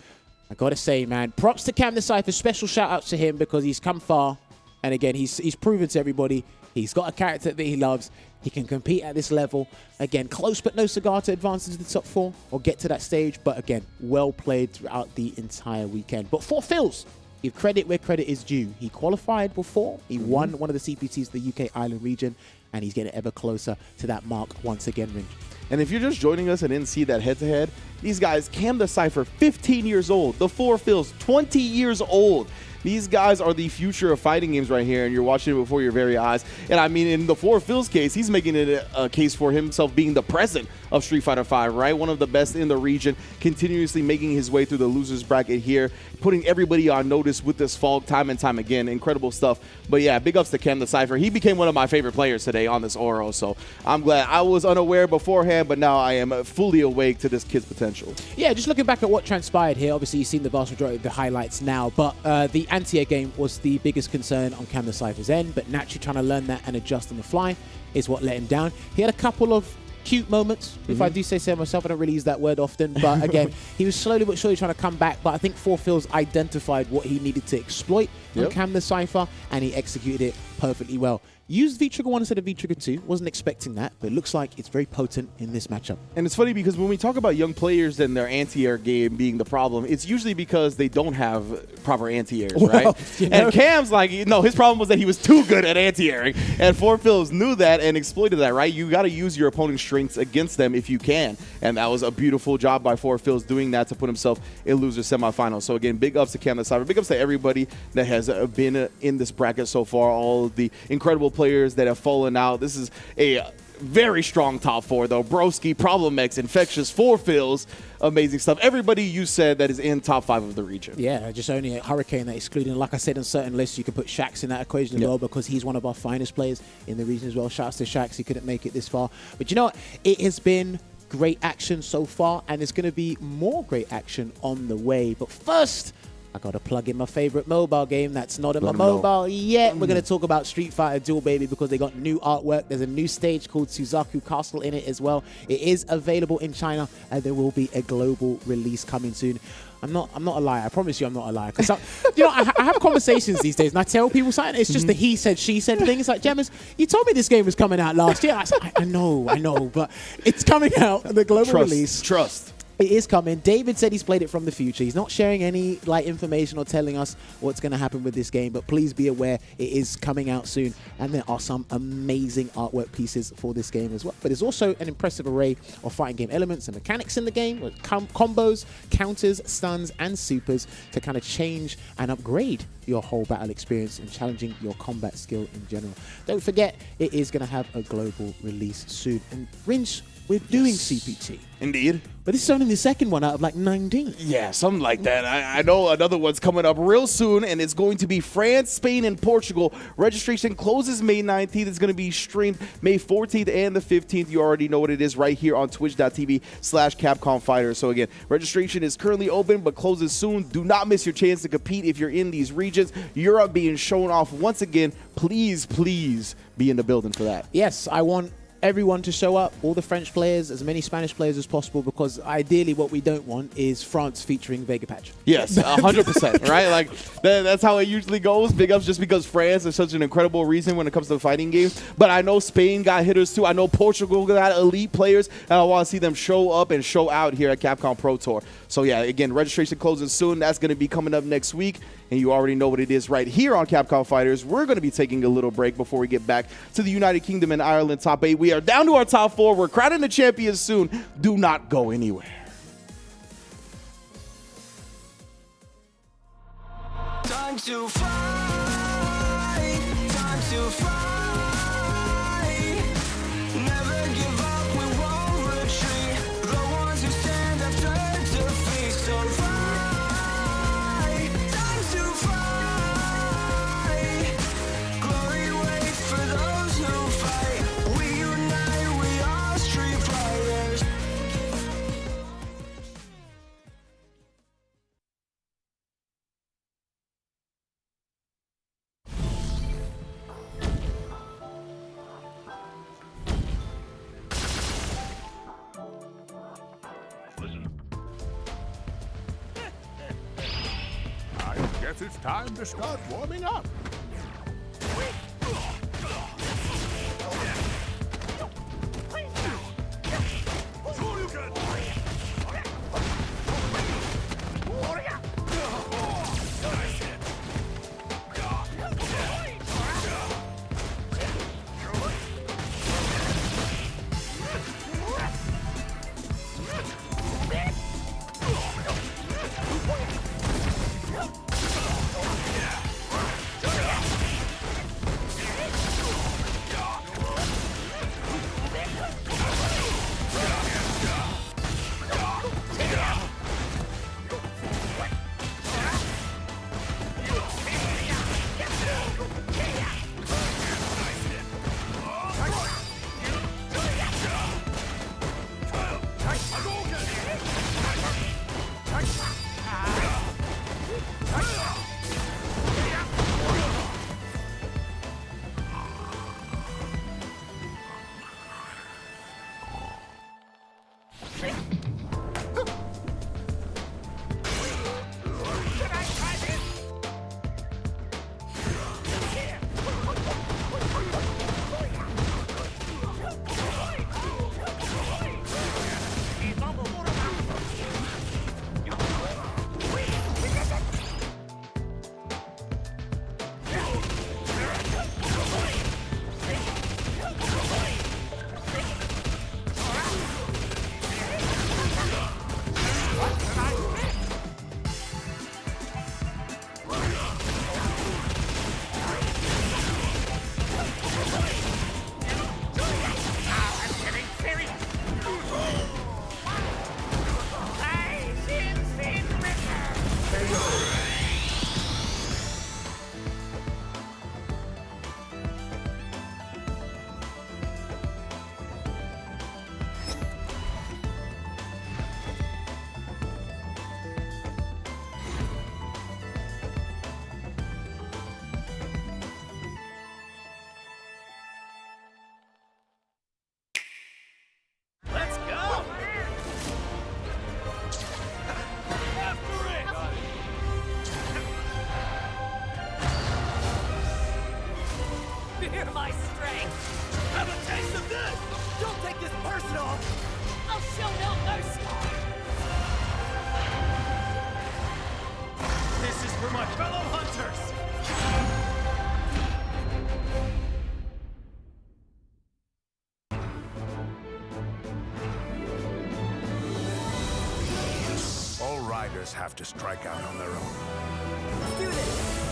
I got to say, man, props to Cam the Cypher. Special shout-outs to him because he's come far. And again, he's proven to everybody he's got a character that he loves. He can compete at this level. Again, close but no cigar to advance into the top 4 or get to that stage. But again, well played throughout the entire weekend. But 4 fills. Give credit where credit is due. He qualified before. He won one of the CPTs, the UK Island region, and he's getting ever closer to that mark once again, Ringe. And if you're just joining us and didn't see that head-to-head, these guys, Cam the Cypher, 15 years old. The 4 fills, 20 years old. These guys are the future of fighting games right here, and you're watching it before your very eyes. And I mean, in the 4 fills case, he's making it a case for himself being the president of Street Fighter V, right? One of the best in the region, continuously making his way through the losers bracket here, putting everybody on notice with this Falk time and time again. Incredible stuff. But yeah, big ups to Cam the Cypher. He became one of my favorite players today on this Oro, so I'm glad. I was unaware beforehand, but now I am fully awake to this kid's potential. Yeah, just looking back at what transpired here, obviously you've seen the vast majority of the highlights now, but the anti-air game was the biggest concern on Cam the Cypher's end, but naturally trying to learn that and adjust on the fly is what let him down. He had a couple of cute moments, if I do say so myself. I don't really use that word often, but again, he was slowly but surely trying to come back, but I think 4 fills identified what he needed to exploit on Cam the Cypher, and he executed it perfectly well. Used V-Trigger 1 instead of V-Trigger 2. Wasn't expecting that, but it looks like it's very potent in this matchup. And it's funny because when we talk about young players and their anti-air game being the problem, it's usually because they don't have proper anti-airs, right? You know? And Cam's like, no, his problem was that he was too good at anti-airing. And 4 fills knew that and exploited that, right? You got to use your opponent's strengths against them if you can. And that was a beautiful job by 4 fills doing that to put himself in loser semifinals. So again, big ups to Cam the Cypher. Big ups to everybody that has been in this bracket so far. All of the incredible players that have fallen out. This is a Very strong top 4, though. Broski, Problem X, Infectious, 4Fills, amazing stuff. Everybody you said that is in top 5 of the region. Yeah, just only a Hurricane that excluding. Like I said, in certain lists, you can put Shax in that equation as well because he's one of our finest players in the region as well. Shouts to Shax, he couldn't make it this far. But you know what? It has been great action so far, and there's going to be more great action on the way. But first, I got to plug in my favorite mobile game that's not in my mobile yet. We're going to talk about Street Fighter Duel, baby, because they got new artwork. There's a new stage called Suzaku Castle in it as well. It is available in China, and there will be a global release coming soon. I'm not a liar. I promise you I'm not a liar. Because you know, I have conversations these days, and I tell people something. It's just the he said, she said thing. It's like, Gemmas, you told me this game was coming out last year. I said, I know, but it's coming out, the global release. Trust. It is coming. David said he's played it from the future. He's not sharing any information or telling us what's going to happen with this game, but please be aware it is coming out soon, and there are some amazing artwork pieces for this game as well. But there's also an impressive array of fighting game elements and mechanics in the game, with combos, counters, stuns, and supers to kind of change and upgrade your whole battle experience and challenging your combat skill in general. Don't forget, it is going to have a global release soon. And Ringe, we're doing CPT. Indeed. But this is only the second one out of like 19. Yeah, something like that. I know another one's coming up real soon, and it's going to be France, Spain, and Portugal. Registration closes May 19th. It's going to be streamed May 14th and the 15th. You already know what it is right here on twitch.tv/Capcom Fighters. So again, registration is currently open but closes soon. Do not miss your chance to compete if you're in these regions. Europe being shown off once again. Please be in the building for that. Yes, I want everyone to show up, all the French players, as many Spanish players as possible, because ideally what we don't want is France featuring Vega Patch. Yes, 100%, right? Like, that's how it usually goes. Big ups just because France is such an incredible reason when it comes to fighting games. But I know Spain got hitters too. I know Portugal got elite players, and I want to see them show up and show out here at Capcom Pro Tour. So yeah, again, registration closes soon. That's going to be coming up next week, and you already know what it is right here on Capcom Fighters. We're going to be taking a little break before we get back to the United Kingdom and Ireland top 8. We are down to our top 4. We're crowning the champions soon. Do not go anywhere. Time to fight, time to fight. Never give up, we won't retreat. The ones who stand have turned defeat. So fight, time to fight. Glory waits for those who fight. We unite, we are street fighters. I guess it's time to start warming up. my fellow hunters! All riders have to strike out on their own. Let's do this!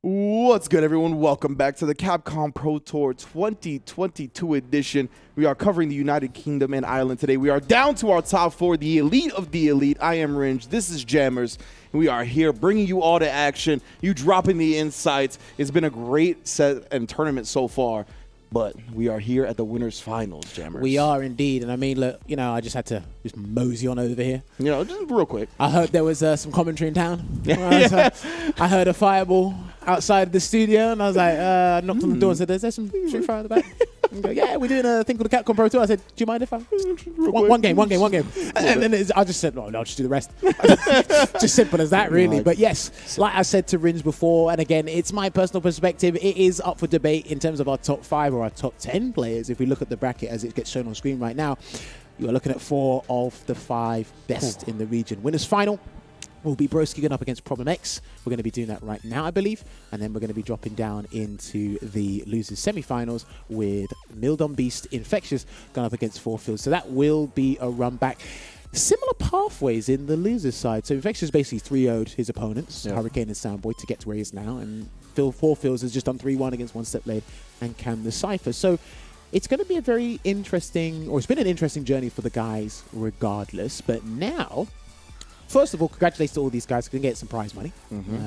What's good, everyone? Welcome back to the Capcom Pro Tour 2022 edition. We are covering the United Kingdom and Ireland today. We are down to our top four, the elite of the elite. I am Ringe. This is Jammers. And we are here bringing you all the action, you dropping the insights. It's been a great set and tournament so far. But we are here at the winners finals, Jammers. We are indeed. And I mean, look, you know, I just had to just mosey on over here. You know, just real quick. I heard there was some commentary in town. I heard a fireball outside the studio, and I was like, I knocked on the door and said, is there some Street Fighter at the back? And go, yeah, we're doing a thing called the Capcom Pro Tour. I said, do you mind if I... One game. And then I just said, no, I'll just do the rest. Just simple as that, really. But yes, like I said to Rins before, and again, it's my personal perspective. It is up for debate in terms of our top 5 or our top 10 players. If we look at the bracket as it gets shown on screen right now, you are looking at 4 of the 5 best in the region. Winners final will be Broski going up against Problem X. We're going to be doing that right now, I believe. And then we're going to be dropping down into the losers semi-finals with Mildon Beast Infectious going up against 4 Fields. So that will be a run back. Similar pathways in the losers side. So Infectious basically 3-0'd his opponents, Hurricane and Soundboy, to get to where he is now. And 4 Fields has just done 3-1 against One Step Blade and Cam the Cypher. So it's going to be a very interesting, or it's been an interesting journey for the guys regardless. But now, first of all, congratulations to all these guys. Can get some prize money.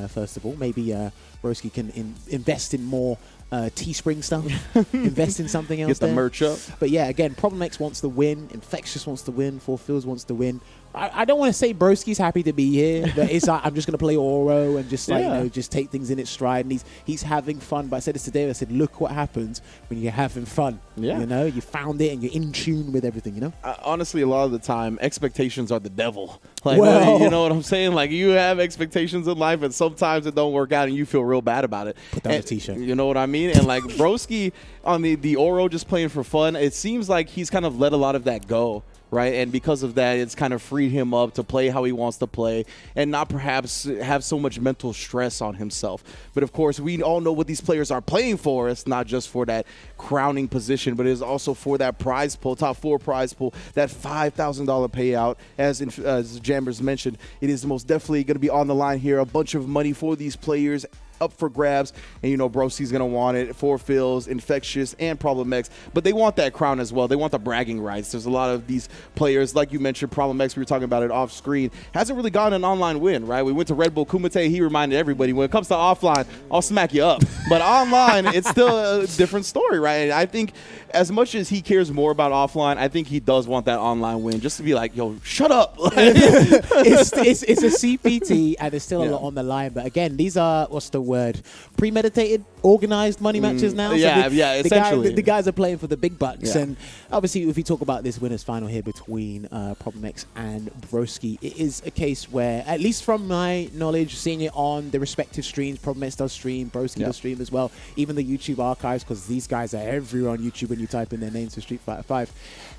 First of all, maybe Broski can invest in more Teespring stuff, invest in something else. Get the merch up. But yeah, again, Problem X wants to win. Infectious wants to win. 4 Fields wants to win. I don't want to say Broski's happy to be here, but it's like, I'm just going to play Oro and just like, you know, just take things in its stride. And he's having fun. But I said this today. I said, look what happens when you're having fun. Yeah. You know, you found it and you're in tune with everything, you know? Honestly, a lot of the time, expectations are the devil. Like, well, you know what I'm saying? Like, you have expectations in life, and sometimes it don't work out, and you feel real bad about it. Put down a T-shirt. You know what I mean? And, like, Broski on the Oro just playing for fun, it seems like he's kind of let a lot of that go. Right, and because of that, it's kind of freed him up to play how he wants to play and not perhaps have so much mental stress on himself. But of course, we all know what these players are playing for. It's not just for that crowning position, but it is also for that prize pool, top 4 prize pool, that $5,000 payout. As Jammers mentioned, it is most definitely going to be on the line here. A bunch of money for these players up for grabs, and you know Broski's gonna want it. 4 Fields, Infectious, and Problem X, but they want that crown as well. They want the bragging rights. There's a lot of these players, like you mentioned, Problem X. We were talking about it off screen. Hasn't really gotten an online win, right? We went to Red Bull Kumite. He reminded everybody when it comes to offline, I'll smack you up, but online, it's still a different story, right? And I think as much as he cares more about offline, I think he does want that online win, just to be like, yo, shut up. it's a CPT, and there's still a lot on the line. But again, these are, what's the word? Premeditated, organized money matches now. Essentially. The guys are playing for the big bucks. And obviously, if we talk about this winners final here between Problem X and Broski, it is a case where, at least from my knowledge, seeing it on the respective streams, Problem X does stream, Broski does stream as well, even the YouTube archives, because these guys are everywhere on YouTube when you type in their names for Street Fighter 5.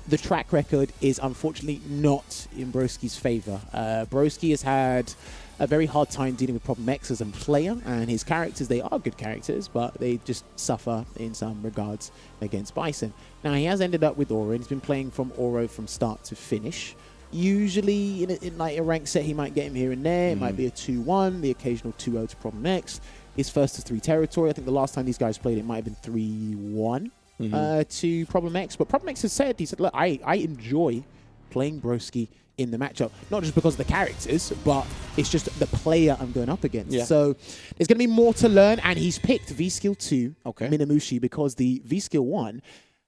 The track record is unfortunately not in Broski's favor. Broski has had a very hard time dealing with Problem X as a player, and his characters, they are good characters, but they just suffer in some regards against Bison. Now, he has ended up with Oro, and he's been playing from Oro from start to finish. Usually, in like a ranked set, he might get him here and there. It might be a 2-1, the occasional 2-0 to Problem X. His first to 3 territory. I think the last time these guys played, it might have been 3-1 to Problem X. But Problem X has said, he said, look, I enjoy playing Broski in the matchup, not just because of the characters, but it's just the player I'm going up against. Yeah. So there's going to be more to learn, and he's picked V-Skill 2, Okay. Minamushi, because the V-Skill 1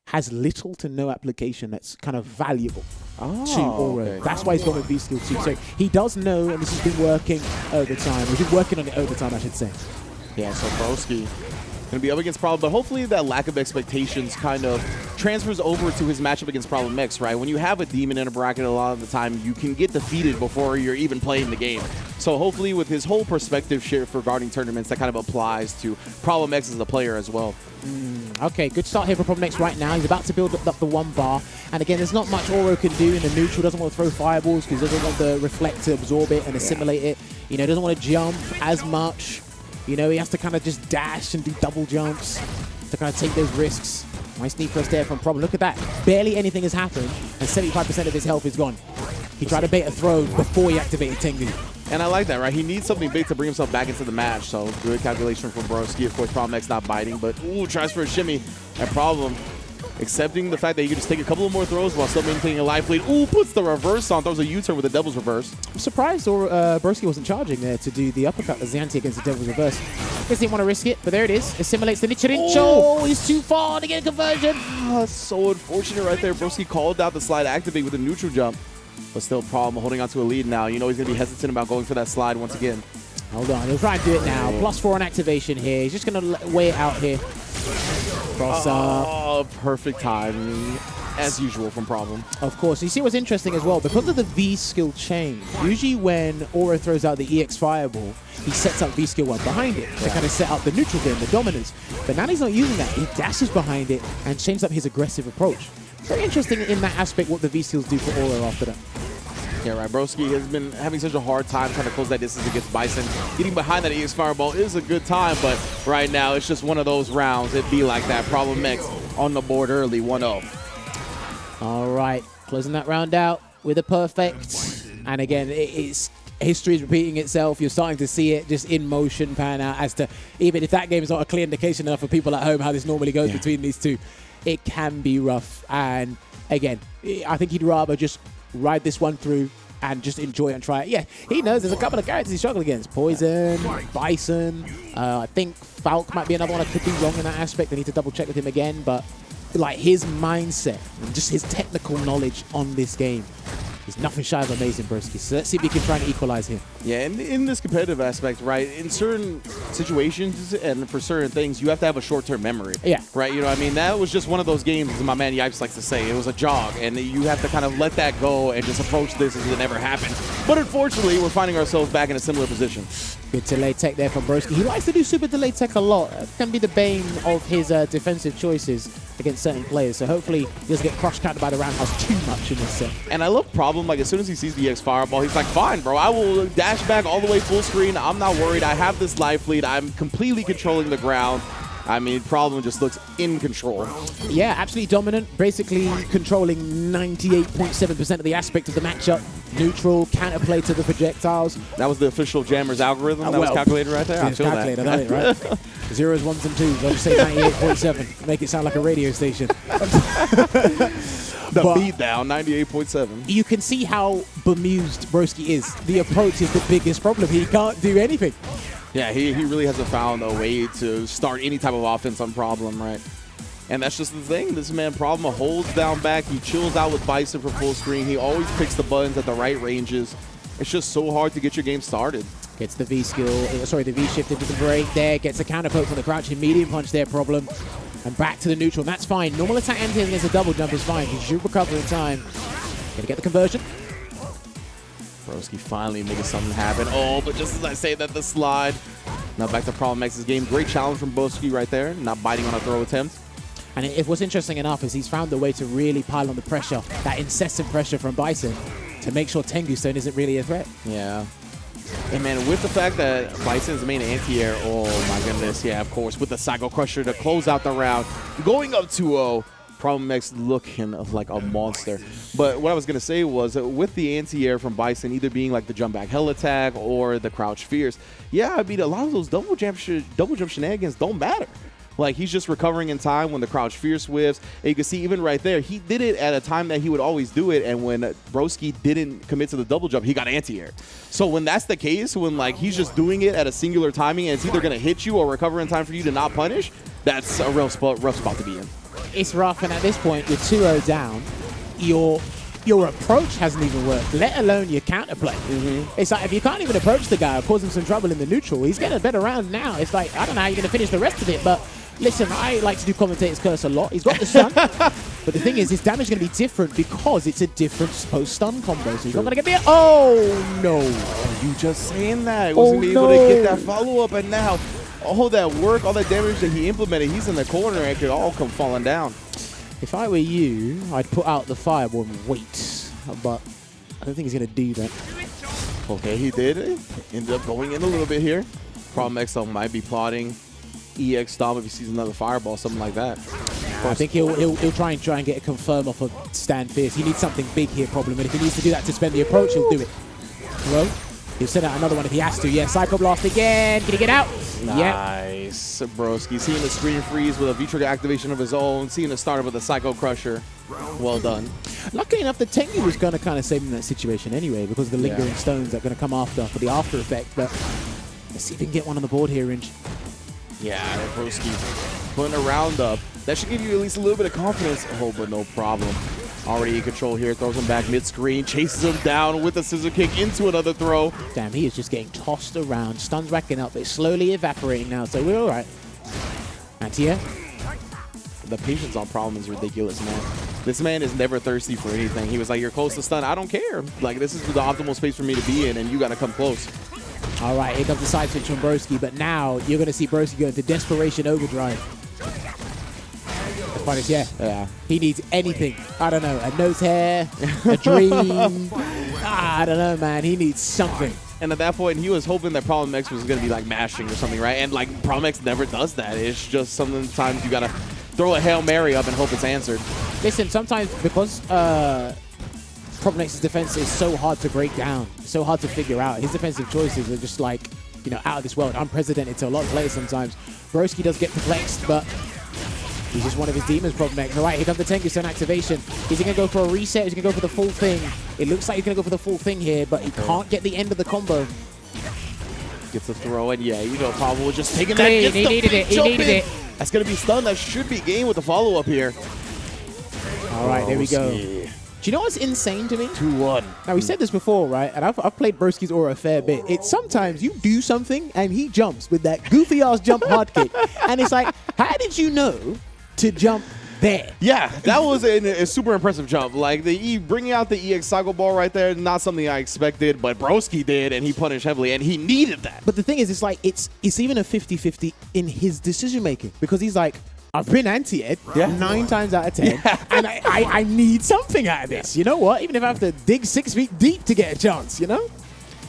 has little to no application that's kind of valuable to Oro. okay. That's why he's gone with V-Skill 2. So he does know, and this has been working over time. We've been working on it over time, I should say. Yeah, so Broski going to be up against Problem, but hopefully that lack of expectations kind of transfers over to his matchup against Problem X, right? When you have a demon in a bracket, a lot of the time you can get defeated before you're even playing the game. So hopefully with his whole perspective shift regarding tournaments, that kind of applies to Problem X as a player as well. Okay, good start here for Problem X right now. He's about to build up the 1 bar. And again, there's not much Oro can do in the neutral. Doesn't want to throw fireballs because he doesn't want the reflect to absorb it and assimilate it. You know, doesn't want to jump as much. You know, he has to kind of just dash and do double jumps to kind of take those risks. Nice knee press there from Problem. Look at that. Barely anything has happened, and 75% of his health is gone. He tried to bait a throw before he activated Tengu. And I like that, right? He needs something big to bring himself back into the match. So good calculation from Broski. Of course, Problem X not biting, but tries for a shimmy. And Problem accepting the fact that he can just take a couple of more throws while still maintaining a life lead. Puts the reverse on, throws a U-turn with the Devil's Reverse. I'm surprised Broski wasn't charging there to do the uppercut as the anti against the Devil's Reverse. Guess he didn't want to risk it, but there it is. Assimilates the Nichirincho. Oh, he's too far to get a conversion. So unfortunate right there. Broski called out the slide activate with a neutral jump. But still Problem holding on to a lead now. You know he's going to be hesitant about going for that slide once again. Hold on, he'll try and do it now. +4 on activation here. He's just going to weigh it out here. Cross up. Perfect timing, as usual from Problem. Of course. You see what's interesting as well? Because of the V-skill chain, usually when Oro throws out the EX Fireball, he sets up V-skill 1 behind it to kind of set up the neutral game, the dominance. But now he's not using that. He dashes behind it and changes up his aggressive approach. Very interesting in that aspect what the V-skills do for Oro after that. Yeah, right. Broski has been having such a hard time trying to close that distance against Bison. Getting behind that EX Fireball is a good time, but right now it's just one of those rounds. It'd be like that. Problem X on the board early, 1-0. All right, closing that round out with a perfect. And again, it's history is repeating itself. You're starting to see it just in motion pan out as to, even if that game is not a clear indication enough for people at home how this normally goes between these two, it can be rough. And again, I think he'd rather just ride this one through and just enjoy it and try it. Yeah, he knows there's a couple of characters he's struggling against. Poison, Bison. I think Falk might be another one I could be wrong in that aspect. I need to double check with him again. But like his mindset and just his technical knowledge on this game is nothing shy of amazing, Broski. So let's see if we can try and equalize here. Yeah, and in this competitive aspect, right, in certain situations and for certain things, you have to have a short-term memory. Yeah. Right, you know what I mean? That was just one of those games, as my man Yipes likes to say. It was a jog, and you have to kind of let that go and just approach this as it never happened. But unfortunately, we're finding ourselves back in a similar position. Good delay tech there from Broski. He likes to do super delay tech a lot. It can be the bane of his defensive choices against certain players. So hopefully he doesn't get cross countered by the roundhouse too much in this set. And I love Problem, like as soon as he sees the EX Fireball, he's like, fine, bro, I will dash back all the way full screen. I'm not worried. I have this life lead. I'm completely controlling the ground. I mean, Problem just looks in control. Yeah, absolutely dominant. Basically controlling 98.7% of the aspect of the matchup. Neutral, counterplay to the projectiles. That was the official Jammer's algorithm that was calculated right there. I feel calculated, that. I got it, right? Zeros, ones, and twos. I'll just say 98.7. Make it sound like a radio station. The beat down, 98.7. You can see how bemused Broski is. The approach is the biggest problem. He can't do anything. Yeah, he really hasn't found a way to start any type of offense on Problem, right? And that's just the thing. This man Problem holds down back. He chills out with Bison for full screen. He always picks the buttons at the right ranges. It's just so hard to get your game started. Gets the V skill, sorry, the V shift into the break there. Gets a counter poke from the crouching medium punch there, Problem. And back to the neutral, and that's fine. Normal attack anti against a double jump is fine. He should recover in time. Gonna get the conversion. Broski finally making something happen. Oh, but just as I say that, the slide. Now back to Problem X's game. Great challenge from Broski right there. Not biting on a throw attempt. And what's interesting enough is he's found a way to really pile on the pressure, that incessant pressure from Bison, to make sure Tengu Stone isn't really a threat. Yeah. And man, with the fact that Bison's main anti-air, oh my goodness, yeah, of course, with the Psycho Crusher to close out the round, going up 2-0, Problem X looking like a monster. But what I was going to say was with the anti-air from Bison either being like the jump back hell attack or the crouch fierce, yeah, I mean, a lot of those double jump shenanigans don't matter. Like, he's just recovering in time when the crouch fierce whiffs. And you can see even right there, he did it at a time that he would always do it. And when Broski didn't commit to the double jump, he got anti-air. So when that's the case, when like he's just doing it at a singular timing and it's either going to hit you or recover in time for you to not punish, that's a rough spot to be in. It's rough, and at this point, you're 2-0 down. Your approach hasn't even worked, let alone your counterplay. It's like, if you can't even approach the guy or cause him some trouble in the neutral, he's getting a better round now. It's like, I don't know how you're going to finish the rest of it, but listen, I like to do commentator's curse a lot. He's got the stun, but the thing is, his damage is going to be different because it's a different post-stun combo, so he's not going to get the... Oh, no. You just saying that. He wasn't able to get that follow-up, and now all that work, all that damage that he implemented, he's in the corner and it could all come falling down. If I were you, I'd put out the fireball and wait, but I don't think he's going to do that. Okay, he did. Ended up going in a little bit here. Problem X might be plotting EX Stomp if he sees another fireball, something like that. I think he'll try and get a confirm off of Stand Fierce. He needs something big here, probably, and if he needs to do that to spend the approach, he'll do it. Well, he'll send out another one if he has to. Yeah, Psycho Blast again. Can he get out? Nice, Broski. Seeing the screen freeze with a V-trigger activation of his own. Seeing the starter with a Psycho Crusher. Well done. Luckily enough, the Tengu was going to kind of save him in that situation anyway because of the lingering stones that are going to come after for the after effect. But let's see if we can get one on the board here, Ringe. Yeah, Broski putting a round up. That should give you at least a little bit of confidence. Oh, but no problem. Already in control here, throws him back mid-screen, chases him down with a scissor kick into another throw. Damn, he is just getting tossed around. Stun's racking up, but it's slowly evaporating now, so we're all right. Anti-air. The patience on Problem is ridiculous, man. This man is never thirsty for anything. He was like, you're close to stun. I don't care. Like, this is the optimal space for me to be in, and you got to come close. All right, here comes the side switch from Broski, but now you're going to see Broski go into Desperation Overdrive. The fun is, yeah, he needs anything. I don't know, a nose hair, a dream. I don't know, man. He needs something. And at that point, he was hoping that Problem X was going to be like mashing or something, right? And like Problem X never does that. It's just sometimes you got to throw a Hail Mary up and hope it's answered. Listen, sometimes because Problem X's defense is so hard to break down, so hard to figure out, his defensive choices are just like, you know, out of this world, unprecedented to a lot of players sometimes. Broski does get perplexed, but he's just one of his demons, Problem X. All right, here comes the Tengu Stone activation. Is he going to go for a reset? Is he going to go for the full thing? It looks like he's going to go for the full thing here, but he can't get the end of the combo. Gets a throw, and yeah, you know, Pablo was just taking that. He needed it. He needed it. That's going to be stunned. That should be game with the follow-up here. All right, there we go. Do you know what's insane to me? 2-1. Now, we said this before, right? And I've played Broski's Aura a fair bit. It's sometimes you do something, and he jumps with that goofy-ass jump hard kick. And it's like, how did you know to jump there? Yeah, that was a super impressive jump. Like, bringing out the EX Cycle Ball right there, not something I expected, but Broski did, and he punished heavily, and he needed that. But the thing is, it's like, it's even a 50-50 in his decision-making, because he's like, I've been anti-ed 9 times out of 10, and I need something out of this. You know what? Even if I have to dig 6 feet deep to get a chance, you know?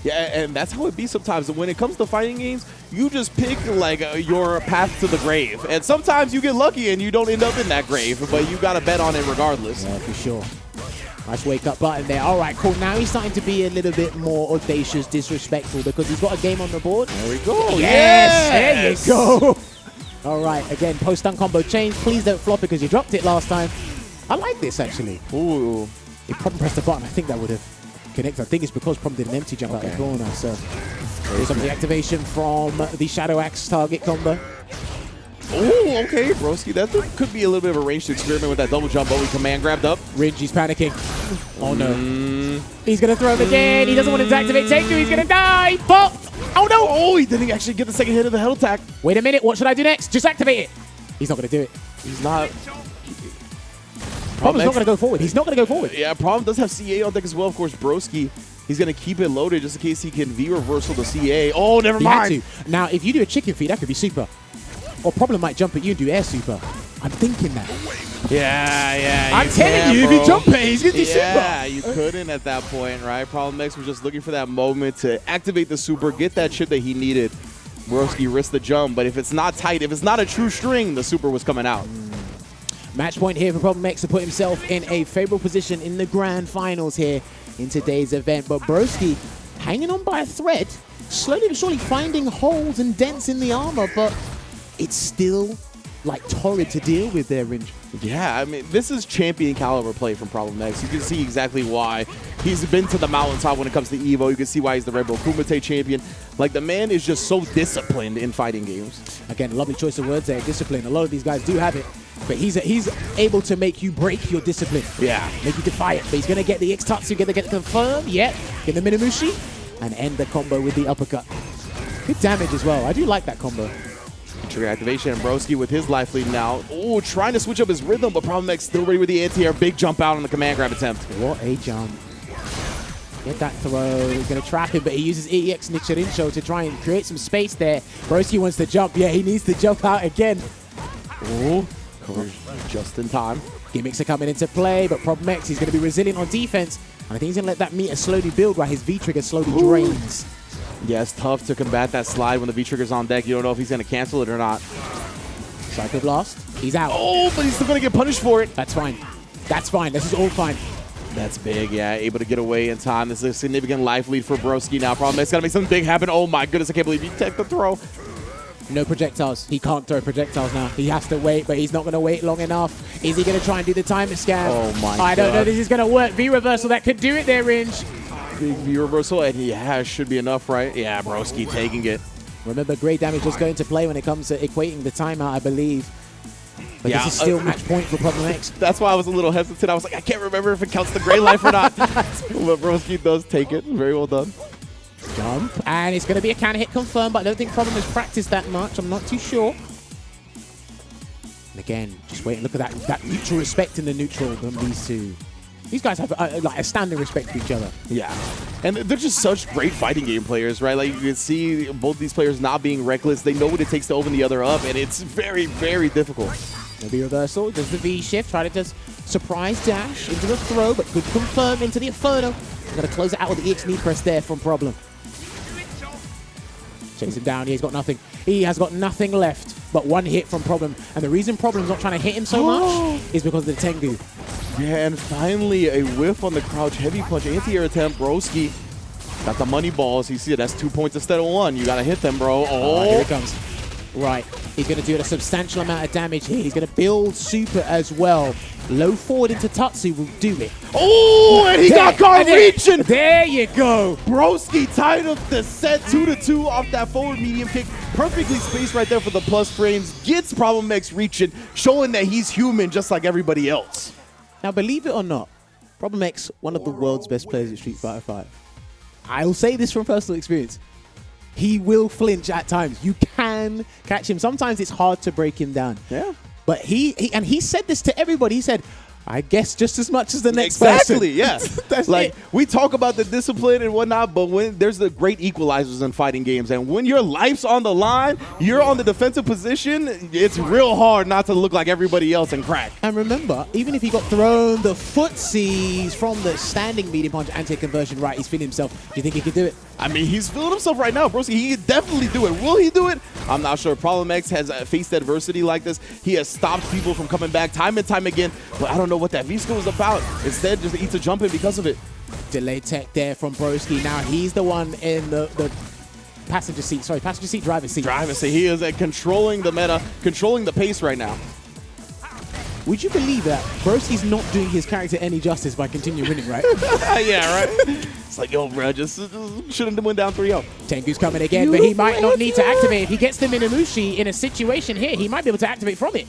Yeah, and that's how it be sometimes. When it comes to fighting games, you just pick like your path to the grave. And sometimes you get lucky and you don't end up in that grave, but you got to bet on it regardless. Yeah, for sure. Nice wake-up button there. All right, cool. Now he's starting to be a little bit more audacious, disrespectful, because he's got a game on the board. There we go. Yes! There you go. All right, again, post-stun combo change. Please don't flop it because you dropped it last time. I like this, actually. Ooh. If Problem pressed the button, I think that would have connected. I think it's because Problem did an empty jump out the corner. So there's some of the activation from the Shadow Axe target combo. Oh, okay, Broski. That could be a little bit of a range to experiment with that double jump, but we command grabbed up. Ringy's panicking. Oh, no. He's going to throw him again. He doesn't want to deactivate Tengu. He's going to die. Popped. Oh, no. Oh, he didn't actually get the second hit of the hell attack. Wait a minute. What should I do next? Just activate it. He's not going to do it. He's not. Problem's not going to go forward. He's not going to go forward. Yeah, Problem does have CA on deck as well. Of course, Broski, he's going to keep it loaded just in case he can V-reversal the CA. Oh, never mind. Now, if you do a chicken feed, that could be super. Or Problem might jump at you and do air super. I'm thinking that. Yeah. I'm telling you, if you jump it, he's going to do Yeah, super. you couldn't at that point, right? Problem X was just looking for that moment to activate the super, get that chip that he needed. Broski risked the jump, but if it's not tight, if it's not a true string, the super was coming out. Match point here for Problem X to put himself in a favorable position in the grand finals here in today's event. But Broski hanging on by a thread, slowly but surely finding holes and dents in the armor, but it's still like torrid to deal with there, Ringe. Yeah, I mean, this is champion caliber play from Problem X. You can see exactly why he's been to the mountaintop when it comes to Evo. You can see why he's the Red Bull Kumite champion. Like, the man is just so disciplined in fighting games. Again, lovely choice of words there, discipline. A lot of these guys do have it, but he's able to make you break your discipline. Yeah. Make you defy it. But he's going to get the X-Tatsu, going to get the confirm, get the Minamushi, and end the combo with the uppercut. Good damage as well. I do like that combo. Trigger activation, and Broski with his life lead now. Oh, trying to switch up his rhythm, but Problem X still ready with the anti-air. Big jump out on the command grab attempt. What a jump. Get that throw. He's going to trap him, but he uses EX Nichirincho to try and create some space there. Broski wants to jump. Yeah, he needs to jump out again. Oh, just in time. Gimmicks are coming into play, but Problem X, he's going to be resilient on defense. And I think he's going to let that meter slowly build while his V-trigger slowly drains. Yeah, it's tough to combat that slide when the V-trigger's on deck. You don't know if he's going to cancel it or not. Psycho Blast. He's out. Oh, but he's still going to get punished for it. That's fine. That's fine. This is all fine. That's big, yeah. Able to get away in time. This is a significant life lead for Broski now. Problem X got to make something big happen. Oh, my goodness. I can't believe he took the throw. No projectiles. He can't throw projectiles now. He has to wait, but he's not going to wait long enough. Is he going to try and do the timer scan? Oh, my God. I don't know. This is going to work. V-reversal. That could do it there, Ringe. Big V reversal, and he should be enough, right? Yeah, Broski taking it. Remember, great damage does go into play when it comes to equating the timeout, I believe. But Yeah, this is still match point for Problem X. That's why I was a little hesitant. I was like, I can't remember if it counts the gray life or not. But Broski does take it. Very well done. Jump. And it's going to be a counter hit confirmed, but I don't think Problem has practiced that much. I'm not too sure. And again, just wait and look at that mutual respect in the neutral from these two. These guys have like a standing respect for each other. Yeah. And they're just such great fighting game players, right? Like, you can see both these players not being reckless. They know what it takes to open the other up, and it's very, very difficult. The V reversal, does the V shift, try to just surprise dash into the throw, but could confirm into the Inferno. Going to close it out with the EX knee press there from Problem. Chase him down, he's got nothing. He has got nothing left but one hit from Problem. And the reason Problem's not trying to hit him so much is because of the Tengu. Yeah, and finally a whiff on the crouch heavy punch anti-air attempt. Broski got the money balls. You see it, that's 2 points instead of 1. You got to hit them, bro. Oh, Here it comes. Right, he's going to do a substantial amount of damage here. He's going to build super as well. Low forward into Tatsu will do it. Oh, and he got caught reaching. There you go. Broski tied up the set 2-2 off that forward medium kick. Perfectly spaced right there for the plus frames. Gets Problem X reaching, showing that he's human just like everybody else. Now, believe it or not, Problem X, one of the world's best players at Street Fighter V. I'll say this from personal experience. He will flinch at times. You can catch him. Sometimes it's hard to break him down. Yeah. But he said this to everybody. He said, I guess just as much as the next Exactly, person. yeah. That's like, it. we talk about the discipline and whatnot, but when there's the great equalizers in fighting games, and when your life's on the line, you're on the defensive position, it's real hard not to look like everybody else and crack. And remember, even if he got thrown the footsies from the standing medium punch anti-conversion, right, he's feeling himself. Do you think he could do it? I mean, he's feeling himself right now, Broski. He could definitely do it. Will he do it? I'm not sure. Problem X has faced adversity like this. He has stopped people from coming back time and time again, but I don't know what that V-skill is about. Instead, just eats a jump in because of it. Delayed tech there from Broski. Now he's the one in the passenger seat. Sorry, passenger seat, driver's seat. He is controlling the meta, controlling the pace right now. Would you believe that Broski's not doing his character any justice by continuing winning, right? Yeah, right? It's like, yo, bro, just shouldn't have went down 3-0. Tengu's coming again, but he might not need to activate. If he gets the Minamushi in a situation here, he might be able to activate from it.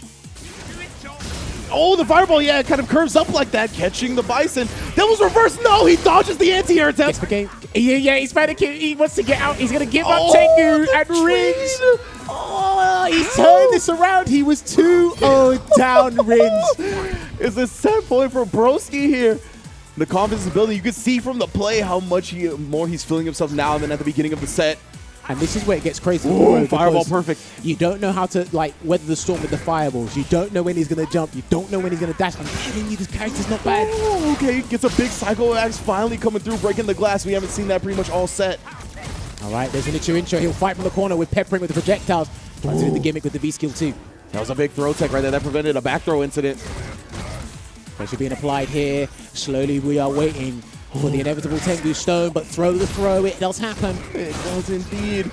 Oh, the fireball, yeah, it kind of curves up like that, catching the Bison. That was reversed. No, he dodges the anti-air attempt. It's the game. Yeah, he's trying to he wants to get out. He's going to give up Tengu and Rins. Oh, he's turned this around. He was 2-0 down, Rins. It's a set point for Broski here. The confidence is building. You can see from the play how much more he's feeling himself now than at the beginning of the set. And this is where it gets crazy. Ooh, fireball perfect. You don't know how to like weather the storm with the fireballs. You don't know when he's gonna jump. You don't know when he's gonna dash. I'm telling you, this character's not bad. Ooh, okay, gets a big Psycho Axe finally coming through, breaking the glass. We haven't seen that pretty much all set. All right, there's an intro. He'll fight from the corner with peppering with the projectiles. Trying to do the gimmick with the V skill too. That was a big throw tech right there. That prevented a back throw incident. Pressure being applied here. Slowly we are waiting for the inevitable Tengu Stone, but throw the throw, it does happen. It does indeed.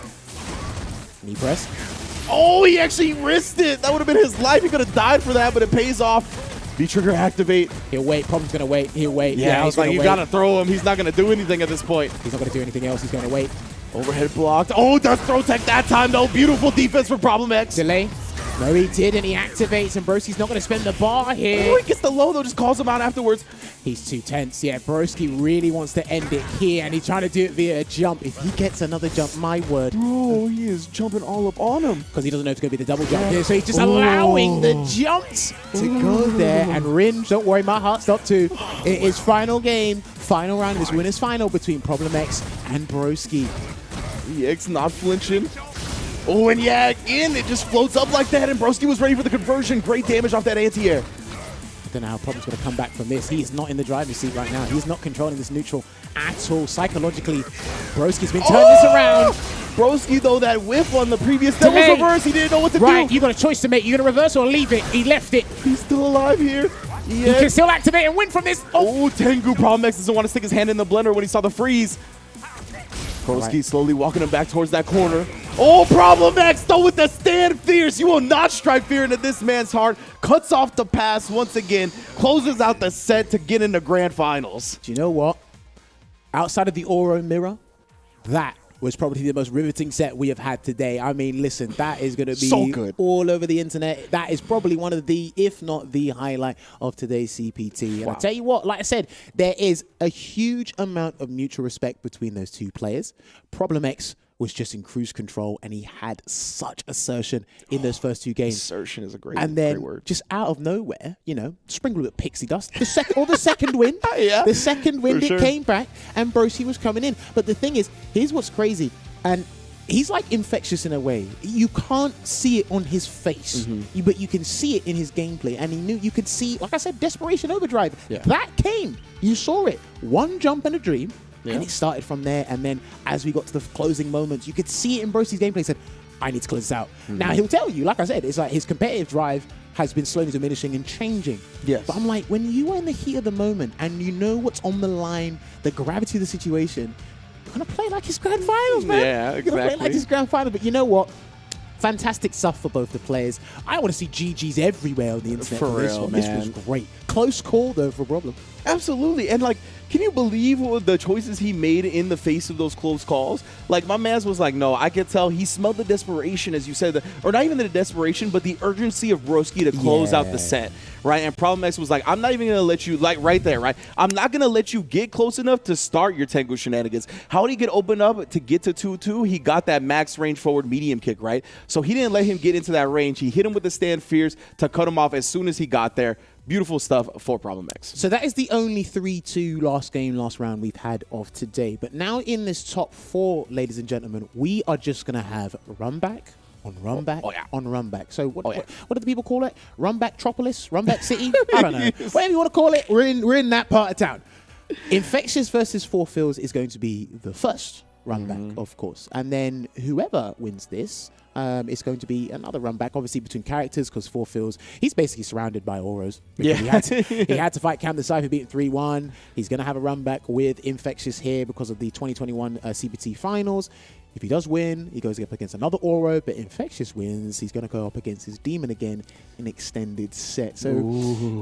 Knee press. Oh, he actually risked it. That would have been his life. He could have died for that, but it pays off. V-trigger activate. He'll wait. Problem's going to wait. He'll wait. Yeah, I was like, you got to throw him. He's not going to do anything at this point. He's not going to do anything else. He's going to wait. Overhead blocked. Oh, does throw tech that time, though. Beautiful defense for Problem X. Delay. No, he did, and he activates, and Broski's not going to spend the bar here. Oh, he gets the low, though. Just calls him out afterwards. He's too tense. Yeah, Broski really wants to end it here, and he's trying to do it via a jump. If he gets another jump, my word. Oh, he is jumping all up on him. Because he doesn't know it's going to be the double jump here, so he's just allowing the jumps to go there. And Ringe, don't worry, my heart stopped too. It is final game, final round, this winner's final between Problem X and Broski. EX not flinching. Oh, and yeah, again, it just floats up like that, and Broski was ready for the conversion. Great damage off that anti-air. I don't know how Problem's going to come back from this. He is not in the driver's seat right now. He's not controlling this neutral at all. Psychologically, Broski's been turning this around. Broski, though, that whiff on the previous Devil's Reverse, he didn't know what to do. Right, you got a choice to make. You're going to reverse or leave it. He left it. He's still alive here. He can still activate and win from this. Oh, Tengu. Problem X doesn't want to stick his hand in the blender when he saw the freeze. Broski slowly walking him back towards that corner. Oh, Problem X, though, with the stand fierce. You will not strike fear into this man's heart. Cuts off the pass once again. Closes out the set to get into grand finals. Do you know what? Outside of the Oro mirror, that was probably the most riveting set we have had today. I mean, listen, that is going to be so good. All over the internet. That is probably one of the, if not the highlight of today's CPT. And I tell you what, like I said, there is a huge amount of mutual respect between those two players. Problem X was just in cruise control, and he had such assertion in those first two games. Assertion is a great, and then great word. Just out of nowhere, you know, sprinkled with pixie dust. The second win, Yeah, the second win, for sure. it came back, and Broski was coming in. But the thing is, here's what's crazy, and he's like infectious in a way. You can't see it on his face, but you can see it in his gameplay. And he knew, you could see, like I said, desperation overdrive. Yeah. That came. You saw it. One jump and a dream. Yeah. And it started from there, and then as we got to the closing moments, you could see it in Broski's gameplay. He said, I need to close this out. Now, he'll tell you, like I said, it's like his competitive drive has been slowly diminishing and changing. Yes. But I'm like, when you are in the heat of the moment and you know what's on the line, the gravity of the situation, you're going to play like his grand finals, man. Yeah, You're going to play exactly. like his grand finals. But you know what? Fantastic stuff for both the players. I want to see GGs everywhere on the internet For this real, one. man. This was great. Close call, though, for Problem. Absolutely. And, like, can you believe the choices he made in the face of those close calls? Like, my man was like, no, I could tell he smelled the desperation, as you said, or not even the desperation, but the urgency of Broski to close out the set, right? And Problem X was like, I'm not even going to let you, like, right there, right? I'm not going to let you get close enough to start your Tengu shenanigans. How did he get open up to get to 2-2? He got that max range forward medium kick, right? So he didn't let him get into that range. He hit him with the stand fierce to cut him off as soon as he got there. Beautiful stuff for Problem X. So that is the only 3-2 last round we've had of today. But now in this top four, ladies and gentlemen, we are just going to have run back on run back on run back. So what do the people call it? Run back Tropolis? Run back City? I don't know. Whatever you want to call it, we're in that part of town. Infectious versus Four Fields is going to be the first run back, of course. And then whoever wins this, it's going to be another run back, obviously between characters, because Four Fields, he's basically surrounded by Auros. Yeah. He had to fight Cam the Cypher, beat him 3-1. He's going to have a run back with Infectious here because of the 2021 CPT finals. If he does win, he goes up against another Oro, but Infectious wins, he's going to go up against his Demon again in extended set. So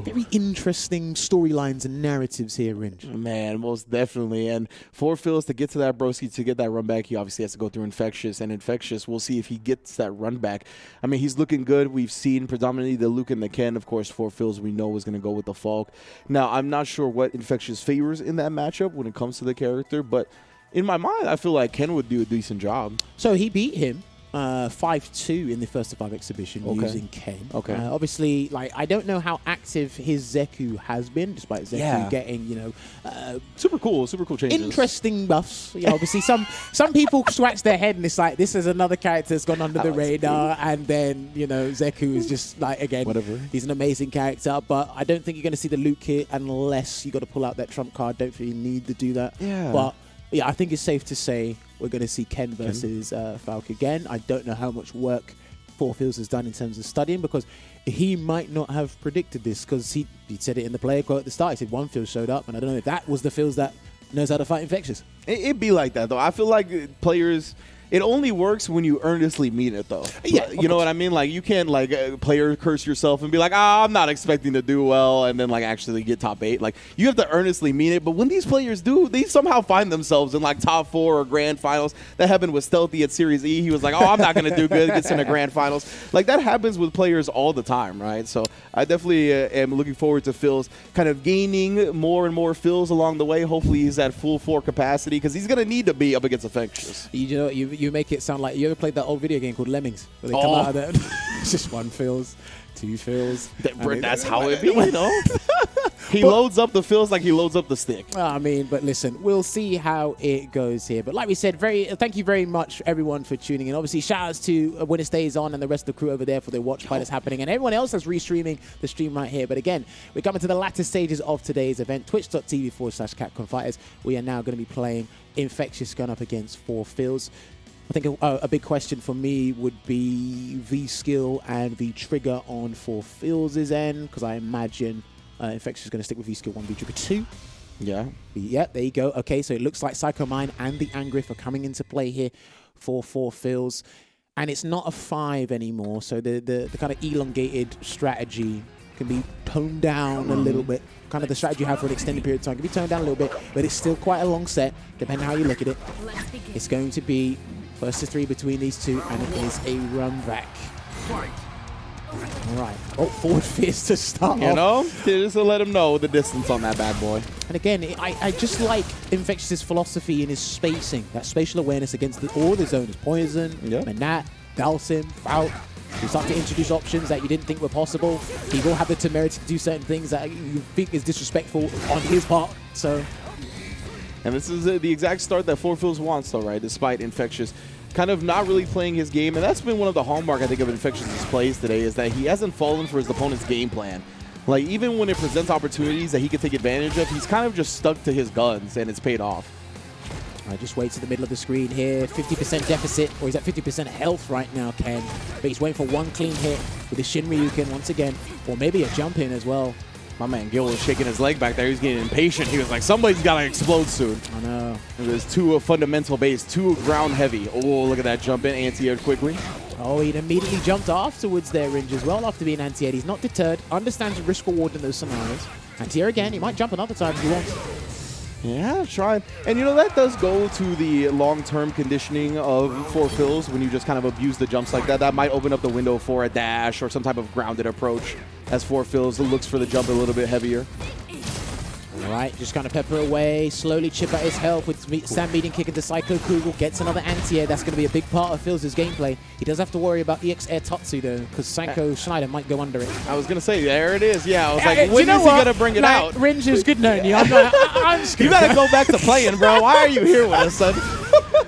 very interesting storylines and narratives here, Ringe. Man, most definitely. And Four Fields, to get to that Broski, to get that run back, he obviously has to go through Infectious. And Infectious, we'll see if he gets that run back. I mean, he's looking good. We've seen predominantly the Luke and the Ken. Of course, Four Fields, we know, is going to go with the Falk. Now, I'm not sure what Infectious favors in that matchup when it comes to the character, but in my mind, I feel like Ken would do a decent job. So he beat him 5-2 in the first to 5 exhibition using Ken. Okay. Obviously, like I don't know how active his Zeku has been, despite Zeku getting, you know, super cool changes. interesting buffs. Yeah, obviously some people scratch their head and it's like this is another character that's gone under the radar, and then you know Zeku is just like again whatever. He's an amazing character, but I don't think you're going to see the loot kit unless you got to pull out that trump card. Don't think you need to do that. Yeah. But yeah, I think it's safe to say we're going to see Ken versus Falk again. I don't know how much work Four Fields has done in terms of studying, because he might not have predicted this, because he said it in the player quote at the start. He said one Fields showed up, and I don't know if that was the Fields that knows how to fight Infectious. It'd be like that, though. I feel like players... It only works when you earnestly mean it, though. Yeah, you know what I mean? Like, you can't, like, player curse yourself and be like, I'm not expecting to do well, and then, like, actually get top 8. Like, you have to earnestly mean it. But when these players do, they somehow find themselves in, like, top 4 or grand finals. That happened with Stealthy at Series E. He was like, I'm not going to do good. Gets in the grand finals. Like, that happens with players all the time, right? So I definitely am looking forward to Phil's kind of gaining more and more fills along the way. Hopefully he's at full 4 capacity, because he's going to need to be up against Infectious. You know, you make it sound like, you ever played that old video game called Lemmings, where they come out of there? It's just one fills, 2 fills. That's how it be, you know? He loads up the fills like he loads up the stick. I mean, but listen, we'll see how it goes here. But like we said, thank you very much, everyone, for tuning in. Obviously, shout outs to When It Stays On and the rest of the crew over there for their watch party that's happening, and everyone else that's restreaming the stream right here. But again, we're coming to the latter stages of today's event, twitch.tv/Capcom Fighters. We are now going to be playing Infectious going up against Four Fields. I think a big question for me would be V-Skill and V-Trigger on Four Fields' end, because I imagine Infectious is going to stick with V-Skill 1, V-Trigger 2. Yeah. Yeah, there you go. Okay, so it looks like Psycho Mine and the Angriff are coming into play here for Four Fields. And it's not a 5 anymore, so the kind of elongated strategy can be toned down a little bit. Kind of the strategy you have for an extended period of time can be toned down a little bit, but it's still quite a long set, depending on how you look at it. It's going to be first to 3 between these two, and it is a run back. All right. Oh, forward fierce to start You know, just to let him know the distance on that bad boy. And again, I just like Infectious's philosophy in his spacing, that spatial awareness against all the zones. Poison, Manat, Dalsim, Falk. You start to introduce options that you didn't think were possible. He will have the temerity to do certain things that you think is disrespectful on his part. So, and this is the exact start that Four Fields wants, though, right? Despite Infectious kind of not really playing his game. And that's been one of the hallmark, I think, of Infectious's plays today, is that he hasn't fallen for his opponent's game plan. Like, even when it presents opportunities that he can take advantage of, he's kind of just stuck to his guns, and it's paid off. I just wait to the middle of the screen here. 50% deficit, or he's at 50% health right now, Ken. But he's waiting for one clean hit with the Shin Ryuken once again, or maybe a jump in as well. My man Gil was shaking his leg back there. He was getting impatient. He was like, somebody's got to explode soon. I know. It was too fundamental base, too ground heavy. Oh, look at that jump in. Anti-aired quickly. Oh, he'd immediately jumped afterwards there, Ringe, as well, after being anti-aired. He's not deterred. Understands the risk-reward in those scenarios. Anti-air again. He might jump another time if he wants. Yeah, trying. And, you know, that does go to the long-term conditioning of Four Fields when you just kind of abuse the jumps like that. That might open up the window for a dash or some type of grounded approach as Four Fields looks for the jump a little bit heavier. All right, just kind of pepper away, slowly chip at his health with Sam Meeting kick into Psycho Kugel, gets another anti-air. That's going to be a big part of Fields' gameplay. He does have to worry about EX Air Tatsu, though, because Psycho Schneider might go under it. I was going to say, there it is. Yeah, I was like, when is he going to bring it out? Ringe is good knowing you. I'm just you got to go back to playing, bro. Why are you here with us, son?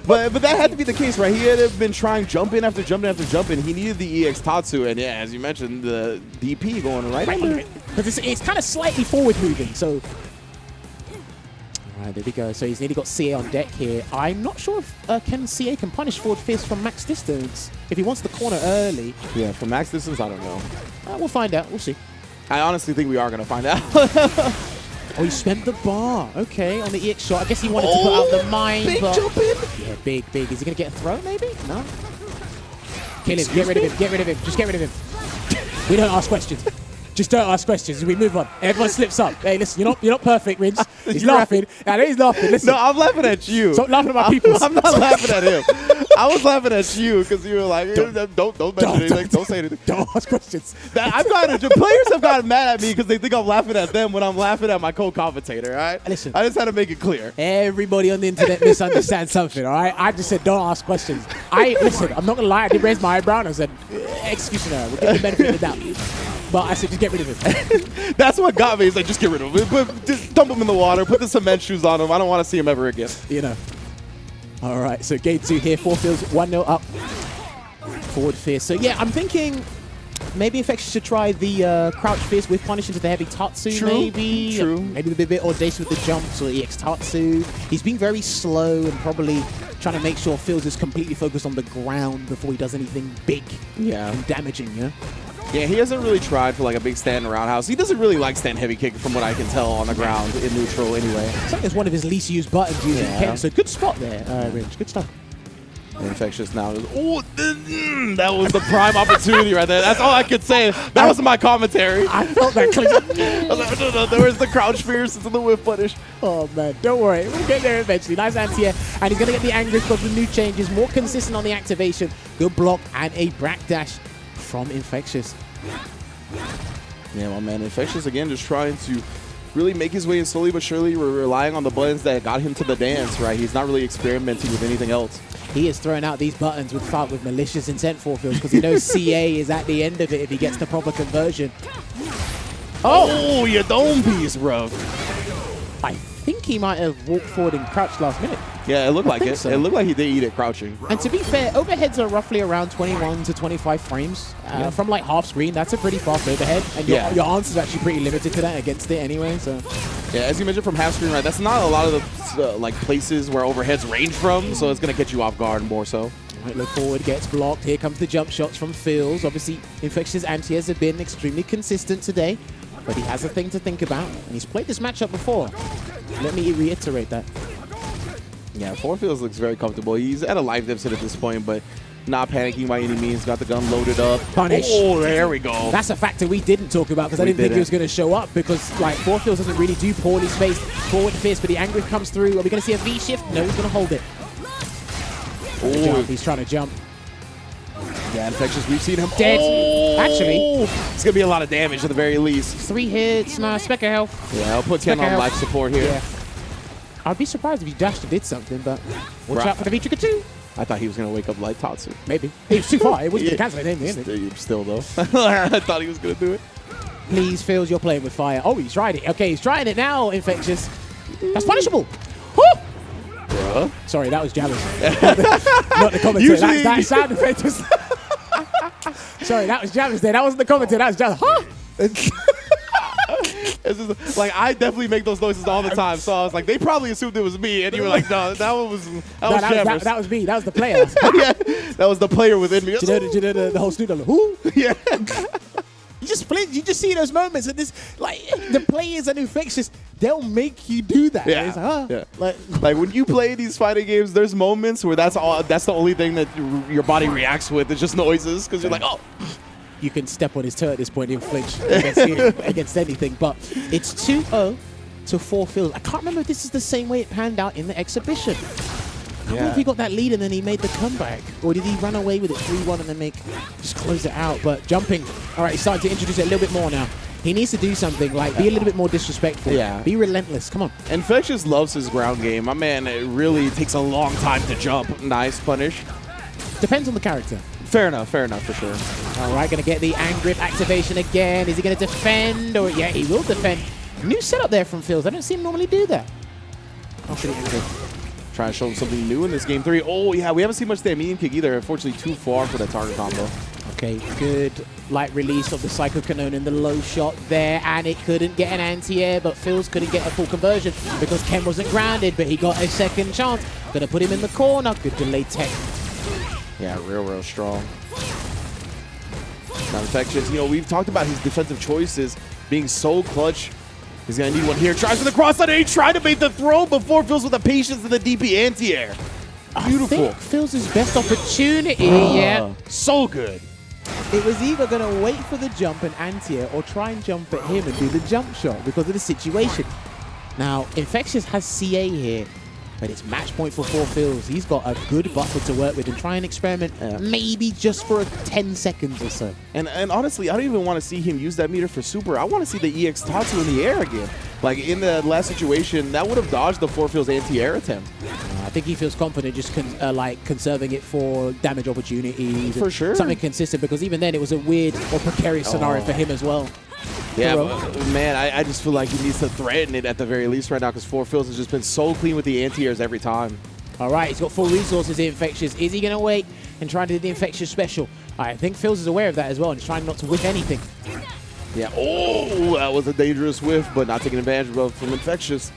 But that had to be the case, right? He had been trying jump in after jump in after jump in. He needed the EX Tatsu, and yeah, as you mentioned, the DP going right under it. Because it's kind of slightly forward moving, so... All right, there we go. So he's nearly got CA on deck here. I'm not sure if CA can punish forward fist from max distance if he wants the corner early. Yeah, from max distance, I don't know. We'll find out. We'll see. I honestly think we are going to find out. Oh, he spent the bar. Okay, on the EX shot. I guess he wanted to put out the mine. Big jump in. Yeah, big, big. Is he going to get a throw, maybe? No. Kill him. Get rid of him. Get rid of him. Just get rid of him. We don't ask questions. Just don't ask questions. We move on. Everyone slips up. Hey, listen, you're not perfect, Ringe. He's laughing. I know he's laughing. Listen. No, I'm laughing at you. Stop laughing at my people. I'm not laughing at him. I was laughing at you because you were like, don't mention anything. Don't say anything. Don't ask questions. Players have gotten mad at me because they think I'm laughing at them when I'm laughing at my co-commentator, all right? Listen. I just had to make it clear. Everybody on the internet misunderstands something, all right? I just said don't ask questions. Listen, I'm not going to lie. I did raise my eyebrow and I said, executioner, we'll give the benefit of the doubt. But I said, just get rid of him. That's what got me. Is like, just get rid of him. Just dump him in the water. Put the cement shoes on him. I don't want to see him ever again. You know. All right, so game 2 here. 4 fields, 1-0 up. Forward fierce. So, yeah, I'm thinking maybe Infectious should try the crouch fierce with punish into the heavy Tatsu, maybe. True. Maybe a bit audacious with the jumps or EX Tatsu. He's being very slow and probably trying to make sure Fields is completely focused on the ground before he does anything big and damaging, yeah? Yeah, he hasn't really tried for like a big stand and roundhouse. He doesn't really like stand heavy kick from what I can tell on the ground in neutral anyway. I think it's one of his least used buttons using Ken, so good spot there, Rich. Good stuff. Infectious now. Oh, that was the prime opportunity right there. That's all I could say. That was my commentary. I felt that click. No, there was the crouch fierce into the whiff punish. Oh, man. Don't worry. We'll get there eventually. Nice anti-air. And he's going to get the angry because of the new changes. More consistent on the activation. Good block and a backdash from Infectious. Yeah, my man. Infectious, again, just trying to really make his way in slowly but surely. We're relying on the buttons that got him to the dance, right? He's not really experimenting with anything else. He is throwing out these buttons with malicious intent for Fields because he knows CA is at the end of it if he gets the proper conversion. Oh, your dome piece, bro. I think he might have walked forward and crouched last minute. Yeah, it looked like it. So. It looked like he did eat it crouching. And to be fair, overheads are roughly around 21 to 25 frames. From like half screen, that's a pretty fast overhead. And your answer's actually pretty limited to that against it anyway. So yeah, as you mentioned from half screen, right, that's not a lot of the like places where overheads range from, so it's going to get you off guard more so. Right, look forward, gets blocked. Here comes the jump shots from Fields. Obviously, Infectious anti-airs have been extremely consistent today, but he has a thing to think about. And he's played this matchup before. Let me reiterate that. Yeah, Fields looks very comfortable. He's at a life deficit at this point, but not panicking by any means. Got the gun loaded up. Punish. Oh, there we go. That's a factor we didn't talk about because I didn't think he was going to show up because like Fields doesn't really do poorly spaced forward fierce, but the angry comes through. Are we going to see a V shift? No, he's going to hold it. He's trying to jump. Yeah, Infectious, we've seen him. Dead. Oh! Actually, it's going to be a lot of damage at the very least. 3 hits, speck of health. Yeah, I'll put 10 on life support here. Yeah. I'd be surprised if he dashed and did something, but watch out for the V-trigger too. I thought he was going to wake up like Tatsu. Maybe. He was too far. It wasn't going to cancel it in the end. Still, though. I thought he was going to do it. Please, Fields, you're playing with fire. Oh, he's tried it. Okay, he's trying it now, Infectious. That's punishable. Woo! Bruh. Sorry, that was jealous. Not the commentator. Usually, that sound effect was... Sorry, that was jealous there. That wasn't the commentator. That was jealous. Huh? It's just, like, I definitely make those noises all the time, so I was like, they probably assumed it was me, and you were like, no, that one was Shamers. That was me. That was the player. Yeah, that was the player within me. Do you know the whole studio? Who? Yeah. You just see those moments, and this, like, the players and Infectious, they'll make you do that. Yeah. It's like, Yeah. Like when you play these fighting games, there's moments where that's the only thing that your body reacts with. It's just noises, because you're like, oh. You can step on his toe at this point and flinch against anything. But it's 2-0 to 4 Fields. I can't remember if this is the same way it panned out in the exhibition. I don't know if he got that lead and then he made the comeback. Or did he run away with it 3-1 and then just close it out? But jumping. All right, he's starting to introduce it a little bit more now. He needs to do something, like be a little bit more disrespectful. Yeah. Be relentless. Come on. Infectious loves his ground game. My man, it really takes a long time to jump. Nice punish. Depends on the character. Fair enough, for sure. All right, going to get the Angrip activation again. Is he going to defend? Or yeah, he will defend. New setup there from Fields. I don't see him normally do that. After the Angrip. Trying to show him something new in this game 3. Oh, yeah, we haven't seen much damn medium kick either. Unfortunately, too far for that target combo. Okay, good light release of the Psycho Cannon in the low shot there, and it couldn't get an anti-air, but Fields couldn't get a full conversion because Ken wasn't grounded, but he got a second chance. Gonna put him in the corner. Good delayed tech. Yeah, real strong. Now, Infectious, we've talked about his defensive choices being so clutch. He's going to need one here. Tries for the cross on A, trying to bait the throw before Fields with the patience of the DP anti-air. Beautiful. I think Fields' best opportunity, yeah. So good. It was either going to wait for the jump and anti-air or try and jump at him and do the jump shot because of the situation. Now, Infectious has CA here. But it's match point for 4Fills. He's got a good buffer to work with and try and experiment maybe just for 10 seconds or so. And honestly, I don't even want to see him use that meter for super. I want to see the EX Tatsu in the air again. Like in the last situation, that would have dodged the 4Fills anti-air attempt. I think he feels confident just conserving it for damage opportunities. For sure. Something consistent, because even then it was a weird or precarious scenario for him as well. Yeah, but, man, I just feel like he needs to threaten it at the very least right now, because 4Fills has just been so clean with the anti-airs every time. All right, he's got full resources, the Infectious. Is he going to wait and try to do the Infectious special? I think Fills is aware of that as well and he's trying not to whiff anything. Yeah, oh, that was a dangerous whiff, but not taking advantage of from Infectious.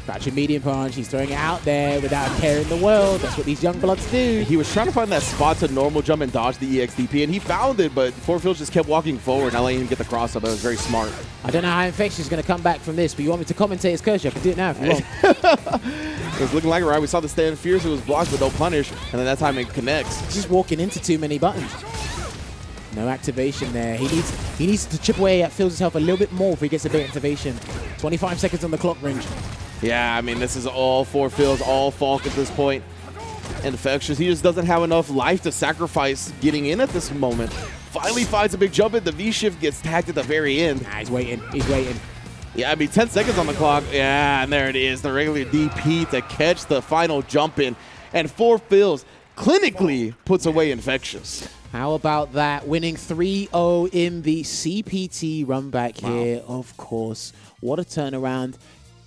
Crouching medium punch, he's throwing it out there without a care in the world. That's what these young bloods do. He was trying to find that spot to normal jump and dodge the EXDP, and he found it, but 4Fills just kept walking forward, not letting him get the cross up. That was very smart. I don't know how Infectious is going to come back from this, but you want me to commentate his curse? I can do it now if you want. It was looking like it, right? We saw the stand fierce, it was blocked, but no punish, and then that time it connects. Just walking into too many buttons. No activation there. He needs to chip away at Fills' health a little bit more if he gets a bit activation. 25 seconds on the clock range. Yeah, I mean, this is all 4Fills, all Falk at this point. Infectious, he just doesn't have enough life to sacrifice getting in at this moment. Finally finds a big jump in. The V-shift gets tagged at the very end. Nah, he's waiting. He's waiting. Yeah, I mean, 10 seconds on the clock. Yeah, and there it is. The regular DP to catch the final jump in. And 4Fills clinically puts away Infectious. How about that? Winning 3-0 in the CPT run back here, of course. What a turnaround.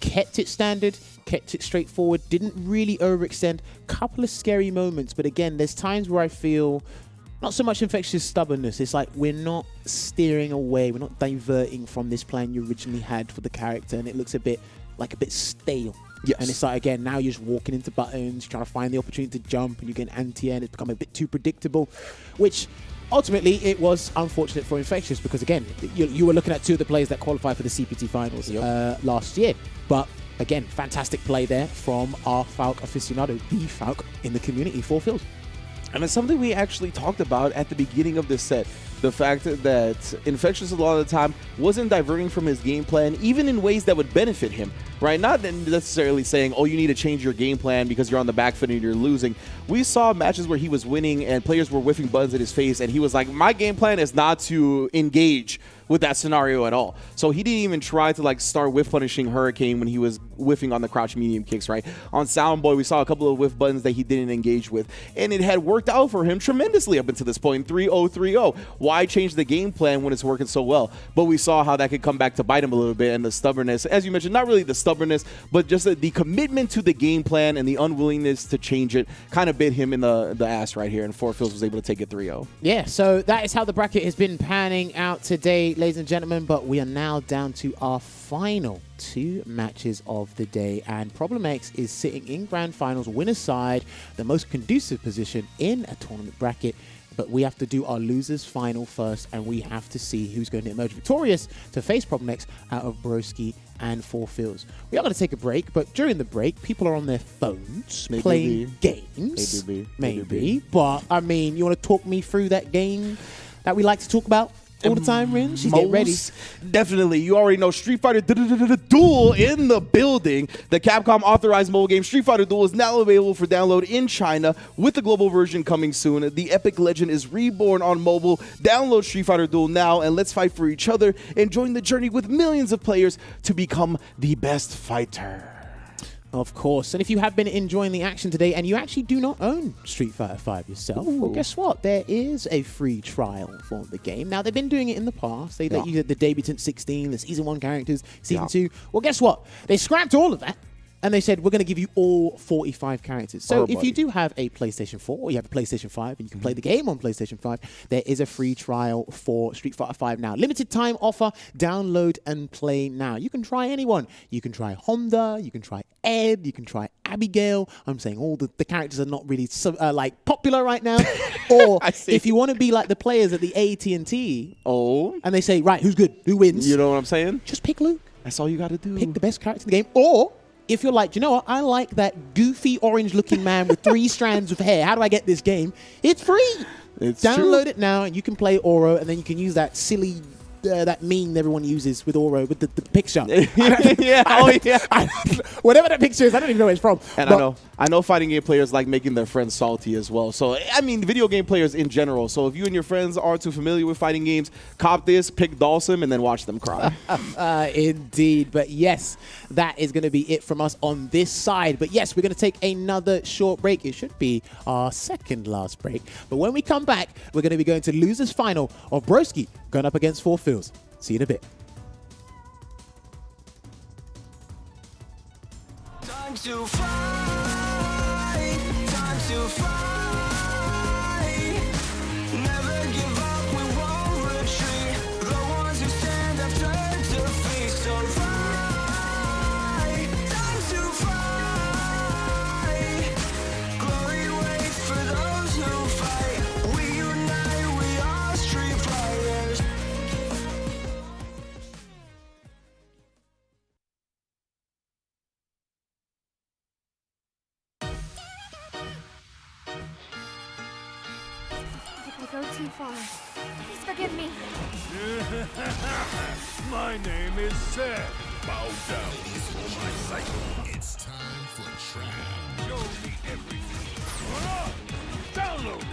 Kept it standard, kept it straightforward, didn't really overextend. Couple of scary moments, but again, there's times where I feel not so much Infectious stubbornness. It's like we're not steering away, we're not diverting from this plan you originally had for the character, and it looks a bit stale. Yes. And it's like, again, now you're just walking into buttons, trying to find the opportunity to jump, and you get anti-air, and it's become a bit too predictable, which ultimately it was unfortunate for Infectious, because again, you were looking at two of the players that qualified for the CPT finals last year. But again, fantastic play there from our Falk aficionado, the Falk in the community, 4Fills. And it's something we actually talked about at the beginning of this set. The fact that Infectious a lot of the time wasn't diverting from his game plan, even in ways that would benefit him, right? Not necessarily saying, oh, you need to change your game plan because you're on the back foot and you're losing. We saw matches where he was winning and players were whiffing buttons at his face, and he was like, my game plan is not to engage with that scenario at all. So he didn't even try to like start whiff punishing Hurricane when he was whiffing on the crouch medium kicks, right? On Soundboy, we saw a couple of whiff buttons that he didn't engage with, and it had worked out for him tremendously up until this point. 3-0, 3-0. Why change the game plan when it's working so well? But we saw how that could come back to bite him a little bit, and the stubbornness, as you mentioned, not really the stubbornness, but just the commitment to the game plan and the unwillingness to change it kind of bit him in the ass right here, and 4Fills was able to take it 3-0. Yeah, so that is how the bracket has been panning out today, ladies and gentlemen, but we are now down to our final two matches of the day, and Problem X is sitting in grand finals winner's side, the most conducive position in a tournament bracket. But we have to do our losers final first, and we have to see who's going to emerge victorious to face Problem X out of Broski and 4Fills. We are going to take a break, but during the break, people are on their phones playing games. Maybe. But, I mean, you want to talk me through that game that we like to talk about all the time, Rin? She's getting ready. Definitely. You already know Street Fighter Duel in the building. The Capcom authorized mobile game Street Fighter Duel is now available for download in China, with the global version coming soon. The epic legend is reborn on mobile. Download Street Fighter Duel now, and let's fight for each other and join the journey with millions of players to become the best fighter. Of course. And if you have been enjoying the action today and you actually do not own Street Fighter V yourself, well, guess what? There is a free trial for the game. Now, they've been doing it in the past. They let you get the debutant 16, the Season 1 characters, Season 2. Well, guess what? They scrapped all of that. And they said, we're going to give you all 45 characters. So if you do have a PlayStation 4 or you have a PlayStation 5 and you can play the game on PlayStation 5, there is a free trial for Street Fighter V now. Limited time offer. Download and play now. You can try anyone. You can try Honda. You can try Ed. You can try Abigail. I'm saying all the characters are not really like popular right now. Or if you want to be like the players at the AT&T. Oh. And they say, right, who's good? Who wins? You know what I'm saying? Just pick Luke. That's all you got to do. Pick the best character in the game. Or if you're like, you know what, I like that goofy orange-looking man with 3 strands of hair. How do I get this game? It's free. It's Download true. it now, and you can play Oro, and then you can use that silly that meme everyone uses with Oro, with the picture. Whatever that picture is, I don't even know where it's from. And I know fighting game players like making their friends salty as well. So, I mean, video game players in general. So if you and your friends are too familiar with fighting games, cop this, pick Dawson, and then watch them cry. Indeed. But yes, that is going to be it from us on this side. But yes, we're going to take another short break. It should be our second last break. But when we come back, we're going to be going to losers final of Broski going up against Four Fields. See you in a bit. Time to fight, time to fight. Never give up, we won't retreat. The ones who stand have turned to defeat. So fight, time to fight. Glory waits for those who fight. We unite, we are street fighters. If I go too far, please forgive me. My name is Seth. Bow down for my cycle. It's time for trap. Show me everything. Download.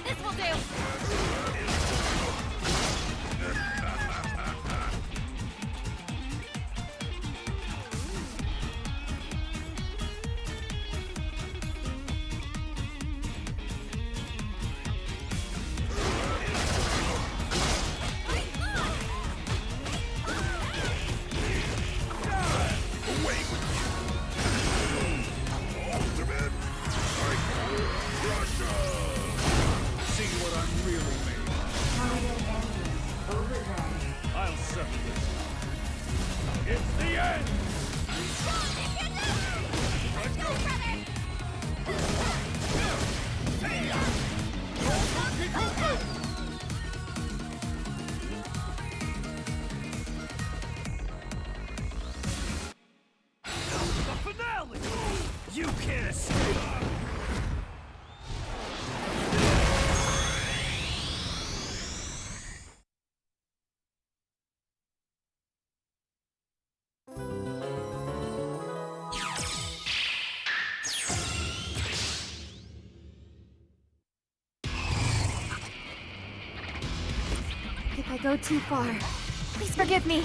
This will do. Ultimate Cycle Crusher. See what I'm really made of. I'll settle this. It's the end. The finale. You can't escape. If I go too far, please forgive me.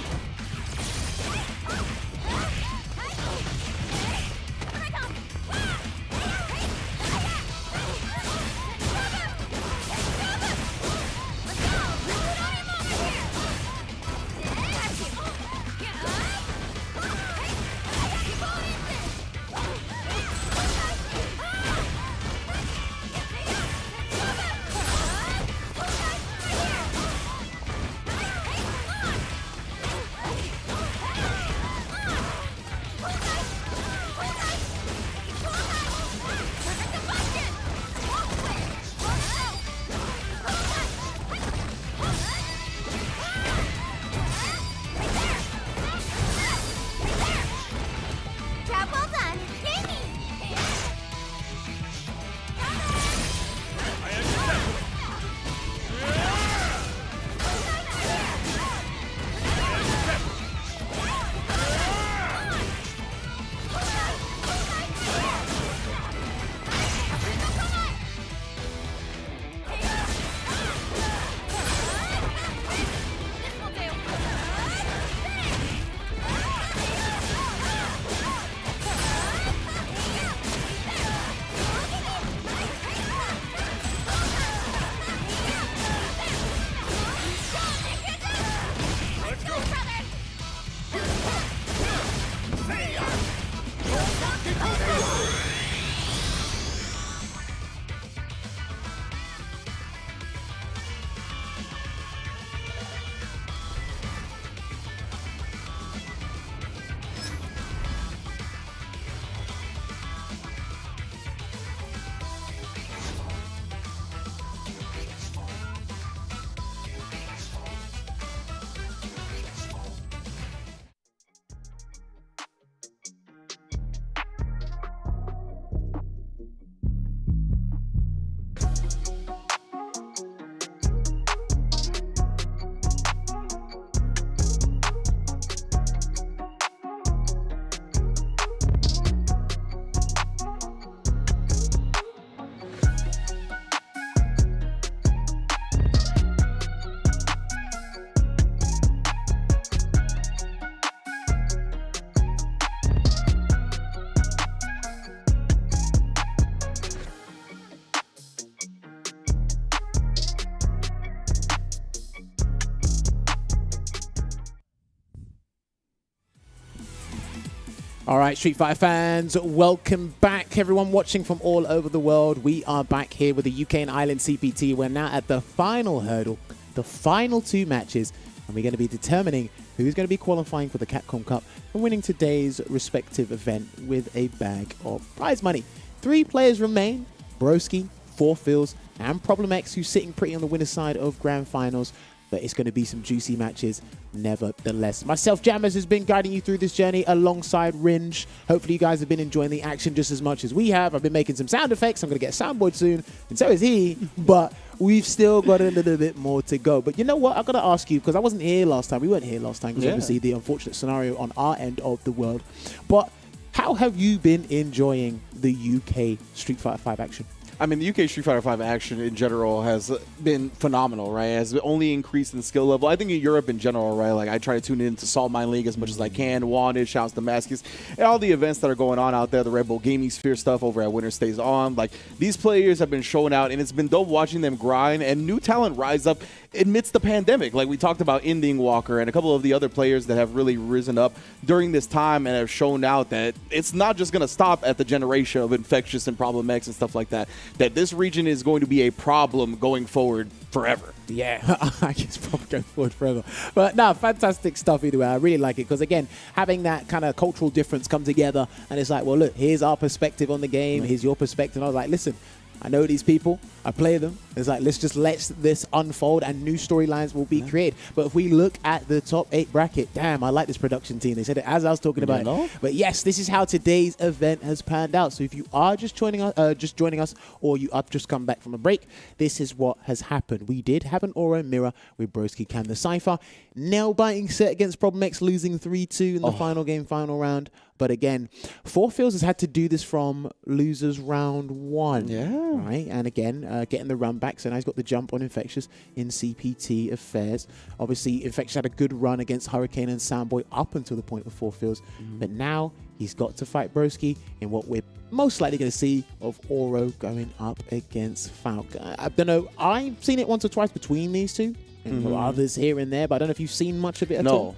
All right, Street Fighter fans, welcome back. Everyone watching from all over the world. We are back here with the UK and Ireland CPT. We're now at the final hurdle, the final 2 matches, and we're going to be determining who's going to be qualifying for the Capcom Cup and winning today's respective event with a bag of prize money. 3 players remain, Broski, 4Phils, and Problem X, who's sitting pretty on the winner's side of Grand Finals. But it's going to be some juicy matches nevertheless. Myself, Jammers, has been guiding you through this journey alongside Ringe. Hopefully you guys have been enjoying the action just as much as we have. I've been making some sound effects. I'm going to get a soundboard soon, and so is he. But we've still got a little bit more to go. But you know what? I've got to ask you, because I wasn't here last time. We weren't here last time because obviously the unfortunate scenario on our end of the world. But how have you been enjoying the UK Street Fighter V action? I mean, the UK Street Fighter V action in general has been phenomenal, right? It has only increased in skill level. I think in Europe in general, right? Like, I try to tune into Salt Mine League as much as I can. Wanted, shouts to Damascus, and all the events that are going on out there, the Red Bull Gaming Sphere stuff over at Winter Stays On. Like, these players have been showing out, and it's been dope watching them grind and new talent rise up amidst the pandemic. Like, we talked about Ending Walker and a couple of the other players that have really risen up during this time and have shown out that it's not just going to stop at the generation of Infectious and Problem X and stuff like that, that this region is going to be a problem going forward forever. Yeah, I guess probably going forward forever. But no, fantastic stuff either way. I really like it because, again, having that kind of cultural difference come together and it's like, well, look, here's our perspective on the game. Here's your perspective. And I was like, listen, I know these people. I play them. It's like, let's just let this unfold and new storylines will be created. But if we look at the top 8 bracket, damn, I like this production team. They said it as I was talking about it. But yes, this is how today's event has panned out. So if you are just joining us, or you have just come back from a break, this is what has happened. We did have an Aura Mirror with Broski Cam the Cypher. Nail-biting set against Problem X, losing 3-2 in the final game, final round. But again, 4Phils has had to do this from losers round 1. Yeah. Right? And again, getting the run back. So now he's got the jump on Infectious in CPT affairs. Obviously, Infectious had a good run against Hurricane and Soundboy up until the point of 4Phils. But now he's got to fight Broski in what we're most likely going to see of Oro going up against Falk. I don't know. I've seen it once or twice between these two. And others here and there. But I don't know if you've seen much of it at all.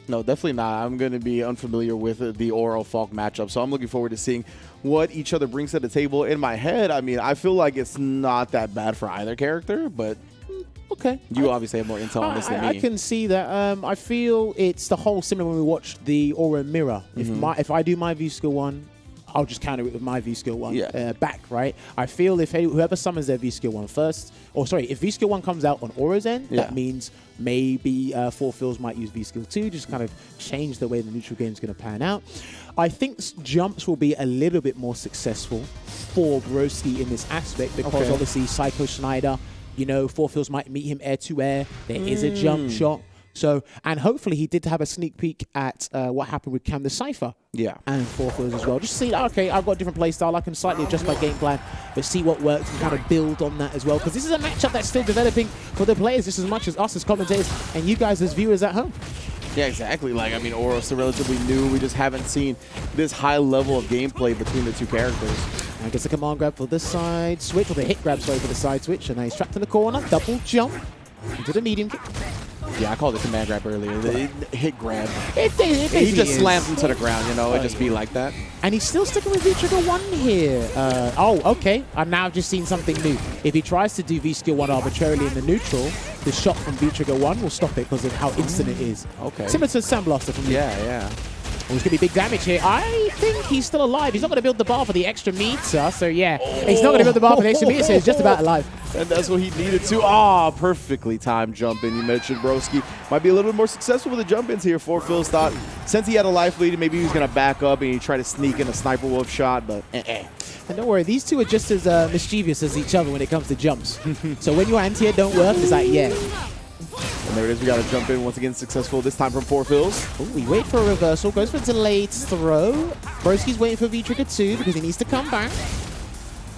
No, definitely not. I'm going to be unfamiliar with the Oro Falk matchup, so I'm looking forward to seeing what each other brings to the table. In my head, I mean, I feel like it's not that bad for either character, but okay. You obviously have more intel on this than me. I can see that. I feel it's the whole similar when we watched the Aura Mirror. If I do my view skill 1, I'll just counter it with my V-Skill 1 back, right? I feel if whoever summons their V-Skill 1 first, or sorry, if V-Skill 1 comes out on Aura's end, that means maybe 4Phils might use V-Skill 2, just kind of change the way the neutral game is going to pan out. I think jumps will be a little bit more successful for Broski in this aspect because obviously Psycho Schneider, you know, 4Phils might meet him air-to-air. There is a jump shot. So, and hopefully he did have a sneak peek at what happened with Cam the Cypher. Yeah. And 4Phils as well. Just see, okay, I've got a different play style. I can slightly adjust my game plan, but see what works and kind of build on that as well. Because this is a matchup that's still developing for the players just as much as us as commentators and you guys as viewers at home. Yeah, exactly. Like, I mean, Oro's still relatively new. We just haven't seen this high level of gameplay between the two characters. I guess a command grab for the side switch, or the hit grab, sorry, for the side switch. And now he's trapped in the corner. Double jump into the medium kick. Yeah, I called it command grab earlier. The hit grab. He just slams him to the ground, you know, it just be like that. And he's still sticking with V-Trigger 1 here. Oh, okay. I've now just seen something new. If he tries to do V-Skill 1 arbitrarily in the neutral, the shot from V-Trigger 1 will stop it because of how instant it is. Okay. Similar to Sandblaster from Yeah. Oh, there's going to be big damage here. I think he's still alive. He's not going to build the bar for the extra meter. So, yeah, he's not going to build the bar for the extra meter, so he's just about alive. And that's what he needed to. Ah, perfectly timed jump in. You mentioned Broski might be a little bit more successful with the jump ins here. 4Phils thought since he had a life lead, maybe he was going to back up and he tried to sneak in a sniper wolf shot, but And don't worry, these two are just as mischievous as each other when it comes to jumps. So when your anti-air don't work, it's like, yeah. And there it is. We got to jump in once again, successful this time from 4Phils. Oh, we wait for a reversal. Goes for a delayed throw. Broski's waiting for V-Trigger 2 because he needs to come back.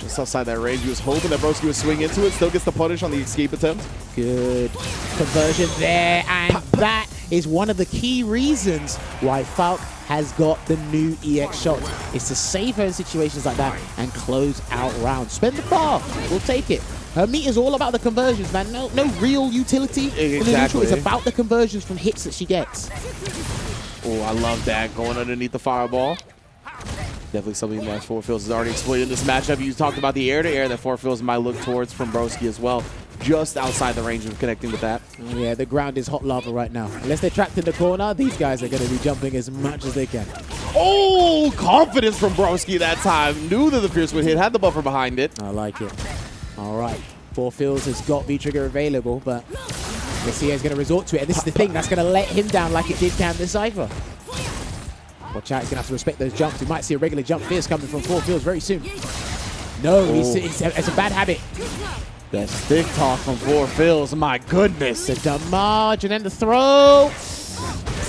Just outside that range. He was hoping that Broski would swing into it. Still gets the punish on the escape attempt. Good conversion there. And that is one of the key reasons why Falk has got the new EX shot. Is to save her in situations like that and close out rounds. Spend the bar. We'll take it. Her meat is all about the conversions, man. No real utility. Exactly. It's about the conversions from hits that she gets. Oh, I love that. Going underneath the fireball. Definitely something that Four Fields has already exploited in this matchup. You talked about the air-to-air that Four Fields might look towards from Broski as well, just outside the range of connecting with that. Oh, yeah, the ground is hot lava right now. Unless they're trapped in the corner, these guys are going to be jumping as much as they can. Oh, confidence from Broski that time. Knew that the Pierce would hit, had the buffer behind it. I like it. All right. Four Fields has got V-Trigger available, but Garcia is going to resort to it. And this is the thing that's going to let him down like it did Cam the Cypher. Watch out, he's going to have to respect those jumps. We might see a regular jump fierce coming from Four Fields very soon. No, it's a bad habit. That stick toss from Four Fields, my goodness. The damage and then the throw.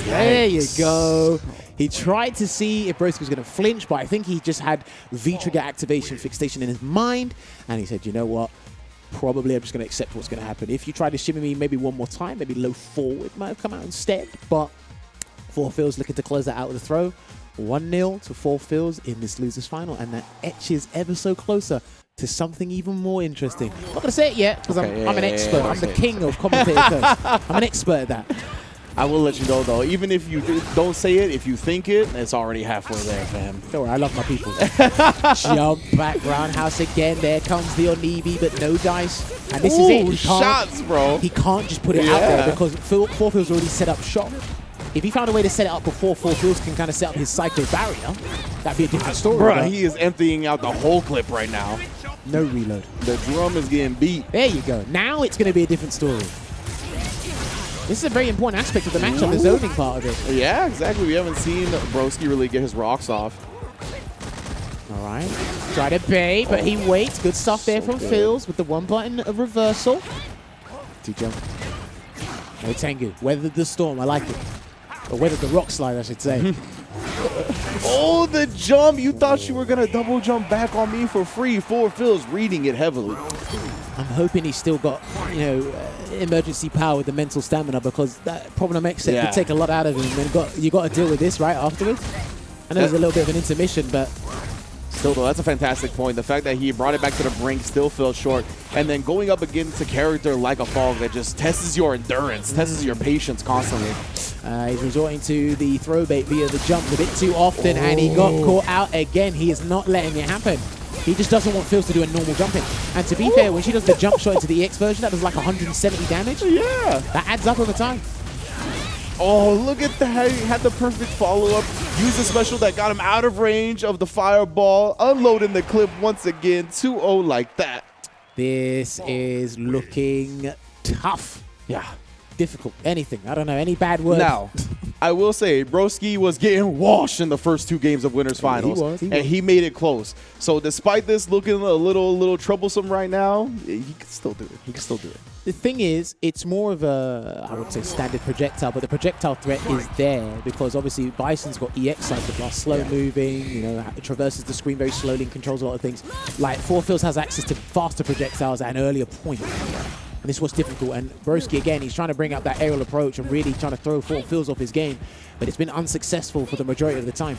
There you go. He tried to see if Broski was going to flinch, but I think he just had V-Trigger activation fixation in his mind. And he said, you know what? Probably I'm just going to accept what's going to happen. If you try to shimmy me maybe one more time, maybe low forward might have come out instead. But Four Fields looking to close that out with a throw. 1-0 to Four Fields in this losers final. And that etches ever so closer to something even more interesting. I'm not going to say it yet because I'm an expert. I'm the king of commentator codes. I'm an expert at that. I will let you know, though. Even if you don't say it, if you think it, it's already halfway there, fam. Don't worry, I love my people. Jump back, roundhouse again. There comes the Onibi, but no dice. And this is it. He shots, bro. He can't just put it out there because Four Fields already set up shop. If he found a way to set it up before Four Fields can kind of set up his psycho barrier, that'd be a different story. Bro, he is emptying out the whole clip right now. No reload. The drum is getting beat. There you go. Now it's going to be a different story. This is a very important aspect of the matchup, the zoning part of it. Yeah, exactly. We haven't seen Broski really get his rocks off. All right. Try to bait, but he waits. Good stuff there from Fields with the one button of reversal. T-jump. No Tengu. Weathered the storm. I like it. Or weathered the rock slide, I should say. Oh, the jump. You thought you were going to double jump back on me for free. Four Fields reading it heavily. I'm hoping he's still got, emergency power with the mental stamina because that problem exit could take a lot out of him. And you got to deal with this right afterwards. I know there's a little bit of an intermission, but still, though, that's a fantastic point. The fact that he brought it back to the brink still fell short. And then going up against a character like a Fog that just tests your endurance, tests your patience constantly. He's resorting to the throw bait via the jump a bit too often, and he got caught out again. He is not letting it happen. He just doesn't want Fields to do a normal jumping. And to be fair, when she does the jump shot into the EX version, that does like 170 damage. Yeah. That adds up over time. Oh, look at that. He had the perfect follow-up. Used a special that got him out of range of the fireball. Unloading the clip once again. 2-0 like that. This is looking tough. Yeah. Difficult. Anything. I don't know. Any bad words? Now, I will say, Broski was getting washed in the first two games of Winners Finals. He and he made it close. So despite this looking a little troublesome right now, he can still do it. He can still do it. The thing is, it's more of a, I would say, standard projectile, but the projectile threat is there because obviously Bison's got EX Psychoblast, slow moving, it traverses the screen very slowly and controls a lot of things. Like, Four Fields has access to faster projectiles at an earlier point. And this was difficult. And Broski, again, he's trying to bring up that aerial approach and really trying to throw Four Fields off his game, but it's been unsuccessful for the majority of the time.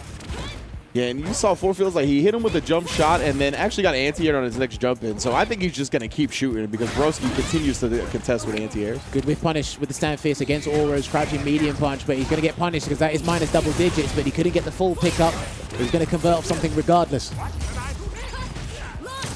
Yeah, and you saw Four Fields, like, he hit him with a jump shot and then actually got anti-air on his next jump in. So I think he's just going to keep shooting because Broski continues to contest with anti-airs. Good with punish with the stand fierce against Auro's crouching medium punch, but he's going to get punished because that is minus double digits, but he couldn't get the full pickup. He's going to convert off something regardless.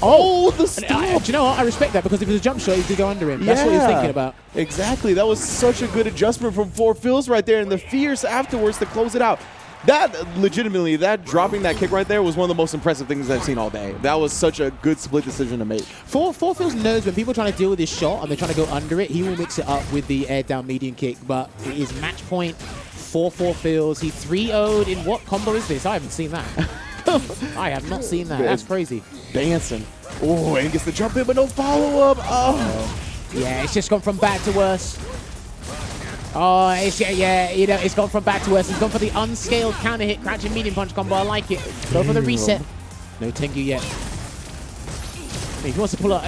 Oh, the stop! Do you know what? I respect that because if it was a jump shot, he could go under him. That's what he was thinking about. Exactly. That was such a good adjustment from Four Fields right there, and the fierce afterwards to close it out. That, legitimately, dropping that kick right there was one of the most impressive things I've seen all day. That was such a good split decision to make. Four Fields knows when people are trying to deal with his shot and they're trying to go under it, he will mix it up with the air down medium kick, but it is match point for Four Fields. He 3-0'd in what combo is this? I haven't seen that. I have not seen that. That's crazy. Dancing. Oh, and gets the jump in, but no follow-up. Oh. Yeah, it's just gone from bad to worse. Oh, it's gone from bad to worse. He's gone for the unscaled counter hit, crouching medium punch combo. I like it. Go for the reset. No Tengu yet. If he wants to pull a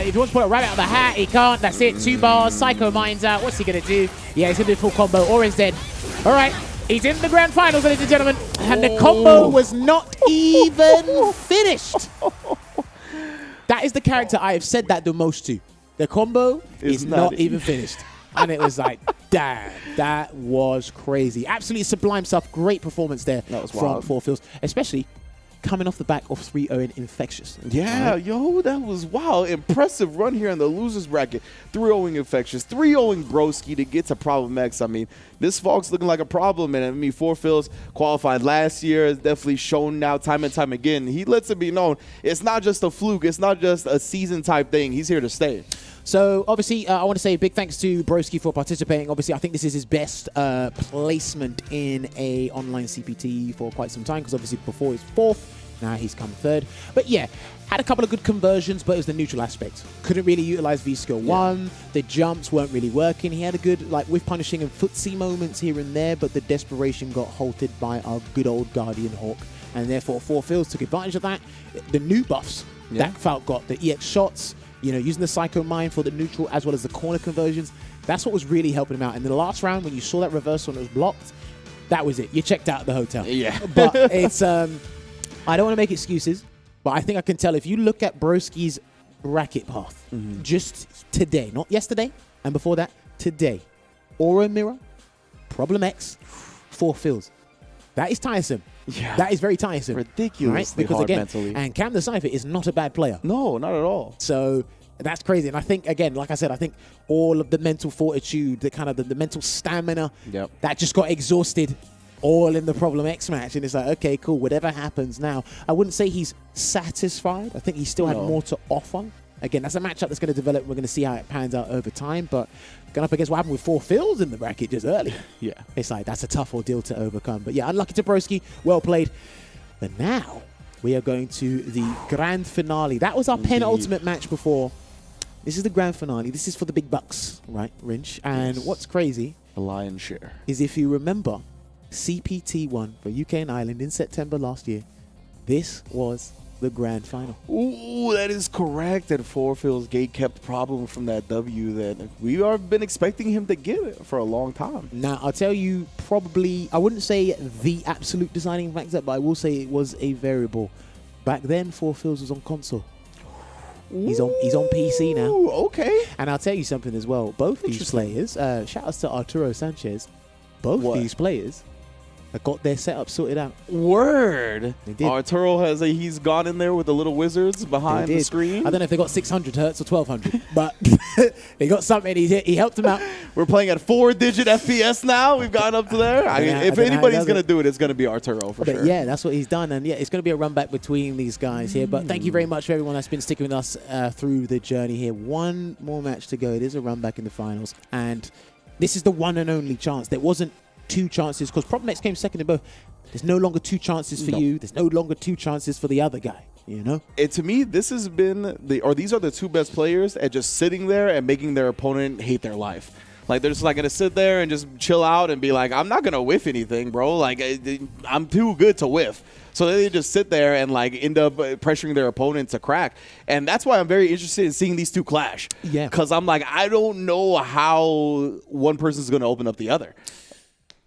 rabbit out of the hat, he can't. That's it. 2 bars. Psycho Mind's out. What's he gonna do? Yeah, he's gonna do a full combo. Oren's dead. All right. He's in the grand finals, ladies and gentlemen. And the combo was not even finished. That is the character I have said that the most to. The combo is not even finished. And it was like, damn, that was crazy. Absolutely sublime stuff. Great performance there from Four Fields. Especially coming off the back of 3-0 Infectious. Yeah, right? yo, that was wow. Impressive run here in the losers bracket. 3-0 Infectious, 3-0 Broski to get to Problem X. I mean, this Fox looking like a problem, and I mean, 4Phils qualified last year, has definitely shown now time and time again. He lets it be known it's not just a fluke, it's not just a season type thing. He's here to stay. So, obviously, I want to say a big thanks to Broski for participating. Obviously, I think this is his best placement in a online CPT for quite some time, because obviously before he was 4th, now he's come 3rd. But yeah, had a couple of good conversions, but it was the neutral aspect. Couldn't really utilize V-Skill 1. The jumps weren't really working. He had a good, like, whiff punishing and footsie moments here and there, but the desperation got halted by our good old Guardian Hawk. And therefore, 4Phils took advantage of that. The new buffs that Falk got, the EX shots, you know, using the Psycho Mine for the neutral as well as the corner conversions, that's what was really helping him out. And in the last round, when you saw that reversal and it was blocked, that was it. You checked out the hotel. Yeah. But it's, I don't want to make excuses, but I think I can tell if you look at Broski's bracket path, just today, not yesterday and before that, today, Aura Mirror, Problem X, 4Phils. That is tiresome. Yeah. That is very tiresome. Ridiculously Because hard again, mentally. and Cam the Cypher is not a bad player. No, not at all. So that's crazy. And I think, again, like I said, I think all of the mental fortitude, the kind of the mental stamina, that just got exhausted all in the Problem X match. And it's like, okay, cool, whatever happens now. I wouldn't say he's satisfied. I think he still had more to offer. Again, that's a matchup that's going to develop. We're going to see how it pans out over time. But going up against what happened with 4Phils in the bracket just early. Yeah. It's like, that's a tough ordeal to overcome. But yeah, unlucky to Broski. Well played. But now we are going to the grand finale. That was our penultimate match before. This is the grand finale. This is for the big bucks, right, Rinch? And what's crazy, The lion's share. is if you remember CPT1 for UK and Ireland in September last year, this was the grand final. Ooh, that is correct. And 4Phils gate kept problem from that W that we have been expecting him to get it for a long time. Now, I'll tell you, probably, I wouldn't say the absolute deciding factor, but I will say it was a variable. Back then, 4Phils was on console. He's on PC now. Ooh, okay. And I'll tell you something as well. Both these players, shout outs to Arturo Sanchez, both these players have got their setup sorted out. Word. They did. Arturo he's gone in there with the little wizards behind the screen. I don't know if they got 600 hertz or 1200, but they got something. He helped them out. We're playing at 4-digit FPS now. We've gotten up to there. If anybody's going to do it, it's going to be Arturo for sure. Yeah, that's what he's done. And yeah, it's going to be a run back between these guys here. But thank you very much for everyone that's been sticking with us through the journey here. One more match to go. It is a run back in the finals. And this is the one and only chance. There wasn't 2 chances because Problem X came second in both. There's no longer 2 chances for you. There's no longer 2 chances for the other guy. You know? To me, this has been these are the 2 best players at just sitting there and making their opponent hate their life. Like, they're just like going to sit there and just chill out and be like, I'm not going to whiff anything, bro. Like, I'm too good to whiff. So they just sit there and like end up pressuring their opponent to crack. And that's why I'm very interested in seeing these 2 clash. Yeah. Because I'm like, I don't know how one person's going to open up the other.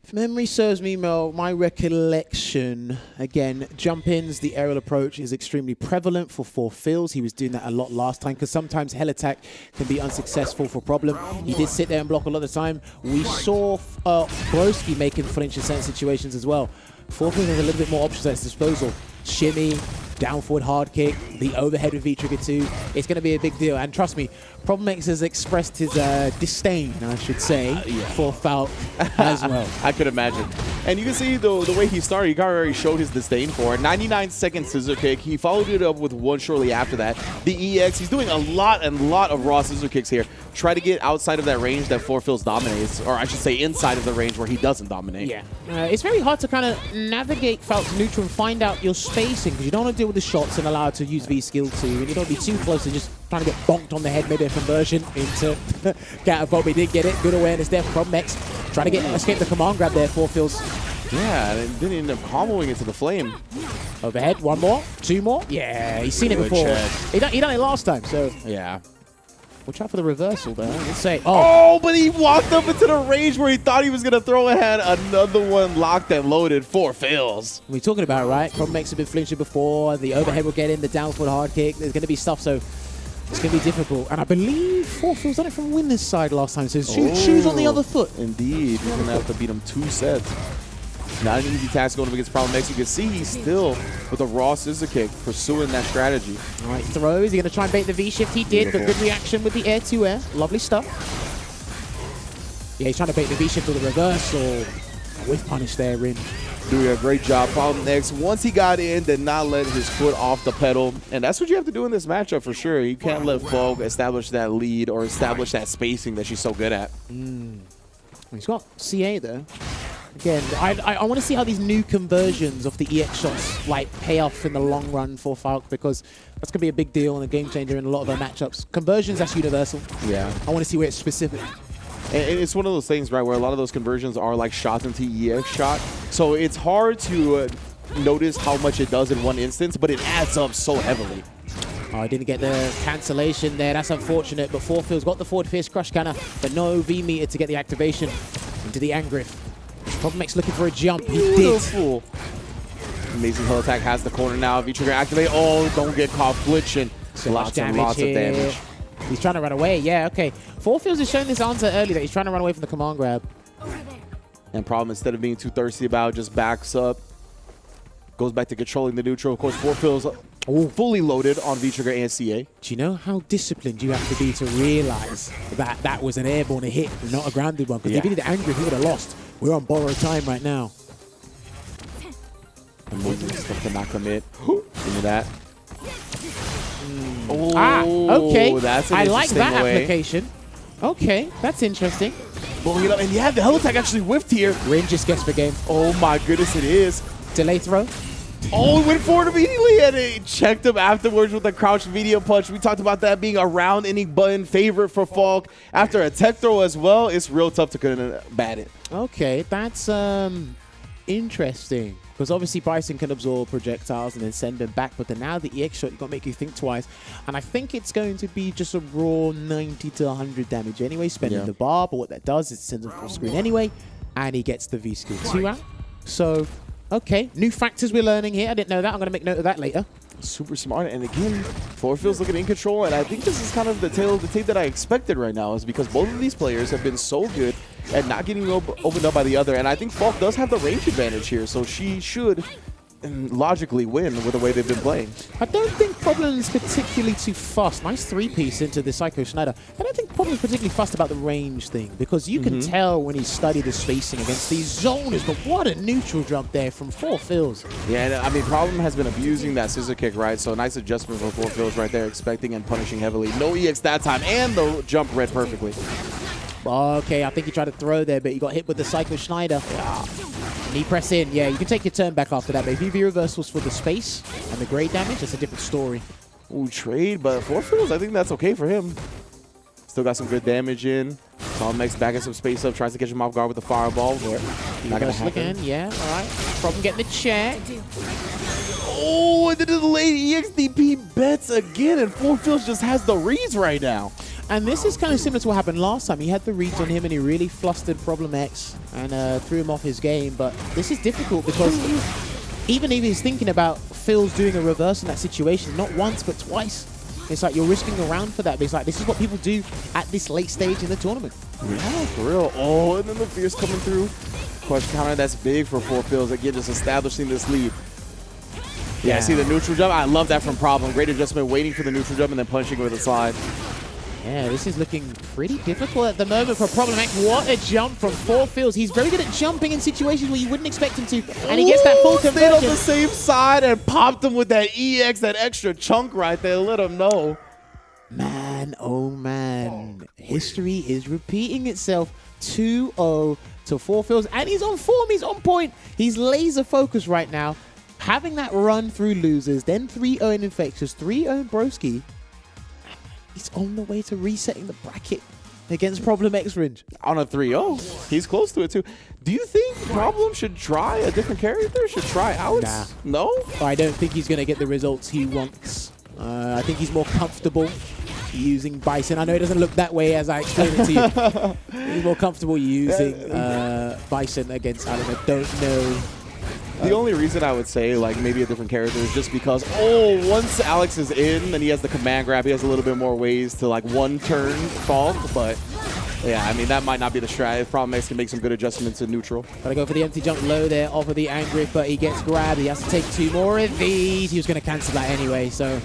If memory serves me, Mel, my recollection, again, jump-ins, the aerial approach is extremely prevalent for 4Phils. He was doing that a lot last time because sometimes hell attack can be unsuccessful for Problem. He did sit there and block a lot of the time. We saw Broski making flinch in certain situations as well. 4Phils has a little bit more options at his disposal. Shimmy, down forward hard kick, the overhead with V-Trigger 2. It's going to be a big deal. And trust me, Problem X has expressed his disdain, I should say, for Falk as well. I could imagine. And you can see the way he started, he already showed his disdain for it. 99-second scissor kick. He followed it up with 1 shortly after that. The EX, he's doing a lot of raw scissor kicks here. Try to get outside of that range that 4Phils dominates, or I should say inside of the range where he doesn't dominate. Yeah. It's very hard to kind of navigate Falk's neutral and find out your spacing because you don't want to deal with the shots and allow it to use V-Skill 2, and you don't be too close to just trying to get bonked on the head, maybe a conversion into Catapult. He did get it. Good awareness there from X. Trying to escape the command grab there, 4Phils. Yeah, and then he ended up comboing into the flame. Overhead, 1 more, 2 more. Yeah, he's seen it Good before. check. He done it last time, so Yeah. we'll try for the reversal there. Let's say, Oh, but he walked up into the range where he thought he was going to throw ahead. Another one locked and loaded. 4Phils. we're talking about, right? Problem X have been flinching before. The overhead will get in, the down foot hard kick. There's going to be stuff, so it's going to be difficult. And I believe 4Phils done it from winner's side last time, so shoes on the other foot. Indeed. He's going to have to beat him 2 sets. Not an easy task going up against Problem X. You can see he's still with a raw scissor kick pursuing that strategy. All right, throw. Is he going to try and bait the V-shift? He did, but good reaction with the air-to-air. Lovely stuff. Yeah, he's trying to bait the V-shift or the reversal. With punish there, Rin. Doing a great job. Problem X, once he got in, did not let his foot off the pedal. And that's what you have to do in this matchup for sure. You can't let Fog establish that lead or establish that spacing that she's so good at. He's got CA though. Again, I want to see how these new conversions of the EX shots like pay off in the long run for Falk, because that's going to be a big deal and a game changer in a lot of our matchups. Conversions, that's universal. Yeah. I want to see where it's specific. And it's one of those things, right, where a lot of those conversions are like shots into EX shot. So it's hard to notice how much it does in one instance, but it adds up so heavily. Oh, I didn't get the cancellation there. That's unfortunate, but Forfeil's got the forward fierce crush cannon, but no V-meter to get the activation into the Angriff. Problem X looking for a jump. He Beautiful. Amazing Hull Attack has the corner now. V-Trigger activate. Oh, don't get caught flinching. So lots much and lots of damage. He's trying to run away. Yeah, okay. Forfeil's has shown this answer early that he's trying to run away from the command grab. And Problem, instead of being too thirsty about it, just backs up. Goes back to controlling the neutral. Of course, Forfeil's fully loaded on V-Trigger and CA. Do you know how disciplined you have to be to realize that that was an airborne hit, not a grounded one? Because if he did Angry, he would have lost. We're on borrowed time right now. Amazing stuff to not commit. Give me that. Okay. That's an I like that way. application. Okay, that's interesting. Blowing it up. And yeah, the Hull Attack actually whiffed here. Rin just gets the game. Oh my goodness, it is. Delay throw. Oh, he went forward immediately and it checked him afterwards with a crouch medium punch. We talked about that being a round inning button favorite for Falk. After a tech throw as well, it's real tough to bat it. Okay, that's interesting. Because obviously Bison can absorb projectiles and then send them back, but then now the EX shot, you've got to make you think twice. And I think it's going to be just a raw 90 to 100 damage anyway, spending the bar, but what that does is it sends him full screen anyway, and he gets the V-skill 2 out. So, okay, new factors we're learning here. I didn't know that. I'm going to make note of that later. Super smart. And again, Forfeil's looking in control, and I think this is kind of the tail of the tape that I expected right now, is because both of these players have been so good at not getting opened up by the other. And I think Falk does have the range advantage here, so she should logically win with the way they've been playing. I don't think Problem is particularly too fussed. Nice three-piece into the Psycho Schneider. I don't think Problem is particularly fussed about the range thing, because you can tell when he's studied the spacing against these zoners, but what a neutral jump there from Forfeil's. Yeah, and I mean, Problem has been abusing that scissor kick, right? So nice adjustment from Forfeil's right there, expecting and punishing heavily. No EX that time, and the jump read perfectly. Okay, I think he tried to throw there, but he got hit with the Psycho Schneider. Knee press in. Yeah, you can take your turn back after that, but if you V reversals for the space and the grade damage, that's a different story. Ooh, trade, but Forfeil's, I think that's okay for him. Still got some good damage in. Problem X backing some space up, tries to catch him off guard with the fireball, but not gonna happen. Again, yeah, all right. Problem getting the check. Oh, and then the late EXDP bets again, and Forfeil's just has the reads right now. And this is kind of similar to what happened last time. He had the reads on him and he really flustered Problem X and threw him off his game. But this is difficult because even if he's thinking about Phil's doing a reverse in that situation, not once but twice, it's like you're risking around for that. But it's like this is what people do at this late stage in the tournament. Yeah, for real. Oh, and then the Fierce coming through. Crush counter, that's big for Forfeil's. Again, just establishing this lead. Yeah, see the neutral jump? I love that from Problem. Great adjustment, waiting for the neutral jump and then punching with a slide. Yeah, this is looking pretty difficult at the moment for Problem X. What a jump from Forfeil's. He's very good at jumping in situations where you wouldn't expect him to, and he gets that full conversion. Stayed on the same side and popped him with that EX, that extra chunk right there. Let him know. Man, oh man. History is repeating itself. 2-0 to Forfeil's, and he's on form. He's on point. He's laser focused right now. Having that run through losers, then 3-0 in Infectious, 3-0 in Broski. He's on the way to resetting the bracket against Problem X Ringe. On a 3-0. He's close to it too. Do you think Problem should try a different character? Should try outs? Nah. No? I don't think he's going to get the results he wants. I think he's more comfortable using Bison. I know it doesn't look that way as I explain it to you. He's more comfortable using Bison against Alan. I don't know. The only reason I would say, like, maybe a different character is just because, once Alex is in and he has the command grab, he has a little bit more ways to, like, one-turn Falk, but Yeah, I mean, that might not be the strat. Problem X can make some good adjustments in neutral. Gotta go for the empty jump low there off of the Angry, but he gets grabbed. He has to take 2 more of these. He was going to cancel that anyway, so...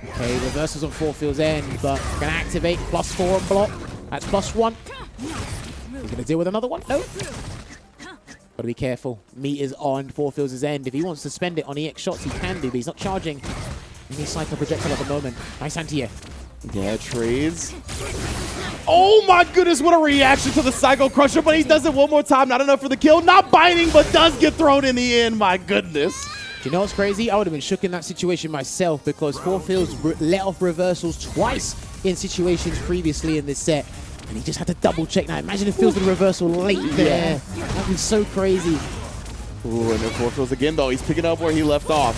Okay, reversals on 4Field's end, but going to activate +4 on block. That's +1. He's going to deal with another one. No. Got to be careful. Meters on 4Field's end. If he wants to spend it on EX shots, he can do, but he's not charging any cycle projectile at the moment. Nice anti-air. Yeah, trades. Oh my goodness, what a reaction to the Psycho Crusher, but he does it one more time. Not enough for the kill. Not biting, but does get thrown in the end. My goodness. Do you know what's crazy? I would have been shook in that situation myself because 4Fields let off reversals twice in situations previously in this set. And he just had to double check that. Imagine if Fields with a reversal late there. That'd be so crazy. Ooh, and then 4Fields again, though. He's picking up where he left off.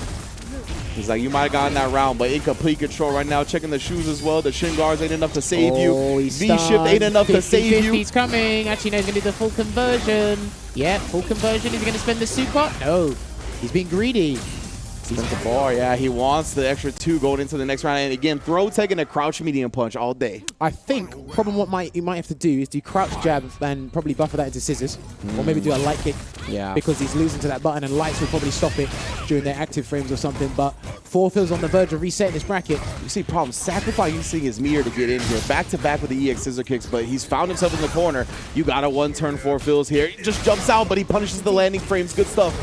He's like, you might have gotten that round, but in complete control right now. Checking the shoes as well. The shin guards ain't enough to save you. V-shift ain't enough to save you. He's coming. Actually, no, he's going to do the full conversion. Yeah, full conversion. Is he going to spend the super? No. He's being greedy. Spent the bar. Yeah, he wants the extra 2 going into the next round. And again, throw taking a crouch medium punch all day. I think probably what you might have to do is do crouch jab and probably buffer that into scissors. Or maybe do a light kick. Yeah. Because he's losing to that button and lights will probably stop it during their active frames or something. But 4Fields on the verge of resetting this bracket. You see problem sacrificing his meter to get in here. Back to back with the EX scissor kicks, but he's found himself in the corner. You got a 1-turn 4Fields here. He just jumps out, but he punishes the landing frames. Good stuff.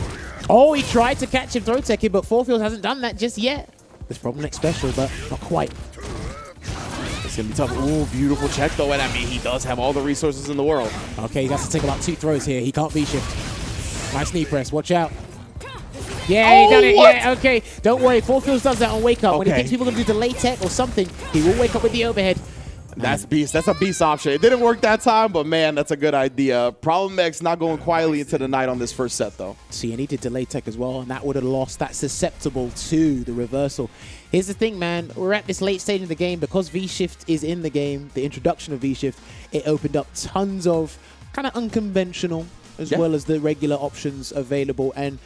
Oh, he tried to catch him throw teching, but 4Fields hasn't done that just yet. There's problem next special, but not quite. It's going to be tough. Ooh, beautiful check, though. And I mean, he does have all the resources in the world. Okay, he has to take about 2 throws here. He can't V-shift. Nice knee press. Watch out. Yeah, he done it. What? Yeah, okay. Don't worry. 4Fields does that on wake up. When he Okay. thinks people are going to do delay tech or something, he will wake up with the overhead. That's beast. That's a beast option. It didn't work that time, but man, that's a good idea. Problem X not going quietly into the night on this first set, though. See, and he did delay tech as well, and that would have lost. That's susceptible to the reversal. Here's the thing, man. We're at this late stage of the game. Because V-Shift is in the game, the introduction of V-Shift, it opened up tons of kind of unconventional as well as the regular options available. And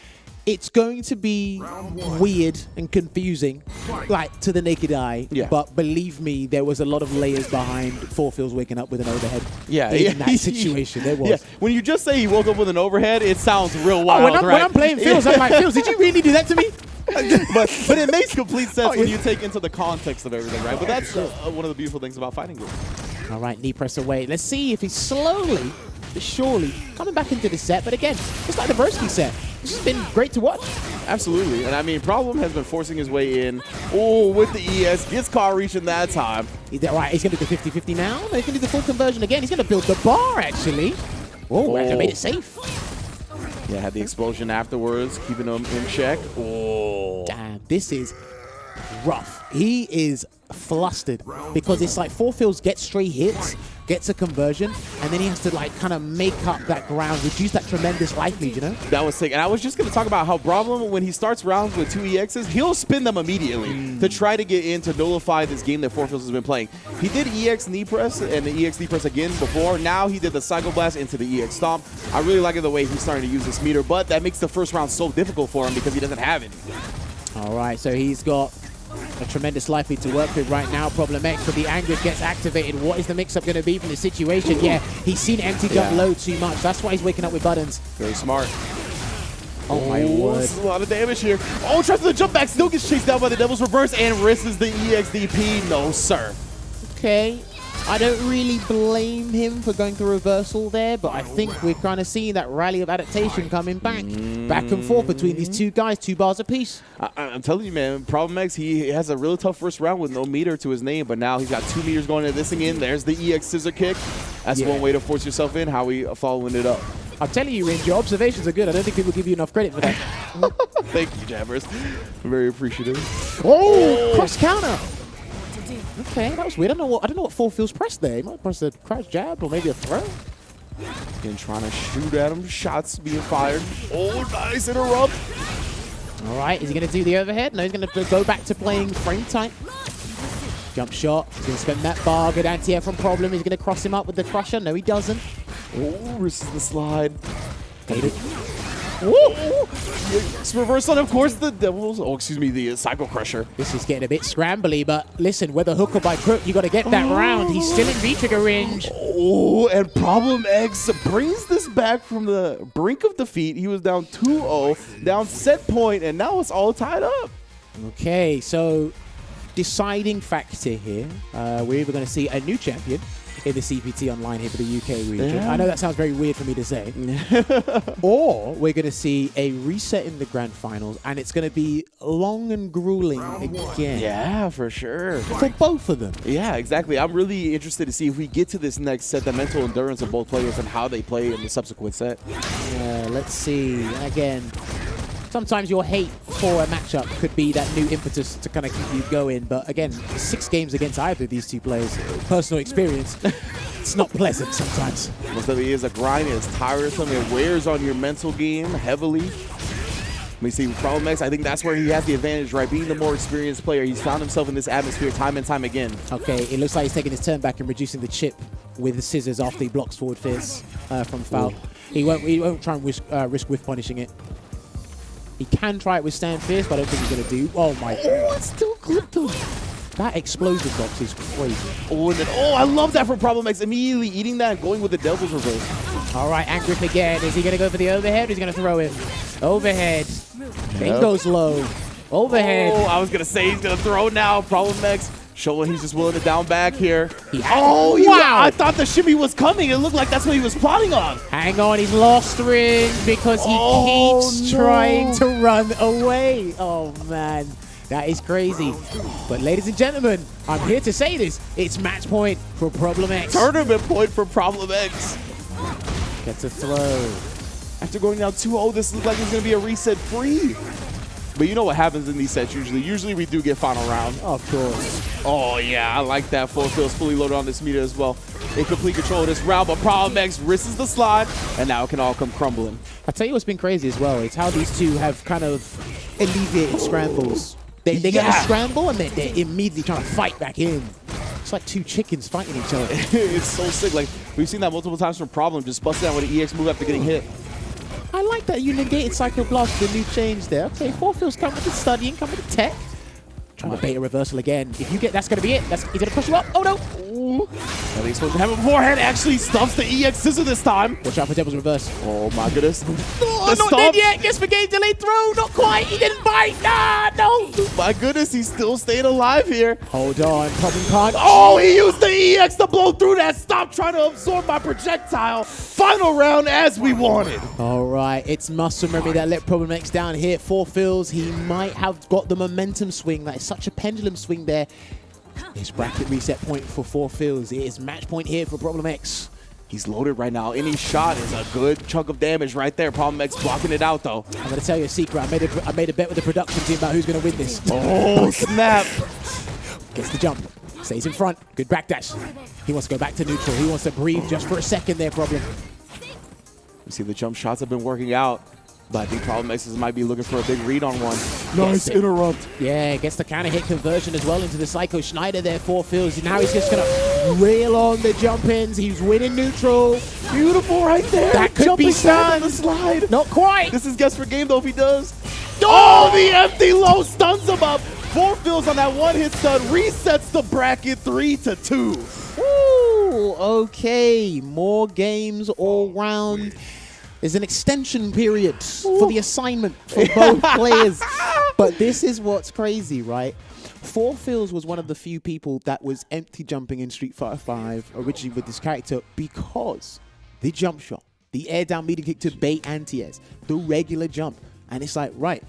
it's going to be weird and confusing, like, to the naked eye. Yeah. But believe me, there was a lot of layers behind 4Fields waking up with an overhead. Yeah, in that situation, there was. Yeah. When you just say he woke up with an overhead, it sounds real wild, When right? I'm playing Fields, I'm like, Fields, did you really do that to me? but it makes complete sense when you take into the context of everything, right? But that's one of the beautiful things about fighting games. All right, knee press away. Let's see if he's slowly but surely coming back into the set. But again, just like the Broski set, this has been great to watch. Absolutely. And I mean, Problem has been forcing his way in. Oh, with the ES. Gets caught reaching that time. Right, he's going to do the 50-50 now. He's going to do the full conversion again. He's going to build the bar, actually. Oh, and made it safe. Yeah, had the explosion afterwards, keeping him in check. Oh. Damn, this is rough. He is flustered because it's like 4Fields gets straight hits, gets a conversion, and then he has to like kind of make up that ground, reduce that tremendous life lead, you know? That was sick. And I was just going to talk about how Problem, when he starts rounds with 2 EXs, he'll spin them immediately to try to get in to nullify this game that 4Fields has been playing. He did EX knee press and the EX knee press again before. Now he did the Psycho Blast into the EX stomp. I really like it the way he's starting to use this meter, but that makes the first round so difficult for him because he doesn't have it. All right, so he's got a tremendous life lead to work with right now. Problem X, but the anger gets activated. What is the mix-up going to be from the situation? Yeah, he's seen empty jump low too much. That's why he's waking up with buttons. Very smart. Oh my word. This is a lot of damage here. Oh, tries to the jump back, still gets chased down by the Devil's Reverse and risks the EXDP. No, sir. Okay. I don't really blame him for going through reversal there, but I think we're kind of seeing that rally of adaptation coming back and forth between these two guys, 2 bars apiece. I'm telling you, man, Problem X, he has a really tough first round with no meter to his name, but now he's got 2 meters going into this thing in. There's the EX scissor kick. That's one way to force yourself in. How we following it up? I'm telling you, Ringe, your observations are good. I don't think people give you enough credit for that. Thank you, Jabbers. Very appreciative. Oh, cross counter. Okay, that was weird. I don't know what 4Fields pressed there. He might press a crouch jab or maybe a throw. Again, trying to shoot at him. Shots being fired. Oh, nice interrupt. All right, is he going to do the overhead? No, he's going to go back to playing frame type. Jump shot. He's going to spend that bar. Good anti-air from Problem. He's going to cross him up with the crusher. No, he doesn't. Oh, risks the slide. Reversal, and of course, the Devils. Oh, excuse me, the Psycho Crusher. This is getting a bit scrambly, but listen, whether hook or by crook, you got to get that round. He's still in V-trigger range. Oh, and Problem X brings this back from the brink of defeat. He was down 2-0, down set point, and now it's all tied up. Okay, so deciding factor here. We're either going to see a new champion in the CPT Online here for the UK region. Yeah. I know that sounds very weird for me to say. Or we're going to see a reset in the grand finals, and it's going to be long and grueling again. Yeah, for sure. For both of them. Yeah, exactly. I'm really interested to see if we get to this next set, the mental endurance of both players and how they play in the subsequent set. Yeah, let's see. Again, sometimes your hate for a matchup could be that new impetus to kind of keep you going. But again, 6 games against either of these two players, personal experience, it's not pleasant sometimes. Most of it is a grind, it's tiresome, it wears on your mental game heavily. Let me see, Problem X, I think that's where he has the advantage, right? Being the more experienced player, he's found himself in this atmosphere time and time again. Okay, it looks like he's taking his turn back and reducing the chip with the scissors after he blocks forward fierce from foul. He won't try and risk whiff punishing it. He can try it with stand fierce, but I don't think he's going to do. Oh my. Oh, it's still clipped him. That explosion box is crazy. Oh, and then, I love that from Problem X. Immediately eating that and going with the Devil's Reverse. All right, and Grip again. Is he going to go for the overhead or is he going to throw him? Overhead. Then goes low. Overhead. Oh, I was going to say he's going to throw now. Problem X showing he's just willing to down back here. Wow. I thought the shimmy was coming. It looked like that's what he was plotting on. Hang on, he's lost ring because he keeps trying to run away. Oh, man. That is crazy. But ladies and gentlemen, I'm here to say this. It's match point for Problem X. Tournament point for Problem X. Gets a throw. After going down 2-0, this looks like it's going to be a reset free. But you know what happens in these sets usually. Usually we do get final round. Of course. Oh, yeah, I like that. Full feels fully loaded on this meter as well. In complete control of this round, but Problem X risks the slide, and now it can all come crumbling. I'll tell you what's been crazy as well. It's how these two have kind of alleviated scrambles. They get a scramble, and they're immediately trying to fight back in. It's like two chickens fighting each other. It's so sick. Like, we've seen that multiple times from Problem, just busting out with an EX move after getting hit. I like that you negated Psycho Blast with the new change there. Okay, Forfeil's coming to studying, coming to tech. Trying to bait a reversal again. If you get, that's going to be it. He's going to push you up. Oh, no. Ooh. I think supposed to have a beforehand. Actually stuffs the EX scissor this time. Watch out for Devil's Reverse. Oh, my goodness. Oh, not dead yet. Guess for game delayed throw. Not quite. He didn't bite. Nah, no. My goodness, he's still staying alive here. Hold on. Problem can't. Oh, he used the EX to blow through that. Stop trying to absorb my projectile. Final round as we wanted. All right. It's muscle memory that let Problem X down here. Forfeils. He might have got the momentum swing. That is such a pendulum swing there. It's bracket reset point for Forfeils. It is match point here for Problem X. He's loaded right now. Any shot is a good chunk of damage right there. Problem X blocking it out, though. I'm going to tell you a secret. I made a bet with the production team about who's going to win this. Oh, snap. Gets the jump. Stays in front. Good backdash. He wants to go back to neutral. He wants to breathe just for a second there, Problem. You see the jump shots have been working out, but I think Problem X might be looking for a big read on one. Nice interrupt. Yeah, gets the counter hit conversion as well into the Psycho Schneider there, Forfeils. Now he's just going to rail on the jump ins. He's winning neutral. Beautiful right there. That could be stunned. The slide. Not quite. This is guess for game though if he does. Oh, the empty low stuns him up. Forfeils on that one hit stun resets the bracket 3-2. Ooh, okay. More games all round. There's an extension period for the assignment for both players. But this is what's crazy, right? Forfeils was one of the few people that was empty jumping in Street Fighter V originally with this character because the jump shot, the air down medium kick to bait anti-airs, the regular jump. And it's like, right,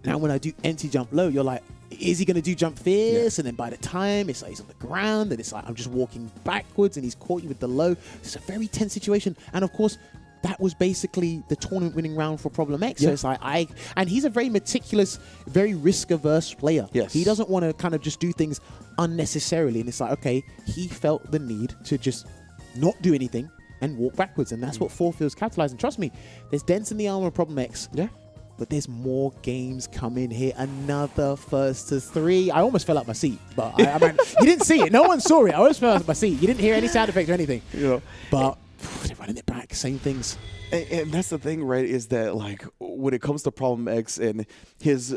now when I do empty jump low, you're like, is he going to do jump fierce? Yeah. And then by the time it's like he's on the ground and it's like I'm just walking backwards and he's caught you with the low. It's a very tense situation. And of course, that was basically the tournament winning round for Problem X. Yeah. So it's like and he's a very meticulous, very risk-averse player. Yes. He doesn't want to kind of just do things unnecessarily. And it's like, okay, he felt the need to just not do anything and walk backwards. And that's what Forfeils capitalized. And trust me, there's dents in the armor of Problem X. Yeah. But there's more games coming here. Another first to 3. I almost fell out my seat. But I mean, you didn't see it. No one saw it. I almost fell out my seat. You didn't hear any sound effects or anything. Yeah. But They're running it back. Same things. And that's the thing, right, is that, like, when it comes to Problem X and his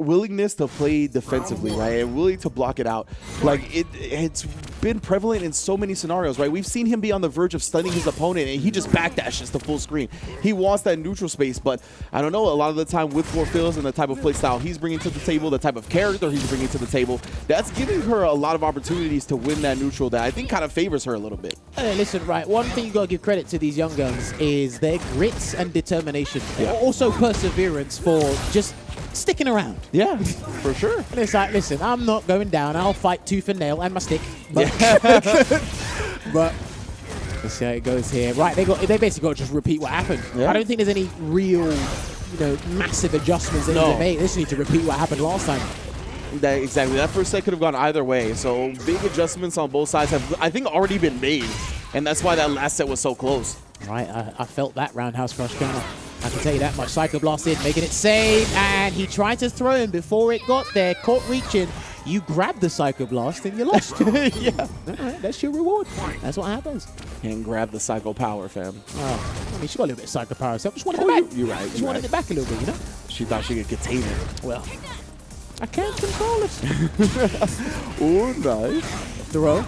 willingness to play defensively, right, and willing to block it out, like, it's been prevalent in so many scenarios, right? We've seen him be on the verge of stunning his opponent, and he just backdashes to full screen. He wants that neutral space, but I don't know, a lot of the time with Phils and the type of play style he's bringing to the table, the type of character he's bringing to the table, that's giving her a lot of opportunities to win that neutral that I think kind of favors her a little bit. Hey, listen, right, one thing you got to give credit to these young guns is their grit and determination. Yeah. Also perseverance for just sticking around. Yeah, for sure. And it's like, listen, I'm not going down. I'll fight tooth and nail and my stick. But, but let's see how it goes here. Right, they basically got to just repeat what happened. Yeah. I don't think there's any real, massive adjustments they need to make. They just need to repeat what happened last time. Exactly. That first set could have gone either way. So big adjustments on both sides have, I think, already been made. And that's why that last set was so close. Right, I felt that roundhouse crush counter. I can tell you that much. Psycho Blast in, making it safe, and he tried to throw him before it got there. Caught reaching. You grabbed the Psycho Blast and you lost. Yeah. All right, that's your reward. That's what happens. And grab the Psycho Power, fam. Oh, I mean, she got a little bit of Psycho Power herself. Just wanted it back. You're right. Just wanted it back a little bit, She thought she could contain it. Well, I can't control it. Oh, nice. Throw.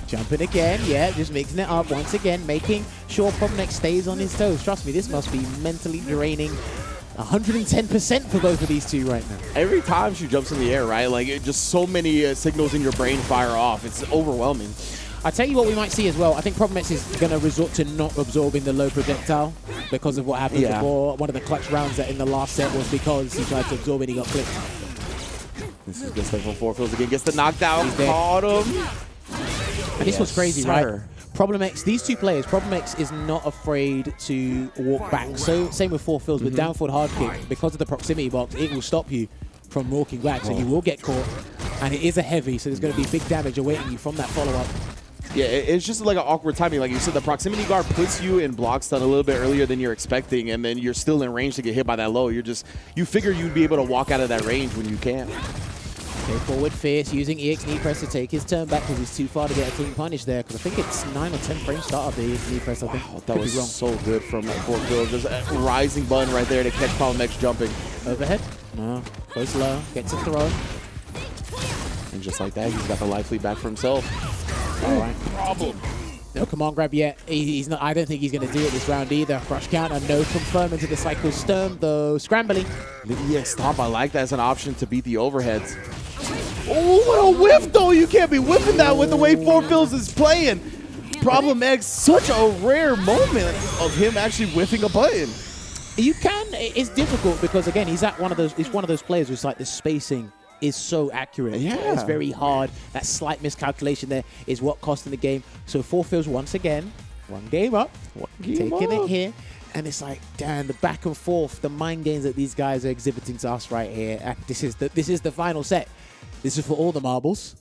Jumping again, yeah, just mixing it up once again, making sure Probnex stays on his toes. Trust me, this must be mentally draining. 110% for both of these two right now. Every time she jumps in the air, right, like, just so many signals in your brain fire off. It's overwhelming. I tell you what we might see as well. I think Probnex is going to resort to not absorbing the low projectile because of what happened before. One of the clutch rounds that in the last set was because he tried to absorb it, he got clipped. This is just like when Phils again gets the knockdown. Caught him. And this was crazy, right? Problem X, these two players, Problem X is not afraid to walk back. So same with Phils, with down forward hard kick, because of the proximity box, it will stop you from walking back. So you will get caught. And it is a heavy, so there's going to be big damage awaiting you from that follow-up. Yeah, it's just like an awkward timing. Like you said, the proximity guard puts you in block stun a little bit earlier than you're expecting, and then you're still in range to get hit by that low. You figure you'd be able to walk out of that range when you can't. Okay, forward Fierce using EX knee press to take his turn back because he's too far to get a clean punish there. Because I think it's 9 or 10 frames start of the knee press, I think. Wow, that was so good from Phil. Just a rising button right there to catch Problem X jumping. Overhead. No. Goes low. Gets a throw. And just like that, he's got the life lead back for himself. All right. Problem. No command grab yet. He's not. I don't think he's going to do it this round either. Crush counter. No confirm into the cycle stern, though. Scrambling. Yeah, stop. I like that as an option to beat the overheads. Oh, what a whiff, though. You can't be whiffing that with the way Phils is playing. Problem X, such a rare moment of him actually whiffing a button. You can. It's difficult because, again, he's one of those players who's like the spacing is so accurate. Yeah. It's very hard. That slight miscalculation there is what cost in the game. So Phils once again, one game up, taking it here. And it's like, damn, the back and forth, the mind games that these guys are exhibiting to us right here. And this is the final set. This is for all the marbles.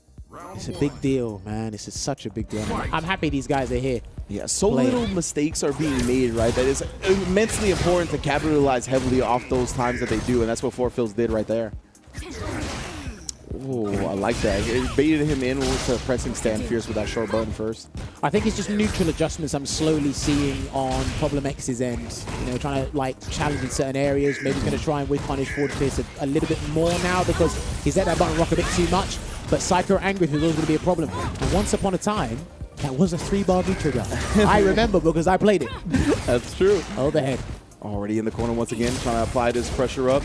It's a big deal, man. This is such a big deal. I'm happy these guys are here. Yeah, so little mistakes are being made, right? That is immensely important to capitalize heavily off those times that they do. And that's what Phils did right there. Oh, I like that. It baited him in with pressing Stand Fierce with that short button first. I think it's just neutral adjustments I'm slowly seeing on Problem X's end. You know, trying to like challenge in certain areas. Maybe he's going to try and whiff punish forward Fierce a little bit more now because he's let that button rock a bit too much. But Psycho Angry is always going to be a problem. And once upon a time, that was a 3-bar V-trigger. I remember because I played it. That's true. Overhead. Already in the corner once again, trying to apply this pressure up.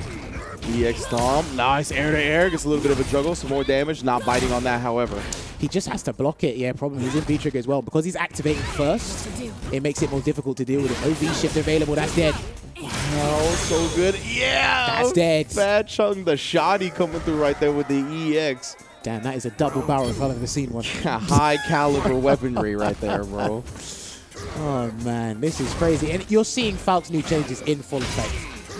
EX Stomp. Nice air to air. Gets a little bit of a juggle. Some more damage. Not biting on that, however. He just has to block it. Yeah, problem. He's in V-trigger as well. Because he's activating first, it makes it more difficult to deal with it. No V-shift available. That's dead. Oh, so good. Yeah. That's dead. Fat Chung, the shoddy coming through right there with the EX. Damn, that is a double barrel if I've ever seen one. High caliber weaponry right there, bro. Oh, man. This is crazy. And you're seeing Falk's new changes in full effect.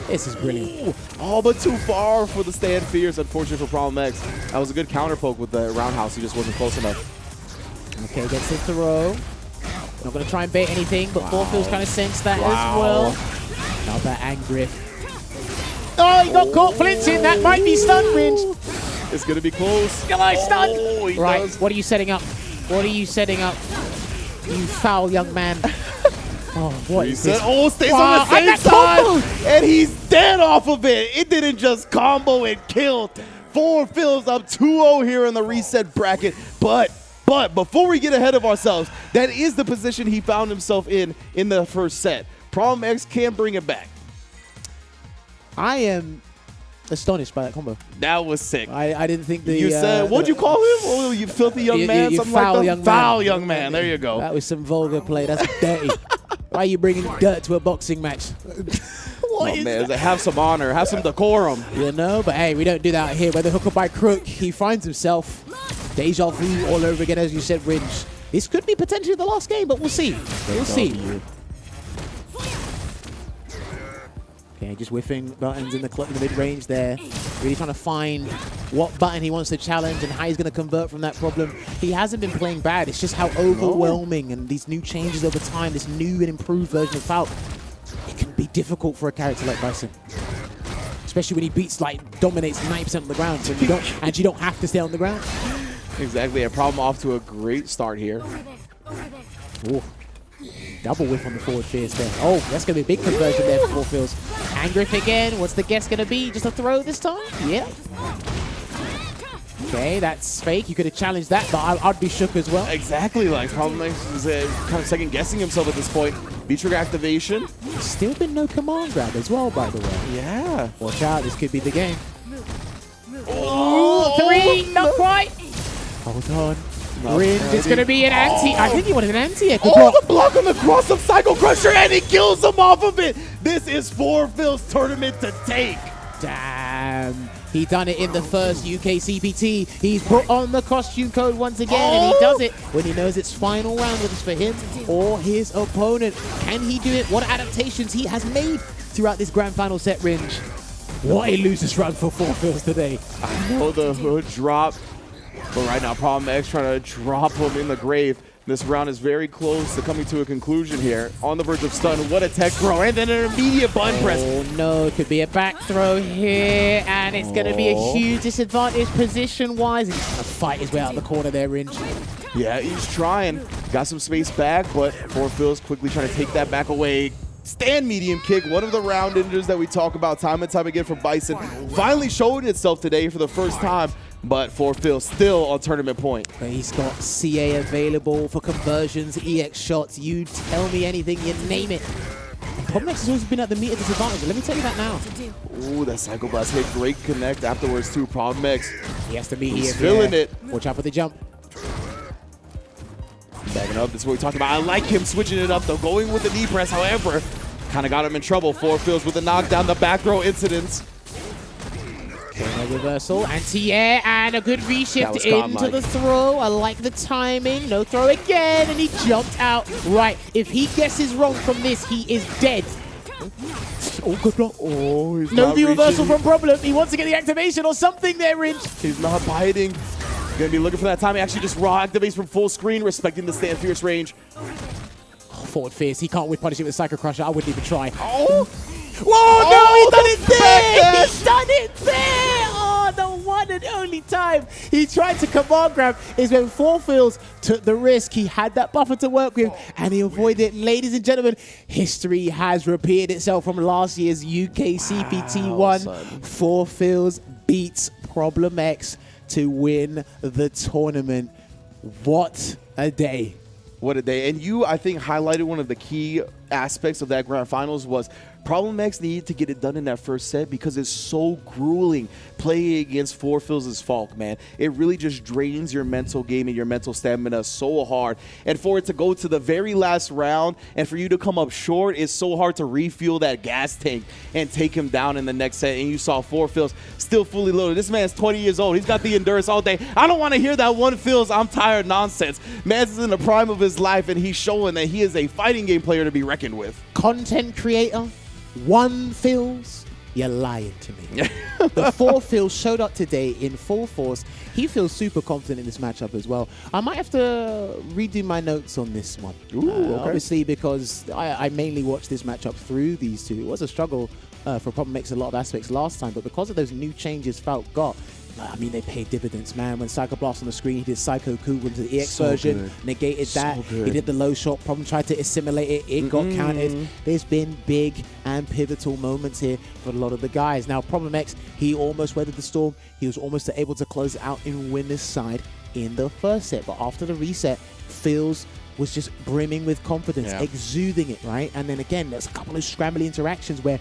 This is brilliant. Ooh, all but too far for the Stand Fierce. Unfortunate for Problem X. That was a good counter poke with the roundhouse. He just wasn't close enough. Okay, gets the throw. Not going to try and bait anything, but Phils kind of sensed that as well. Now that angry. Oh, he got caught flinching. That might be stun range. It's going to be close. Come on, stun. Oh, right, does. what are you setting up? What are you setting up? You foul young man. Oh, what is this? Oh, stays Wow, on the same and that side. combo! And he's dead off of it. It didn't just combo, it killed. 4Phils up 2-0 here in the reset bracket. But before we get ahead of ourselves, that is the position he found himself in the first set. Problem X can bring it back. I am astonished by that combo. That was sick. I didn't think the... You said, what'd you call him? Oh, you filthy young man? You Something foul like that? young man. Foul young man. There you go. That was some vulgar play. That's dirty. Why are you bringing dirt to a boxing match? What is man, that? have some honor. Have some decorum. You know, but hey, we don't do that here. Whether hook or by crook, he finds himself deja vu all over again, as you said, Ringe. This could be potentially the last game, but we'll see. We'll see. Okay, just whiffing buttons in the mid-range there. Really trying to find what button he wants to challenge and how he's going to convert from that problem. He hasn't been playing bad. It's just how overwhelming and these new changes over time, this new and improved version of Falc, it can be difficult for a character like Bison. Especially when he beats, dominates 90% of the ground, and you don't have to stay on the ground. Exactly. A problem off to a great start here. Ooh. Double whiff on the forward fierce there. Oh, that's going to be a big conversion there for 4Phils. Angriff again. What's the guess going to be? Just a throw this time? Yeah. Okay, that's fake. You could have challenged that, but I'd be shook as well. Exactly. Problem X is kind of second-guessing himself at this point. V-trigger activation. Still been no command grab as well, by the way. Yeah. Watch out. This could be the game. Oh, 3. Not quite. Hold on. Ringe, it's going to be an anti. I think he wanted an anti-echo block. The block on the cross of Psycho Crusher, and he kills him off of it. This is 4Phils tournament to take. Damn. He done it in the first UK CPT. He's put on the costume code once again, and he does it when he knows it's final round, whether it's for him or his opponent. Can he do it? What adaptations he has made throughout this grand final set, Ringe. What a loser's run for 4Phils today. I know the hood drop. But right now, Problem X trying to drop him in the grave. This round is very close to coming to a conclusion here. On the verge of stun. What a tech throw. And then an immediate button press. Oh, no. It could be a back throw here. And it's going to be a huge disadvantage position-wise. He's going to fight his way out of the corner there, Ringe. Yeah, he's trying. Got some space back, but 4Phils quickly trying to take that back away. Stand medium kick, one of the round enders that we talk about time and time again for Bison. Finally showed itself today for the first time. But 4Phils still on tournament point. But he's got CA available for conversions, EX shots. You tell me anything, you name it. Problem X has always been at the meter disadvantage. Let me tell you that now. Ooh, that Psycho Blast hit. Great connect afterwards too. Problem X. He has to be He's here. feeling it. Watch out for the jump. Backing up. This is what we talked about. I like him switching it up though. Going with the knee press, however, kind of got him in trouble. 4Phils with the knockdown, the back row incidents. A reversal, anti-air, and a good reshift into the throw. I like the timing. No throw again, and he jumped out. Right, if he guesses wrong from this, he is dead. Oh, good block. Oh, he's no not the reversal reaching. from Problem. He wants to get the activation or something there, Ringe. He's not biting. Gonna be looking for that time. He actually just raw activates from full screen, respecting the stand fierce range. Oh, forward fierce. He can't whip punish it with Psycho Crusher. I wouldn't even try. Oh! Whoa, no, he done it there! He's He's done it there! Oh, the one and only time he tried to command grab is when 4Phils took the risk. He had that buffer to work with, and he avoided it. Ladies and gentlemen, history has repeated itself from last year's UK CPT 1. 4Phils beats Problem X to win the tournament. What a day. What a day. And you, I think, highlighted one of the key aspects of that grand finals was Problem X needed to get it done in that first set because it's so grueling playing against 4Phils' Falc, man. It really just drains your mental game and your mental stamina so hard. And for it to go to the very last round and for you to come up short, it's so hard to refuel that gas tank and take him down in the next set. And you saw 4Phils still fully loaded. This man's 20 years old. He's got the endurance all day. I don't want to hear that one Phils, I'm tired nonsense. Man's in the prime of his life, and he's showing that he is a fighting game player to be reckoned with. Content creator, 1Phils, you're lying to me. The 4Phils showed up today in full force. He feels super confident in this matchup as well. I might have to redo my notes on this one. Okay. Obviously, because I mainly watched this matchup through these two. It was a struggle for Problem X in a lot of aspects last time, but because of those new changes Falc got, I mean, they paid dividends, man. When Psycho Blast on the screen, he did Psycho Coup into the EX version, good. negated that. good. He did the low shot, Problem tried to assimilate it, it got counted. There's been big and pivotal moments here for a lot of the guys. Now, Problem X, he almost weathered the storm. He was almost able to close it out and win this side in the first set. But after the reset, Phils was just brimming with confidence, exuding it, right? And then again, there's a couple of scrambly interactions where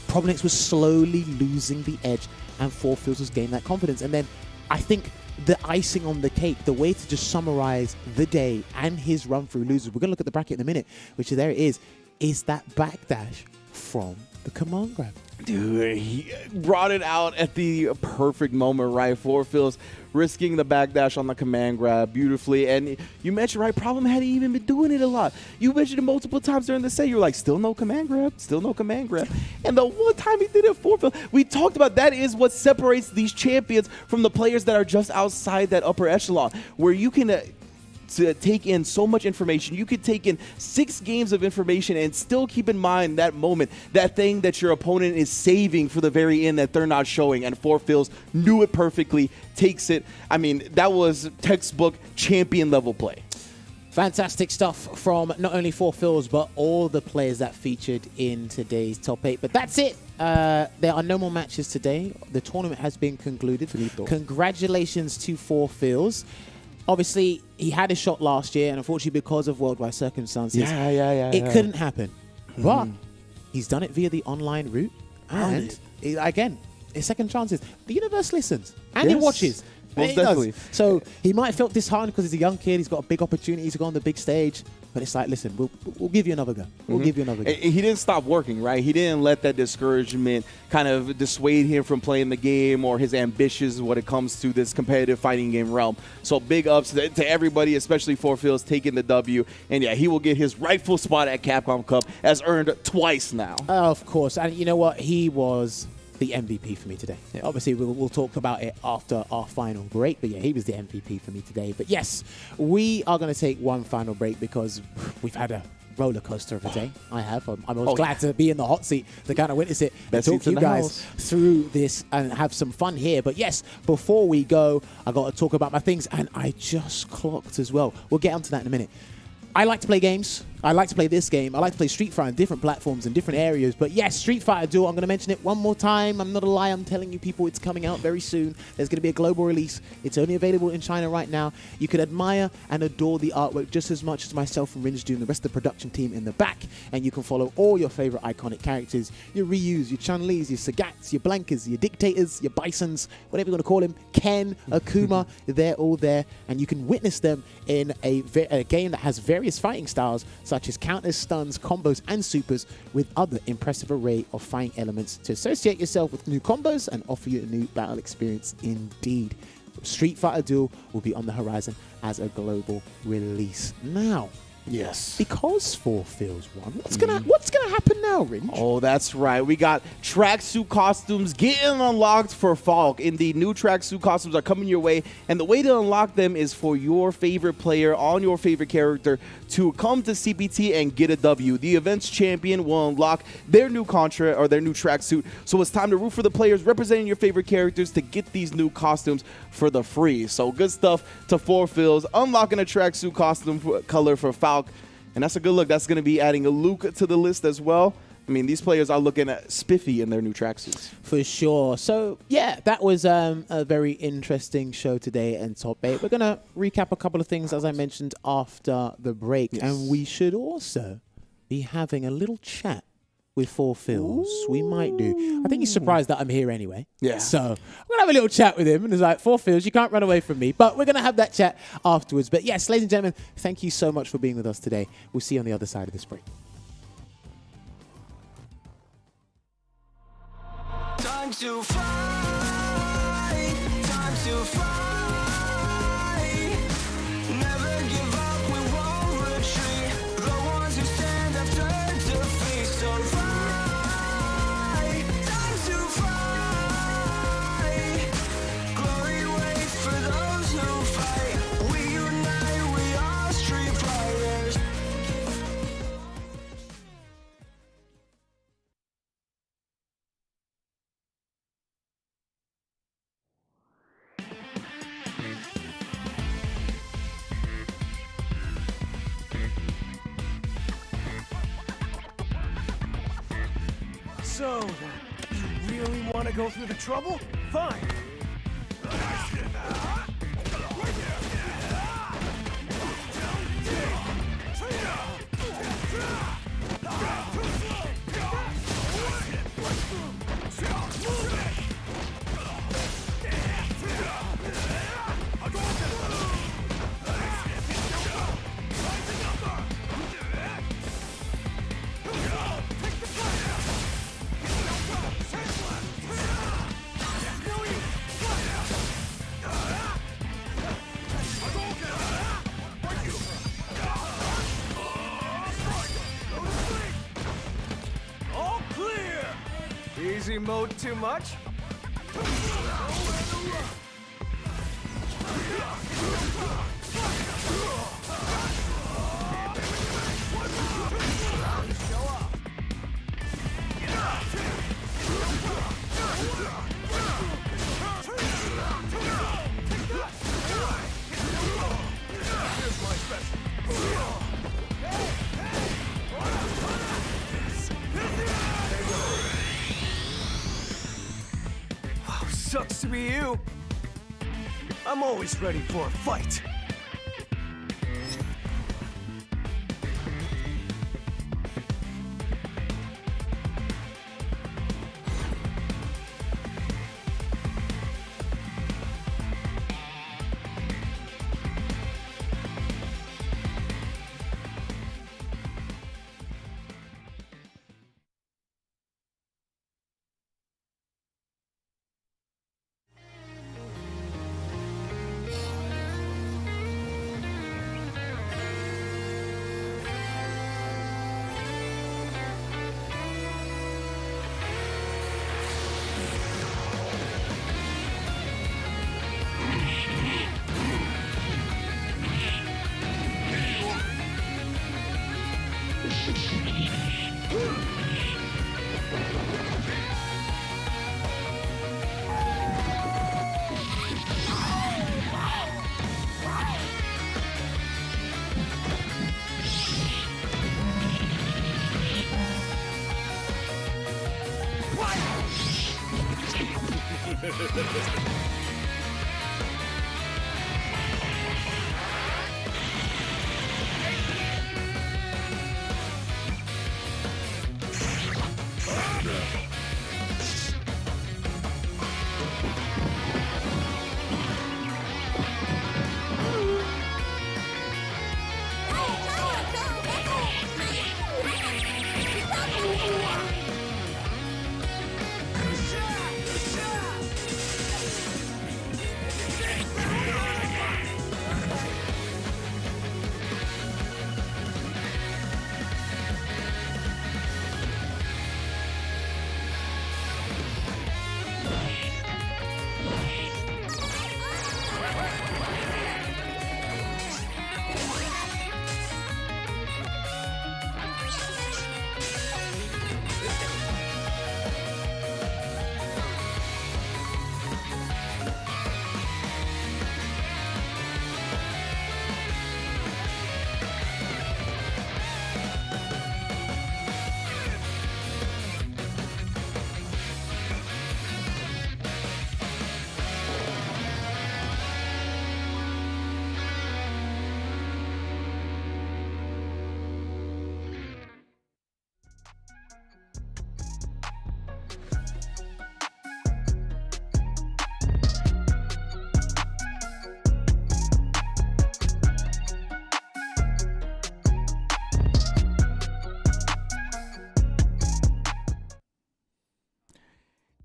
Problem X was slowly losing the edge and 4Phils was gaining that confidence. And then I think the icing on the cake, the way to just summarize the day and his run through losers, we're going to look at the bracket in a minute, which there it is that backdash from the command grab. Dude, he brought it out at the perfect moment, right? 4Phils risking the backdash on the command grab beautifully. And you mentioned, right, Problem hadn't even been doing it a lot. You mentioned it multiple times during the set. You're like, still no command grab, still no command grab. And the one time he did it, 4Phils, we talked about that is what separates these champions from the players that are just outside that upper echelon, where you can to take in so much information. You could take in 6 games of information and still keep in mind that moment, that thing that your opponent is saving for the very end that they're not showing. And 4Phils knew it perfectly, takes it. I mean, that was textbook champion level play. Fantastic stuff from not only 4Phils, but all the players that featured in today's top 8. But that's it. There are no more matches today. The tournament has been concluded. Finito. Congratulations to 4Phils. Obviously, he had a shot last year, and unfortunately, because of worldwide circumstances, it couldn't happen. But he's done it via the online route, and again, his second chances. The universe listens, and he watches. Most He does. definitely. So he might have felt disheartened because he's a young kid. He's got a big opportunity to go on the big stage. But it's like, listen, we'll give you another go. We'll give you another go. He didn't stop working, right? He didn't let that discouragement kind of dissuade him from playing the game or his ambitions when it comes to this competitive fighting game realm. So big ups to everybody, especially 4Phils taking the W. And yeah, he will get his rightful spot at Capcom Cup as earned twice now. Of course. And you know what? He was the MVP for me today. Yeah. Obviously, we'll talk about it after our final break. But yeah, he was the MVP for me today. But yes, we are going to take one final break because we've had a roller coaster of a day. I have. I'm glad to be in the hot seat to kind of witness it and talk to you guys through this and have some fun here. But yes, before we go, I got to talk about my things. And I just clocked as well. We'll get onto that in a minute. I like to play games. I like to play this game. I like to play Street Fighter on different platforms and different areas. But yes, Street Fighter Duel, I'm going to mention it one more time. I'm not a lie. I'm telling you people it's coming out very soon. There's going to be a global release. It's only available in China right now. You can admire and adore the artwork just as much as myself and Rinju and the rest of the production team in the back. And you can follow all your favorite iconic characters. Your Ryus, your Chun-Lis, your Sagats, your Blankas, your Dictators, your Bisons, whatever you want to call them. Ken, Akuma, they're all there. And you can witness them in a game that has various fighting styles such as counters, stuns, combos, and supers with other impressive array of fighting elements to associate yourself with new combos and offer you a new battle experience indeed. Street Fighter Duel will be on the horizon as a global release. Now, yes, because 4Phils won, what's gonna happen now, Rinj? Oh, that's right. We got tracksuit costumes getting unlocked for Falk. Indeed, new tracksuit costumes are coming your way, and the way to unlock them is for your favorite player on your favorite character to come to CPT and get a W. The event's champion will unlock their new contract or their new tracksuit. So it's time to root for the players representing your favorite characters to get these new costumes for the free. So good stuff to 4Phils, unlocking a tracksuit costume color for Falk. And that's a good look. That's going to be adding a Luke to the list as well. I mean, these players are looking at spiffy in their new tracksuits. For sure. So, yeah, that was a very interesting show today in Top 8. We're going to recap a couple of things, as I mentioned, after the break. Yes. And we should also be having a little chat with 4Phils. We might do. I think he's surprised that I'm here anyway. Yeah. So, I'm going to have a little chat with him. And it's like, 4Phils, you can't run away from me. But we're going to have that chat afterwards. But yes, ladies and gentlemen, thank you so much for being with us today. We'll see you on the other side of this break. Time to fight, time to fight. So, you really want to go through the trouble? Fine. All clear! Easy mode too much? Sucks to be you. I'm always ready for a fight.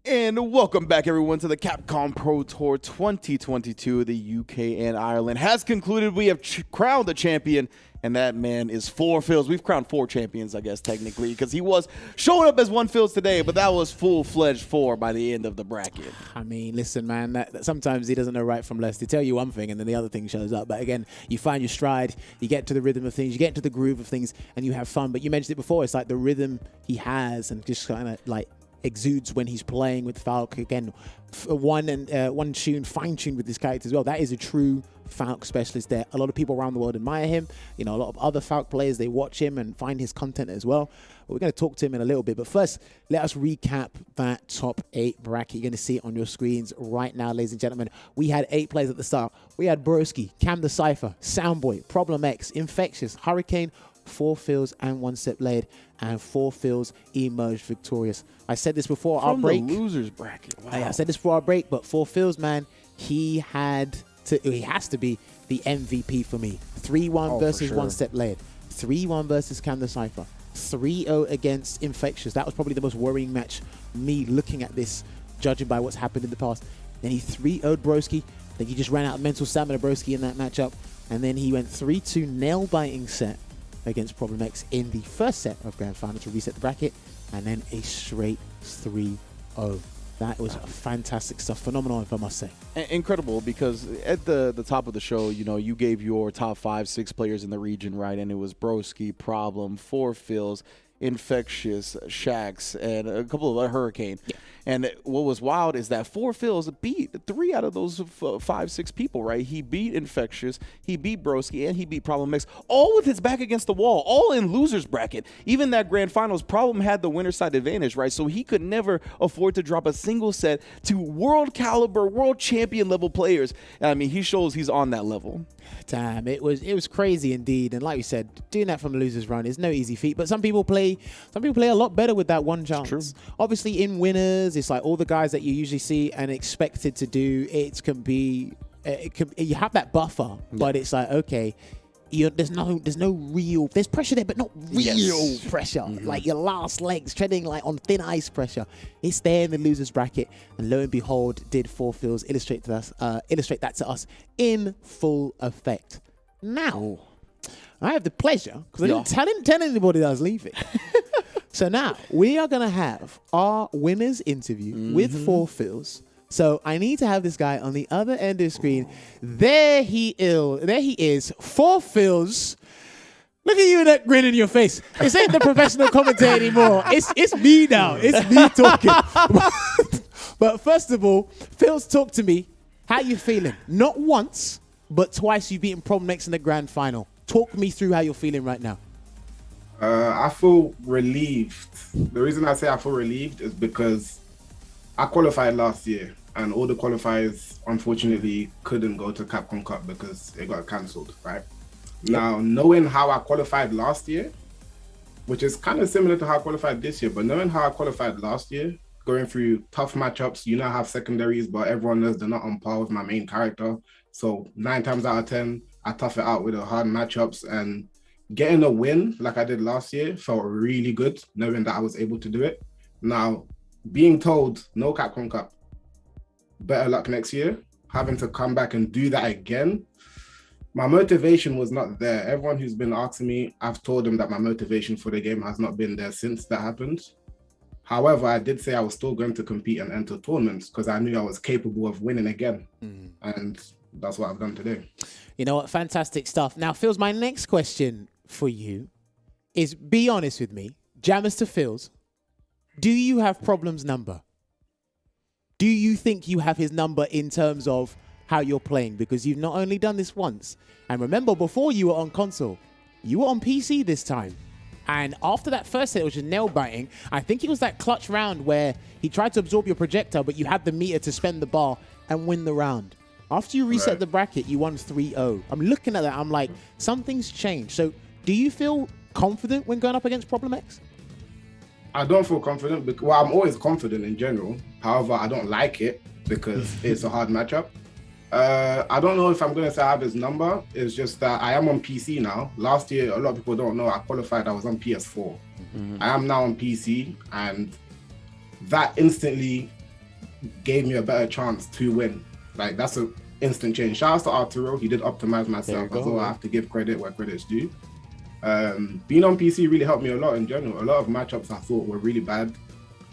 And welcome back, everyone, to the Capcom Pro Tour 2022. The UK and Ireland has concluded. We have crowned a champion, and that man is 4 Phils. We've crowned 4 champions, I guess, technically, because he was showing up as 1 Phils today, but that was full-fledged 4 by the end of the bracket. I mean, listen, man, that sometimes he doesn't know right from left. They tell you one thing, and then the other thing shows up. But again, you find your stride, you get to the rhythm of things, you get into the groove of things, and you have fun. But you mentioned it before, it's like the rhythm he has and just kind of like exudes when he's playing with Falk. Again, one tune, fine-tuned with this character as well. That is a true Falk specialist there. A lot of people around the world admire him. You know, a lot of other Falk players, they watch him and find his content as well. We're going to talk to him in a little bit. But first, let us recap that top 8 bracket. You're going to see it on your screens right now, ladies and gentlemen. We had 8 players at the start. We had Broski, Cam the Cypher, Soundboy, Problem X, Infectious, Hurricane, 4 Phils and 1 Step Laid, and 4 Phils emerged victorious. I said this before our break. The losers bracket. Wow. I said this before our break, but 4 Phils, man, he has to be the MVP for me. 3-1 versus sure. 1 Step Laid, 3-1 versus Cam the Cypher, 3-0 against Infectious. That was probably the most worrying match, me looking at this, judging by what's happened in the past. Then he 3-0'd Broski. I think he just ran out of mental stamina, Broski, in that matchup. And then he went 3-2 nail-biting set against Problem X in the first set of Grand Final to reset the bracket, and then a straight 3-0. That was fantastic stuff. Phenomenal, if I must say. Incredible, because at the top of the show, you know, you gave your top 5-6 players in the region, right? And it was Broski, Problem, 4 Phils, Infectious, Shax, and a couple of Hurricane. Yeah. And what was wild is that 4 Phils beat 3 out of those 5-6 people, right? He beat Infectious, he beat Broski, and he beat Problem X, all with his back against the wall, all in losers bracket. Even that grand finals, Problem had the winner side advantage, right? So he could never afford to drop a single set to world caliber, world champion level players. I mean, he shows he's on that level. Damn, it was crazy indeed. And like we said, doing that from a loser's run is no easy feat. But some people play a lot better with that one chance. True. Obviously, in winners, it's like all the guys that you usually see and expected to do. You have that buffer, but it's like, okay, there's pressure there, but not real pressure. Mm-hmm. Like your last legs treading like on thin ice pressure. It's there in the losers bracket, and lo and behold, did 4 Phils illustrate that to us in full effect. Now, I have the pleasure, because I didn't tell anybody that I was leaving. So now we are gonna have our winners interview with 4 Phils. So I need to have this guy on the other end of the screen. There he is. 4 Phils. Look at you with that grin in your face. This ain't the professional commentator anymore. It's me now. It's me talking. But first of all, Phils, talk to me. How you feeling? Not once, but twice you've beaten Problem X in the grand final. Talk me through how you're feeling right now. I feel relieved. The reason I say I feel relieved is because I qualified last year, and all the qualifiers unfortunately couldn't go to Capcom Cup because it got cancelled, right? Yep. Now, knowing how I qualified last year, which is kind of similar to how I qualified this year, but knowing how I qualified last year, going through tough matchups, I have secondaries, but everyone knows they're not on par with my main character. So 9 times out of 10, I tough it out with the hard matchups, and getting a win like I did last year felt really good, knowing that I was able to do it. Now, being told no Capcom Cup, better luck next year, having to come back and do that again, my motivation was not there. Everyone who's been asking me, I've told them that my motivation for the game has not been there since that happened. However, I did say I was still going to compete and enter tournaments because I knew I was capable of winning again. And that's what I've done today. You know what? Fantastic stuff. Now, Phils, my next question for you is, be honest with me, Jammers to Phils, do you have Problem's number? Do you think you have his number in terms of how you're playing? Because you've not only done this once, and remember, before you were on console, you were on PC this time. And after that first set, which was nail-biting, I think it was that clutch round where he tried to absorb your projector, but you had the meter to spend the bar and win the round. After you reset the bracket, you won 3-0. I'm looking at that, I'm like, something's changed. So do you feel confident when going up against Problem X? I don't feel confident because, well, I'm always confident in general. However, I don't like it because it's a hard matchup. I don't know if I'm going to say I have his number. It's just that I am on PC now. Last year, a lot of people don't know, I qualified, I was on PS4. I am now on PC, and that instantly gave me a better chance to win. Like, that's an instant change. Shout out to Arturo. He did optimize myself as well. I have to give credit where credit's due. Being on PC really helped me a lot in general. A lot of matchups I thought were really bad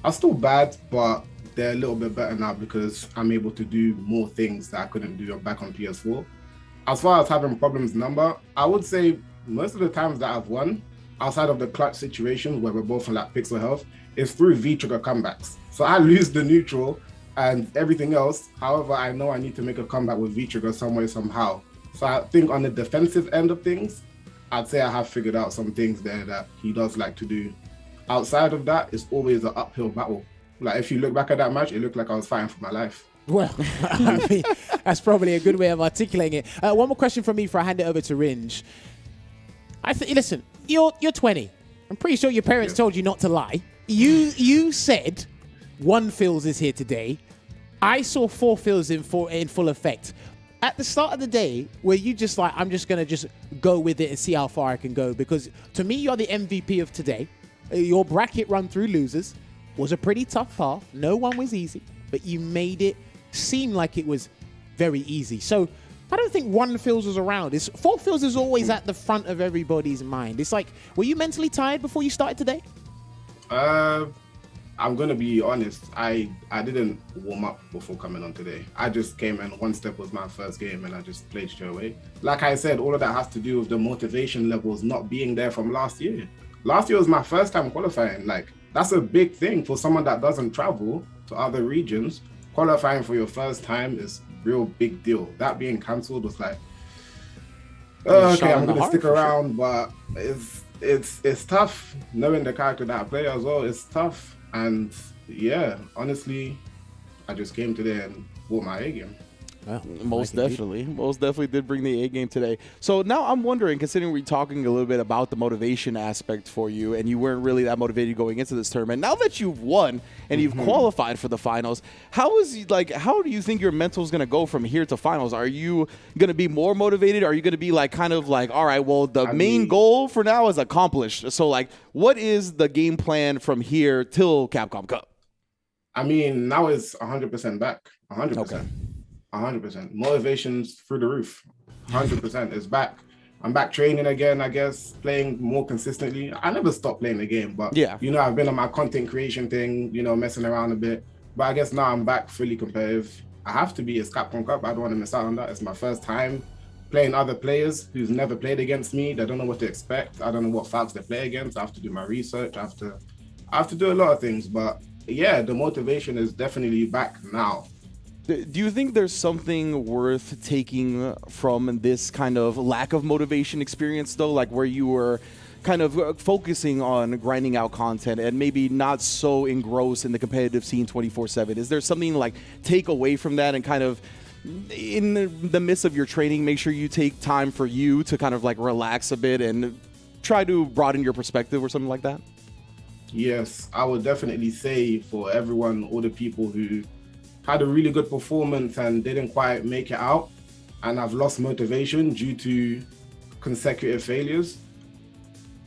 are still bad, but they're a little bit better now because I'm able to do more things that I couldn't do back on PS4. As far as having Problem's number, I would say most of the times that I've won, outside of the clutch situation where we're both on like pixel health, is through V-trigger comebacks. So I lose the neutral and everything else. However, I know I need to make a comeback with V-trigger some way, somehow. So I think on the defensive end of things, I'd say I have figured out some things there that he does like to do. Outside of that, it's always an uphill battle. Like if you look back at that match, it looked like I was fighting for my life. Well, I mean, that's probably a good way of articulating it. One more question from me before I hand it over to Ringe. Listen, you're 20. I'm pretty sure your parents told you not to lie. You said one Phils is here today. I saw 4 Phils in full effect. At the start of the day, were you just like, I'm just going to just go with it and see how far I can go? Because to me, you're the MVP of today. Your bracket run through losers was a pretty tough path. No one was easy, but you made it seem like it was very easy. So I don't think one Phils was around. 4 Phils is always at the front of everybody's mind. It's like, were you mentally tired before you started today? I'm gonna be honest. I didn't warm up before coming on today. I just came in. One step was my first game, and I just played straight away. Like I said, all of that has to do with the motivation levels not being there from last year. Last year was my first time qualifying. Like that's a big thing for someone that doesn't travel to other regions. Qualifying for your first time is real big deal. That being cancelled was like, okay, I'm gonna stick around, but it's tough knowing the character that I play as well. It's tough. And yeah, honestly, I just came today and bought my A game. Well, Most definitely did bring the A game today. So now I'm wondering, considering we're talking a little bit about the motivation aspect for you, and you weren't really that motivated going into this tournament. Now that you've won and you've qualified for the finals, how do you think your mental is going to go from here to finals? Are you going to be more motivated? Are you going to be like kind of like, all right, well, the main goal for now is accomplished. So like, what is the game plan from here till Capcom Cup? I mean, now it's 100% back. 100%. Okay. 100%. Motivation's through the roof. 100% is back. I'm back training again, I guess, playing more consistently. I never stopped playing the game, but I've been on my content creation thing, messing around a bit. But I guess now I'm back fully competitive. I have to be. It's Capcom Cup. I don't want to miss out on that. It's my first time playing other players who's never played against me. They don't know what to expect. I don't know what files they play against. I have to do my research. I have to do a lot of things. But yeah, the motivation is definitely back now. Do you think there's something worth taking from this kind of lack of motivation experience, though, like where you were kind of focusing on grinding out content and maybe not so engrossed in the competitive scene 24/7? Is there something like take away from that and kind of in the midst of your training, make sure you take time for you to kind of like relax a bit and try to broaden your perspective or something like that? Yes, I would definitely say for everyone, all the people who had a really good performance and didn't quite make it out, and I've lost motivation due to consecutive failures.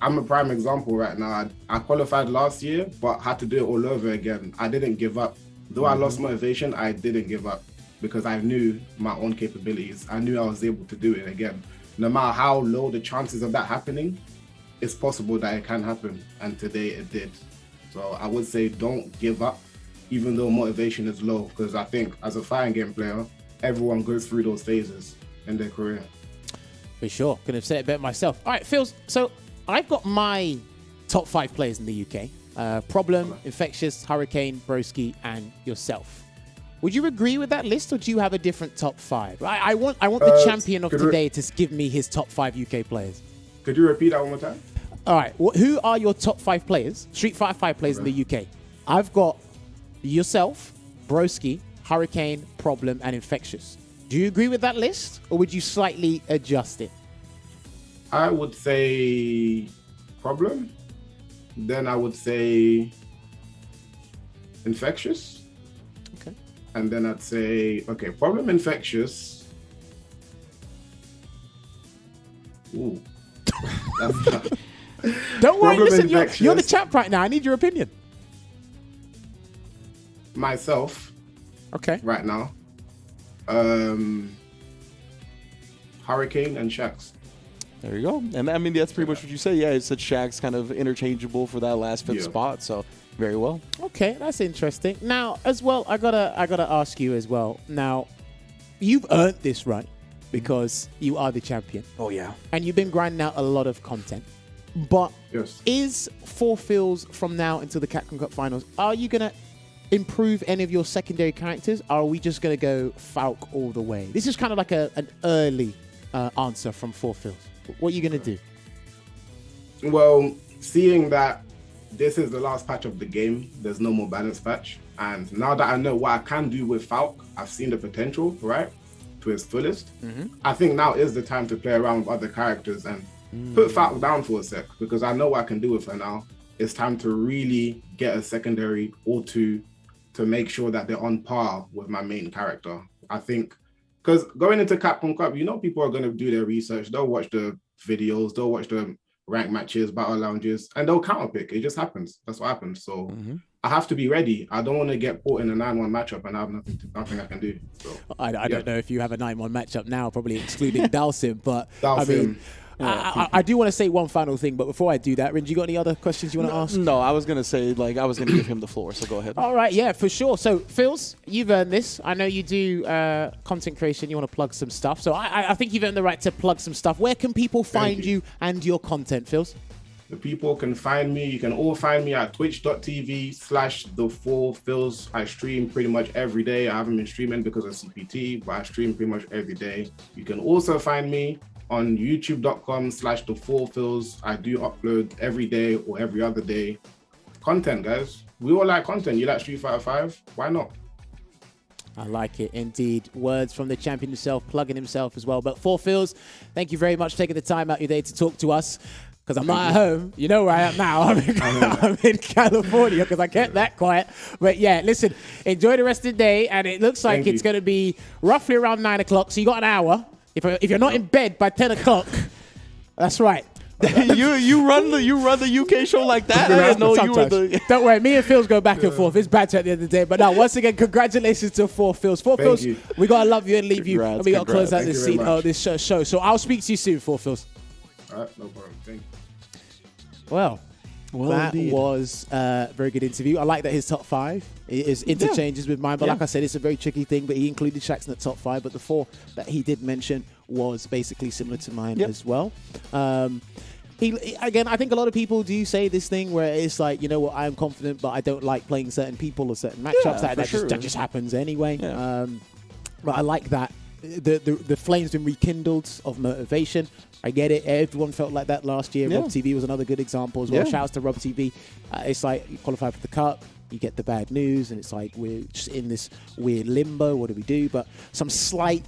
I'm a prime example right now. I qualified last year, but had to do it all over again. I didn't give up. Though I lost motivation, I didn't give up because I knew my own capabilities. I knew I was able to do it again. No matter how low the chances of that happening, it's possible that it can happen. And today it did. So I would say don't give up, even though motivation is low, because I think as a fighting game player, everyone goes through those phases in their career. For sure. Couldn't have said it better myself. All right, Phil. So I've got my top 5 players in the UK. Problem, Infectious, Hurricane, Broski, and yourself. Would you agree with that list, or do you have a different top 5? I want the champion of today to give me his top 5 UK players. Could you repeat that one more time? All right. Who are your top 5 players, Street Fighter 5 players in the UK? I've got yourself, Broski, Hurricane, Problem, and Infectious. Do you agree with that list, or would you slightly adjust it? I would say Problem. Then I would say Infectious. Okay. And then I'd say, okay, Problem, Infectious. Ooh. That's tough. Don't worry, Problem, listen, you're Infectious. the champ right now. I need your opinion. Myself. Okay. Right now. Hurricane and Shax. There you go. And I mean, that's pretty much what you say. Yeah, it's that Shaq's kind of interchangeable for that last 5th spot. So very well. Okay, that's interesting. Now, as well, I gotta ask you as well. Now, you've earned this right because you are the champion. Oh, yeah. And you've been grinding out a lot of content. But Yes. is 4 fills from now until the Capcom Cup finals, are you going to improve any of your secondary characters? Or are we just going to go Falk all the way? This is kind of like an early answer from 4 fills. What are you going to do? Well, seeing that this is the last patch of the game, there's no more balance patch. And now that I know what I can do with Falk, I've seen the potential, right, to its fullest. I think now is the time to play around with other characters and put Falk down for a sec, because I know what I can do with her now. It's time to really get a secondary or 2 to make sure that they're on par with my main character. I think, because going into Capcom Cup, people are going to do their research. They'll watch the videos, they'll watch the rank matches, battle lounges, and they'll counterpick. It just happens. That's what happens. So I have to be ready. I don't want to get caught in a 9-1 matchup and I have nothing I can do. So, I don't know if you have a 9-1 matchup now, probably excluding Dalsim, but Dalsim. I mean, I do want to say one final thing, but before I do that, Rin, you got any other questions you want to ask? No, I was going to say, I was going to give him the floor, so go ahead. All right, yeah, for sure. So, Phils, you've earned this. I know you do content creation. You want to plug some stuff. So, I think you've earned the right to plug some stuff. Where can people find you and your content, Phils? The people can find me. You can all find me at twitch.tv/the4phils. I stream pretty much every day. I haven't been streaming because of CPT, but I stream pretty much every day. You can also find me on youtube.com/the4phils. I do upload every day or every other day content, guys. We all like content. You like Street Fighter 5? Why not? I like it indeed. Words from the champion himself, plugging himself as well. But 4phils, thank you very much for taking the time out your day to talk to us. Because I'm not at home. You know where I am now. I'm in California because I kept that quiet. But yeah, listen, enjoy the rest of the day. And it looks like it's going to be roughly around 9 o'clock. So you got an hour. If you're not in bed by 10 o'clock, that's right. you run the UK show like that? I didn't know you were the... Don't worry, me and Phils go back and forth. It's banter at the end of the day. But now, once again, congratulations to 4phils. 4phils, we got to love you and leave you. And we got to close out this scene, this show. So I'll speak to you soon, 4phils. All right, no problem. Thank you. Well, that was a very good interview. I like that his top 5 is interchanges with mine. But like I said, it's a very tricky thing. But he included Shaxx in the top 5. But the 4 that he did mention was basically similar to mine as well. Again, I think a lot of people do say this thing where it's like, you know what, I am confident, but I don't like playing certain people or certain matchups. That just happens anyway. Yeah. But I like that. The flame's been rekindled of motivation. I get it. Everyone felt like that last year. Rob TV was another good example as well. Shouts to Rob TV. It's like you qualify for the cup, you get the bad news, and it's like we're just in this weird limbo. What do we do? But some slight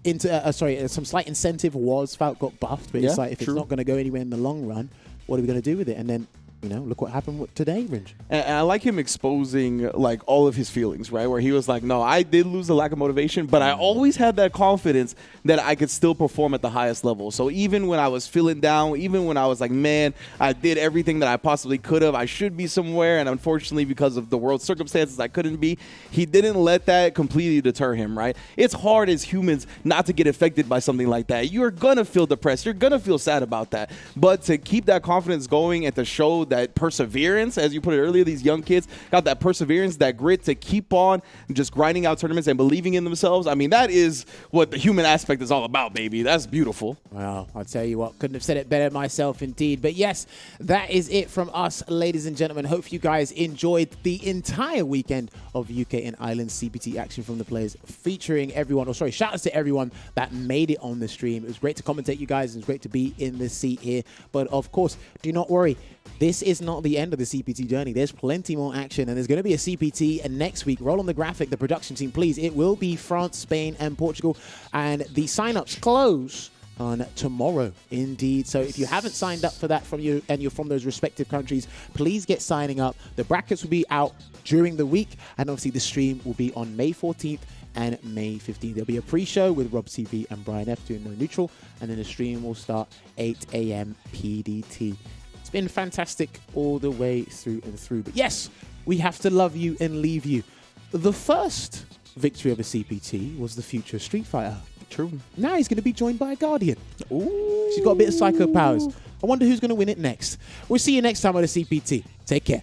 incentive was Falk got buffed, but it's like if it's not going to go anywhere in the long run, what are we going to do with it? And then, look what happened today, Ringe. And I like him exposing like all of his feelings, right? Where he was like, no, I did lose the lack of motivation, but I always had that confidence that I could still perform at the highest level. So even when I was feeling down, even when I was like, man, I did everything that I possibly could have, I should be somewhere, and unfortunately because of the world circumstances I couldn't be, he didn't let that completely deter him, right? It's hard as humans not to get affected by something like that. You're gonna feel depressed, you're gonna feel sad about that, but to keep that confidence going and to show that perseverance, as you put it earlier, these young kids got that perseverance, that grit to keep on just grinding out tournaments and believing in themselves. I mean, that is what the human aspect is all about, baby. That's beautiful. Well, I'll tell you what, couldn't have said it better myself indeed. But yes, that is it from us, ladies and gentlemen. Hope you guys enjoyed the entire weekend of UK and Ireland CPT action from the players, featuring everyone, shout outs to everyone that made it on the stream. It was great to commentate, you guys. It was great to be in the seat here. But of course, do not worry. This is not the end of the CPT journey. There's plenty more action, and there's going to be a CPT next week. Roll on the graphic, the production team, please. It will be France, Spain, and Portugal, and the sign-ups close on tomorrow, indeed. So if you haven't signed up for that you're from those respective countries, please get signing up. The brackets will be out during the week, and obviously the stream will be on May 14th and May 15th. There'll be a pre-show with Rob TV and Brian F doing No Neutral, and then the stream will start 8 a.m. PDT. It's been fantastic all the way through and through. But yes, we have to love you and leave you. The first victory of a CPT was the future Street Fighter. True. Now he's going to be joined by a Guardian. Ooh. She's got a bit of psycho powers. I wonder who's going to win it next. We'll see you next time on the CPT. Take care.